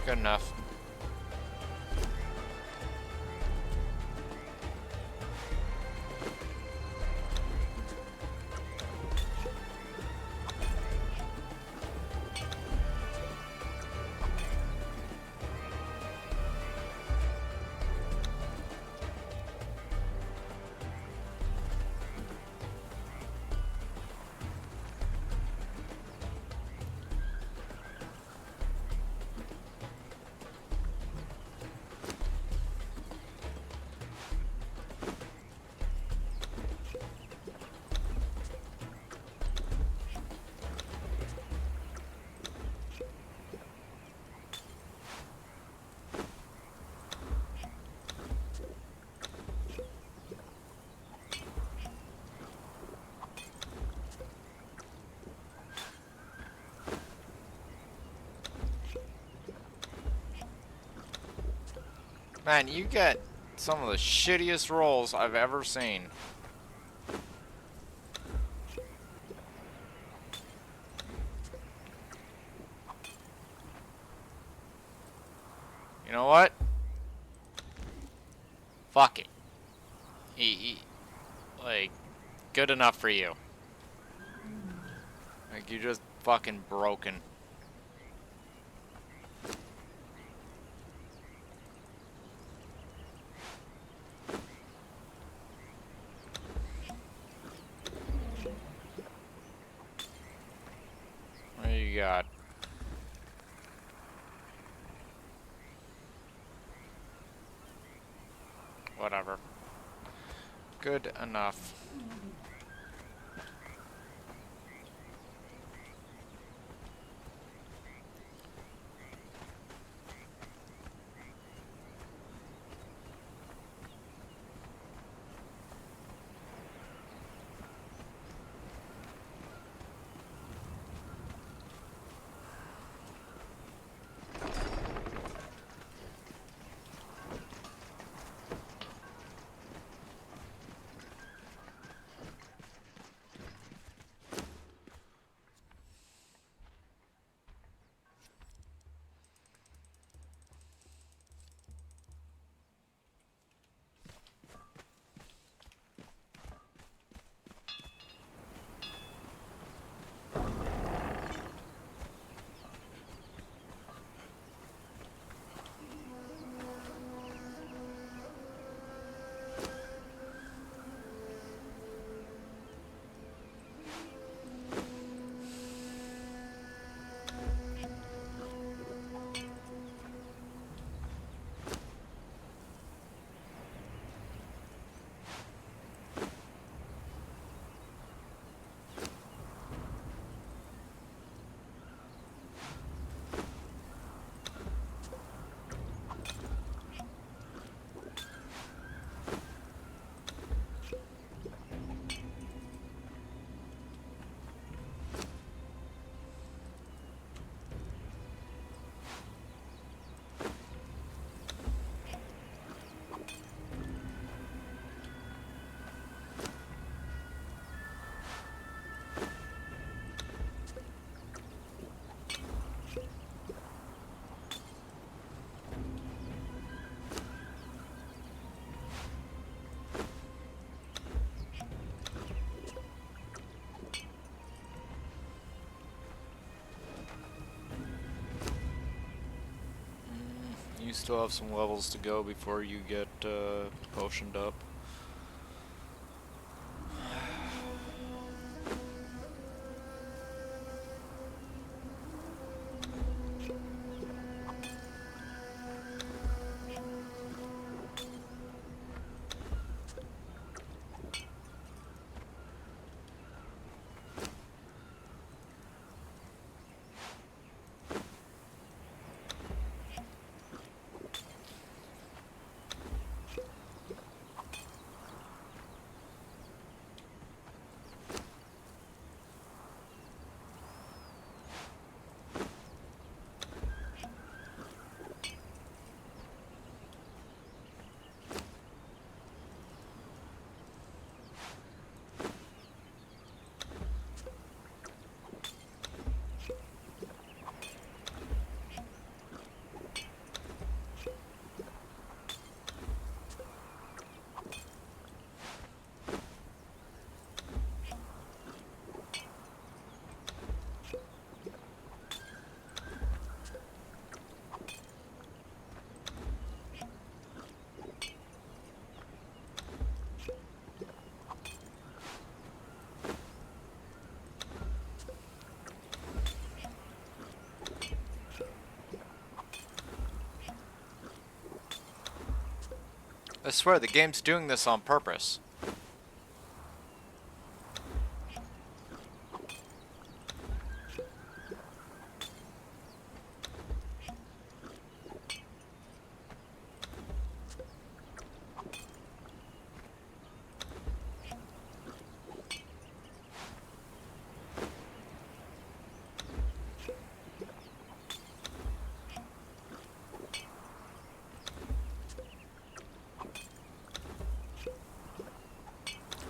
Good enough. Man, you get some of the shittiest rolls I've ever seen. You know what? Fuck it. Like, good enough for you. Like, you're just fucking broken. What do you got? Whatever. Good enough. You still have some levels to go before you get potioned up. I swear the game's doing this on purpose.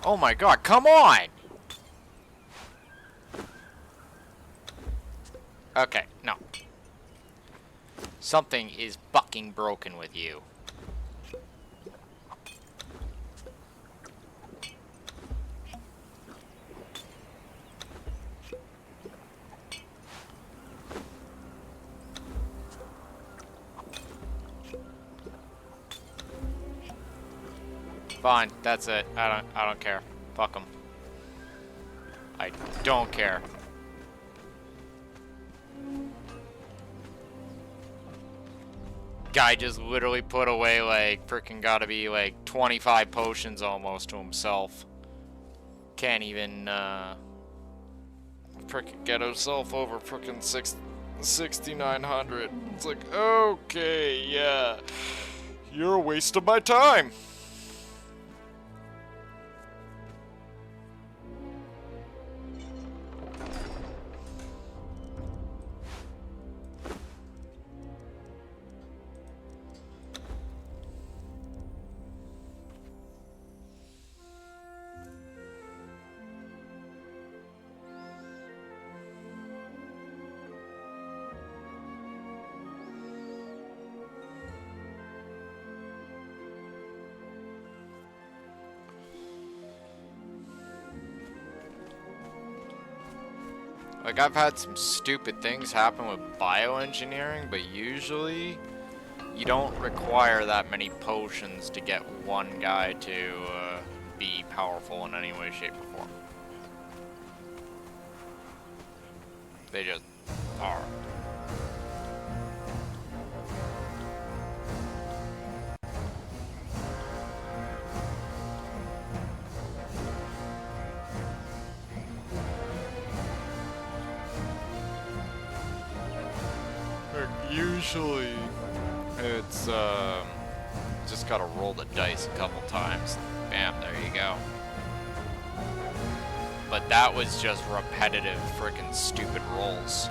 Oh my god, come on! Okay, no. Something is fucking broken with you. Fine, that's it. I don't care. Fuck them. I don't care. Guy just literally put away like freaking gotta be like 25 potions almost to himself. Can't even freaking get himself over freaking 6,900. It's like, okay, yeah. You're a waste of my time. Like, I've had some stupid things happen with bioengineering, but usually you don't require that many potions to get one guy to be powerful in any way, shape, or form. They just are. Usually, it's just gotta roll the dice a couple times. Bam, there you go. But that was just repetitive, frickin' stupid rolls.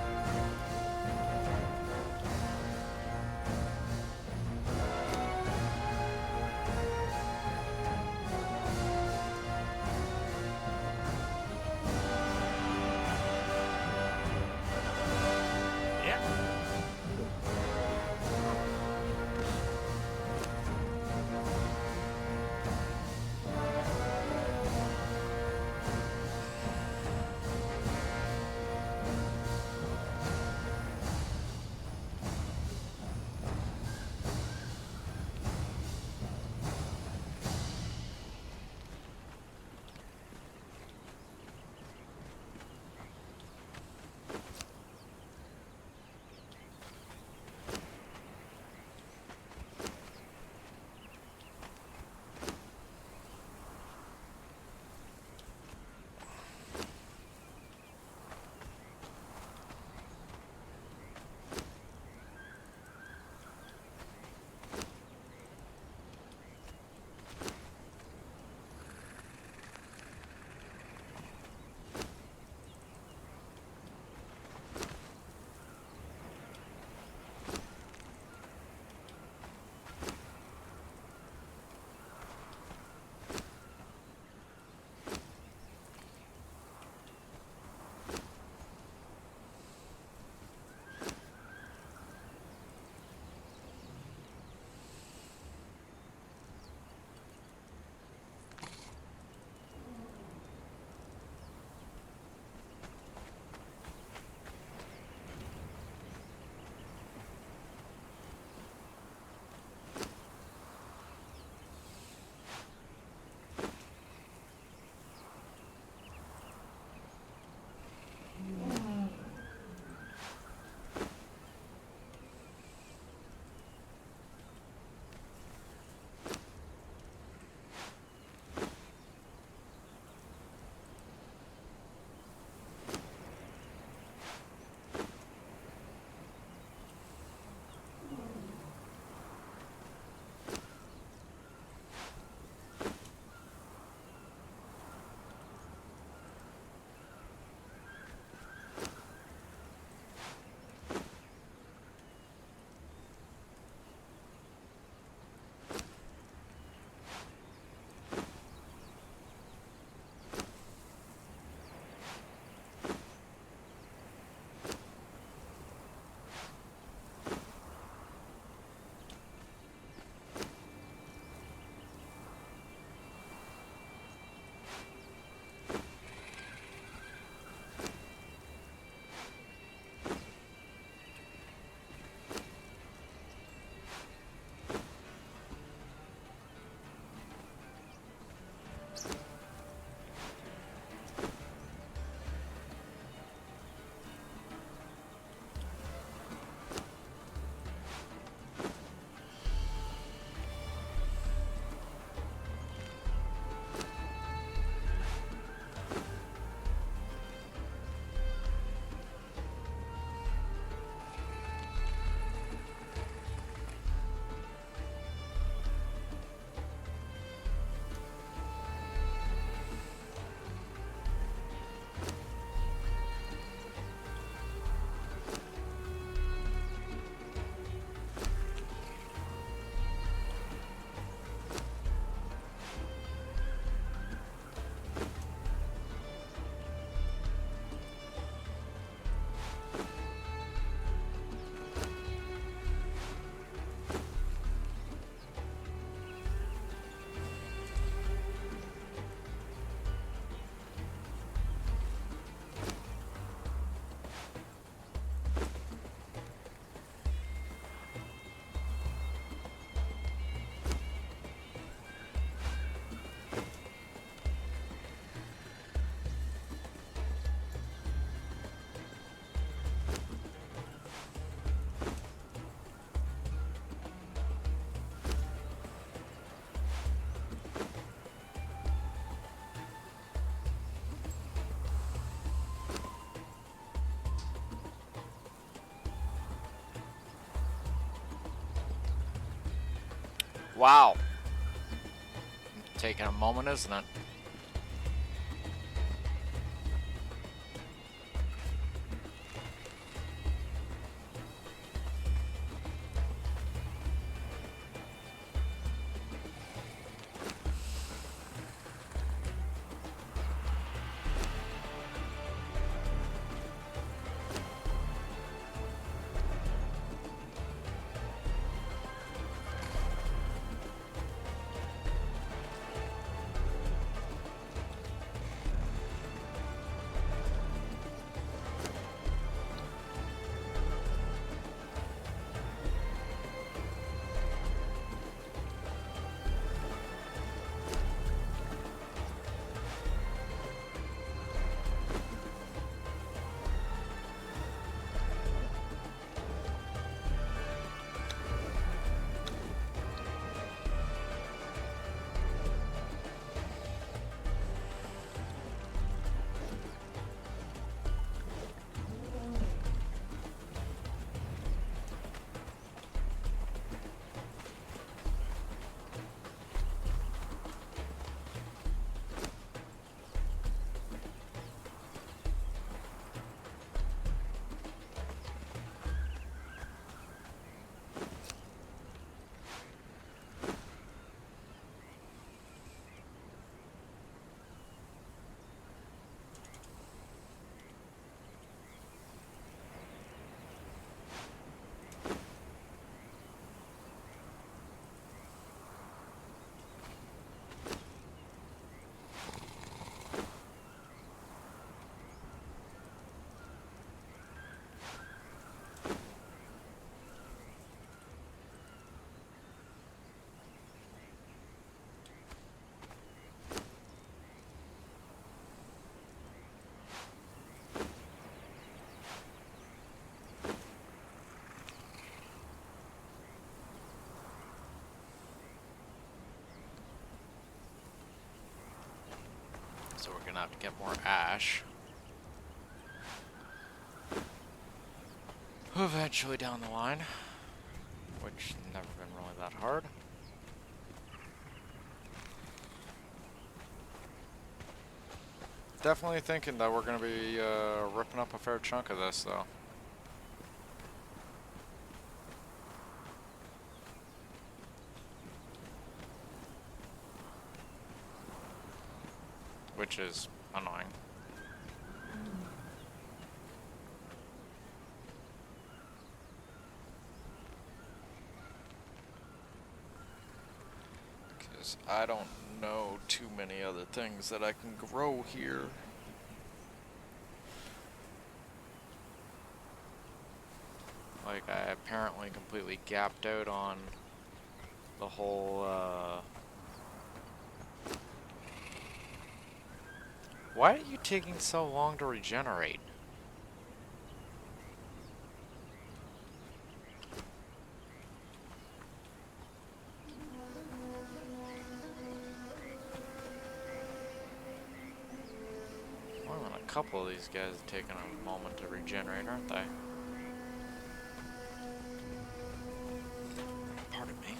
Wow. Taking a moment, isn't it? So we're gonna have to get more ash. Eventually down the line. Which never been really that hard. Definitely thinking that we're gonna be ripping up a fair chunk of this though. Which is annoying. Because I don't know too many other things that I can grow here. Like, I apparently completely gapped out on the whole, Why are you taking so long to regenerate? More than a couple of these guys are taking a moment to regenerate, aren't they? Pardon me.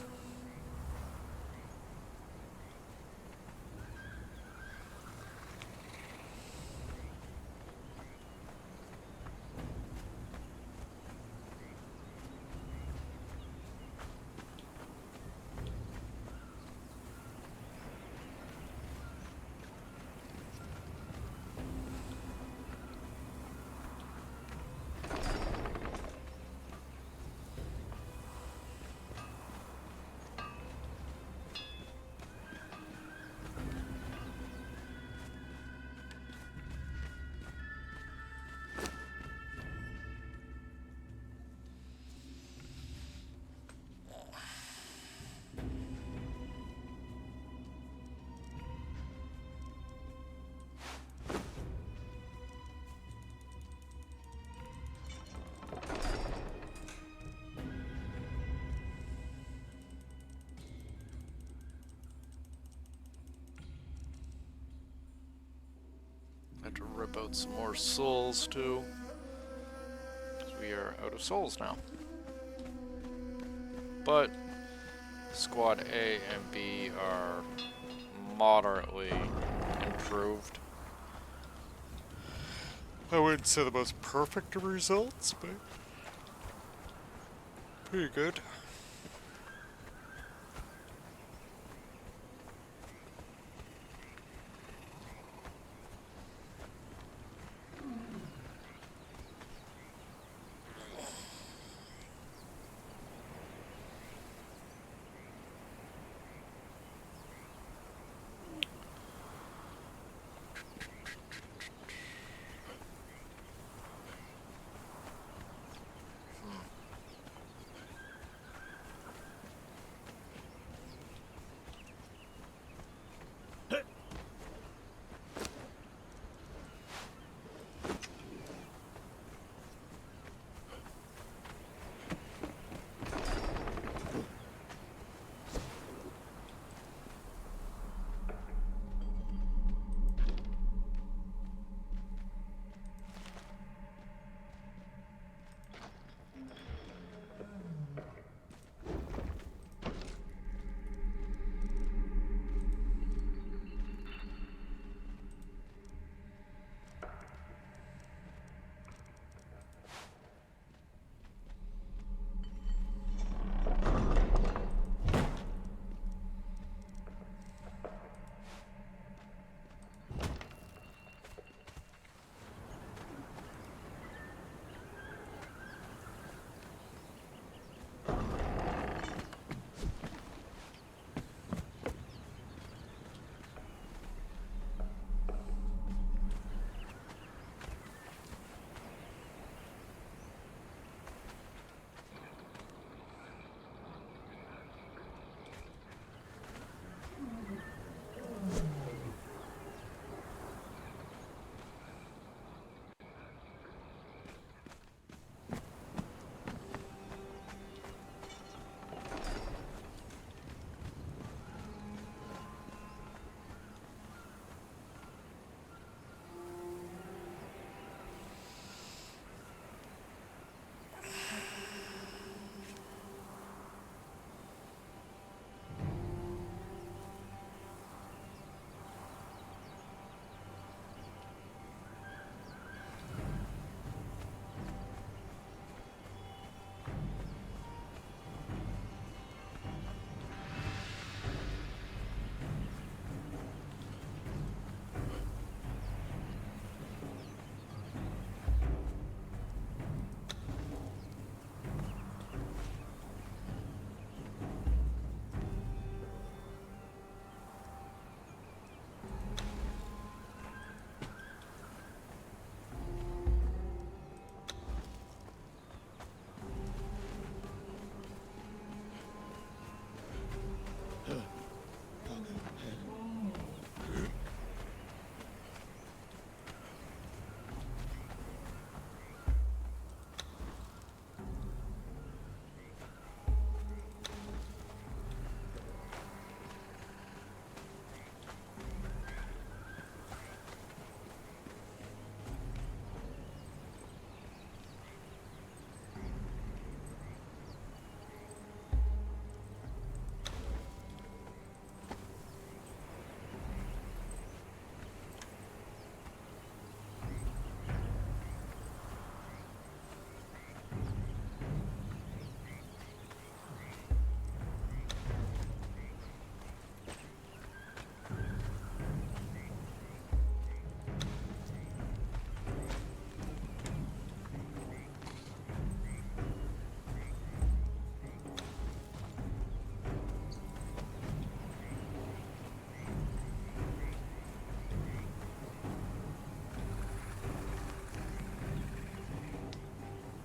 Had to rip out some more souls too. Because we are out of souls now. But Squad A and B are moderately improved. I wouldn't say the most perfect of results, but pretty good.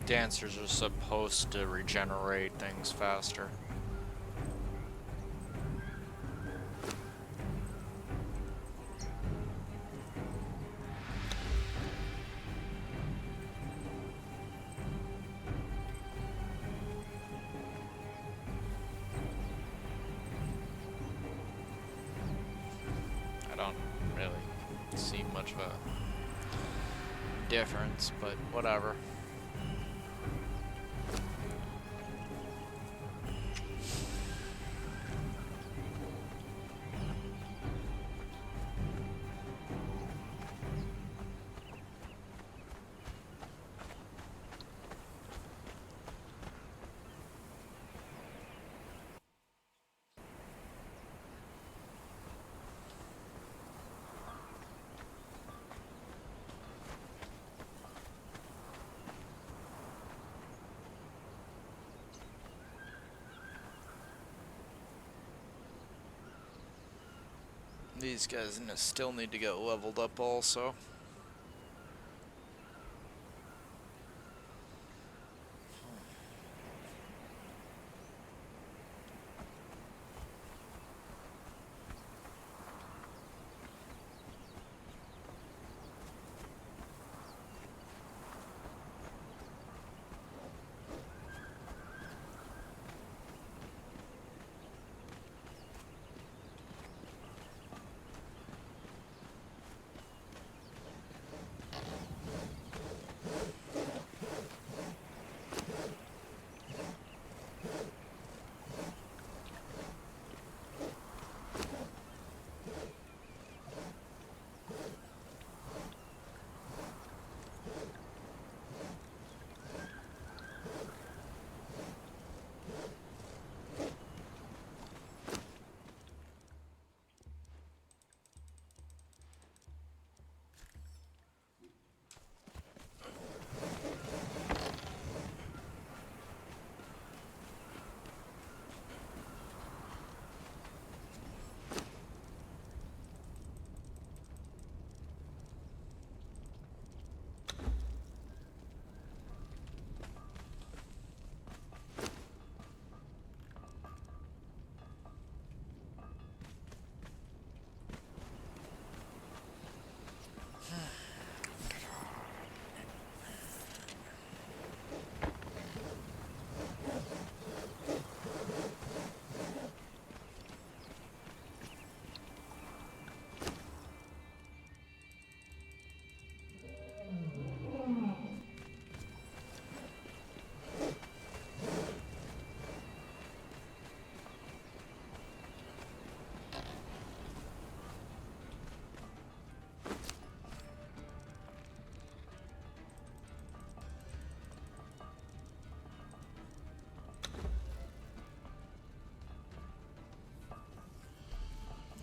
Dancers are supposed to regenerate things faster. I don't really see much of a difference, but whatever. These guys still need to get leveled up also.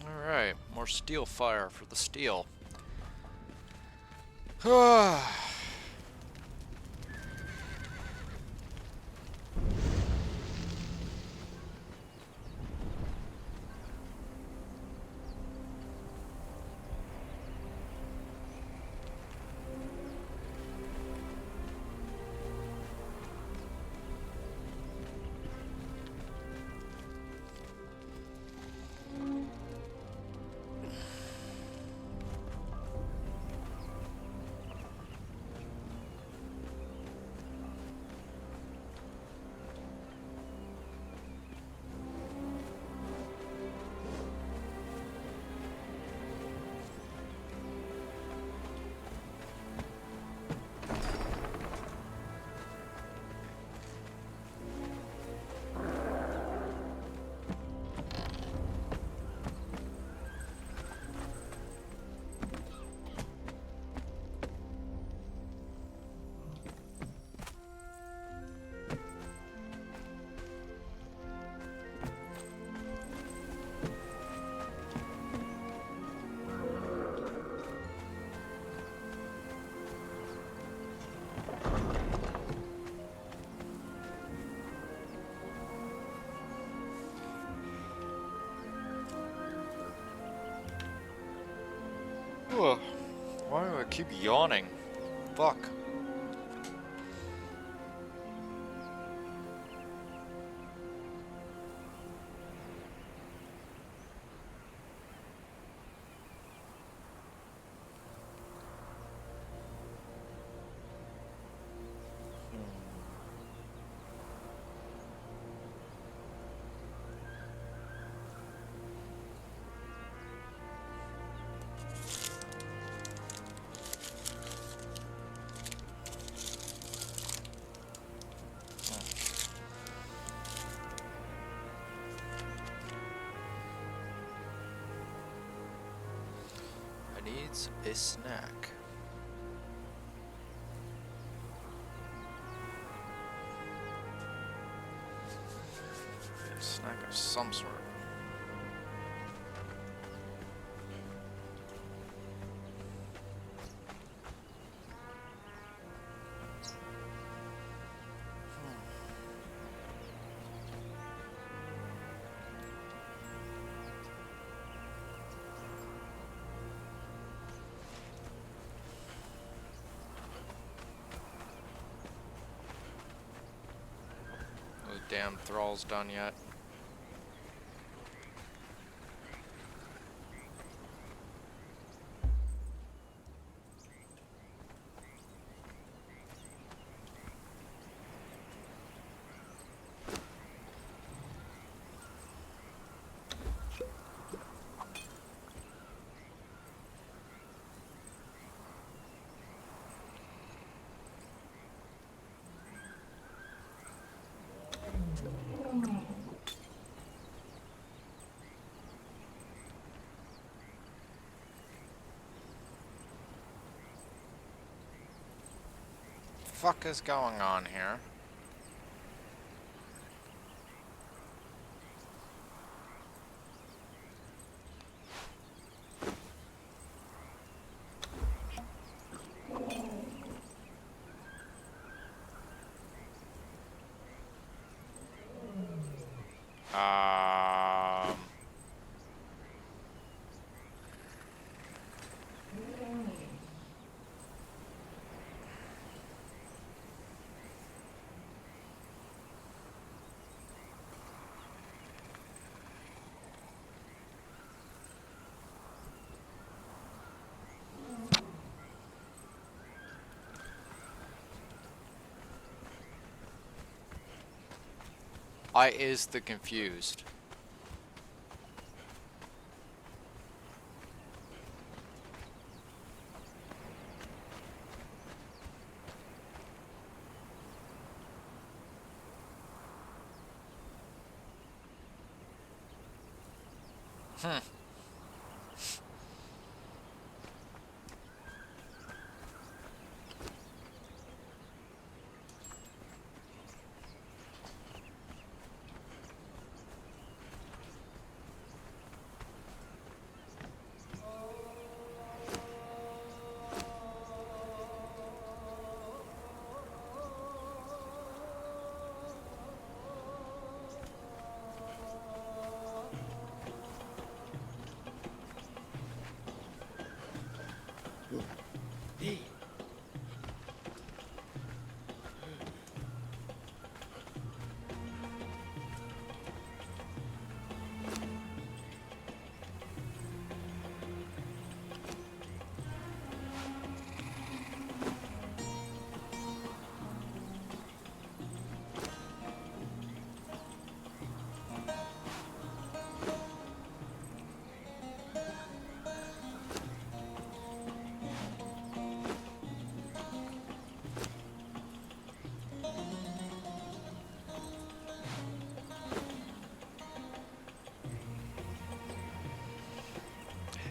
Alright, more steel fire for the steel. Ugh. Why do I keep yawning? Fuck. I needs a snack. A snack of some sort. damn thralls done yet. Fuck is going on here? Um, I is the confused.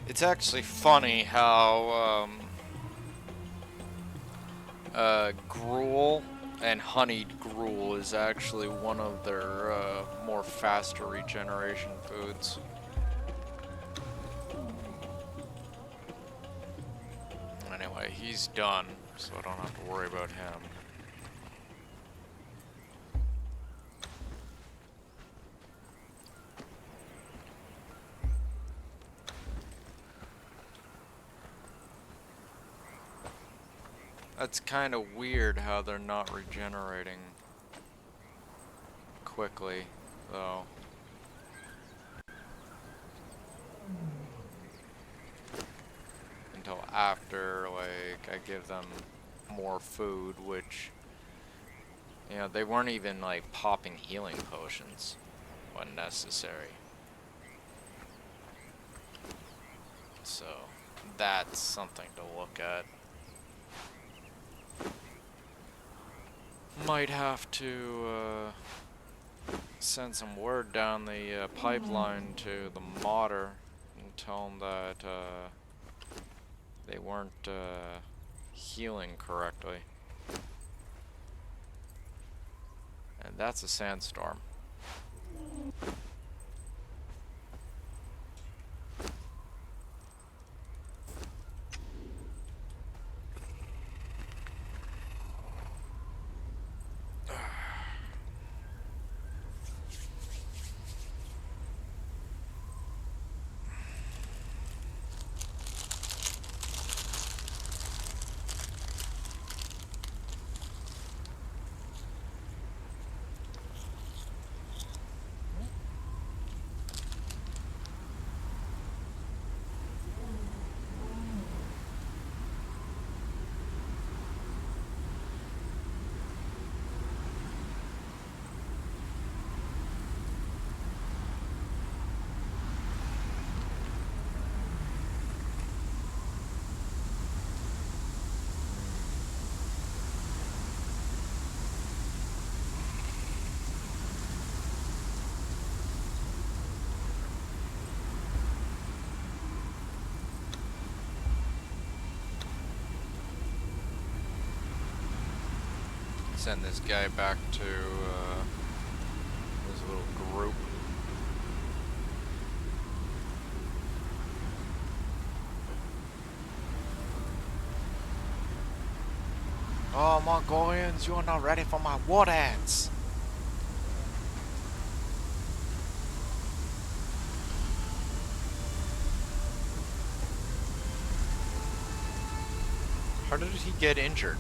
It's actually funny how gruel and honeyed gruel is actually one of their more faster regeneration foods. Anyway, he's done, so I don't have to worry about him. That's kind of weird how they're not regenerating quickly, though. Until after, like, I give them more food, which, you know, they weren't even, like, popping healing potions when necessary. So, that's something to look at. Might have to send some word down the pipeline to the modder and tell them that they weren't healing correctly. And that's a sandstorm. send this guy back to his little group. Oh, Mongolians, you are not ready for my war dance. How did he get injured?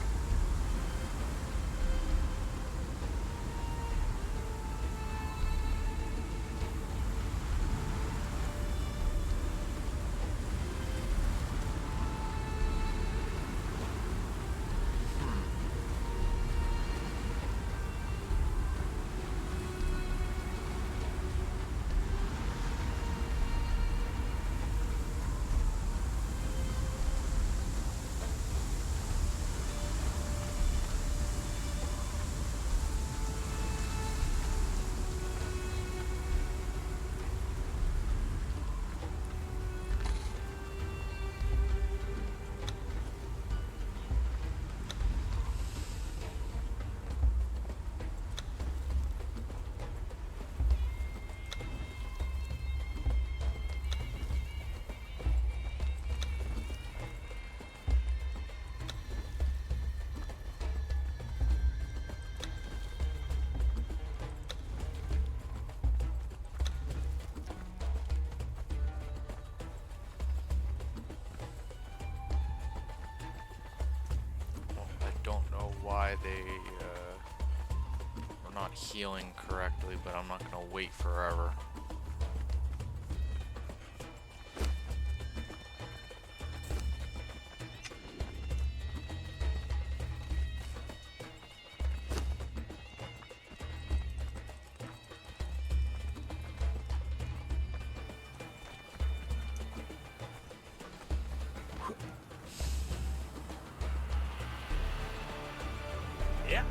Why they are not healing correctly, but I'm not gonna wait forever. Yeah.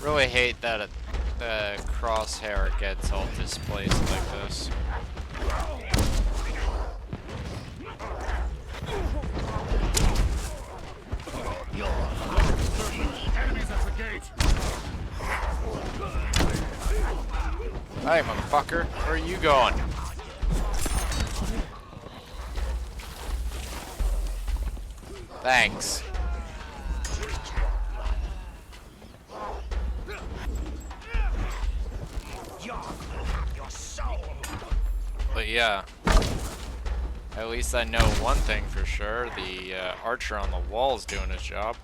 Really hate that the crosshair gets all displaced like this. Hey, motherfucker, where are you going? Thanks. But yeah. At least I know one thing for sure. The archer on the wall is doing his job.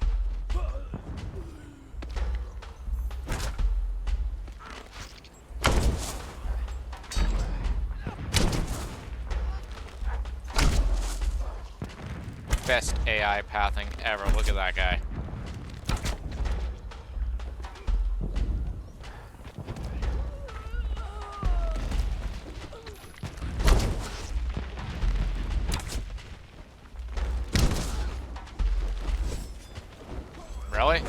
Best AI pathing ever. Look at that guy. Really?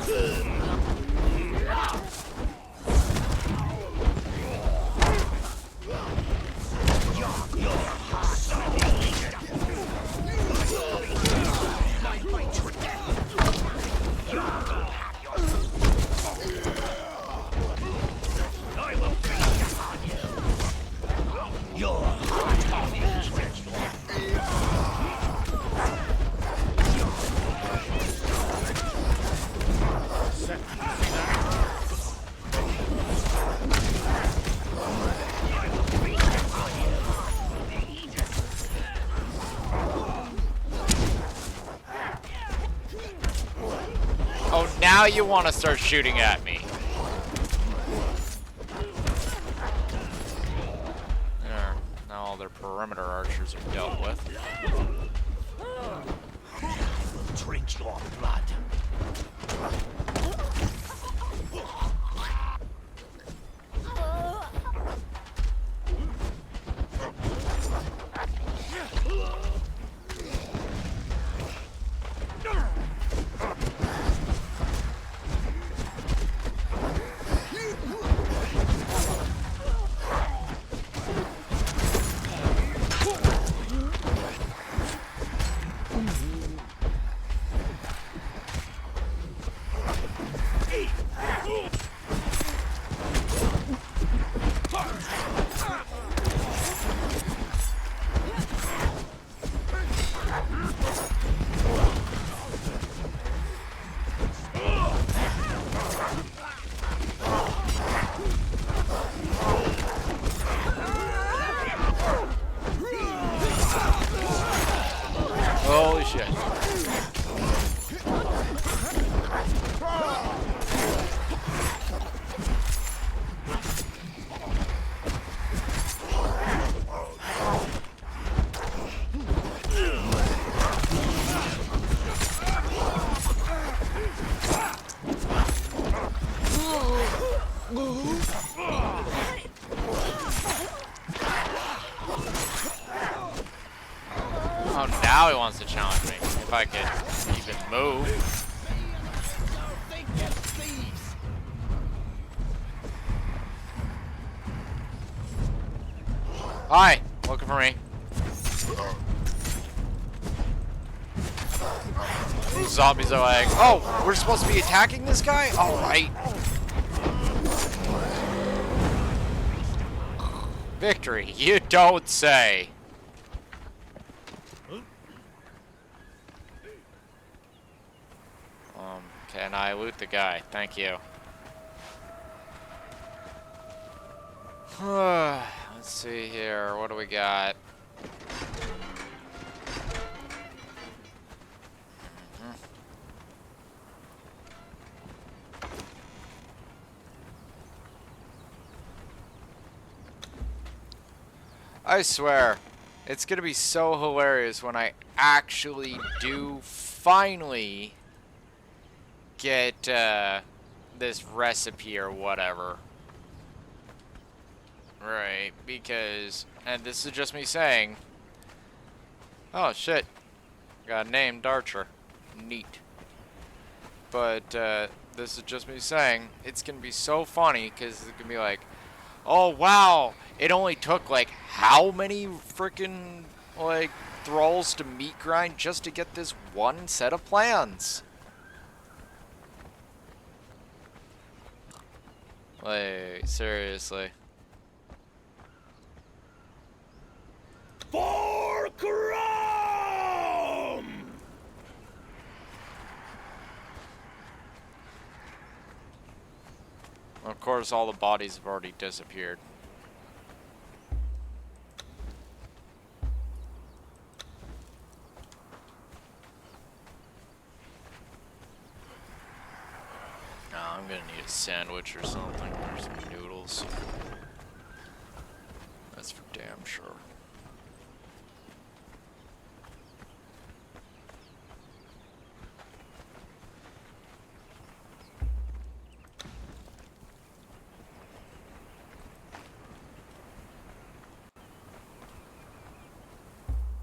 Oh, now you want to start shooting at me. There. Now all their perimeter archers are dealt with. I will drink your blood. Holy shit. Oh, now he wants to challenge me. If I could even move. Hi, looking for me. Zombies are like, oh, we're supposed to be attacking this guy? Alright. Victory, you don't say. Can I loot the guy? Thank you. Let's see here. What do we got? I swear, it's gonna be so hilarious when I actually do finally get this recipe or whatever. Right, because, and this is just me saying, oh shit, got a name, Archer. Neat. But this is just me saying, it's gonna be so funny because it's gonna be like, oh wow, it only took like how many freaking like thralls to meat grind just to get this one set of plans? Like, seriously. For Chrome! Of course, all the bodies have already disappeared. I'm gonna need a sandwich or something, or some noodles. That's for damn sure.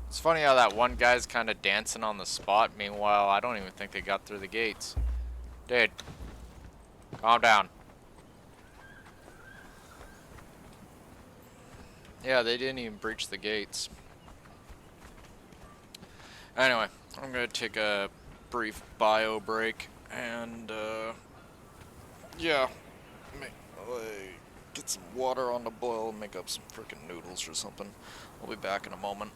It's funny how that one guy's kind of dancing on the spot. Meanwhile, I don't even think they got through the gates. Dude, calm down. Yeah, they didn't even breach the gates. Anyway, I'm gonna take a brief bio break and, yeah, get some water on the boil and make up some freaking noodles or something. I'll be back in a moment.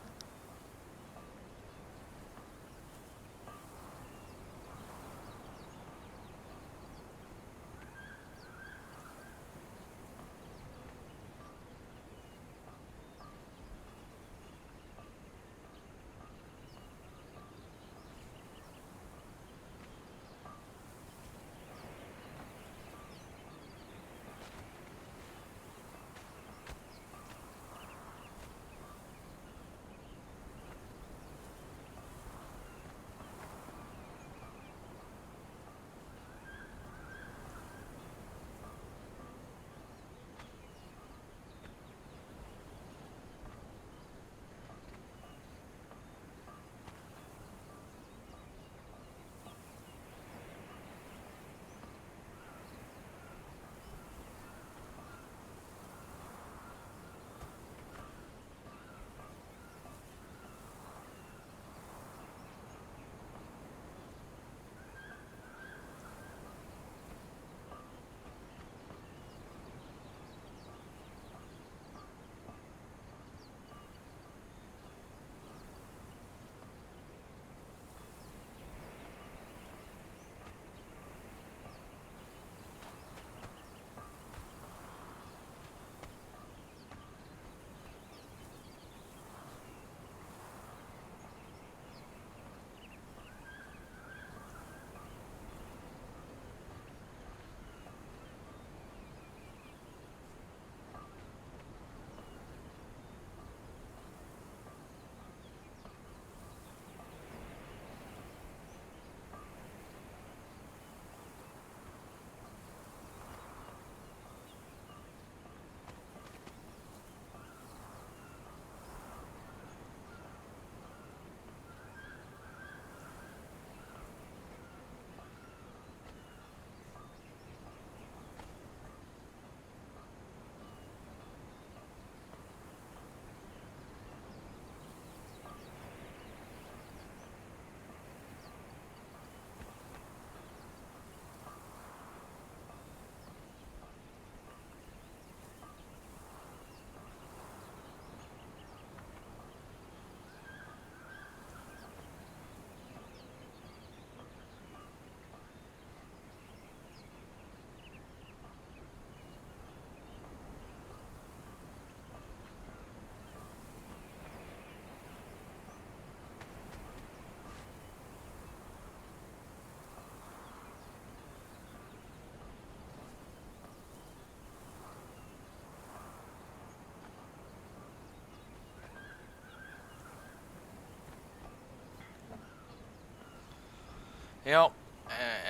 You know,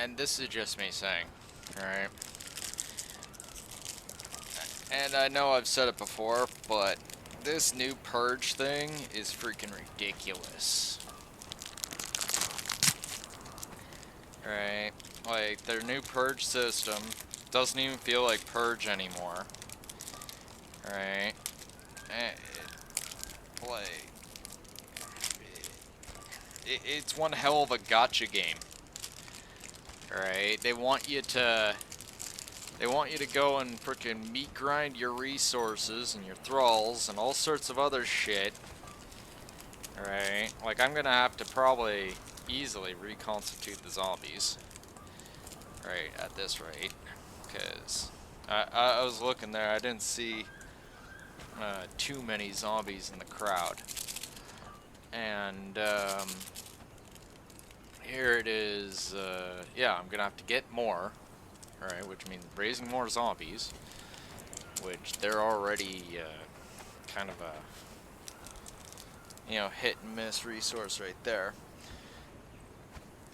and this is just me saying, alright? And I know I've said it before, but this new purge thing is freaking ridiculous. Right? Like, their new purge system doesn't even feel like purge anymore. Right? It's one hell of a gotcha game. Right? They want you to go and frickin' meat grind your resources and your thralls and all sorts of other shit. Right? Like, I'm gonna have to probably easily reconstitute the zombies. Right, at this rate. Because I was looking there, I didn't see too many zombies in the crowd. And, here it is, yeah, I'm gonna have to get more. Alright, which means raising more zombies. Which they're already kind of a, hit and miss resource right there.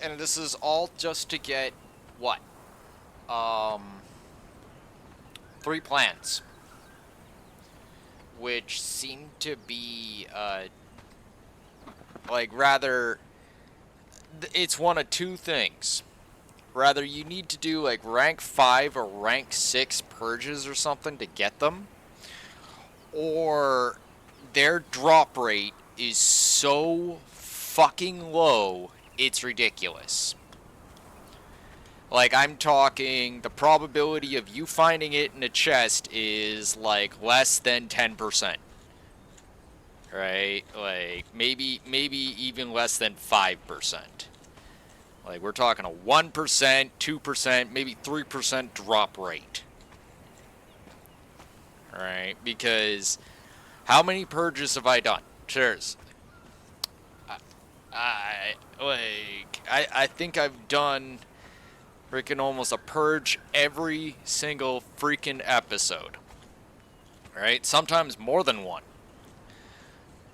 And this is all just to get, what? 3 plants. Which seem to be, rather, it's one of two things. Rather, you need to do, like, rank 5 or rank 6 purges or something to get them. Or their drop rate is so fucking low, it's ridiculous. Like, I'm talking, the probability of you finding it in a chest is, like, less than 10%. Right? Like, maybe even less than 5%. Like, we're talking a 1%, 2%, maybe 3% drop rate. Right? Because how many purges have I done? Cheers. I think I've done freaking almost a purge every single freaking episode. Right? Sometimes more than one.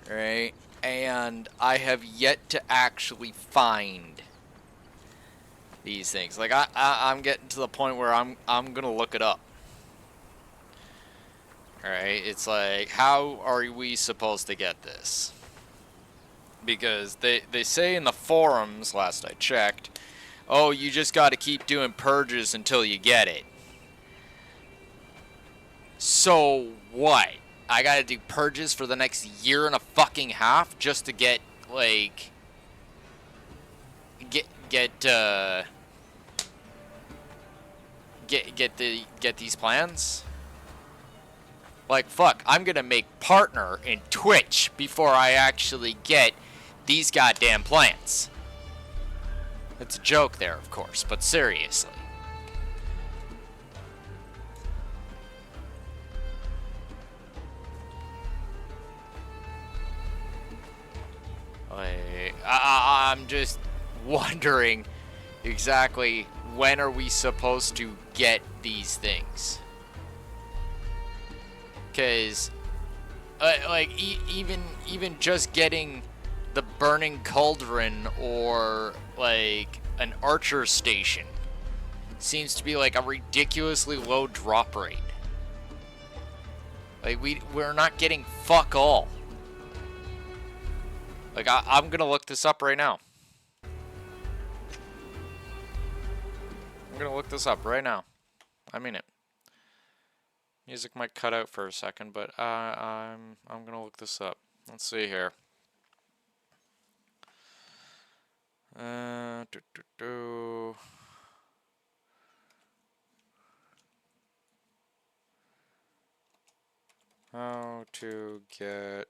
Right? And I have yet to actually find these things. Like, I'm getting to the point where I'm gonna look it up. Alright? It's like, how are we supposed to get this? Because they say in the forums, last I checked, oh, you just gotta keep doing purges until you get it. So what? I gotta do purges for the next year and a fucking half just to get, like, get these plans? Like, fuck, I'm gonna make partner in Twitch before I actually get these goddamn plans. It's a joke there, of course, but seriously. I'm just wondering exactly when are we supposed to get these things? Because, even just getting the burning cauldron or, like, an archer station seems to be, like, a ridiculously low drop rate. Like, we're not getting fuck all. Like, I'm gonna look this up right now. I'm gonna look this up right now. I mean it. Music might cut out for a second, but I'm gonna look this up. Let's see here. How to get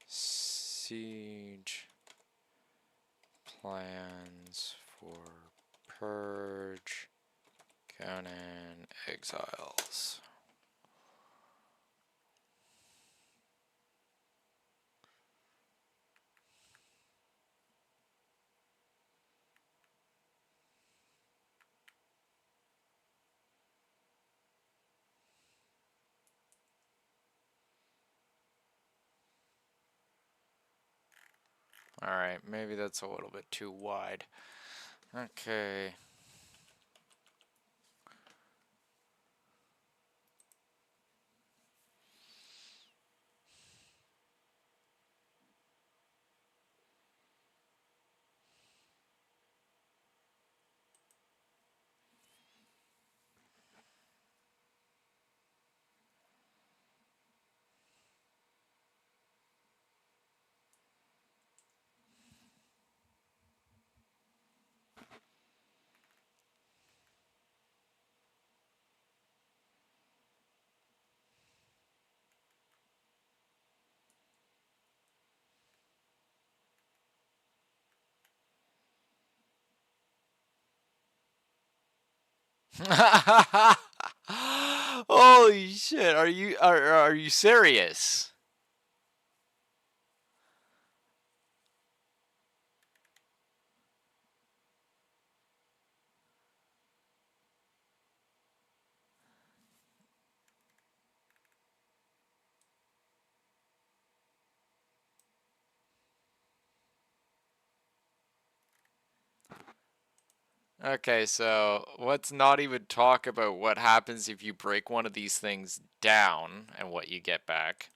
siege plans for purge Conan exiles. Alright, maybe that's a little bit too wide. Okay. Holy shit, are you serious? Okay, so let's not even talk about what happens if you break one of these things down and what you get back.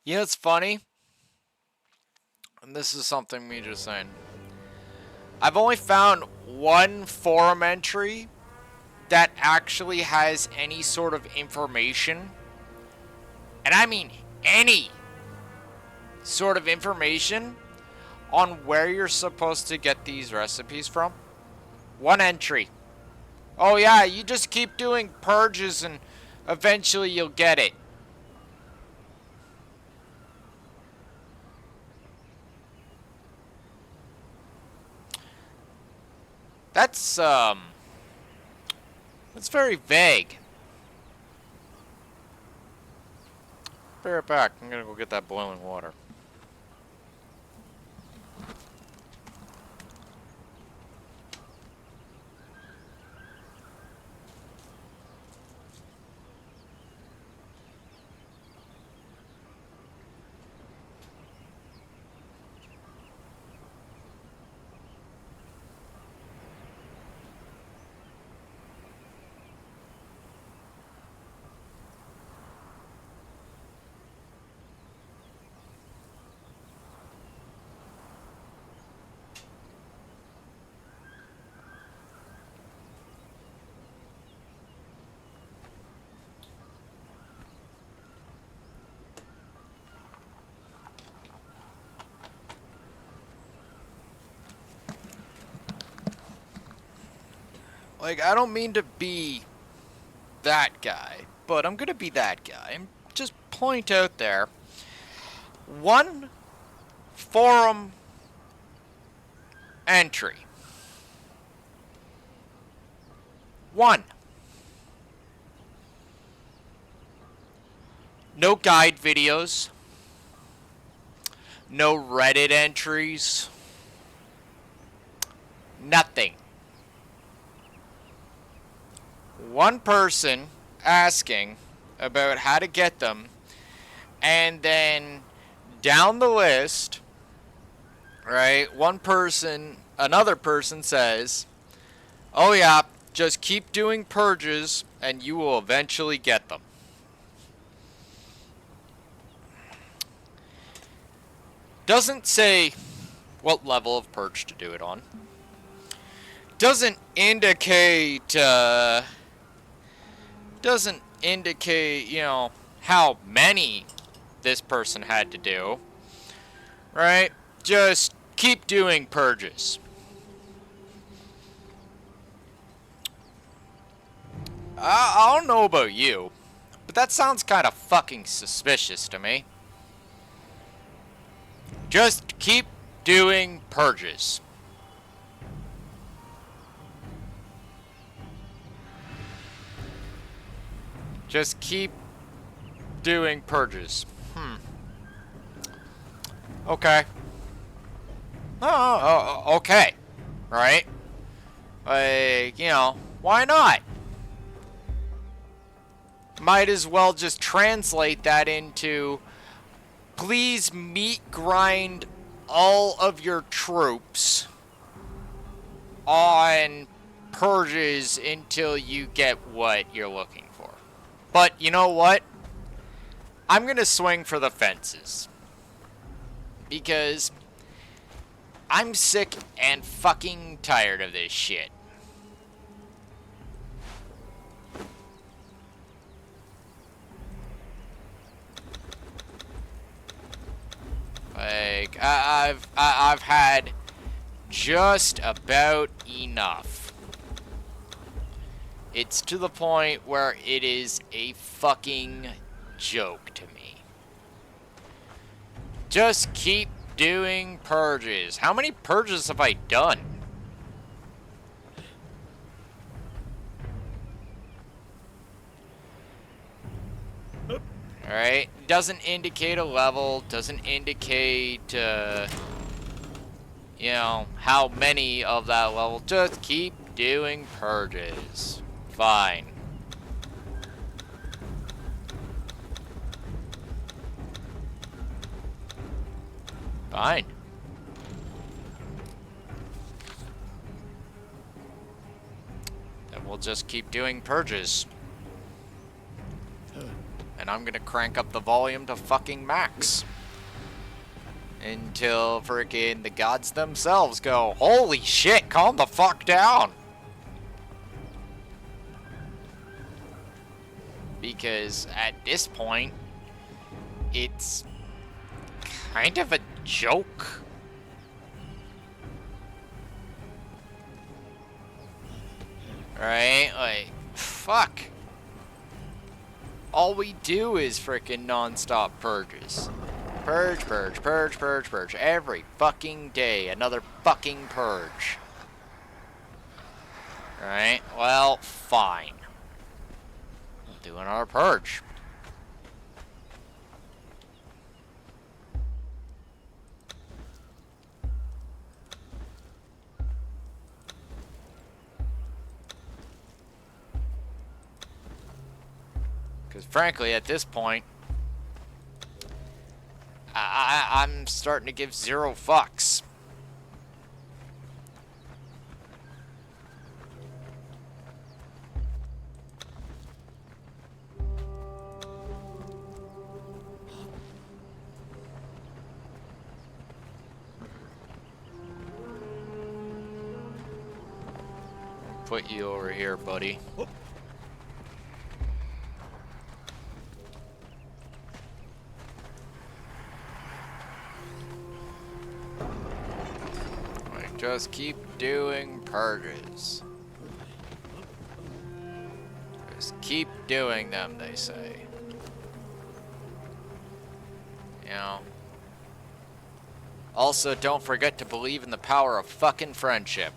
You know, it's funny, and this is something me just saying. I've only found one forum entry that actually has any sort of information, and I mean any sort of information on where you're supposed to get these recipes from. One entry. Oh yeah, you just keep doing purges and eventually you'll get it. That's very vague. Be right back. I'm gonna go get that boiling water. Like, I don't mean to be that guy, but I'm gonna be that guy. And just point out there. One forum entry. One. No guide videos. No Reddit entries. Nothing. One person asking about how to get them, and then down the list, right, another person says, oh yeah, just keep doing purges and you will eventually get them. Doesn't say what level of purge to do it on. Doesn't indicate, you know, how many this person had to do. Right? Just keep doing purges. I don't know about you, but that sounds kind of fucking suspicious to me. Just keep doing purges. Just keep doing purges. Okay. Okay. Right? Like, you know, why not? Might as well just translate that into, please meat grind all of your troops on purges until you get what you're looking for. But you know what? I'm gonna swing for the fences. Because I'm sick and fucking tired of this shit. Like, I've had just about enough. It's to the point where it is a fucking joke to me. Just keep doing purges. How many purges have I done? Alright, doesn't indicate a level, doesn't indicate, you know, how many of that level. Just keep doing purges. Fine. Fine. Then we'll just keep doing purges. And I'm gonna crank up the volume to fucking max. Until freaking the gods themselves go, holy shit, calm the fuck down. Because at this point, it's kind of a joke. Right? Like, fuck. All we do is frickin' non-stop purges. Purge, purge, purge, purge, purge. Every fucking day, another fucking purge. Right? Well, fine. We'll do another purge. Because frankly, at this point, I'm starting to give zero fucks. I'll put you over here, buddy. Just keep doing purges. keep doing them, they say. You know. Also, don't forget to believe in the power of fucking friendship.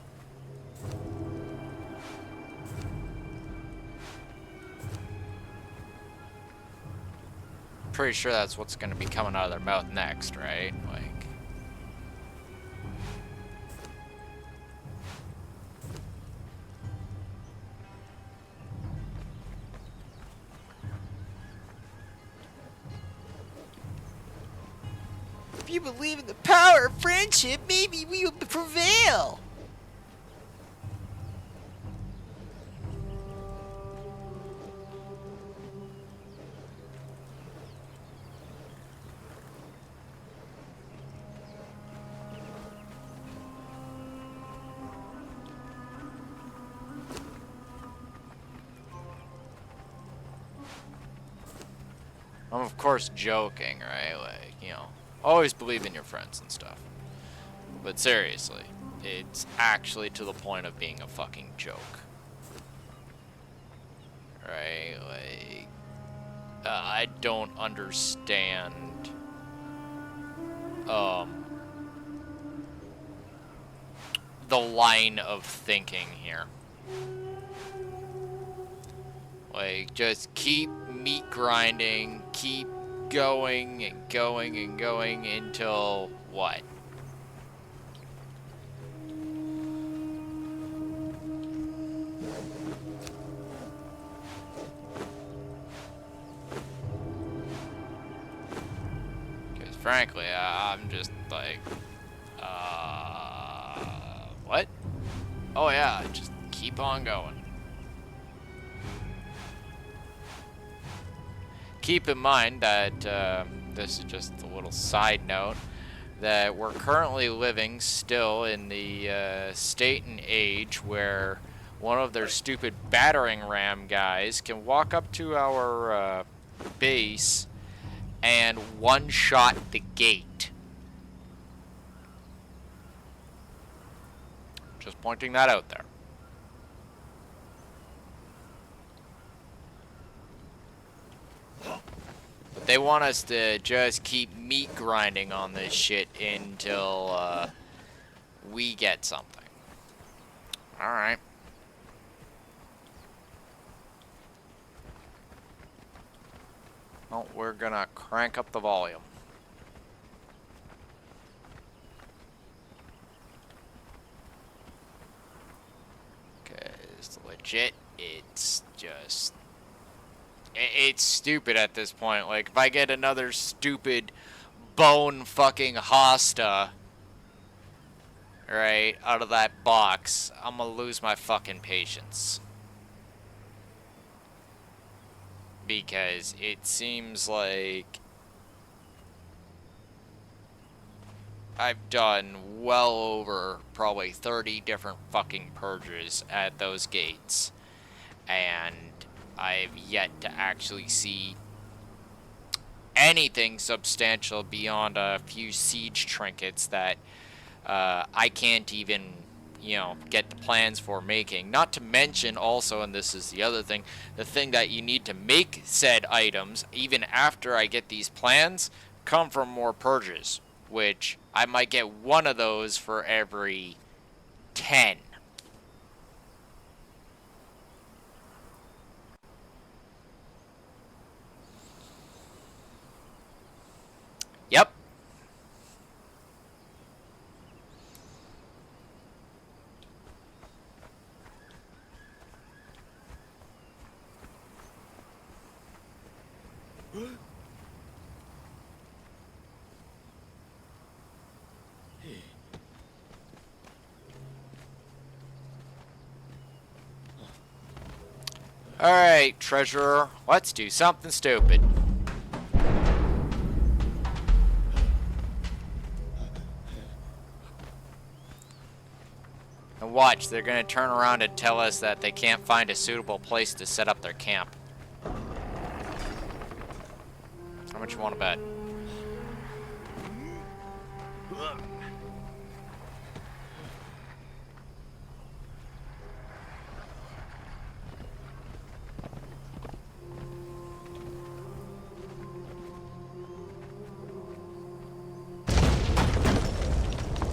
Pretty sure that's what's gonna be coming out of their mouth next, right? Like. If you believe in the power of friendship, maybe we will prevail. I'm of course joking, right? Like, you know, always believe in your friends and stuff. But seriously, it's actually to the point of being a fucking joke. Right? Like, I don't understand, the line of thinking here. Like, just keep meat grinding, keep going and going and going until what? Because frankly, I'm just like, what? Oh yeah, just keep on going. Keep in mind that, this is just a little side note, that we're currently living still in the state and age where one of their stupid battering ram guys can walk up to our base and one-shot the gate. Just pointing that out there. But they want us to just keep meat grinding on this shit until we get something. Alright. Well, we're gonna crank up the volume. Because legit, it's just... It's stupid at this point. Like, if I get another stupid bone fucking hosta, right, out of that box, I'm gonna lose my fucking patience. Because it seems like I've done well over probably 30 different fucking purges at those gates. And I've yet to actually see anything substantial beyond a few siege trinkets that I can't even, you know, get the plans for making. Not to mention also, and this is the other thing, the thing that you need to make said items, even after I get these plans, come from more purges, which I might get one of those for every 10. Yep. Alright, treasurer, let's do something stupid. And watch, they're gonna turn around and tell us that they can't find a suitable place to set up their camp. How much you want to bet?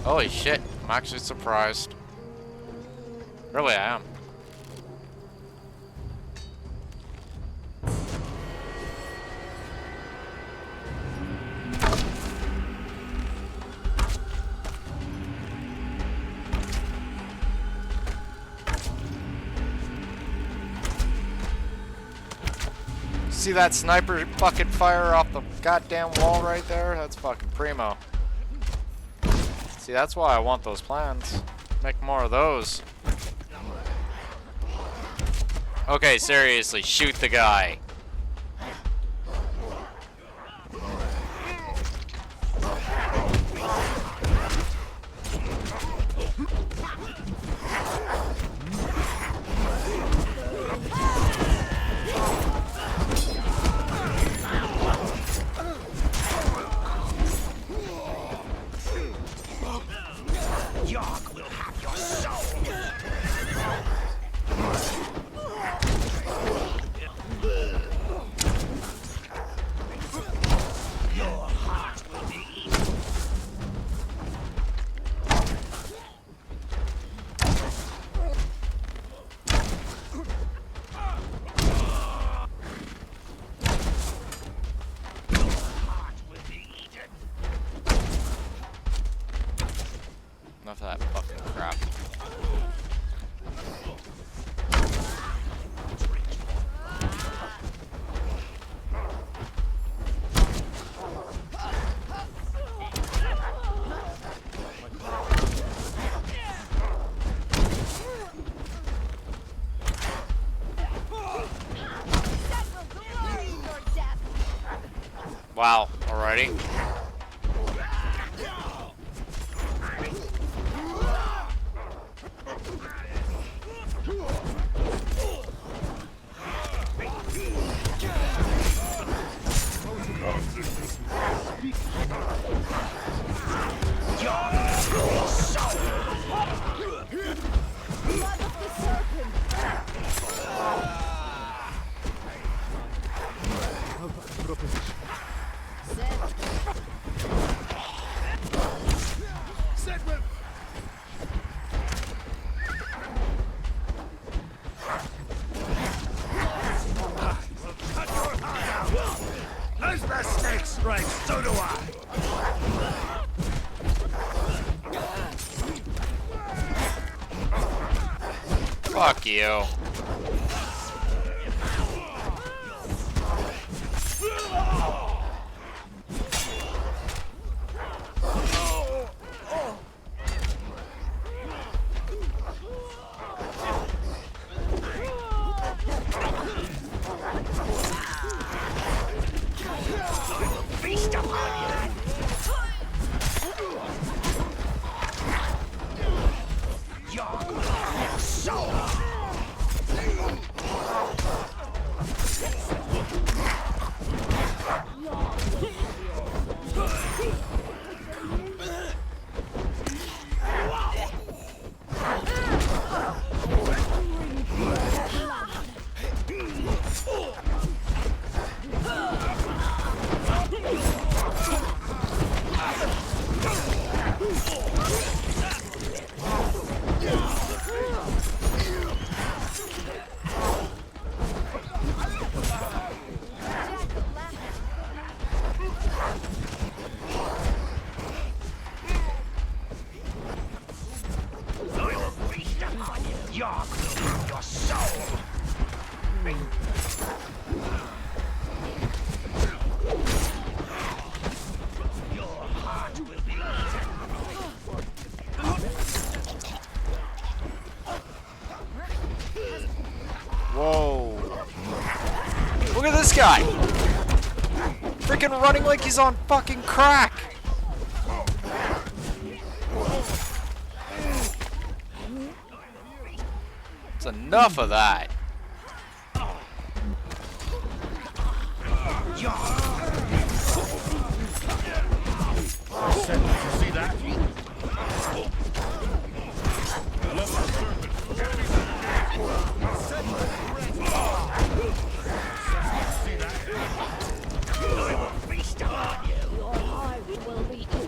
Holy shit, I'm actually surprised. Really, I am. See that sniper fucking fire off the goddamn wall right there? That's fucking primo. See, that's why I want those plans. Make more of those. Okay, seriously, shoot the guy. Yark will have your soul. Your heart will be eaten. Your heart will be eaten. Enough of that fucking crap. Wow, alrighty. Those the snakes, right? So do I. Fuck you. Feast upon you. Yark will have your soul. I will feast upon you. Yark will have your soul. Your heart will be eaten. Whoa. Look at this guy. Freaking running like he's on fucking crack. It's enough of that. See that? I will feast upon you. Your heart will be eaten.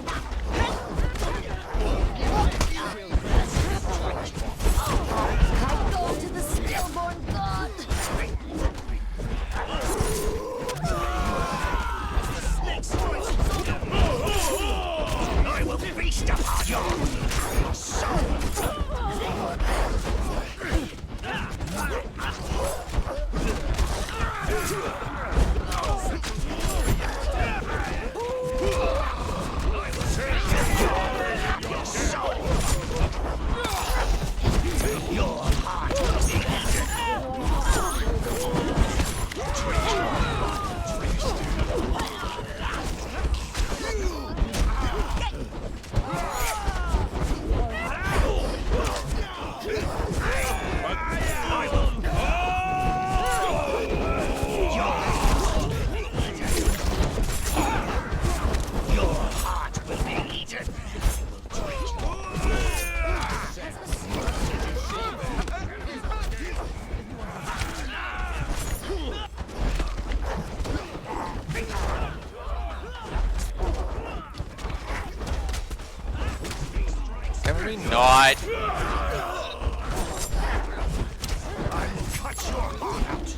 Can we not? I will cut your heart out.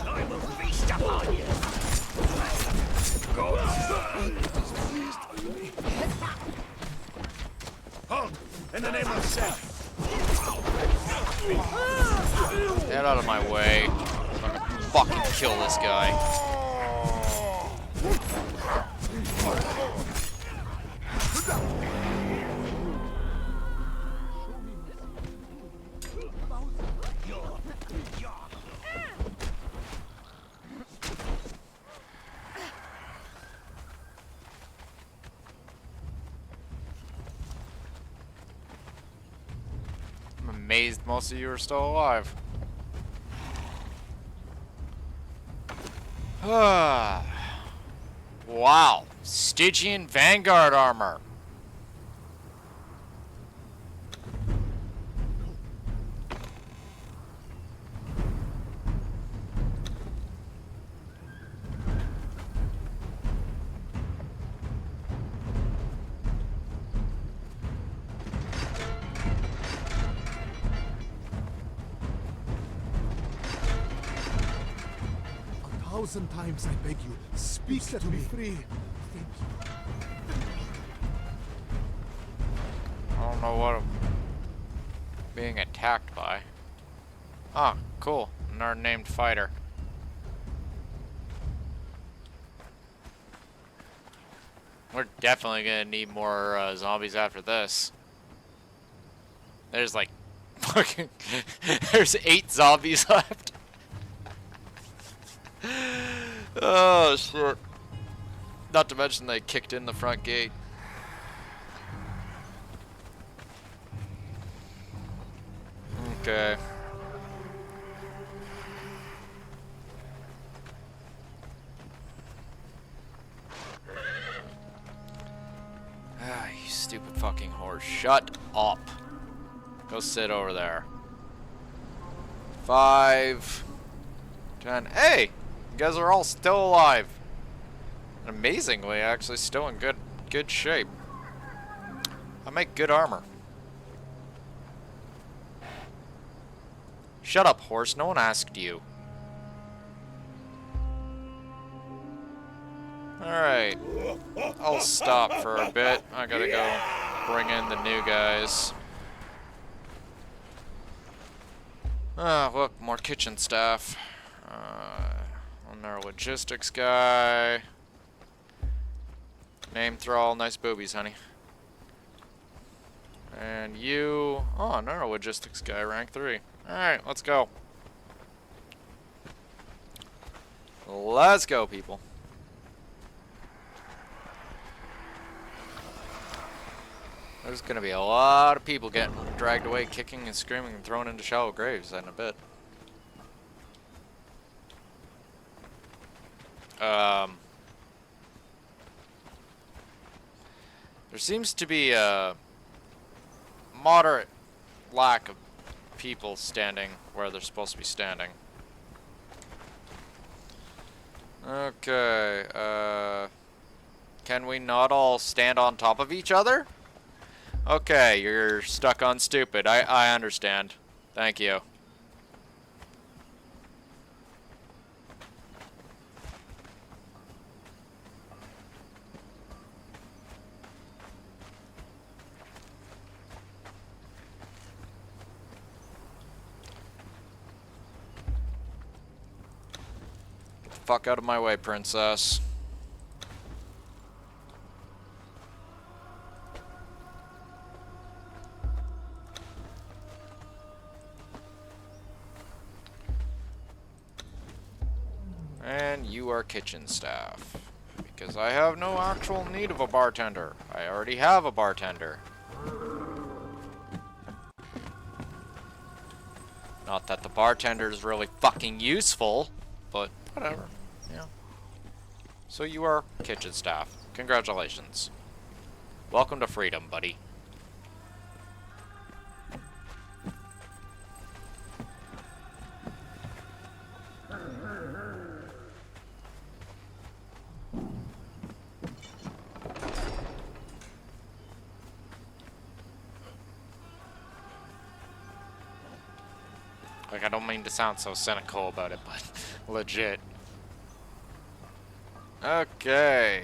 I will feast upon you. Halt! In the name of Seth. Get out of my way. So I can fucking kill this guy. I'm amazed most of you are still alive. Wow. Stygian Vanguard armor. A thousand times I beg you, speak to me. Free. Thank you. I don't know what I'm being attacked by. Ah, cool. Another named fighter. We're definitely gonna need more zombies after this. There's like fucking there's 8 zombies left. Oh shit. Not to mention they kicked in the front gate. Okay. Ah, you stupid fucking horse. Shut up. Go sit over there. 5, 10. Hey! You guys are all still alive. Amazingly, actually still in good shape. I make good armor. Shut up, horse. No one asked you. Alright. I'll stop for a bit. I gotta go bring in the new guys. Ah, look, more kitchen staff. On our logistics guy. Name Thrall, nice boobies, honey. And you... Oh, another logistics guy, rank 3. Alright, let's go. Let's go, people. There's gonna be a lot of people getting dragged away, kicking and screaming and thrown into shallow graves in a bit. There seems to be a moderate lack of people standing where they're supposed to be standing. Okay, can we not all stand on top of each other? Okay, you're stuck on stupid. I understand. Thank you. Get the fuck out of my way, princess. And you are kitchen staff. Because I have no actual need of a bartender. I already have a bartender. Not that the bartender is really fucking useful, but whatever. Yeah. So you are kitchen staff. Congratulations. Welcome to freedom, buddy. Like, I don't mean to sound so cynical about it, but legit. Okay,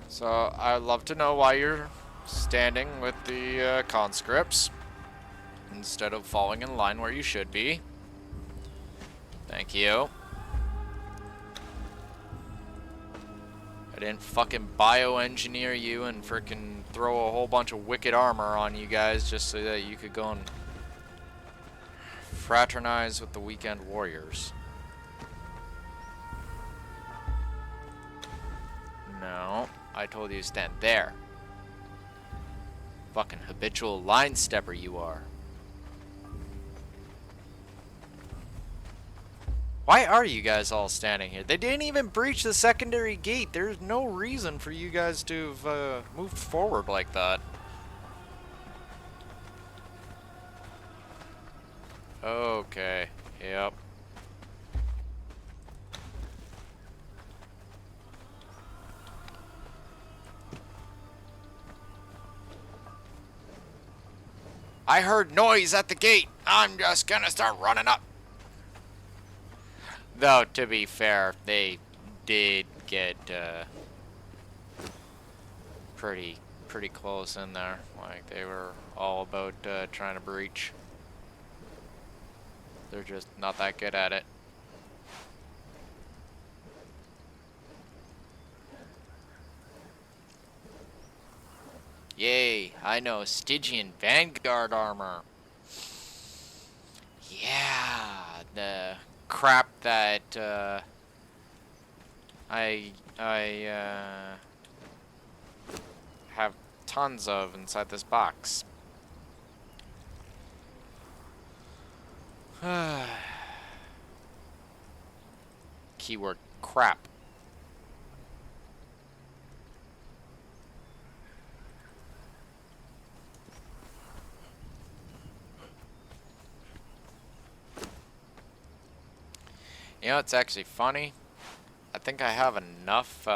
so I'd love to know why you're standing with the conscripts instead of falling in line where you should be. Thank you. I didn't fucking bioengineer you and frickin' throw a whole bunch of wicked armor on you guys just so that you could go and fraternize with the weekend warriors. No, I told you to stand there. Fucking habitual line stepper you are. Why are you guys all standing here? They didn't even breach the secondary gate. There's no reason for you guys to have moved forward like that. Okay, yep. I heard noise at the gate. I'm just gonna start running up. Though, to be fair, they did get pretty close in there. Like, they were all about trying to breach. They're just not that good at it. Yay, I know, Stygian Vanguard armor. Yeah, the crap that I have tons of inside this box. Keyword crap. You know, it's actually funny. I think I have enough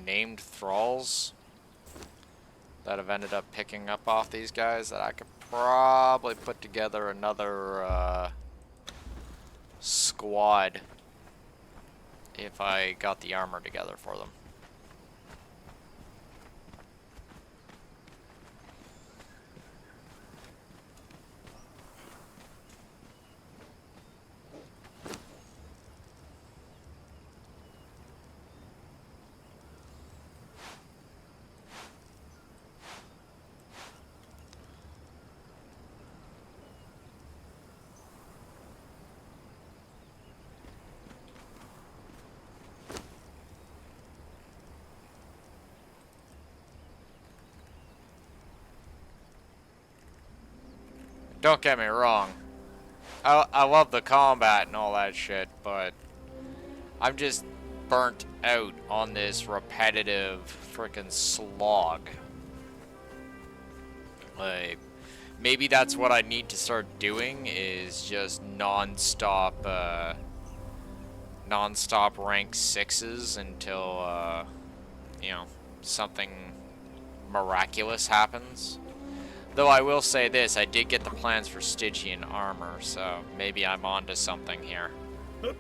named thralls that have ended up picking up off these guys that I could probably put together another squad if I got the armor together for them. Don't get me wrong. I love the combat and all that shit, but I'm just burnt out on this repetitive frickin' slog. Like, maybe that's what I need to start doing, is just non-stop rank 6s until, you know, something miraculous happens. Though I will say this, I did get the plans for Stygian armor, so maybe I'm onto something here. You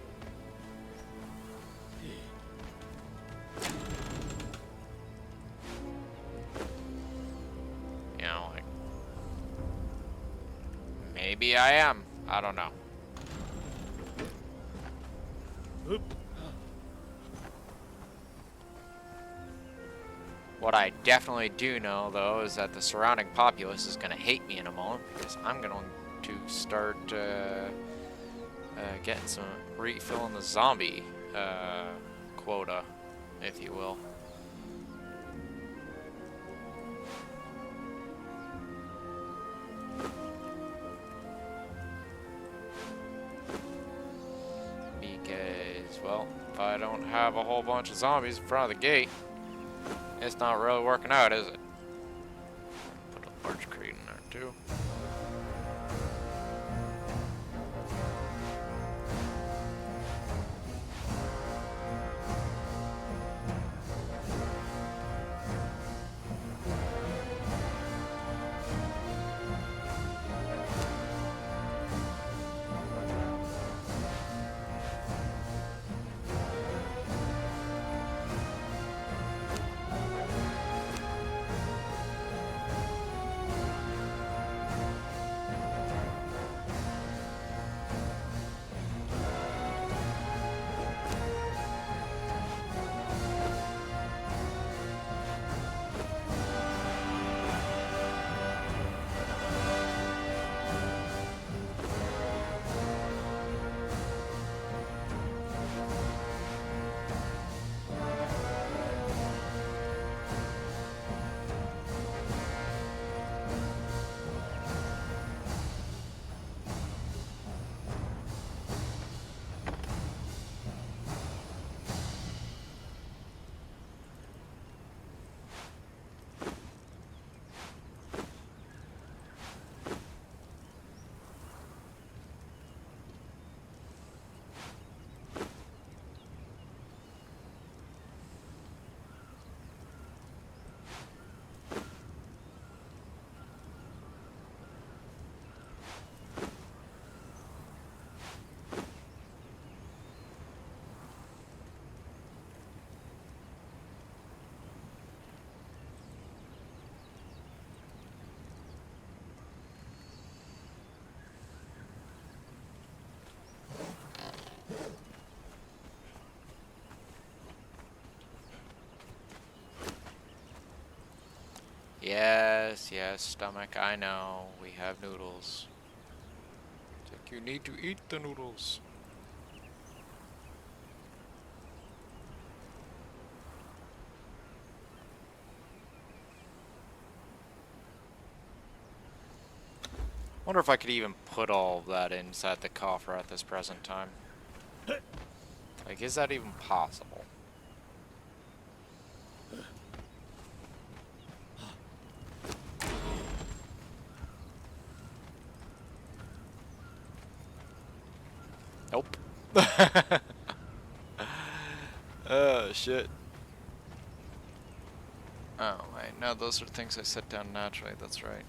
know, like, maybe I am. I don't know. What I definitely do know, though, is that the surrounding populace is going to hate me in a moment because I'm going to start getting some refilling the zombie quota, if you will. Because, well, if I don't have a whole bunch of zombies in front of the gate, it's not really working out, is it? Put a large crate in there, too. Yes, yes, stomach, I know. We have noodles. It's like you need to eat the noodles. Wonder if I could even put all of that inside the coffer at this present time. Like, is that even possible? Nope. Oh, shit. Oh, wait. No, those are things I set down naturally. That's right.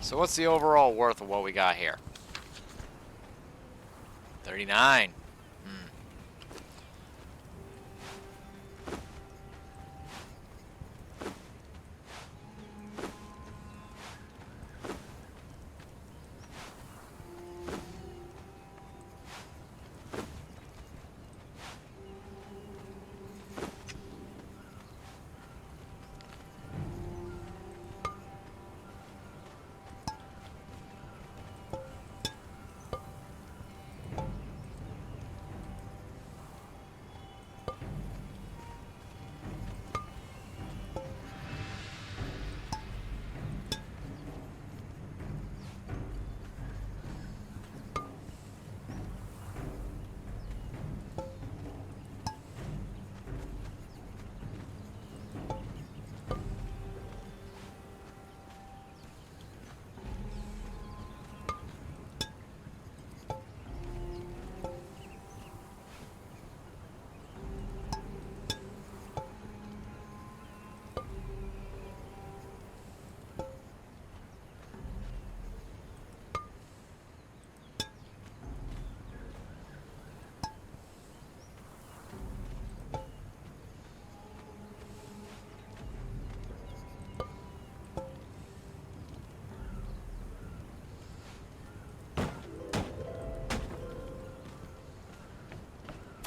So what's the overall worth of what we got here? 39.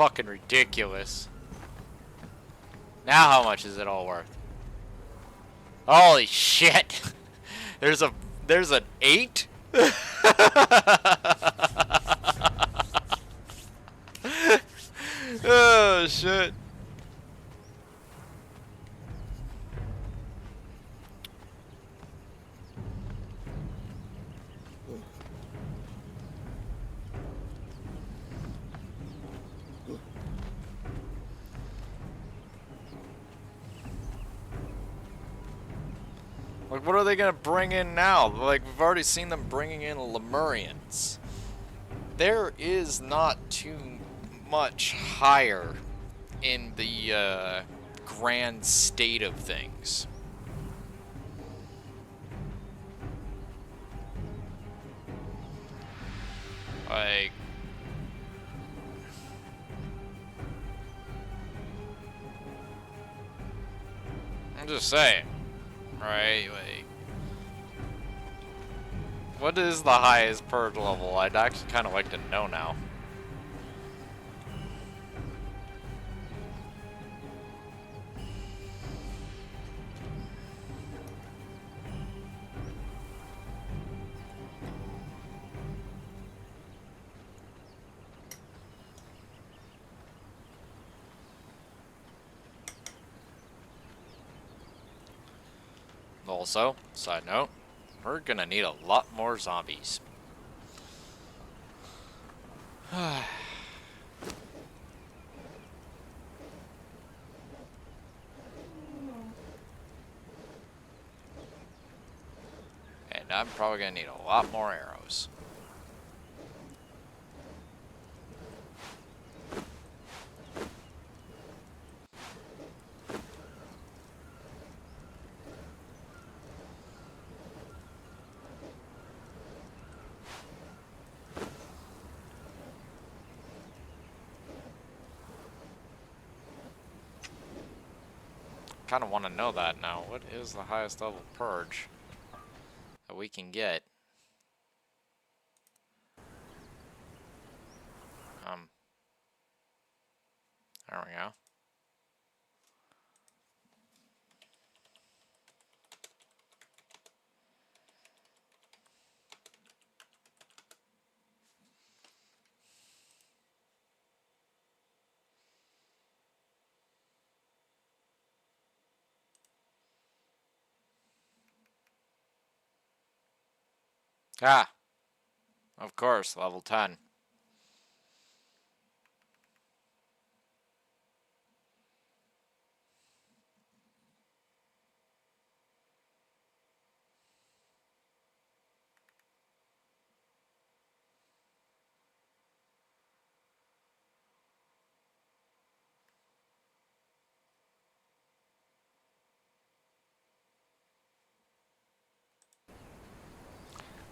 fucking ridiculous. Now how much is it all worth? Holy shit! There's an 8? Oh shit. Like, what are they gonna bring in now? Like, we've already seen them bringing in Lemurians. There is not too much higher in the grand state of things. Like, I'm just saying. Right, like, what is the highest purge level? I'd actually kind of like to know now. Also, side note, we're gonna need a lot more zombies. And I'm probably gonna need a lot more arrows. Kind of want to know that now. What is the highest level purge that we can get? There we go. Ah, of course, level 10.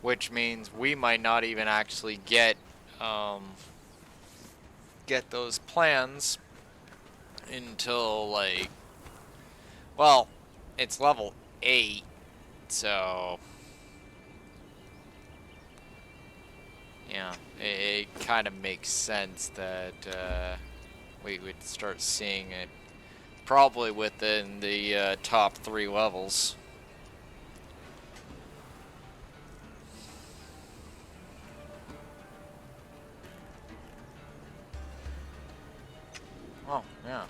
Which means we might not even actually get those plans until, like, well, it's level 8, so yeah, it kind of makes sense that we would start seeing it probably within the top 3 levels. Oh, yeah.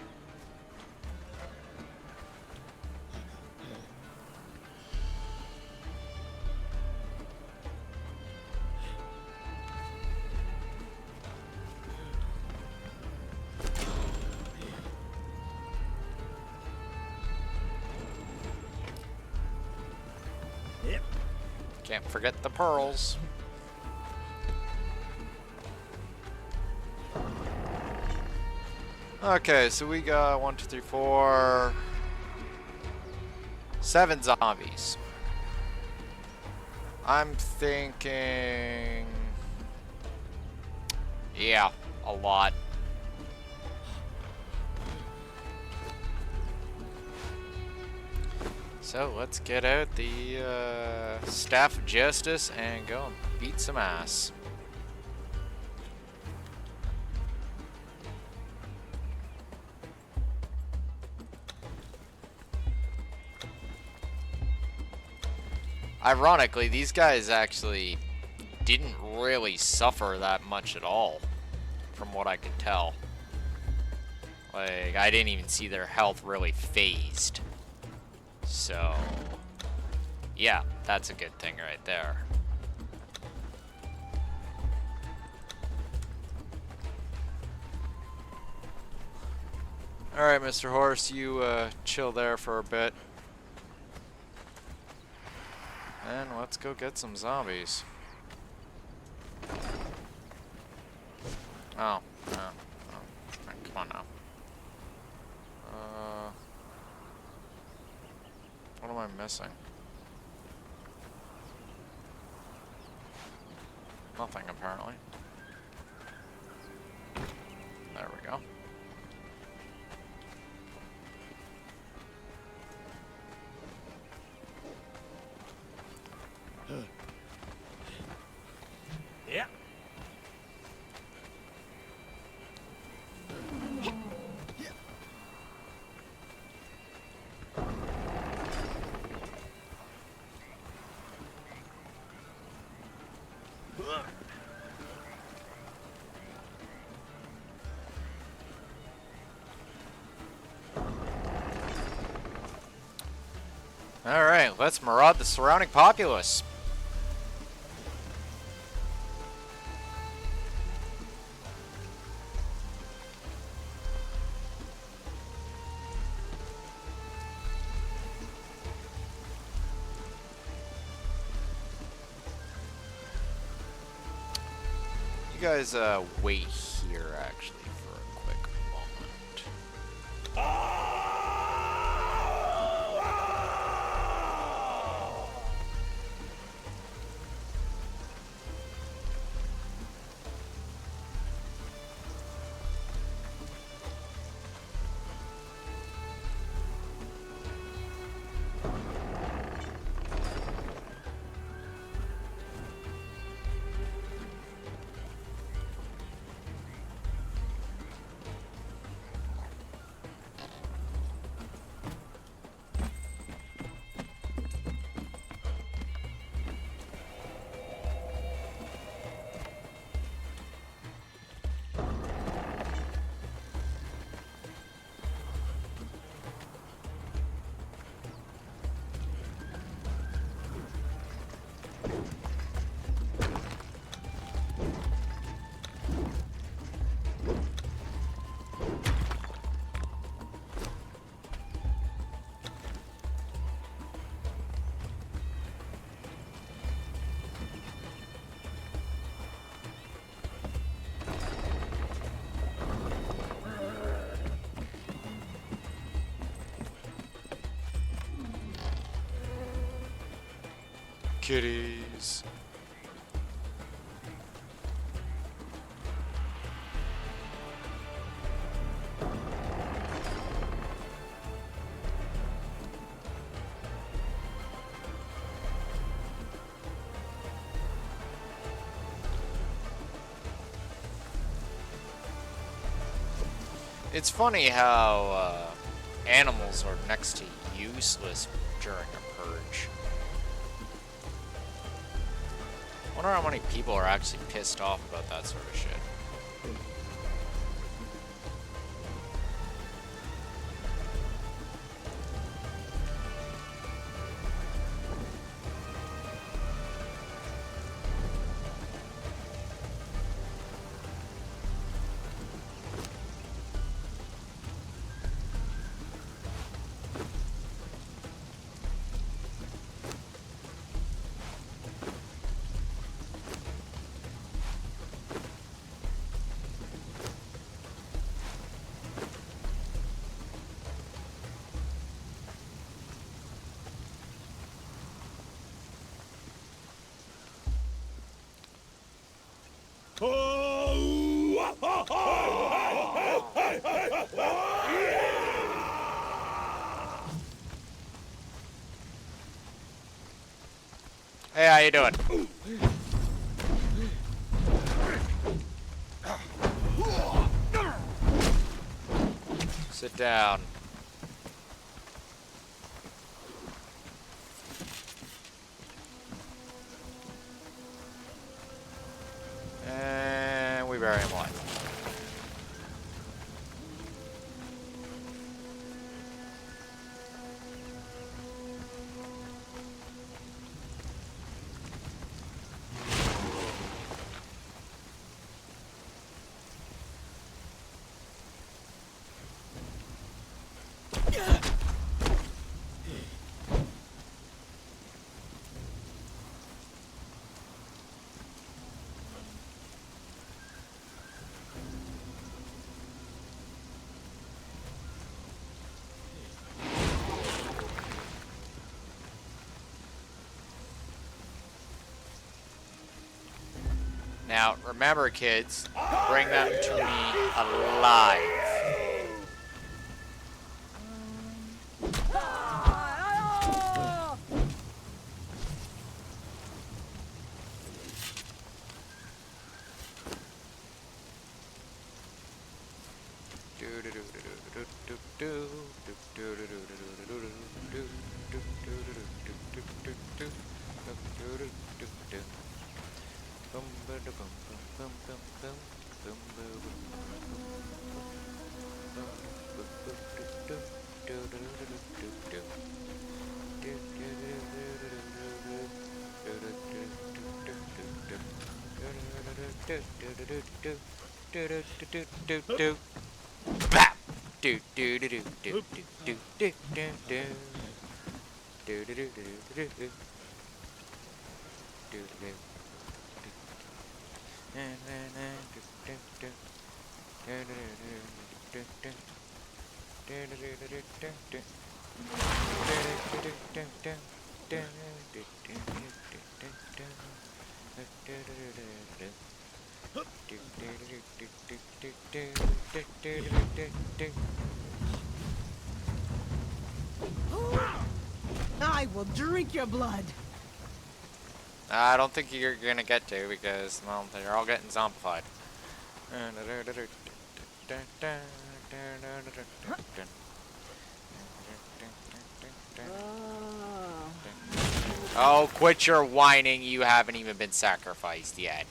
Yep. Can't forget the pearls. Okay, so we got 1, 2, 3, 4, 7 zombies. I'm thinking, yeah, a lot. So let's get out the Staff of Justice and go and beat some ass. Ironically, these guys actually didn't really suffer that much at all, from what I could tell. Like, I didn't even see their health really phased. So, yeah, that's a good thing right there. Alright, Mr. Horse, you chill there for a bit. And let's go get some zombies. Oh, oh. Come on now. What am I missing? Nothing, apparently. There we go. Yeah. Alright, let's maraud the surrounding populace. You guys wait here actually for a quick moment. Kitties. It's funny how animals are next to useless during a purge. I wonder how many people are actually pissed off about that sort of shit. Hey, how you doing? Sit down. bury him alive. Now, remember, kids, bring them to me alive. Bap! Do do do do do do do do do. Do do do do do do. Do do. I will drink your blood. I don't think you're gonna get to because, well, they're all getting zombified. Oh, quit your whining. You haven't even been sacrificed yet.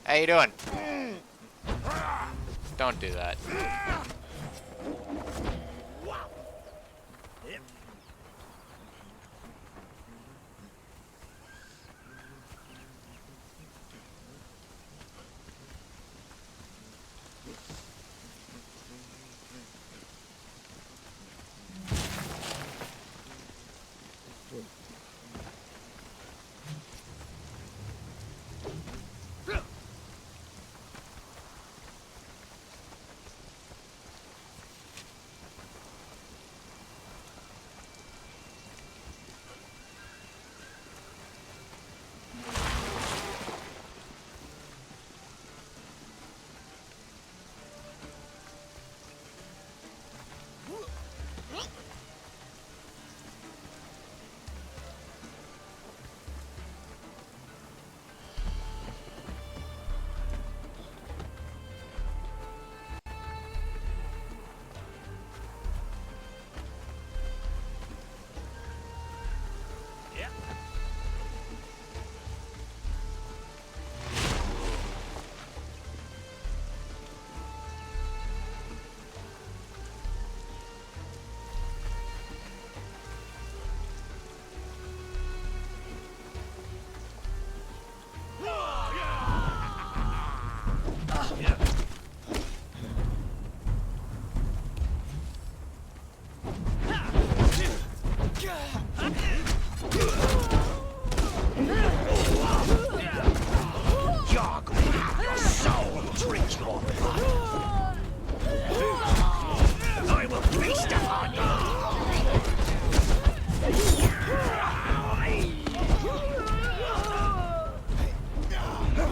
How you doing? Don't do that.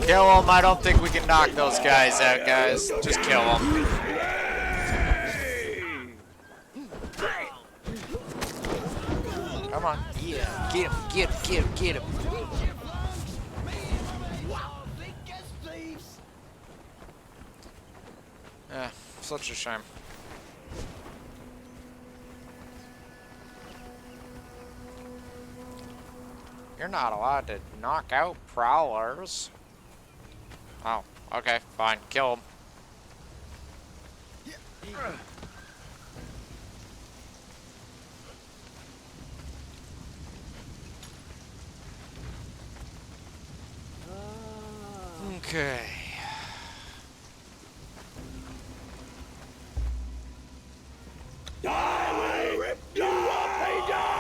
Kill him. I don't think we can knock those guys out, guys. Just kill them. Come on. Yeah. Get him. Get him. Get him. Get him. Yeah, such a shame. You're not allowed to knock out prowlers. Oh, okay, fine. Kill him. Okay. I will rip you up and die!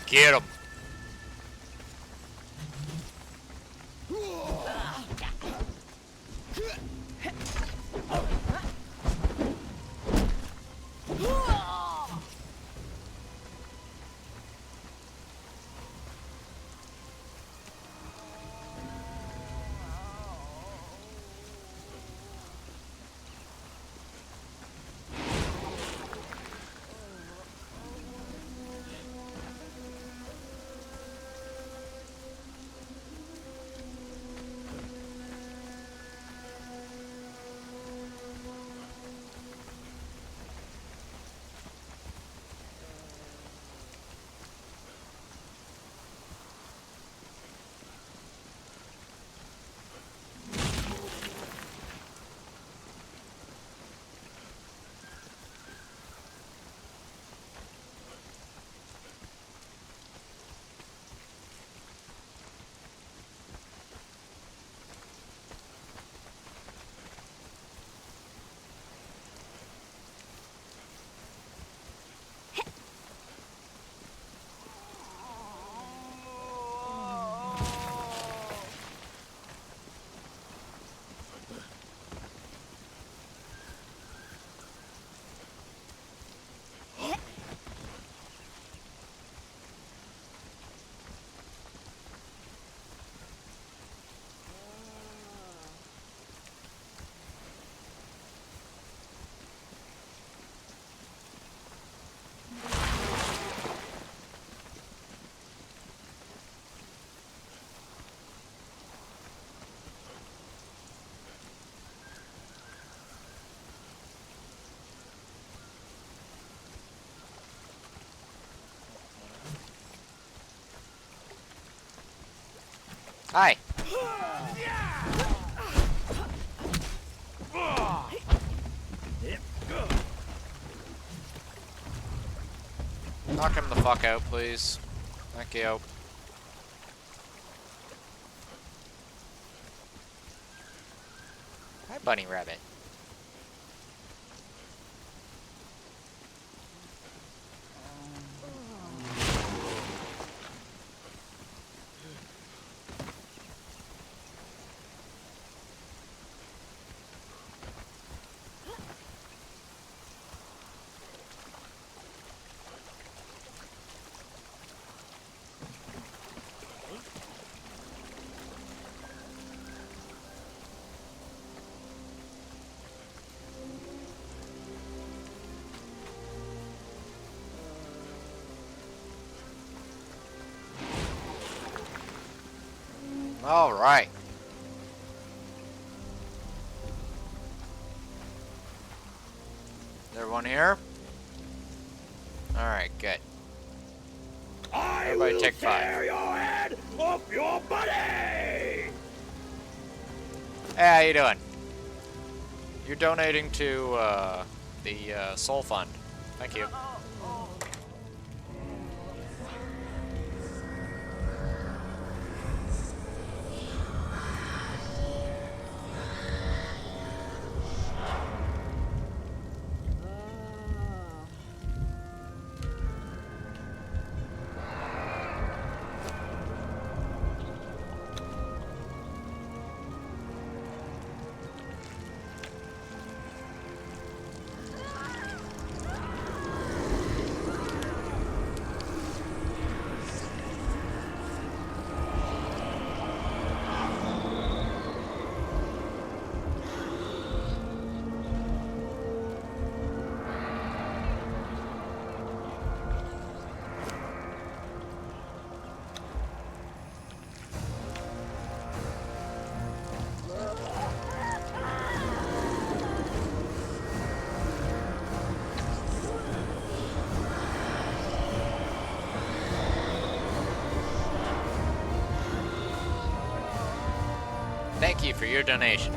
Get him. Hi. Knock him the fuck out, please. Thank you. Hi, bunny rabbit. All right. Is there one here? All right, good. Everybody take 5. Tear your head off your body! Hey, how you doing? You're donating to the Soul Fund. Thank you. Thank you for your donation.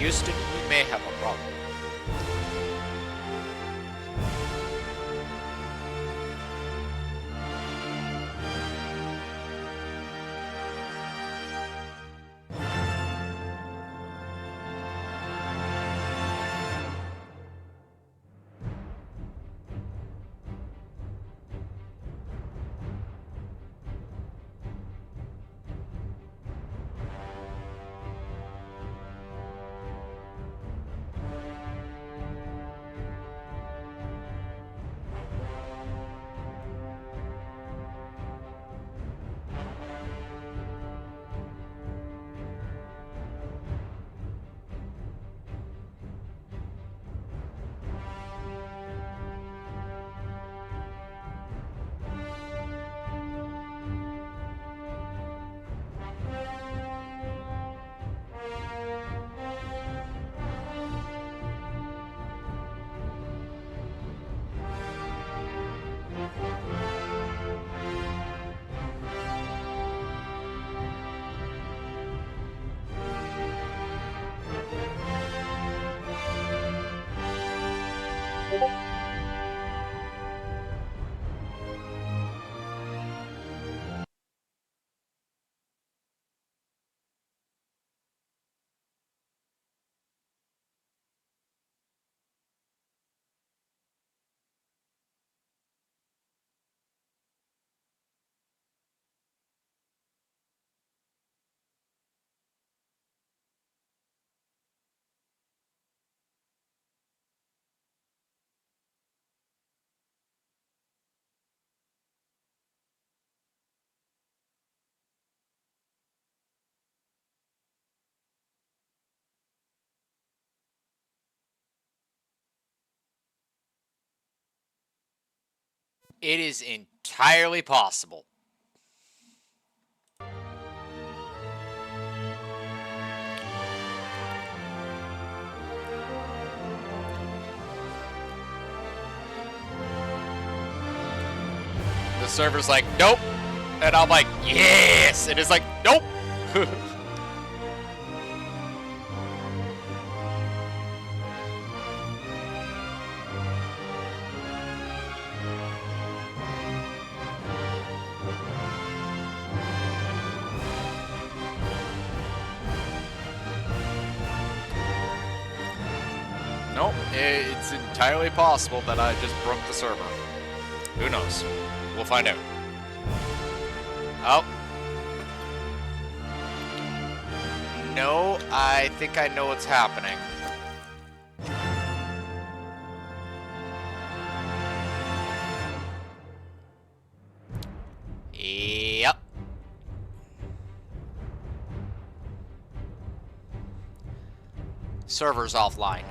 Houston, we may have a problem. It is entirely possible. The server's like, nope. And I'm like, yes. And it's like, nope. Nope, it's entirely possible that I just broke the server. Who knows? We'll find out. Oh. No, I think I know what's happening. Yep. Server's offline.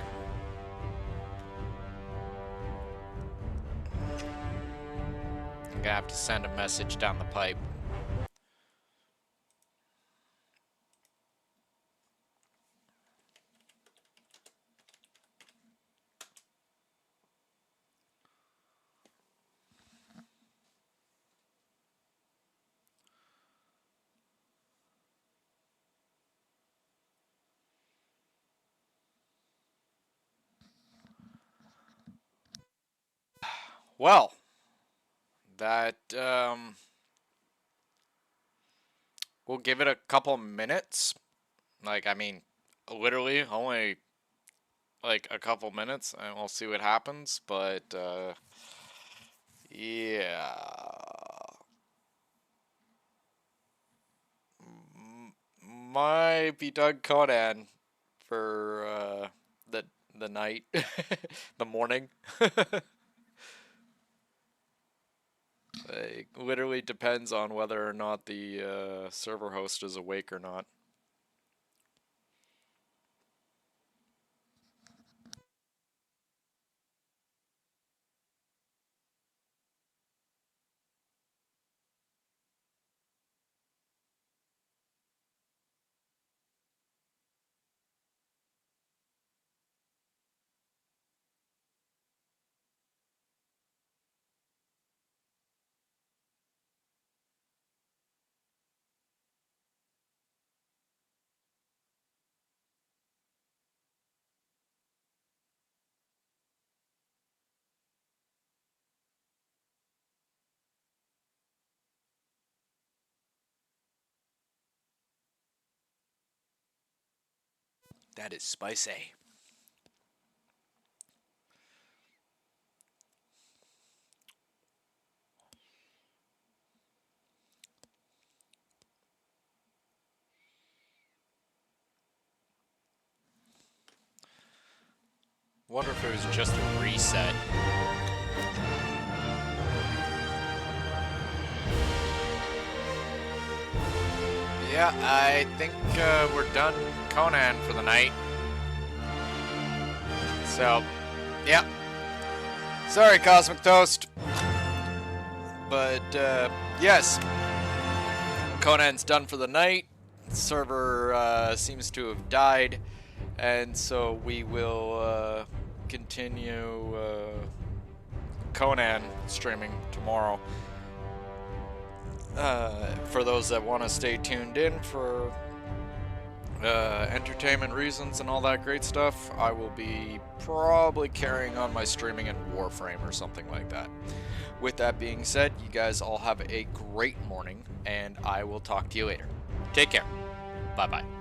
I'm gonna have to send a message down the pipe. Well, that, we'll give it a couple minutes. Like, I mean, literally only like a couple minutes and we'll see what happens, but yeah. Might be Doug Conan for the night, the morning. It literally depends on whether or not the server host is awake or not. That is spicy. Wonder if it was just a reset. Yeah, I think we're done Conan for the night. So, yeah. Sorry, Cosmic Toast. But, yes. Conan's done for the night. The server seems to have died. And so we will continue Conan streaming tomorrow. For those that want to stay tuned in for entertainment reasons and all that great stuff, I will be probably carrying on my streaming in Warframe or something like that. With that being said, you guys all have a great morning, and I will talk to you later. Take care. Bye-bye.